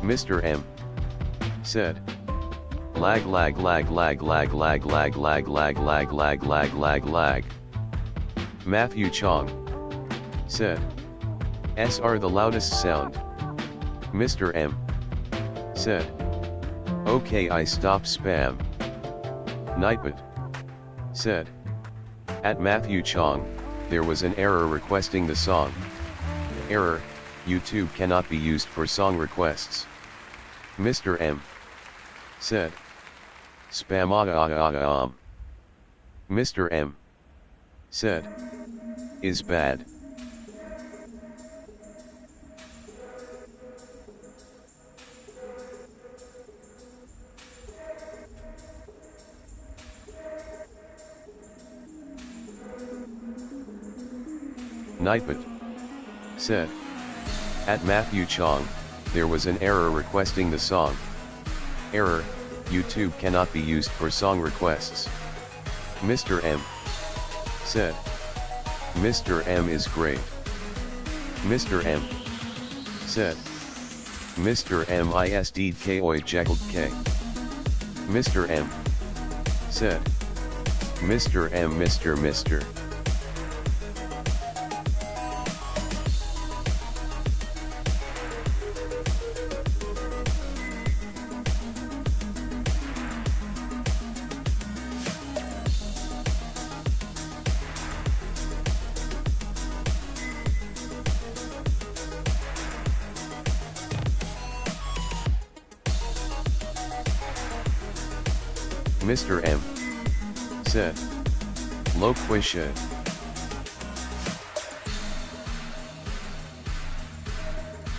Mr. M said, "Lag lag lag lag lag lag lag lag lag lag lag lag lag lag." Matthew Chong said, "S are the loudest sound." Mr. M said, "Okay, I stop spam." Nightbot said, "At Matthew Chong, there was an error requesting the song. Error, YouTube cannot be used for song requests." Mr. M said, "Spam ah. Mr. M said, "Is bad." Nightbot said, "At Matthew Chong, there was an error requesting the song. Error, YouTube cannot be used for song requests." Mr. M said, "Mr. M is great." Mr. M said, "Mr. M is DKOI Jekyll K." Mr. M said, "Mr. M Mr. Mr. M said, "Loquisha."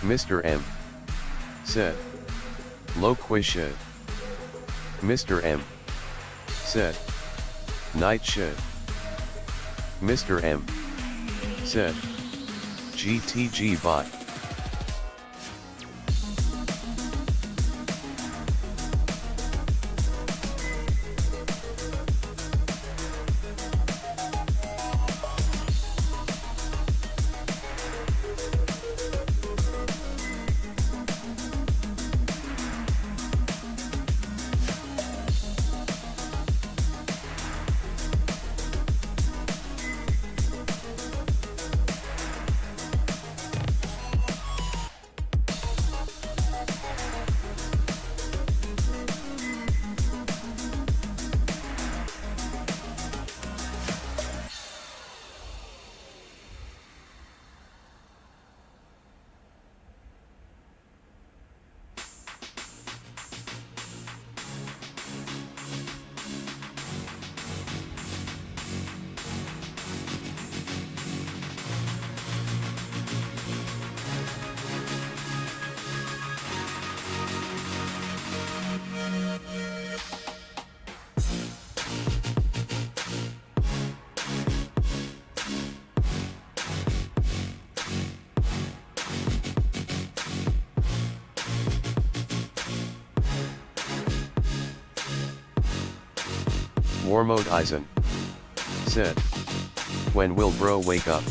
Mr. M said, "Loquisha." Mr. M said, "Nightshade." Mr. M said, "GTG bot." Warmode Eisen said, "When will bro wake up?"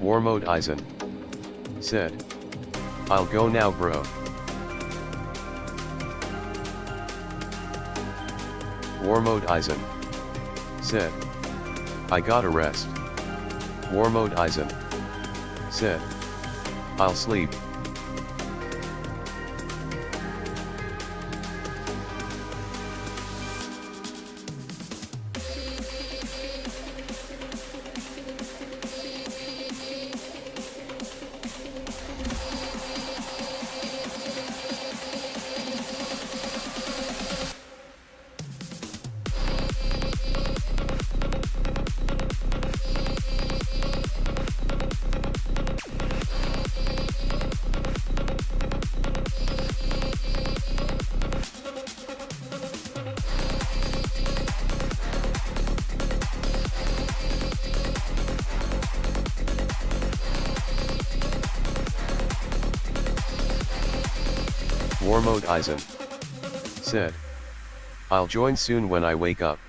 Warmode Eisen said, I'll go now bro. Warmode Eisen said, I gotta rest. Warmode Eisen said, I'll sleep. Warmode Eisen said, I'll join soon when I wake up.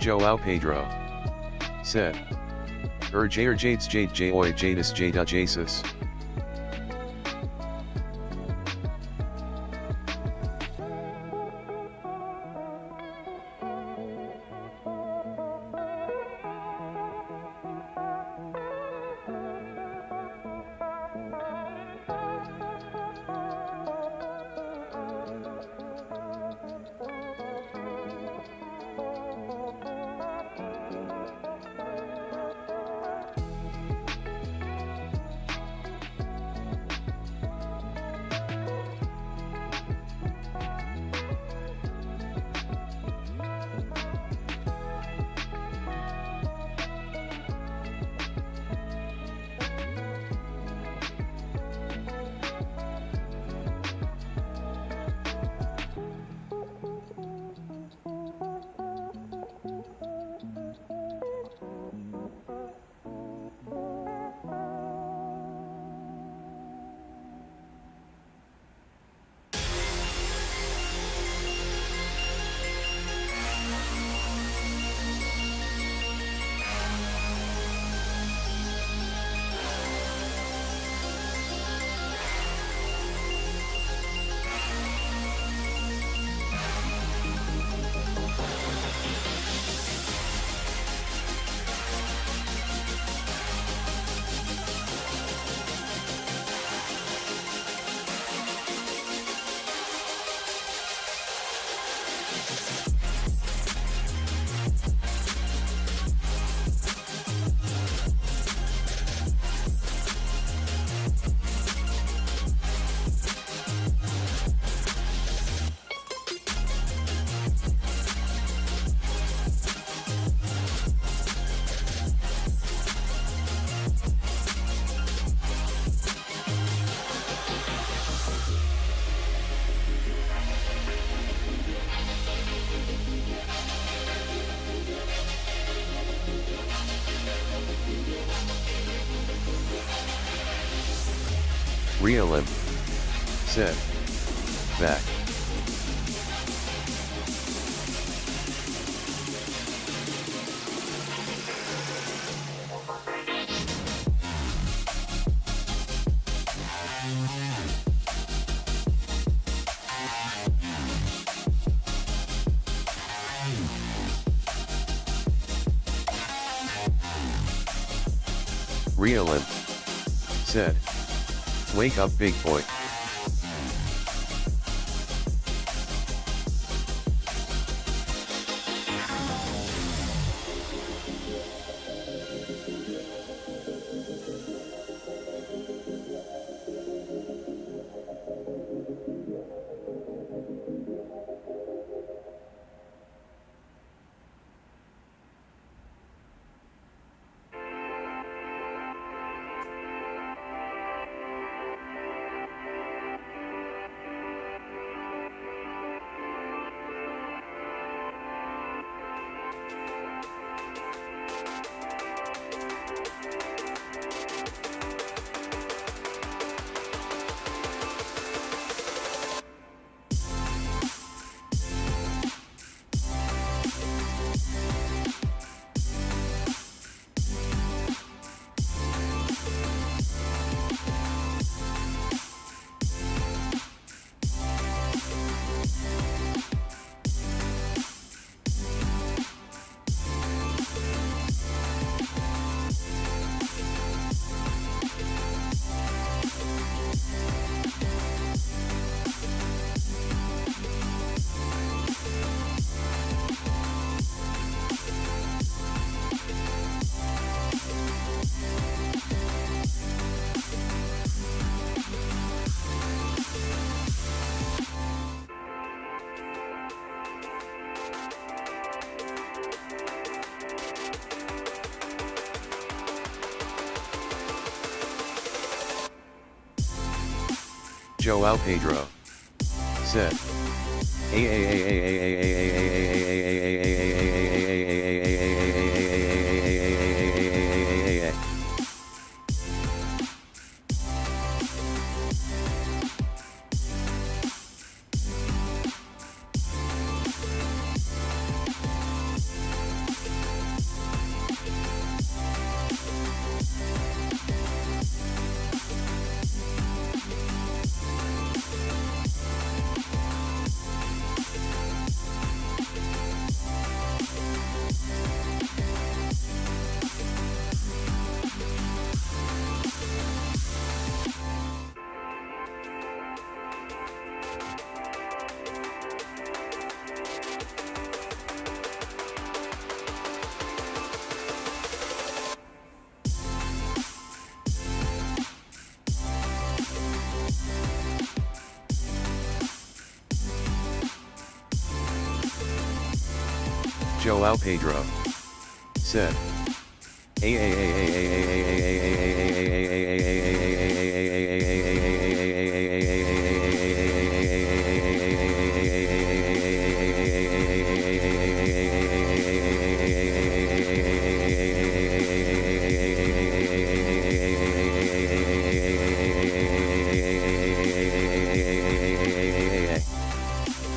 Joao Pedro said. Jair Jades Jade Joy Jadis Jada Jasus. Realim said. Back. Realim said. Wake up, big boy. Joao Pedro said. Joao Pedro said.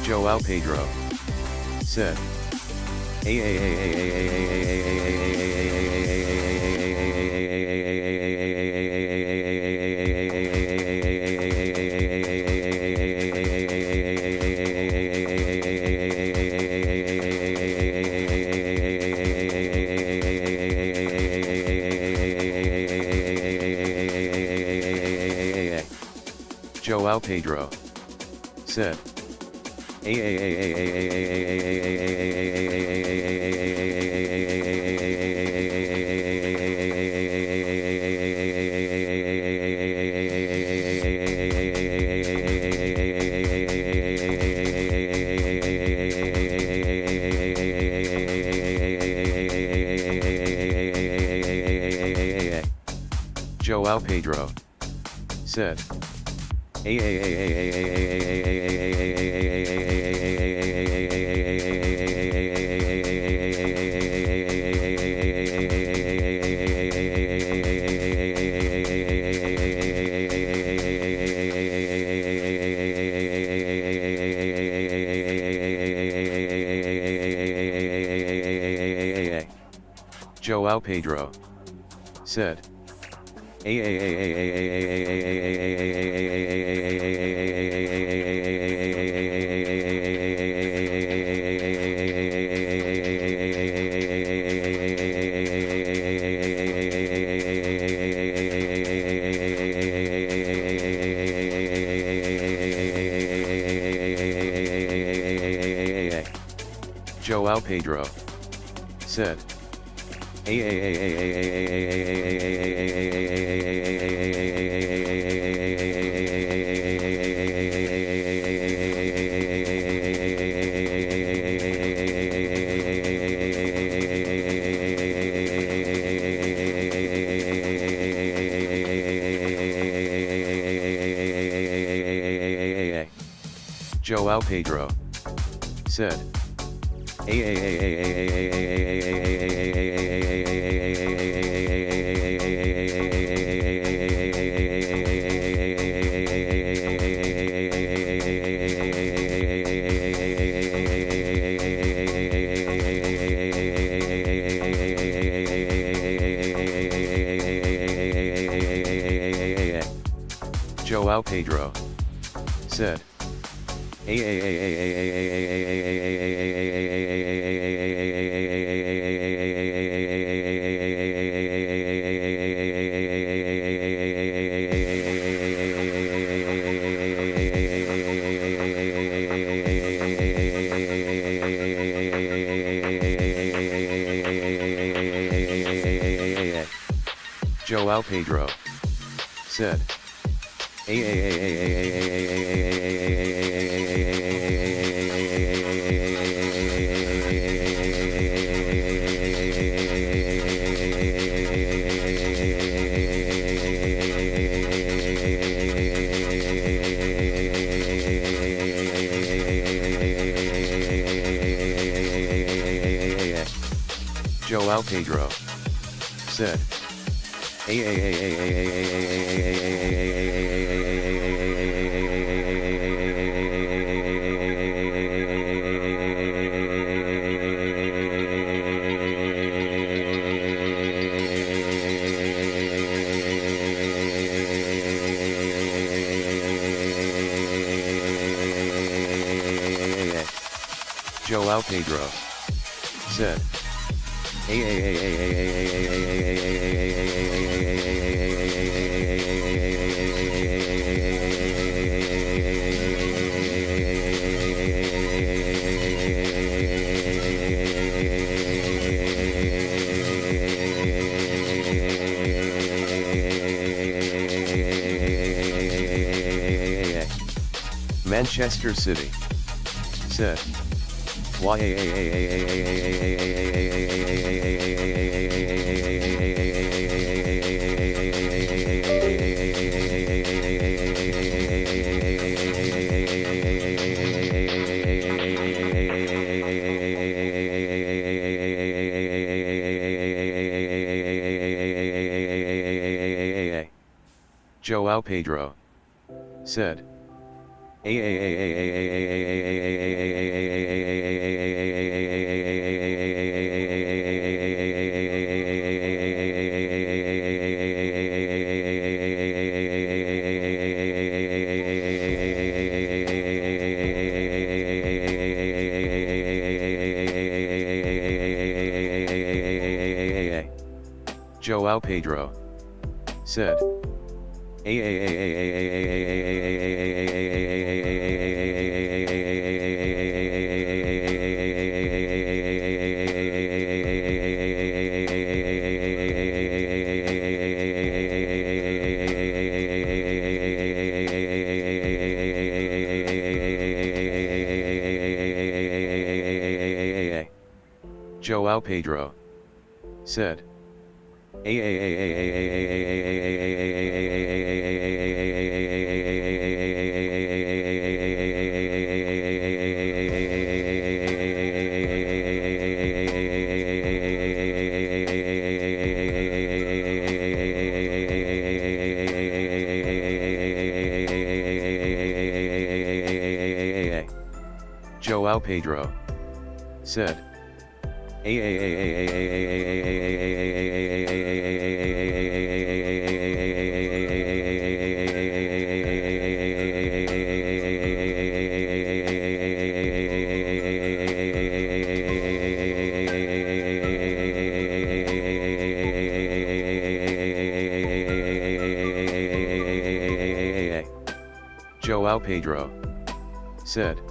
Joao Pedro said. Joao Pedro said. Joao Pedro said. Joao Pedro said. Joao Pedro said. Joao Pedro said. Joao Pedro said. Joao Pedro said. Joao Pedro said. Joao Pedro said. Manchester City said. Joao Pedro said. Joao Pedro said. Joao Pedro said. Joao Pedro said.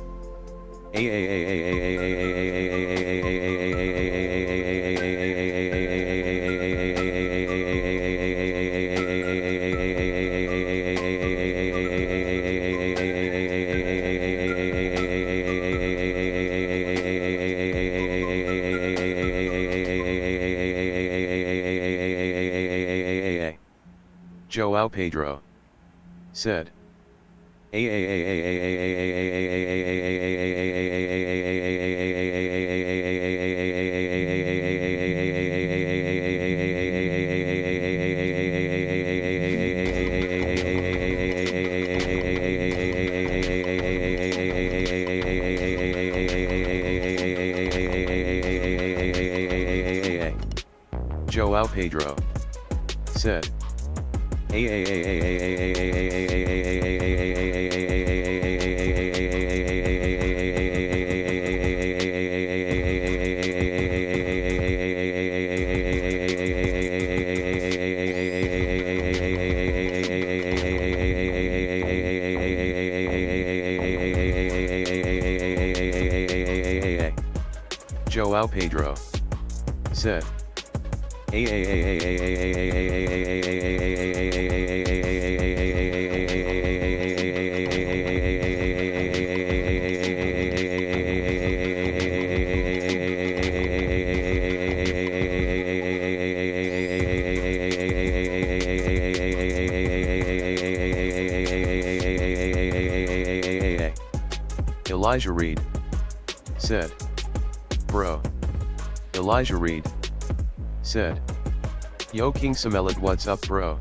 Joao Pedro said. Joao Pedro said. Joao Pedro said. Joao Pedro said. Elijah Reed said. Bro. Elijah Reed said. Yo King Samelad, what's up, bro?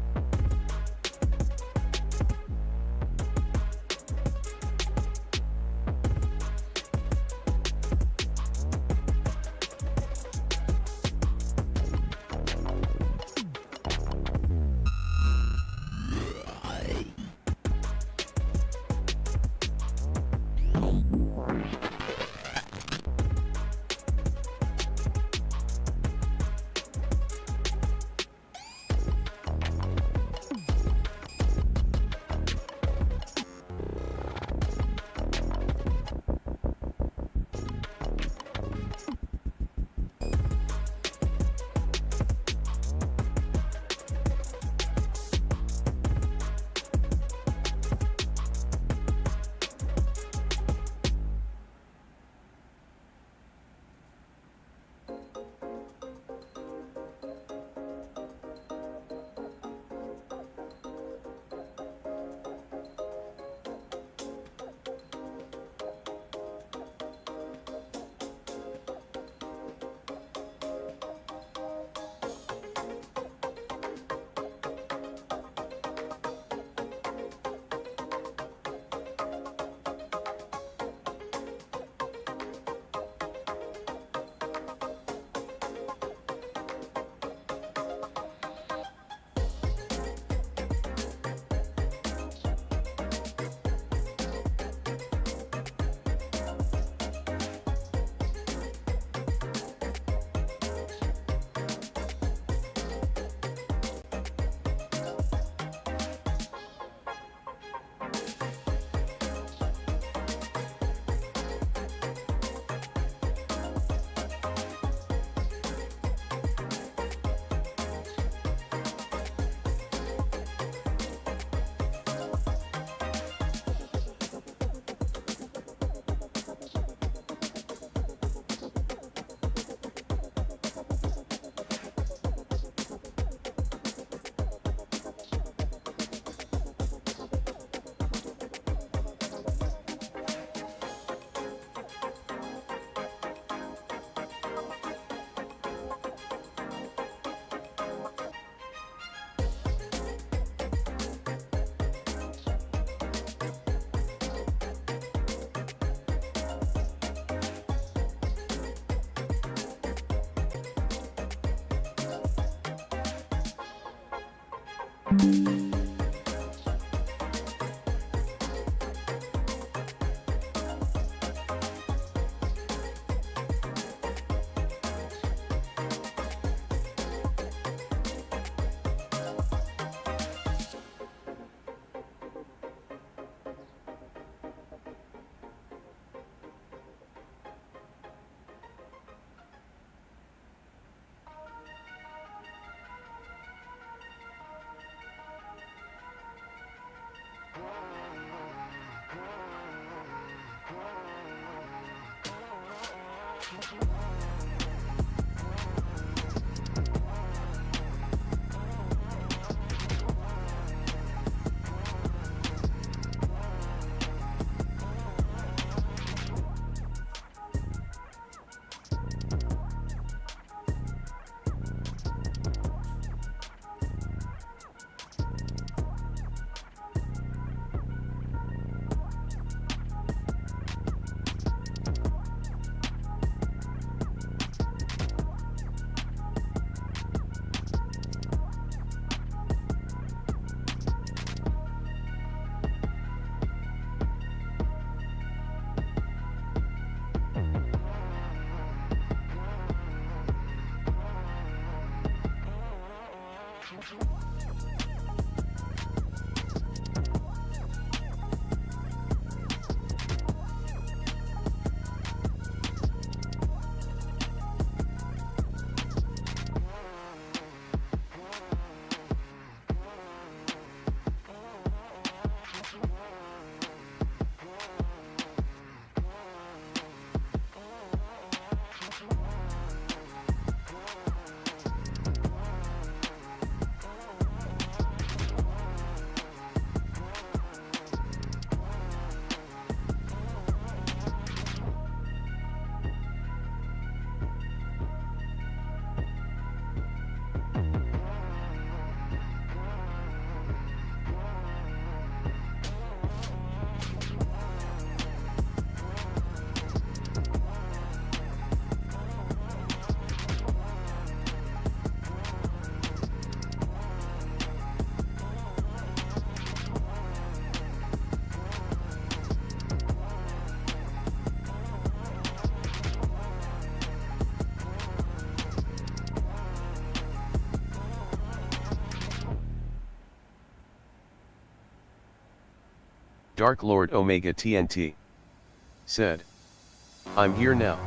Dark Lord Omega TNT said, "I'm here now."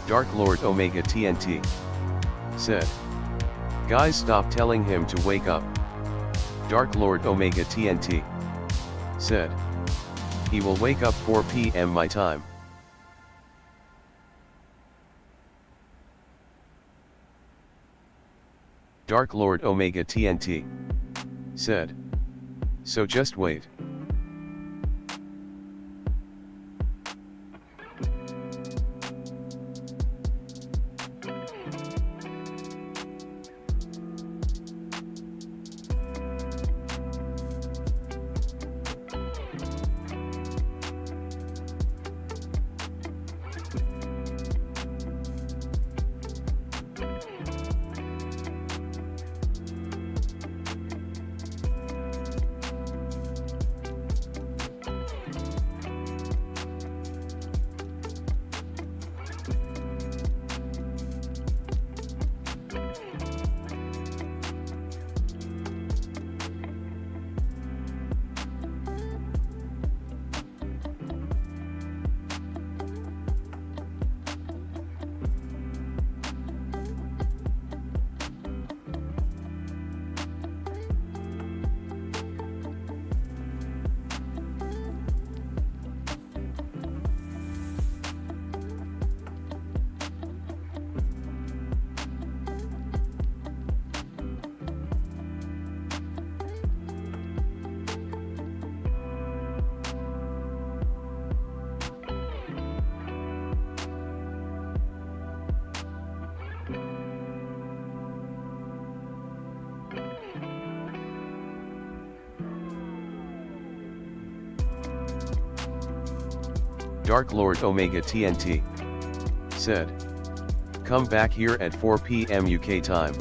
Dark Lord Omega TNT said, "Guys, stop telling him to wake up." Dark Lord Omega TNT said, "He will wake up 4 p.m. my time." Dark Lord Omega TNT said, "So just wait." Dark Lord Omega TNT said, "Come back here at 4 p.m. UK time."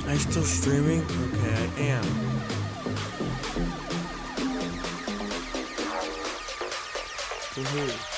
Are you still streaming? Okay, I am. To who?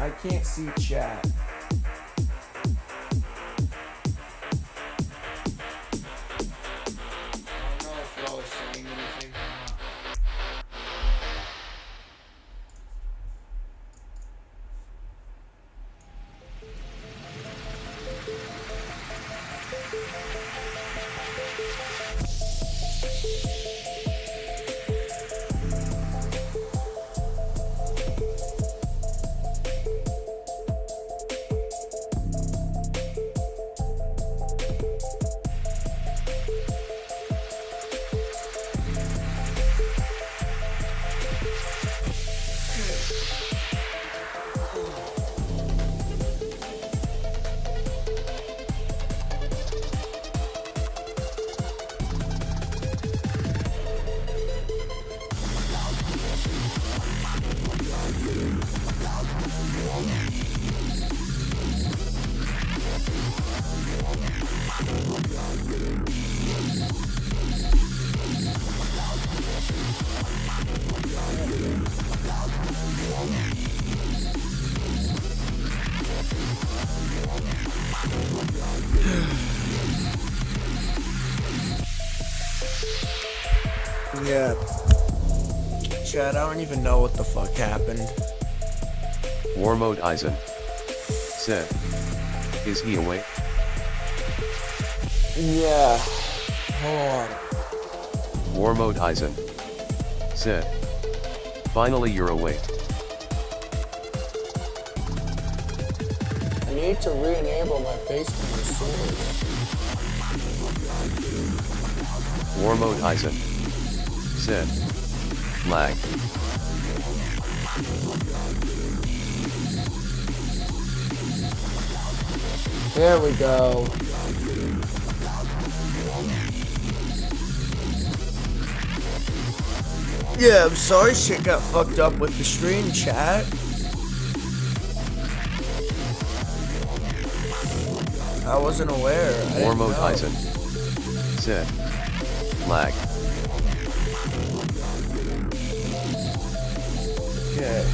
I can't see chat. I don't know if y'all are saying anything or not. Yeah. Chad, I don't even know what the fuck happened. War Mode Eisen said, is he awake? Yeah. Hold on. War Mode Eisen said, finally you're awake. I need to re-enable my face cam soon. War Mode Eisen said, lag. There we go. Yeah, I'm sorry shit got fucked up with the stream, chat. I wasn't aware. War Mode Eisen said, lag. Okay.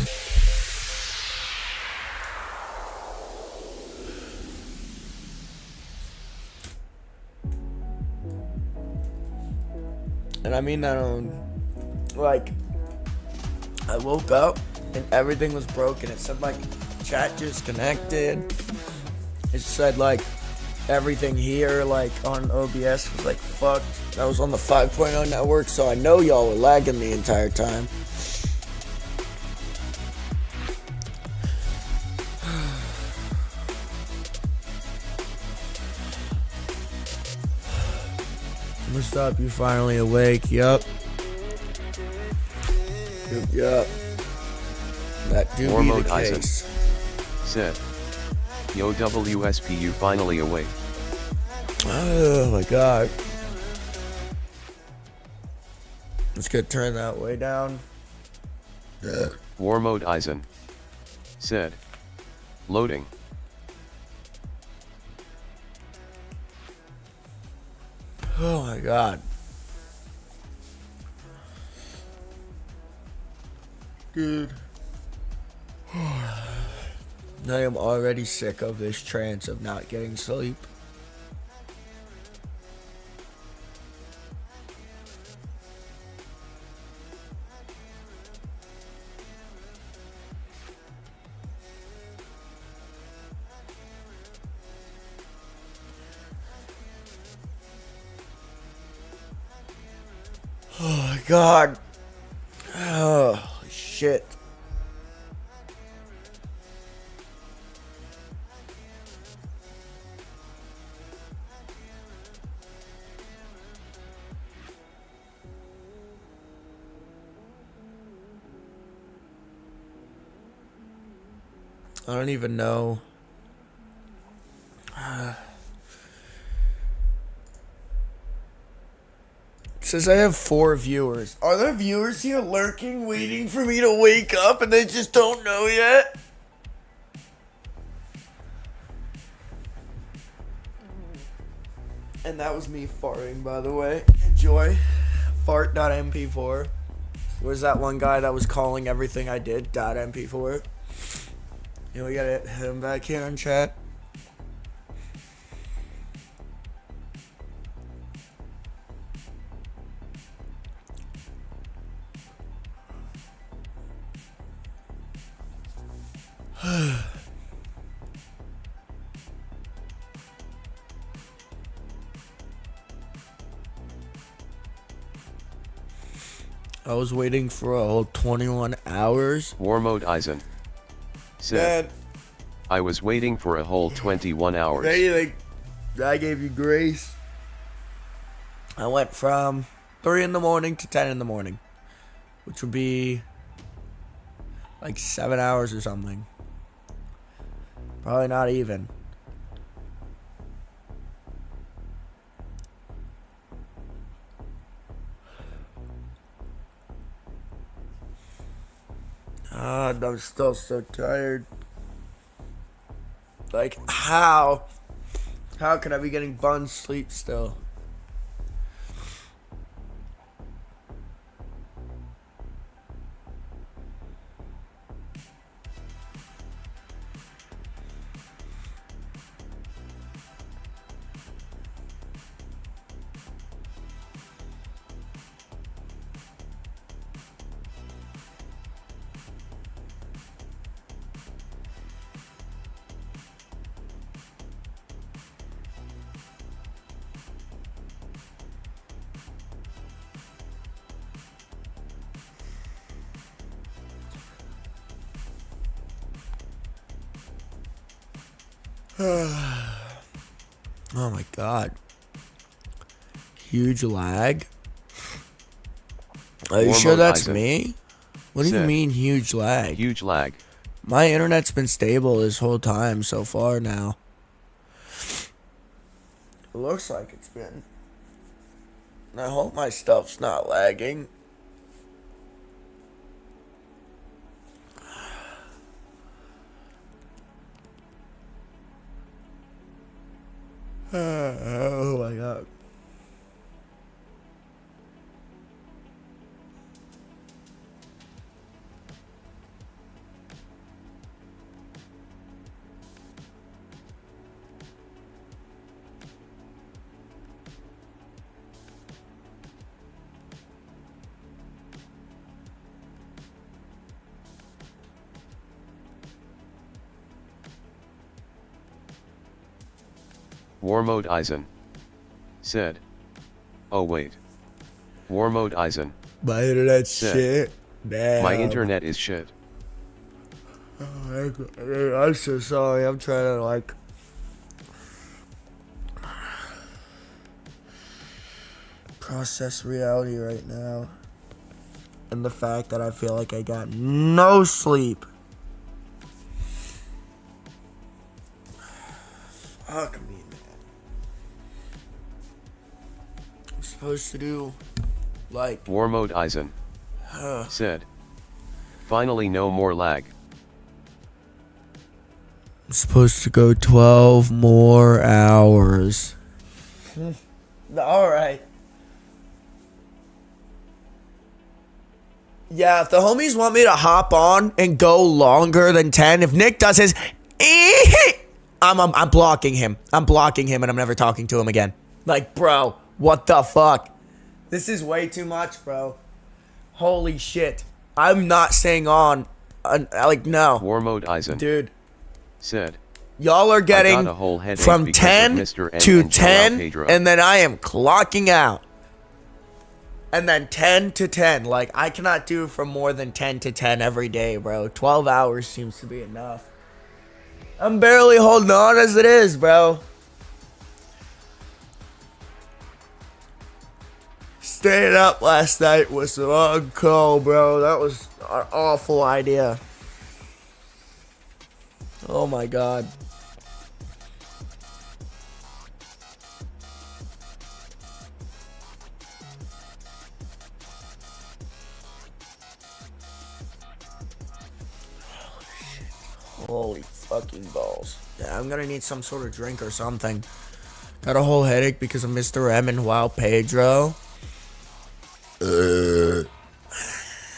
And I mean that on, like, I woke up and everything was broken. It said, like, chat disconnected. It said, like, everything here, like, on OBS was, like, fucked. I was on the 5.0 network, so I know y'all were lagging the entire time. What's up? You finally awake? Yup. Yup. That do War be Mode the Eisen case. said, yo WSP you finally awake. Oh my god. Let's get turned that way down. War Mode Eisen said, loading. Oh my god. Dude. I am already sick of this trance of not getting sleep. Oh my god. Oh shit. I don't even know. It says I have 4 viewers. Are there viewers here lurking, waiting for me to wake up and they just don't know yet? And that was me farting, by the way. Enjoy. Fart.mp4. Where's that one guy that was calling everything I did? .mp4. Yeah, we gotta hit him back here in chat. I was waiting for a whole 21 hours. War Mode Eisen said, Man, I was waiting for a whole 21 hours. I gave you grace. I went from 3 in the morning to 10 in the morning, which would be like 7 hours or something. Probably not even. God, I'm still so tired. Like, how? How can I be getting bun sleep still? Oh my god. Huge lag? Are you War sure Mode that's Eisen me? What do you said, mean huge lag? Huge lag. My internet's been stable this whole time so far now. It looks like it's been. I hope my stuff's not lagging. Oh my god. War Mode Eisen said, oh wait. War Mode Eisen My internet's said, shit. Damn. my internet is shit. Oh, I'm so sorry. I'm trying to like process reality right now. And the fact that I feel like I got no sleep. Fuck me, man. I'm supposed to do like War Mode Eisen said, finally no more lag. I'm supposed to go 12 more hours. Alright. Yeah, if the homies want me to hop on and go longer than 10, if Nick does his I'm blocking him. I'm blocking him and I'm never talking to him again. Like, bro, what the fuck? This is way too much, bro. Holy shit. I'm not staying on. Like, no. War Mode Eisen Dude. said, Y'all are getting I got a whole headache from because 10 of Mr. N to and Joao 10, Pedro. and then I am clocking out. And then 10 to 10. Like, I cannot do from more than 10 to 10 every day, bro. 12 hours seems to be enough. I'm barely holding on as it is, bro. Staying up last night was the wrong call, bro. That was an awful idea. Oh my god. Holy fucking balls. Yeah, I'm gonna need some sort of drink or something. Got a whole headache because of Mr. M and Joao Pedro.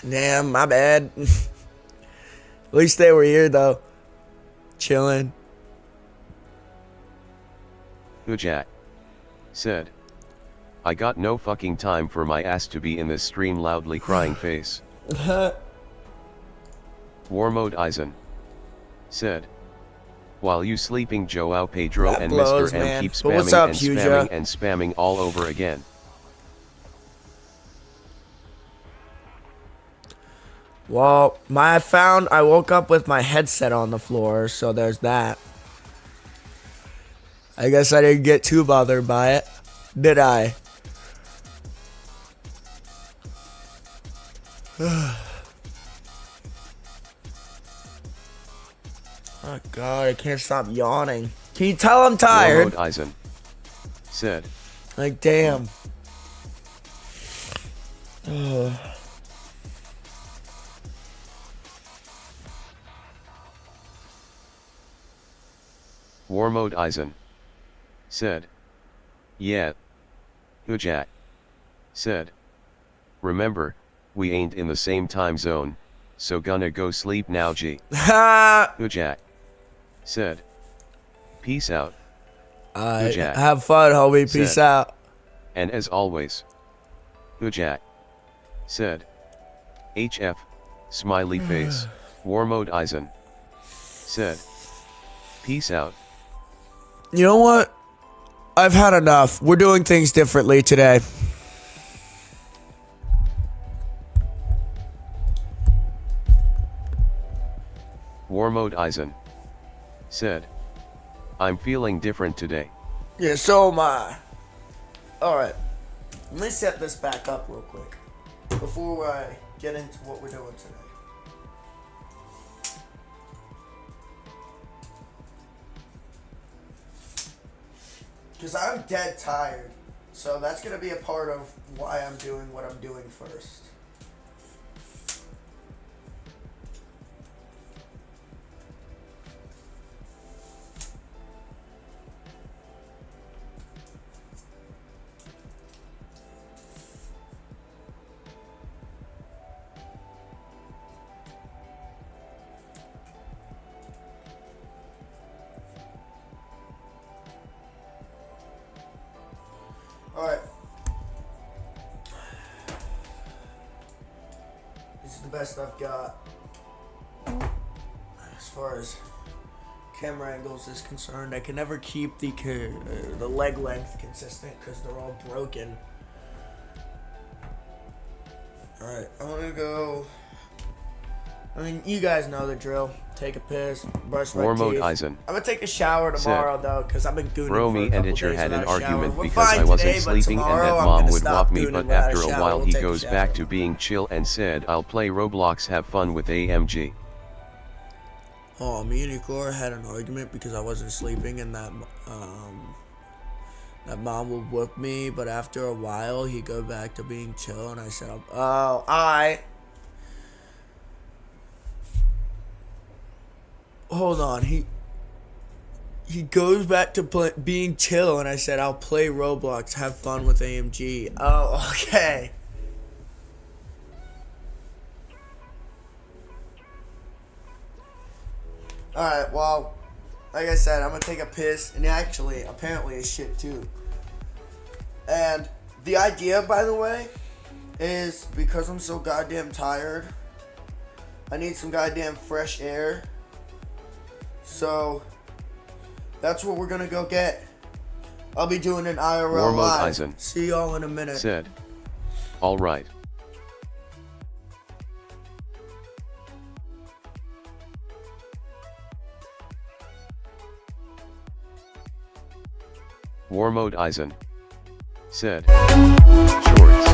Damn, my bad. At least they were here, though. chilling. Ujat said, I got no fucking time for my ass to be in this stream loudly crying face. War Mode Eisen said, while you sleeping Joao Pedro That and blows, Mr. M man. keep But what's spamming up, and Huja? spamming and spamming all over again. Well, I woke up with my headset on the floor, so there's that. I guess I didn't get too bothered by it, did I? Oh God, I can't stop yawning. Can you tell I'm War tired? Mode Eisen said, Like, damn. Ugh. War Mode Eisen said, yeah. Ujat said, remember, we ain't in the same time zone, so gonna go sleep now G. Ha! Ujat said, peace out. Ujat Have fun, homie. Peace said, out. and as always, Ujat said, HF, smiley face. War Mode Eisen said, peace out. You know what? I've had enough. We're doing things differently today. War Mode Eisen said, I'm feeling different today. Yeah, so am I. Alright. Let me set this back up real quick before I get into what we're doing today. Because I'm dead tired. So that's going to be a part of why I'm doing what I'm doing first. Alright. This is the best I've got as far as camera angles is concerned. I can never keep the leg length consistent because they're all broken. Alright, I'm gonna go. I mean, you guys know the drill. Take a piss, brush my War Mode teeth. Eisen I'm gonna take a shower tomorrow though, because I've been gooning Bro, for a me couple and Itcher days had an without a shower. argument We're because fine I wasn't today, but sleeping and tomorrow that I'm mom gonna would stop whop me, gooning but without after a shower. while We'll he take a goes back shower. to being chill and said, I'll play Roblox, have fun with AMG. Oh, me and Igor had an argument because I wasn't sleeping and that mom would whoop me, but after a while he'd go back to being chill and I said, oh, hold on, he goes back to being chill and I said, I'll play Roblox, have fun with AMG. Oh, okay. Alright, well, like I said, I'm gonna take a piss, and actually, apparently it's shit too. And the idea, by the way, is because I'm so goddamn tired, I need some goddamn fresh air. So, that's what we're gonna go get. I'll be doing an IRL War Mode live. Eisen See y'all in a minute. said, alright. War Mode Eisen said, shorts.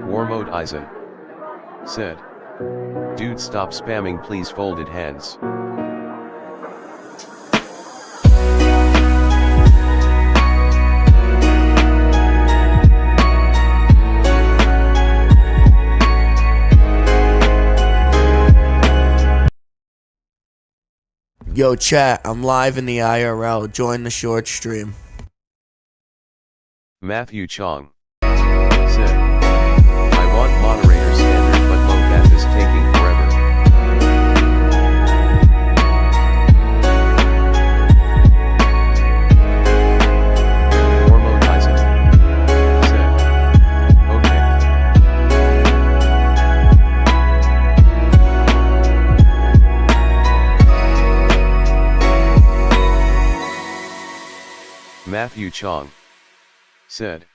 War mode Eisen said, "Dude, stop spamming please, folded hands." Yo, chat, I'm live in the IRL. Join the short stream. Matthew Chong said, "I want moderator standard but low bat is taking forever." Warmo Dyson said, "Okay." Matthew Chong said,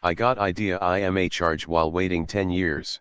"I got idea IMA charge while waiting 10 years."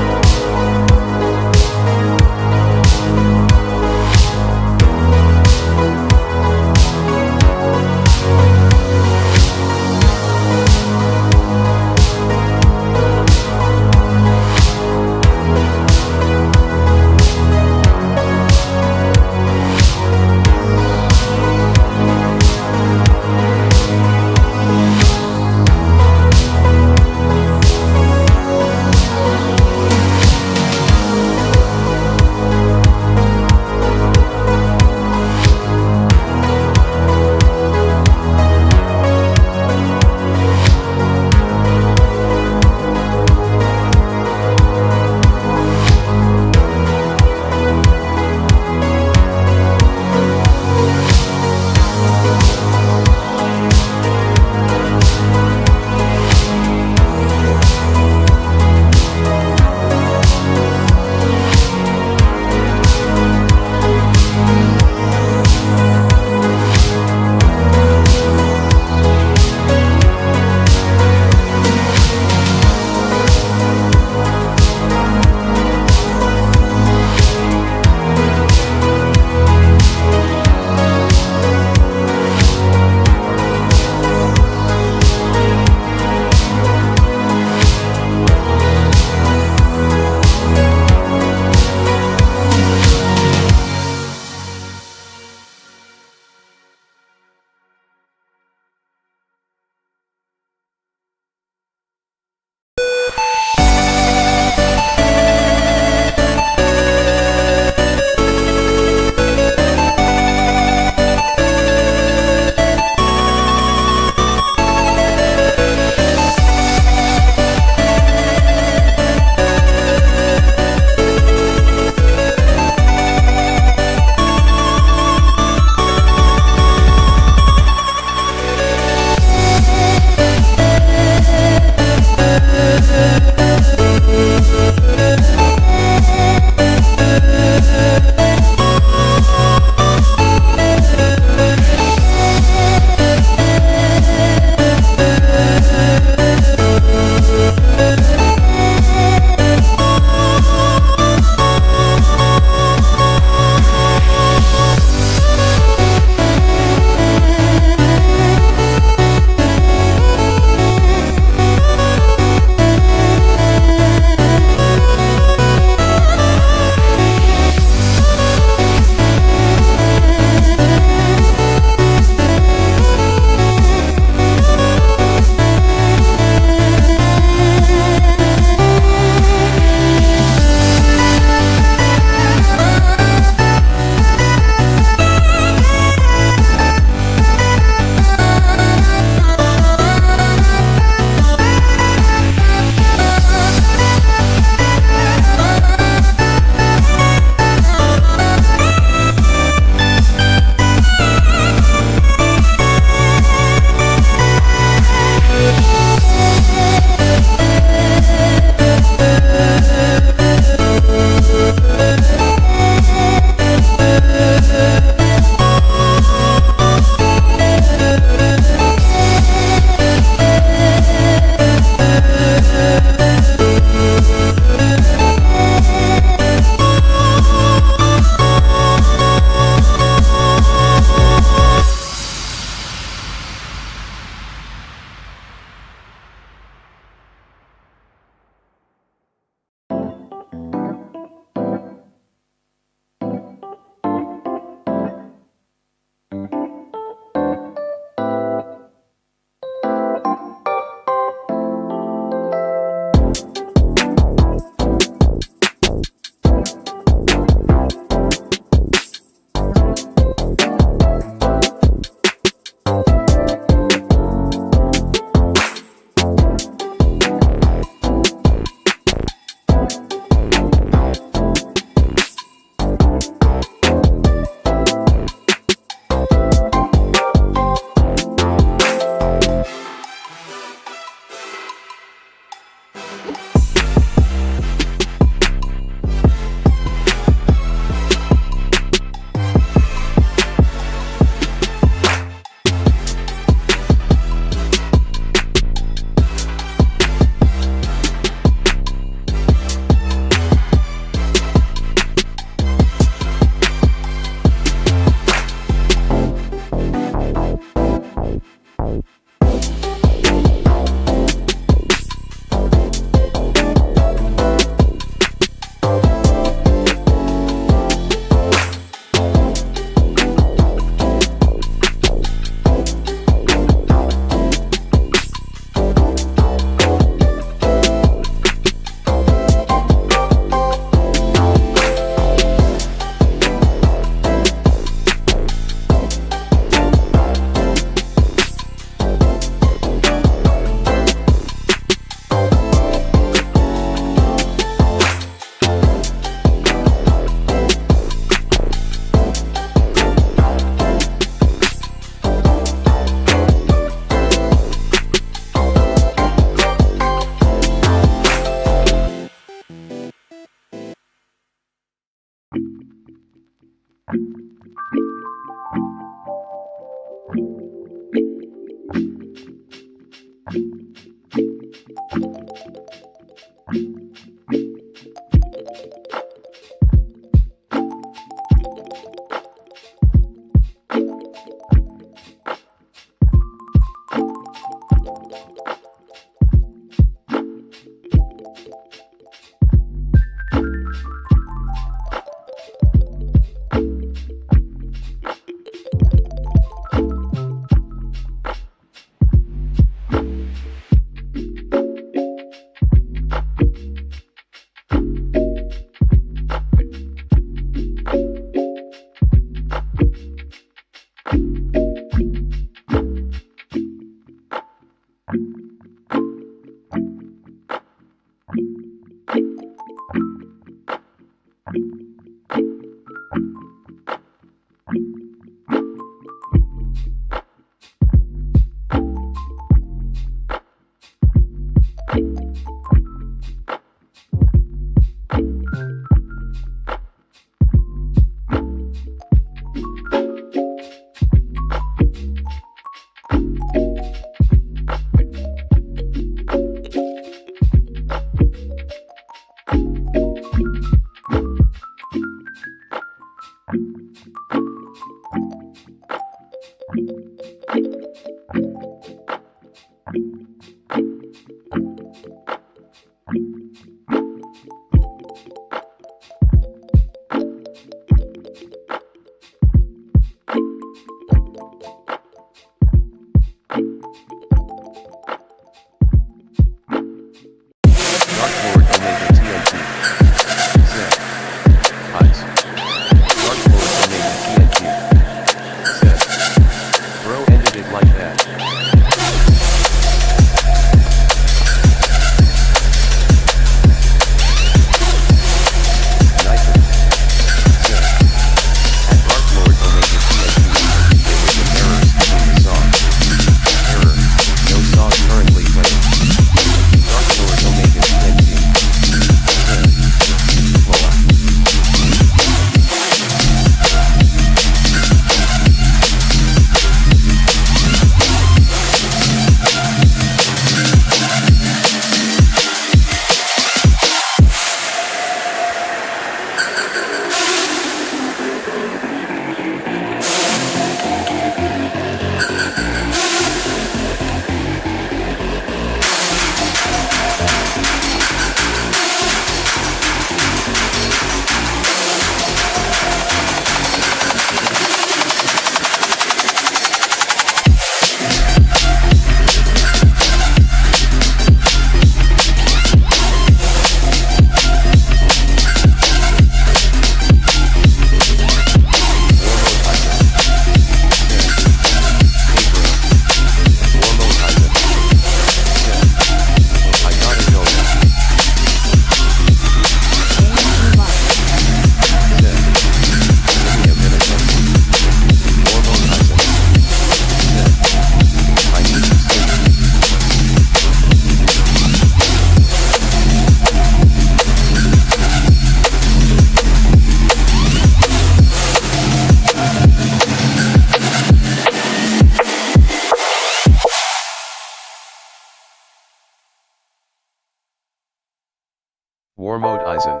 War mode Eisen.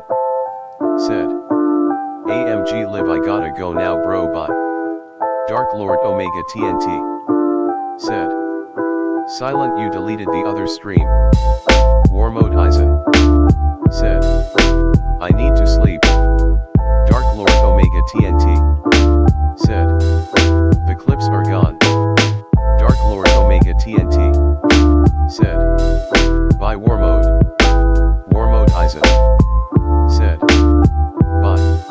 Said. AMG live, I gotta go now bro, bye. Dark Lord Omega TNT. Said. Silent, you deleted the other stream. War mode Eisen. Said. I need to sleep. Dark Lord Omega TNT. Said. The clips are gone. Dark Lord Omega TNT. Said. Bye war mode. War mode Eisen. Said. Bye.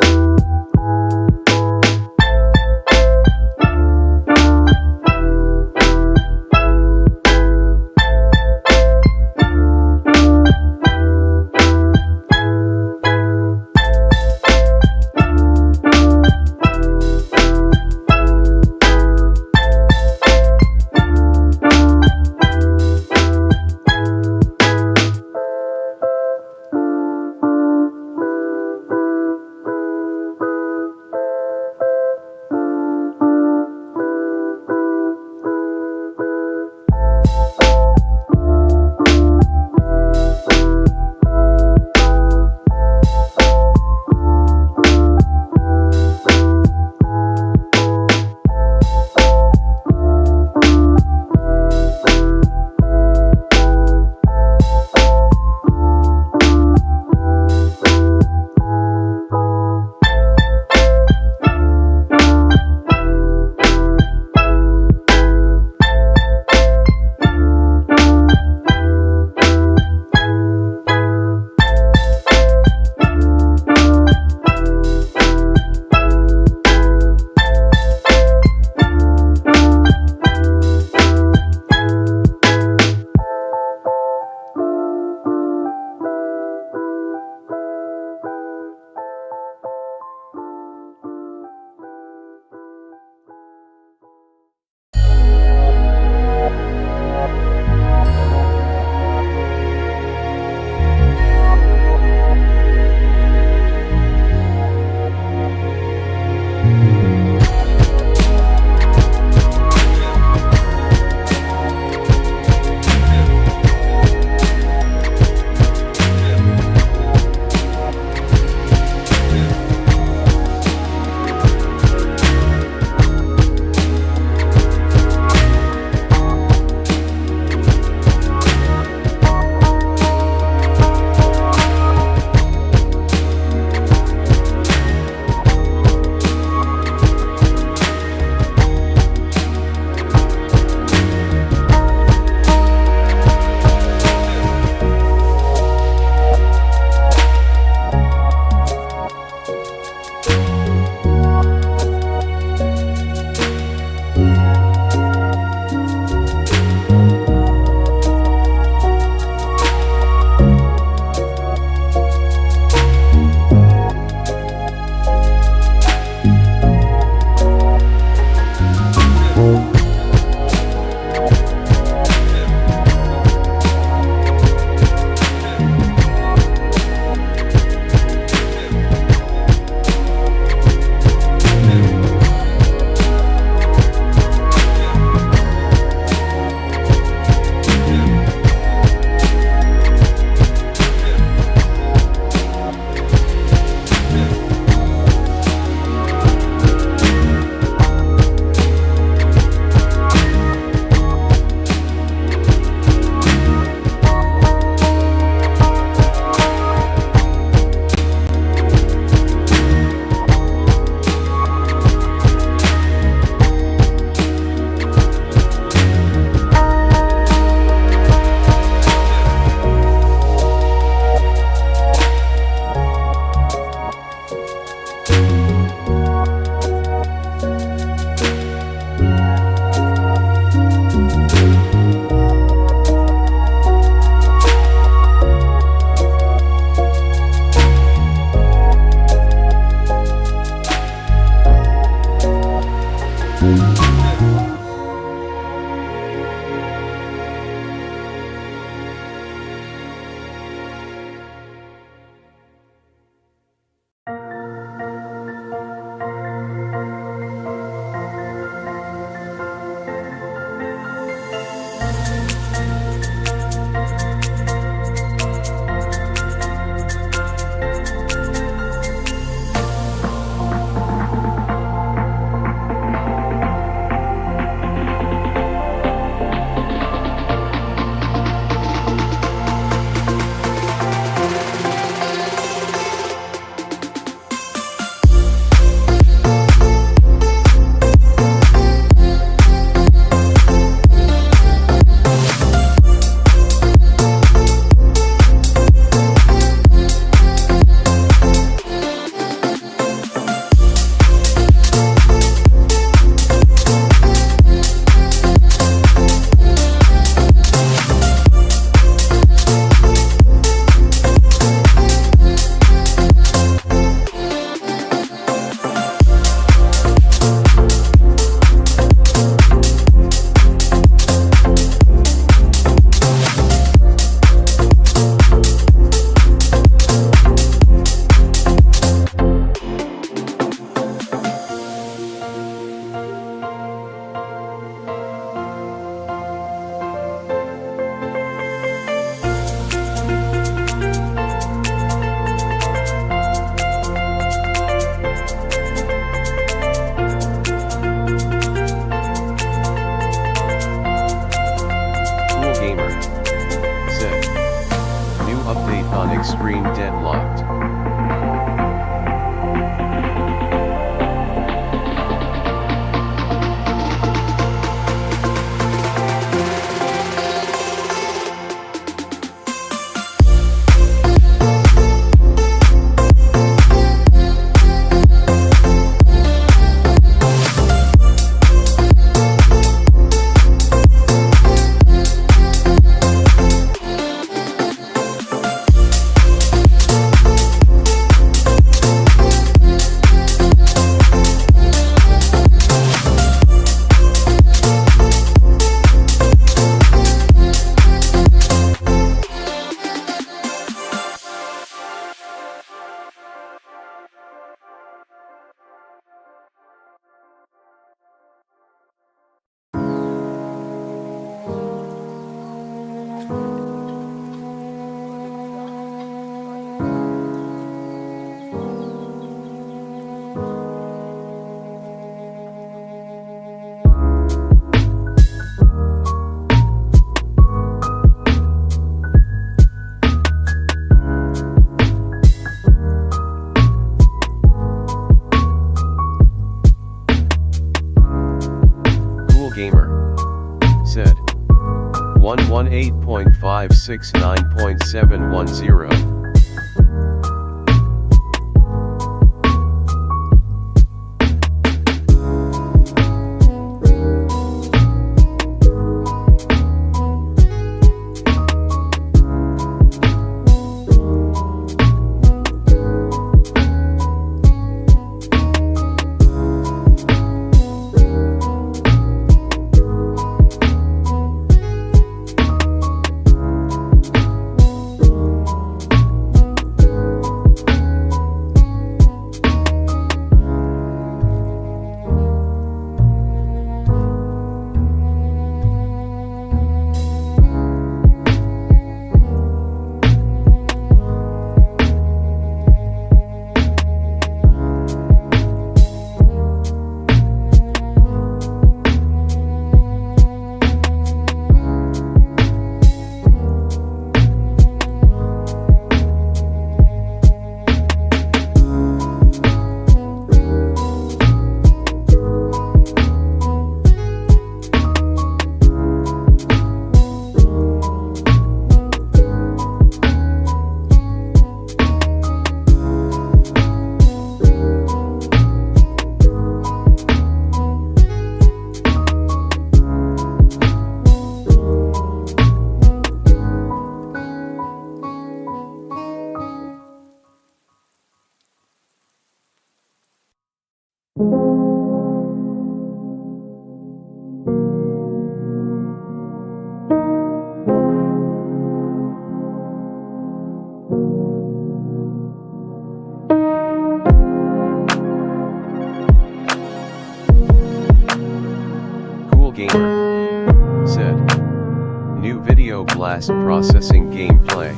Stream deadlocked. Gamer said 118.569.710. Gamer said, new video blast processing gameplay.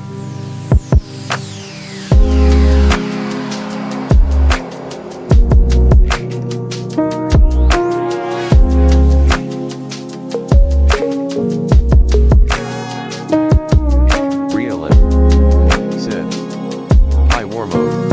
Said, high war mode.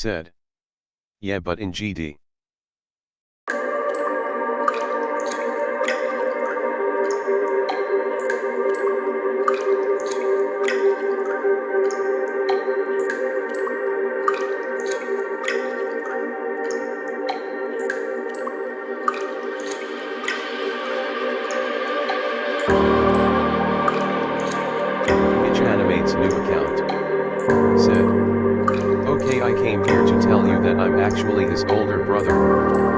said. Yeah, but in GD. Animate's new account said, okay, I came here to tell you that I'm actually his older brother.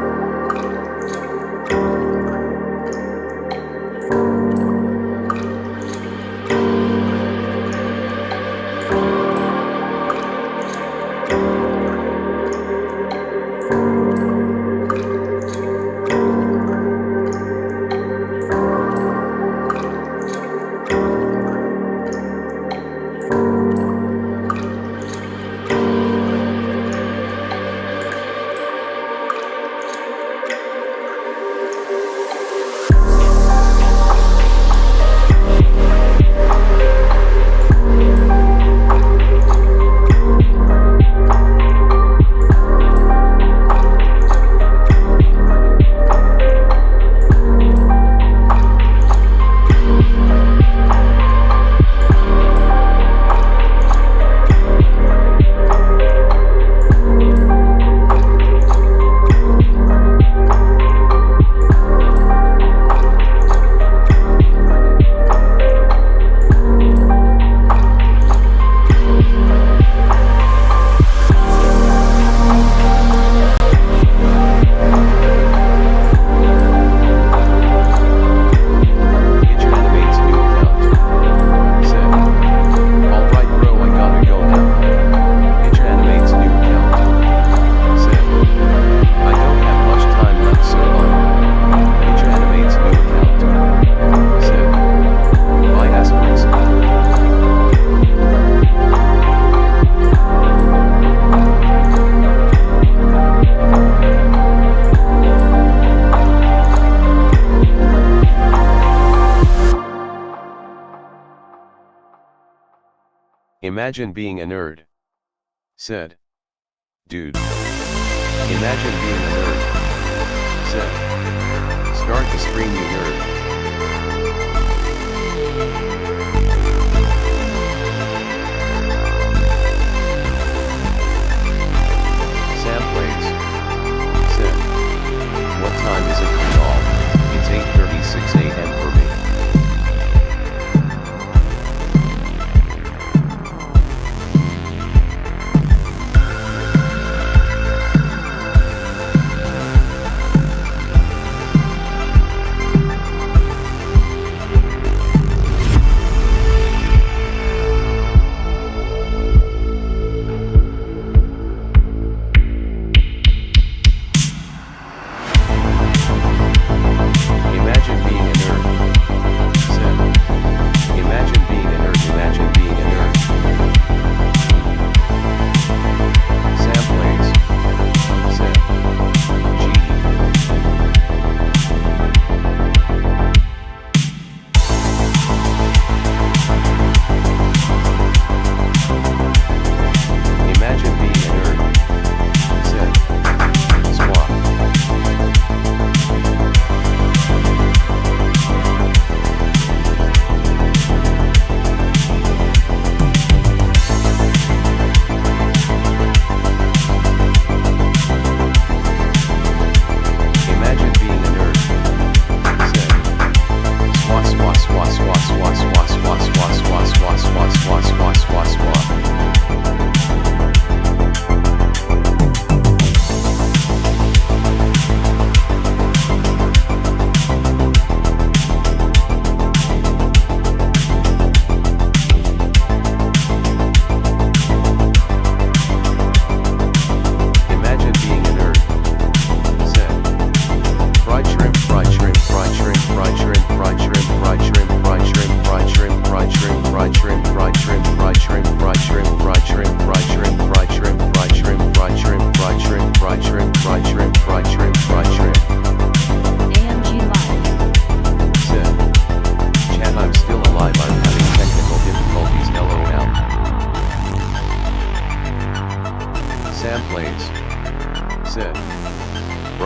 Imagine being a nerd, said. Dude. Imagine being a nerd, said. Start the stream, you nerd. Sam plays, said. What time is it for y'all? It's 8:36 a.m. for me.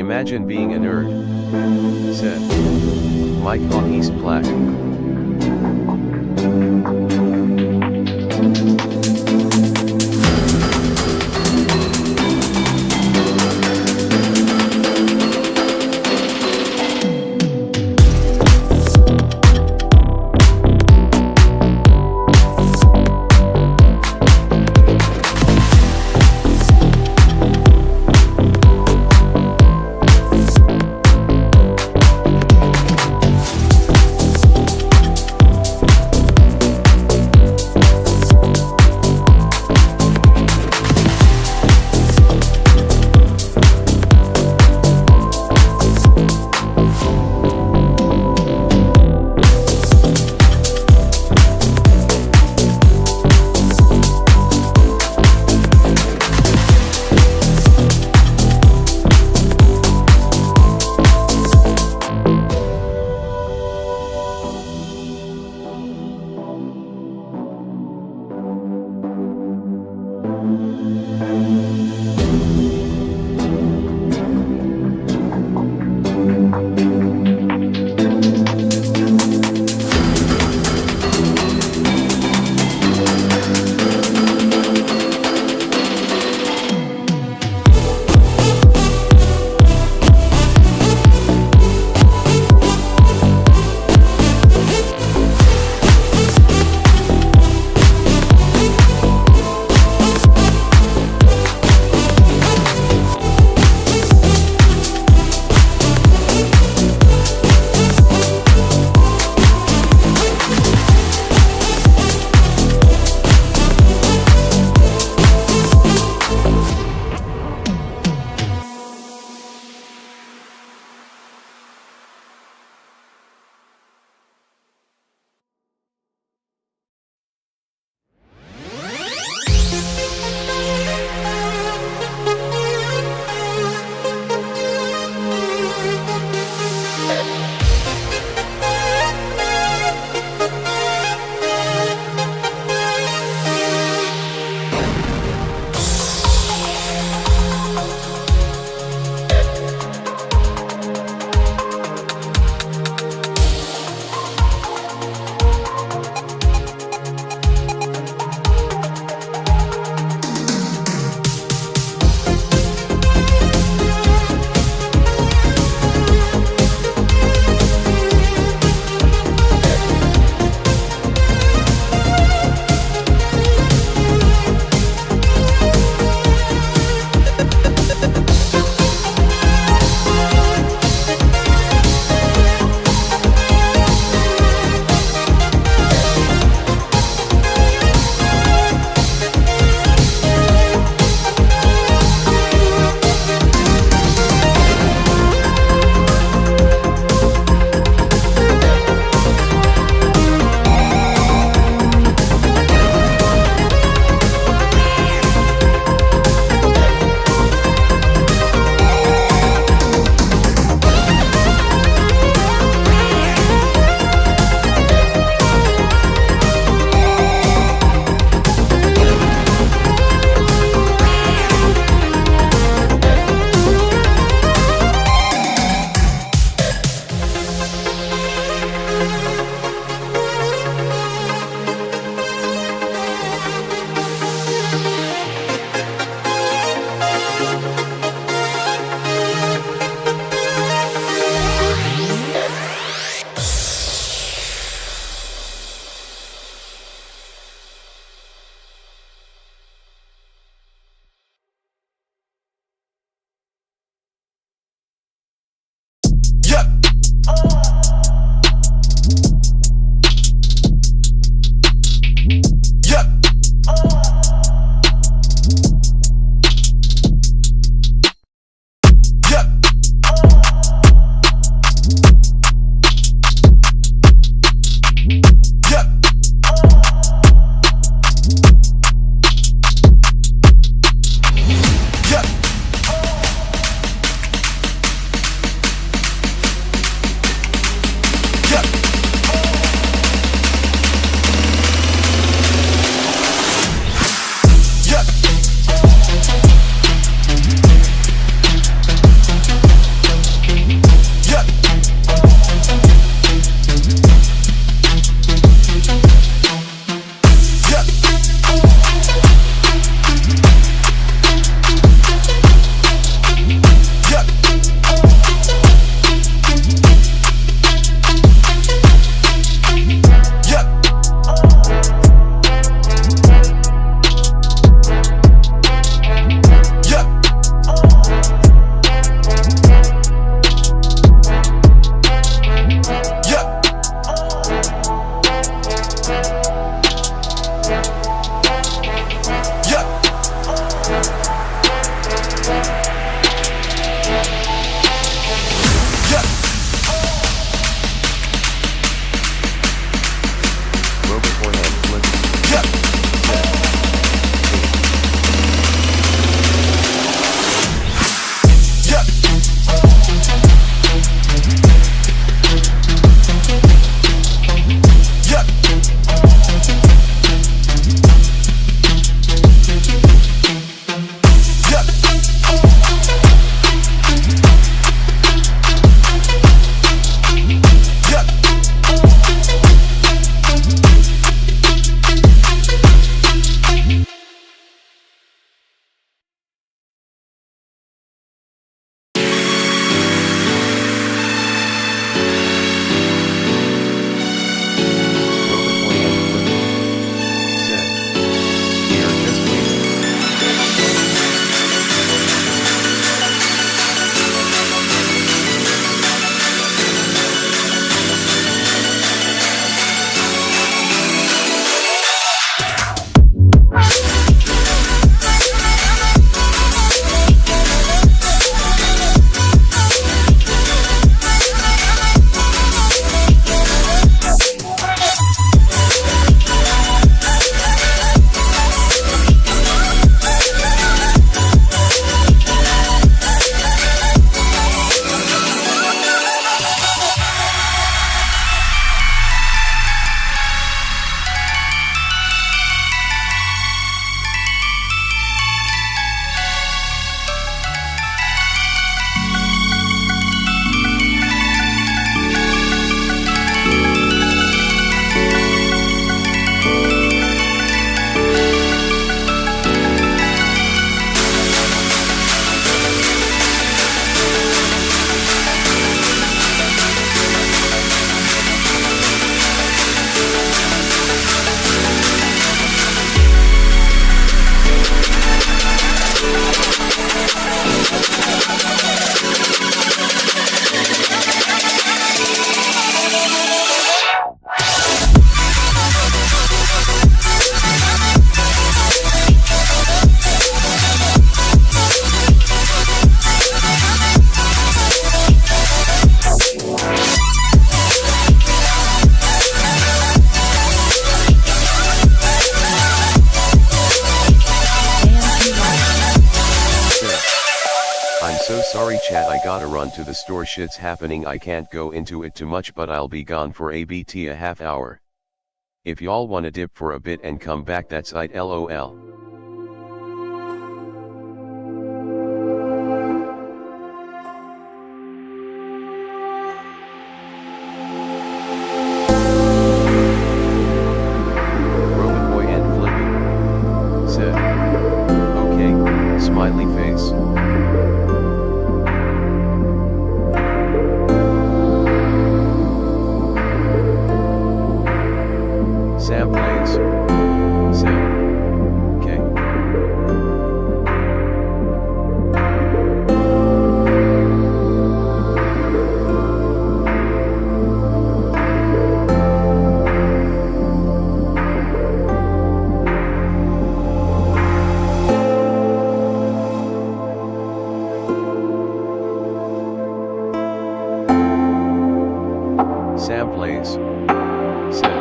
Imagine being a nerd, said Mike on East Black. Sorry chat, I gotta run to the store, shit's happening, I can't go into it too much, but I'll be gone for a half hour. If y'all wanna dip for a bit and come back, that's it, lol. Roboboy and Flippy said, okay, smiley face. Sam plays. Sam. Okay. Sam plays. Said.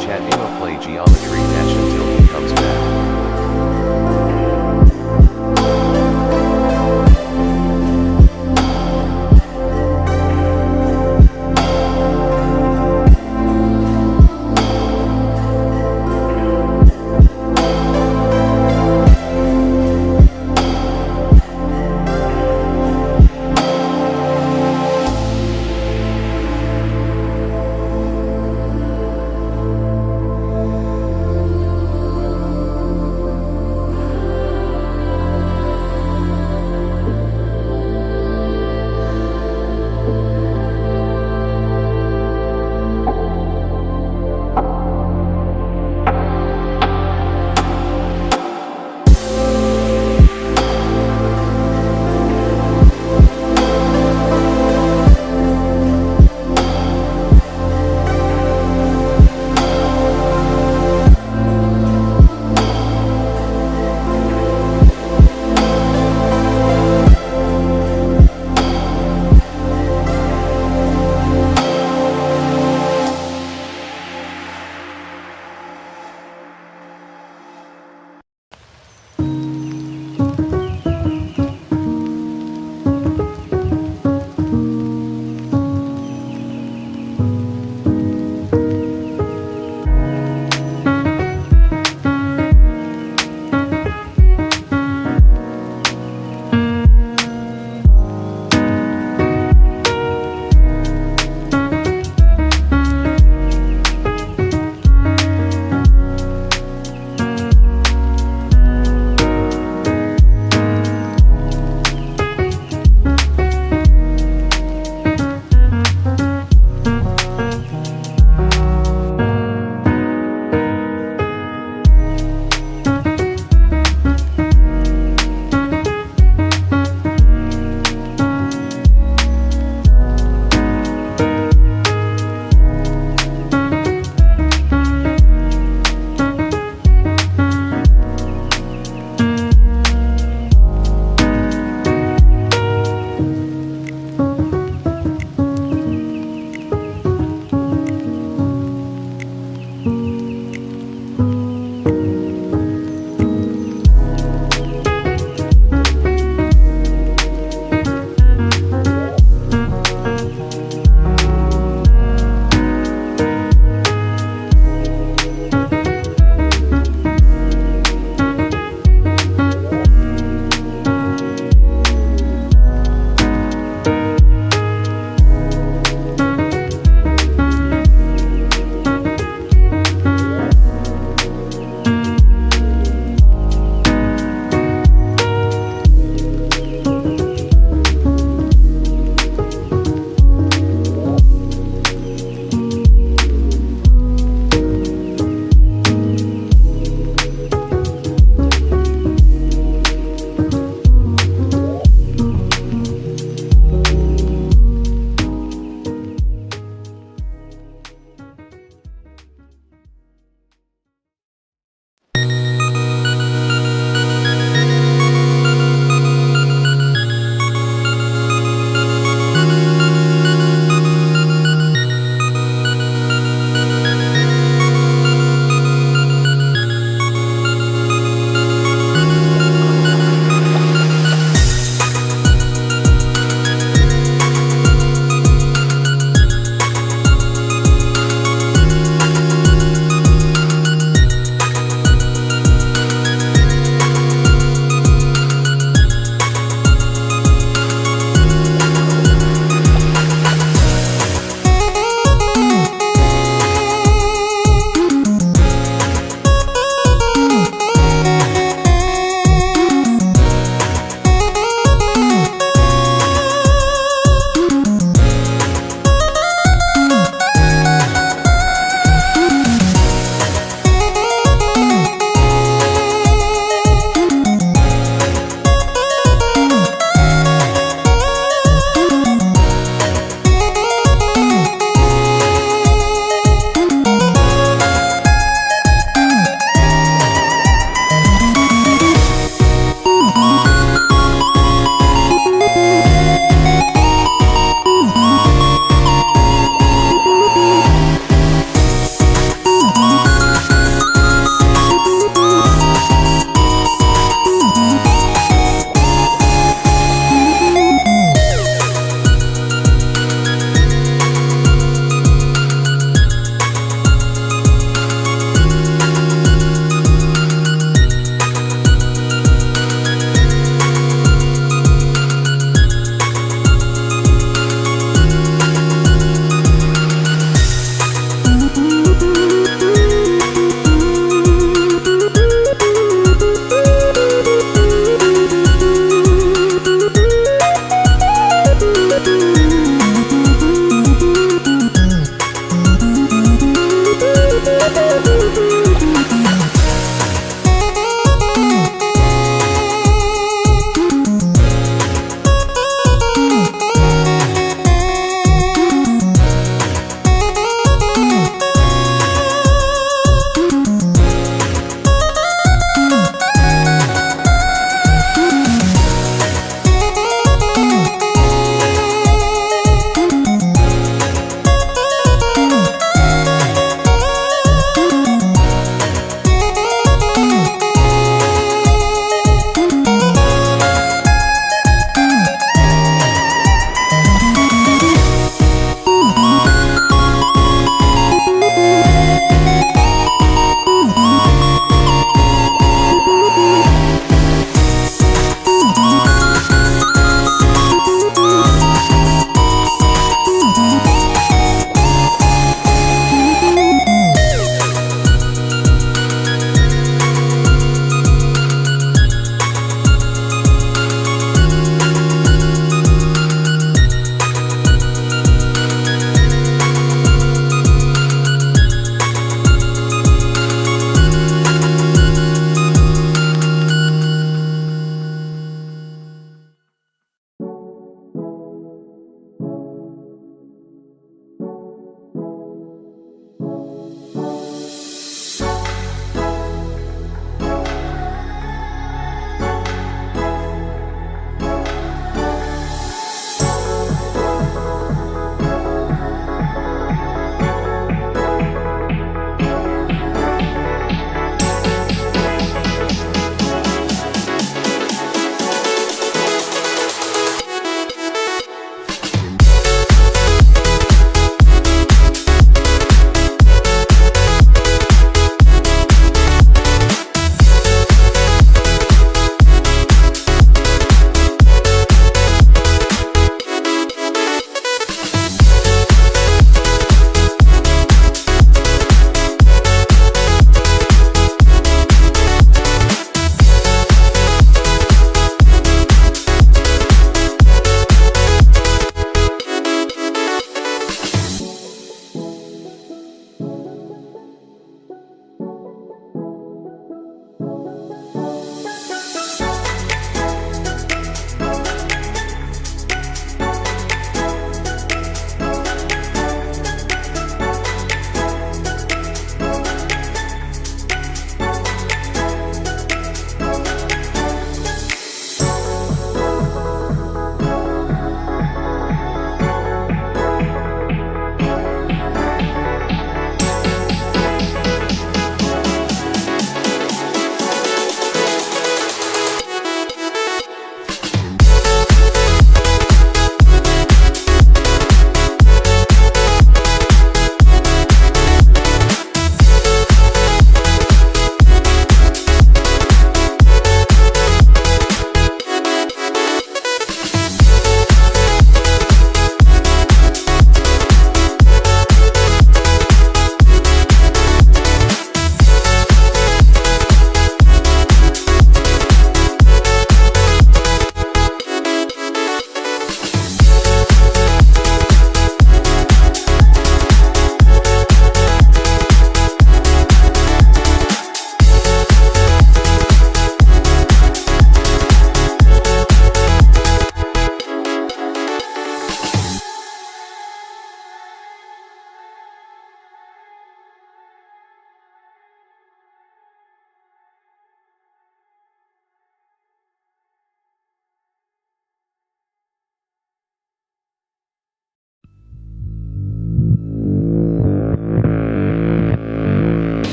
Chat Imo play geometry dash until he comes back.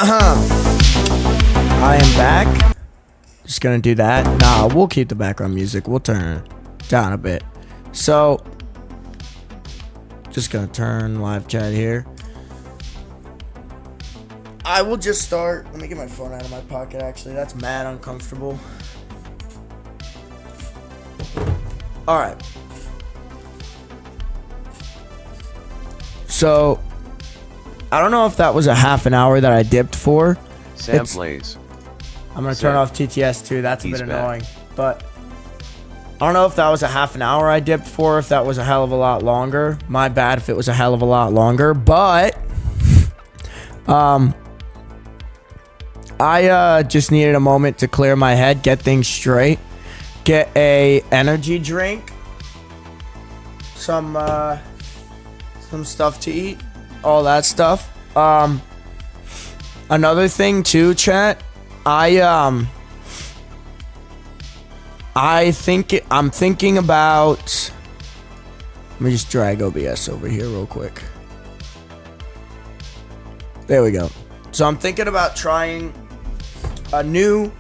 I am back. Just gonna do that. Nah, we'll keep the background music. We'll turn it down a bit. So, just gonna turn live chat here. I will just start. Let me get my phone out of my pocket, actually. That's mad uncomfortable. Alright. So, I don't know if that was a half an hour that I dipped for. Sam plays. I'm going to turn off TTS too. That's a bit annoying. But I don't know if that was a half an hour I dipped for, if that was a hell of a lot longer. My bad if it was a hell of a lot longer. But I just needed a moment to clear my head, get things straight, get a energy drink, some stuff to eat, all that stuff. Another thing too, chat. I'm thinking about. Let me just drag OBS over here real quick. There we go. So I'm thinking about trying a new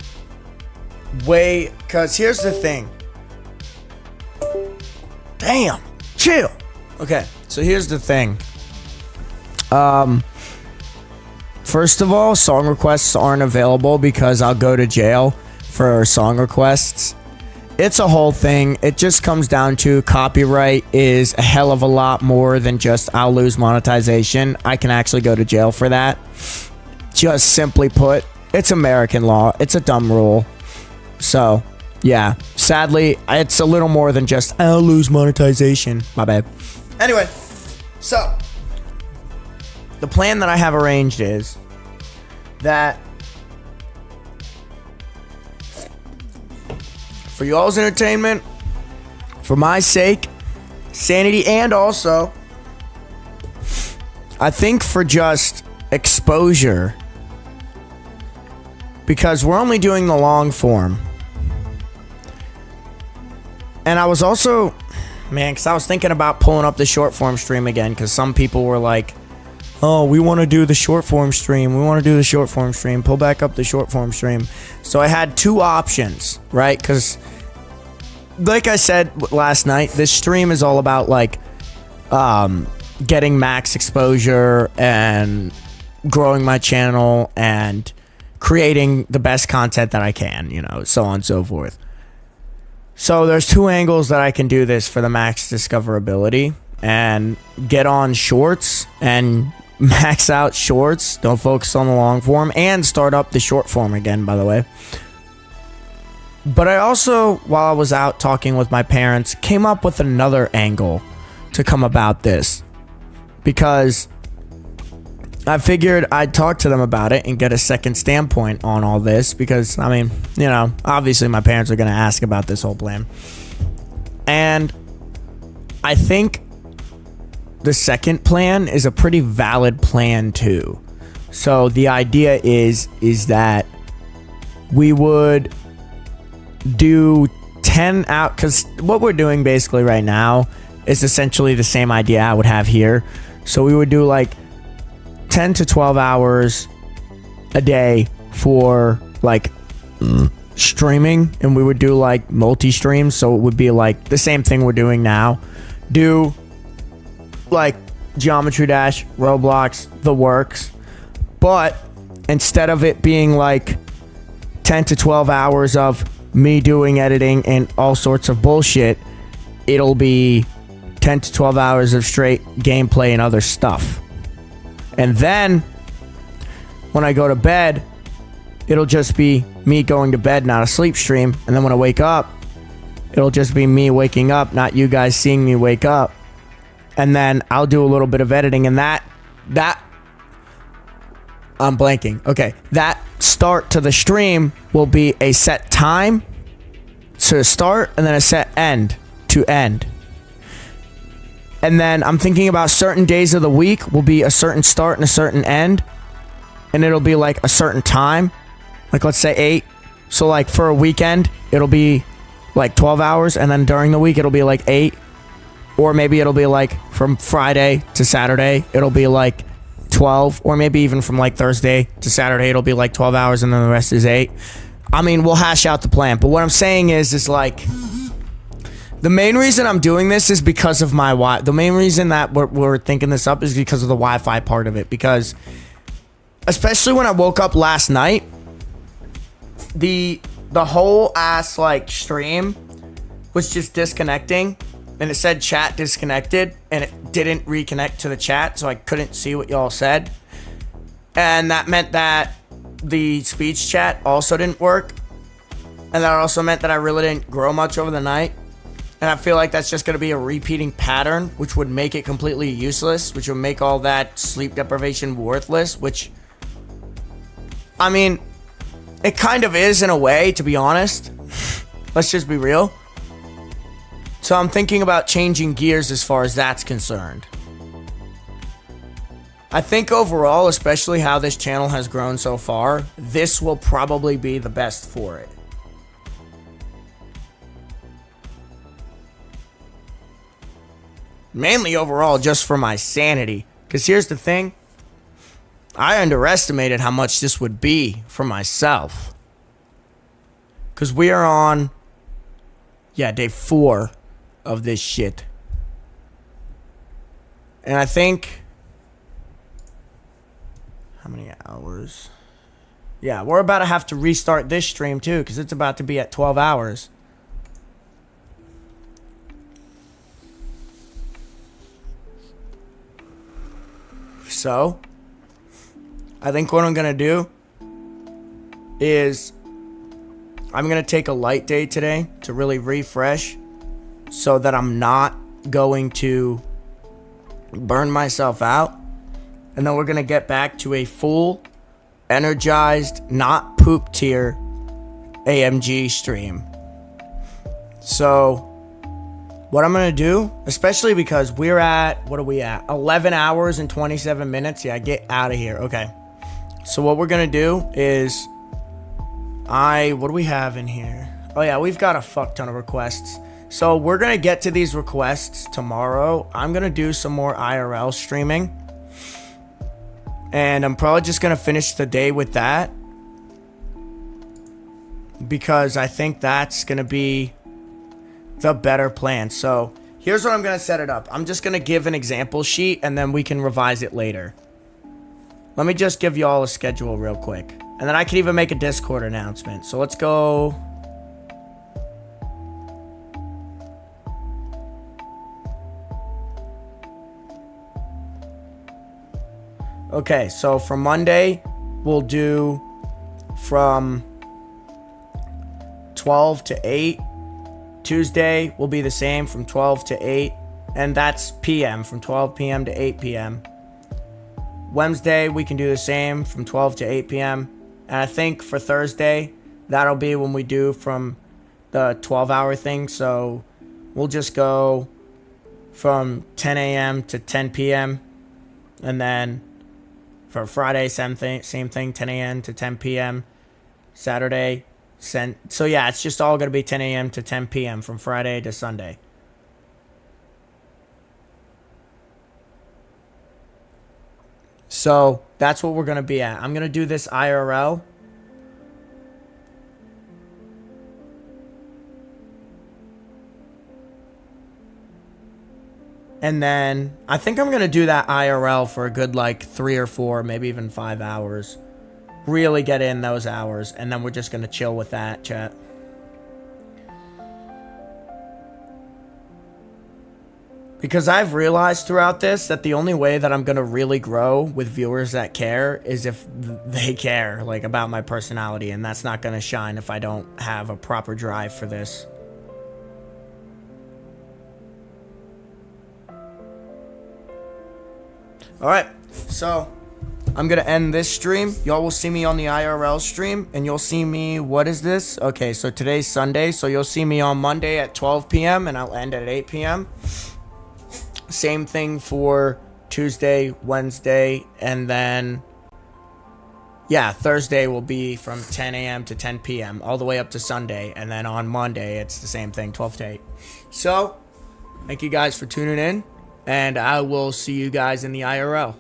way, cause here's the thing. Damn, chill. Okay, so here's the thing. First of all, song requests aren't available because I'll go to jail for song requests. It's a whole thing. It just comes down to copyright is a hell of a lot more than just I'll lose monetization. I can actually go to jail for that. Just simply put, it's American law. It's a dumb rule. So, yeah. Sadly, it's a little more than just I'll lose monetization. My bad. Anyway, so the plan that I have arranged is that for y'all's entertainment, for my sake, sanity, and also I think for just exposure, because we're only doing the long form. And I was also, man, because I was thinking about pulling up the short form stream again, because some people were like, oh, we want to do the short form stream. We want to do the short form stream. Pull back up the short form stream. So I had two options, right? Because like I said last night, this stream is all about like getting max exposure and growing my channel and creating the best content that I can, you know, so on and so forth. So there's two angles that I can do this for the max discoverability and get on shorts and max out shorts. Don't focus on the long form and start up the short form again, by the way. But I also, while I was out talking with my parents, came up with another angle to come about this, because I figured I'd talk to them about it and get a second standpoint on all this, because, I mean, you know, obviously my parents are going to ask about this whole plan. And I think the second plan is a pretty valid plan too. So the idea is that we would do 10 out, because what we're doing basically right now is essentially the same idea I would have here. So we would do like 10 to 12 hours a day for like streaming, and we would do like multi-streams, so it would be like the same thing we're doing now. Do like Geometry Dash, Roblox, the works, but instead of it being like 10 to 12 hours of me doing editing and all sorts of bullshit, it'll be 10 to 12 hours of straight gameplay and other stuff. And then when I go to bed, it'll just be me going to bed, not a sleep stream. And then when I wake up, it'll just be me waking up, not you guys seeing me wake up. And then I'll do a little bit of editing, and that I'm blanking. Okay, that start to the stream will be a set time to start and then a set end to end. And then I'm thinking about certain days of the week will be a certain start and a certain end, and it'll be like a certain time, like let's say 8. So like for a weekend, it'll be like 12 hours, and then during the week it'll be like 8. Or maybe it'll be like from Friday to Saturday, it'll be like 12 12, or maybe even from like Thursday to Saturday, it'll be like 12 hours and then the rest is 8. I mean, we'll hash out the plan. But what I'm saying is like, the main reason I'm doing this is because of my the main reason that we're thinking this up is because of the Wi-Fi part of it. Because especially when I woke up last night, the whole ass like stream was just disconnecting, and it said chat disconnected, and it didn't reconnect to the chat, so I couldn't see what y'all said. And that meant that the speech chat also didn't work, and that also meant that I really didn't grow much over the night. And I feel like that's just going to be a repeating pattern, which would make it completely useless, which would make all that sleep deprivation worthless, which, I mean, it kind of is in a way, to be honest. Let's just be real. So I'm thinking about changing gears as far as that's concerned. I think overall, especially how this channel has grown so far, this will probably be the best for it. Mainly overall just for my sanity. Because here's the thing. I underestimated how much this would be for myself. Because we are on, day 4 of this shit. And I think, how many hours? Yeah, we're about to have to restart this stream too, because it's about to be at 12 hours. So, I think what I'm going to do is I'm going to take a light day today to really refresh so that I'm not going to burn myself out. And then we're going to get back to a full, energized, not poop tier AMG stream. So, what I'm going to do, especially because we're at, what are we at? 11 hours and 27 minutes. Yeah, get out of here. Okay. So what we're going to do is, what do we have in here? Oh yeah, we've got a fuck ton of requests. So we're going to get to these requests tomorrow. I'm going to do some more IRL streaming. And I'm probably just going to finish the day with that. Because I think that's going to be the better plan. So here's what I'm going to set it up. I'm just going to give an example sheet and then we can revise it later. Let me just give y'all a schedule real quick. And then I can even make a Discord announcement. So let's go. Okay, so for Monday, we'll do from 12 to 8. Tuesday will be the same from 12 to 8. And that's PM, from 12 PM to 8 PM. Wednesday, we can do the same from 12 to 8 PM. And I think for Thursday, that'll be when we do from the 12-hour thing. So we'll just go from 10 a.m. to 10 p.m. And then for Friday, same thing, 10 a.m. to 10 p.m. Saturday, so yeah, it's just all going to be 10 a.m. to 10 p.m. from Friday to Sunday. So that's what we're going to be at. I'm going to do this IRL. And then I think I'm going to do that IRL for a good like 3 or 4, maybe even 5 hours. Really get in those hours. And then we're just going to chill with that, chat. Because I've realized throughout this that the only way that I'm going to really grow with viewers that care is if they care, like, about my personality. And that's not going to shine if I don't have a proper drive for this. Alright, so I'm going to end this stream. Y'all will see me on the IRL stream, and you'll see me, what is this? Okay, so today's Sunday, so you'll see me on Monday at 12 p.m., and I'll end at 8 p.m. Same thing for Tuesday, Wednesday, and then, yeah, Thursday will be from 10 a.m. to 10 p.m., all the way up to Sunday, and then on Monday, it's the same thing, 12 to 8. So, thank you guys for tuning in. And I will see you guys in the IRL.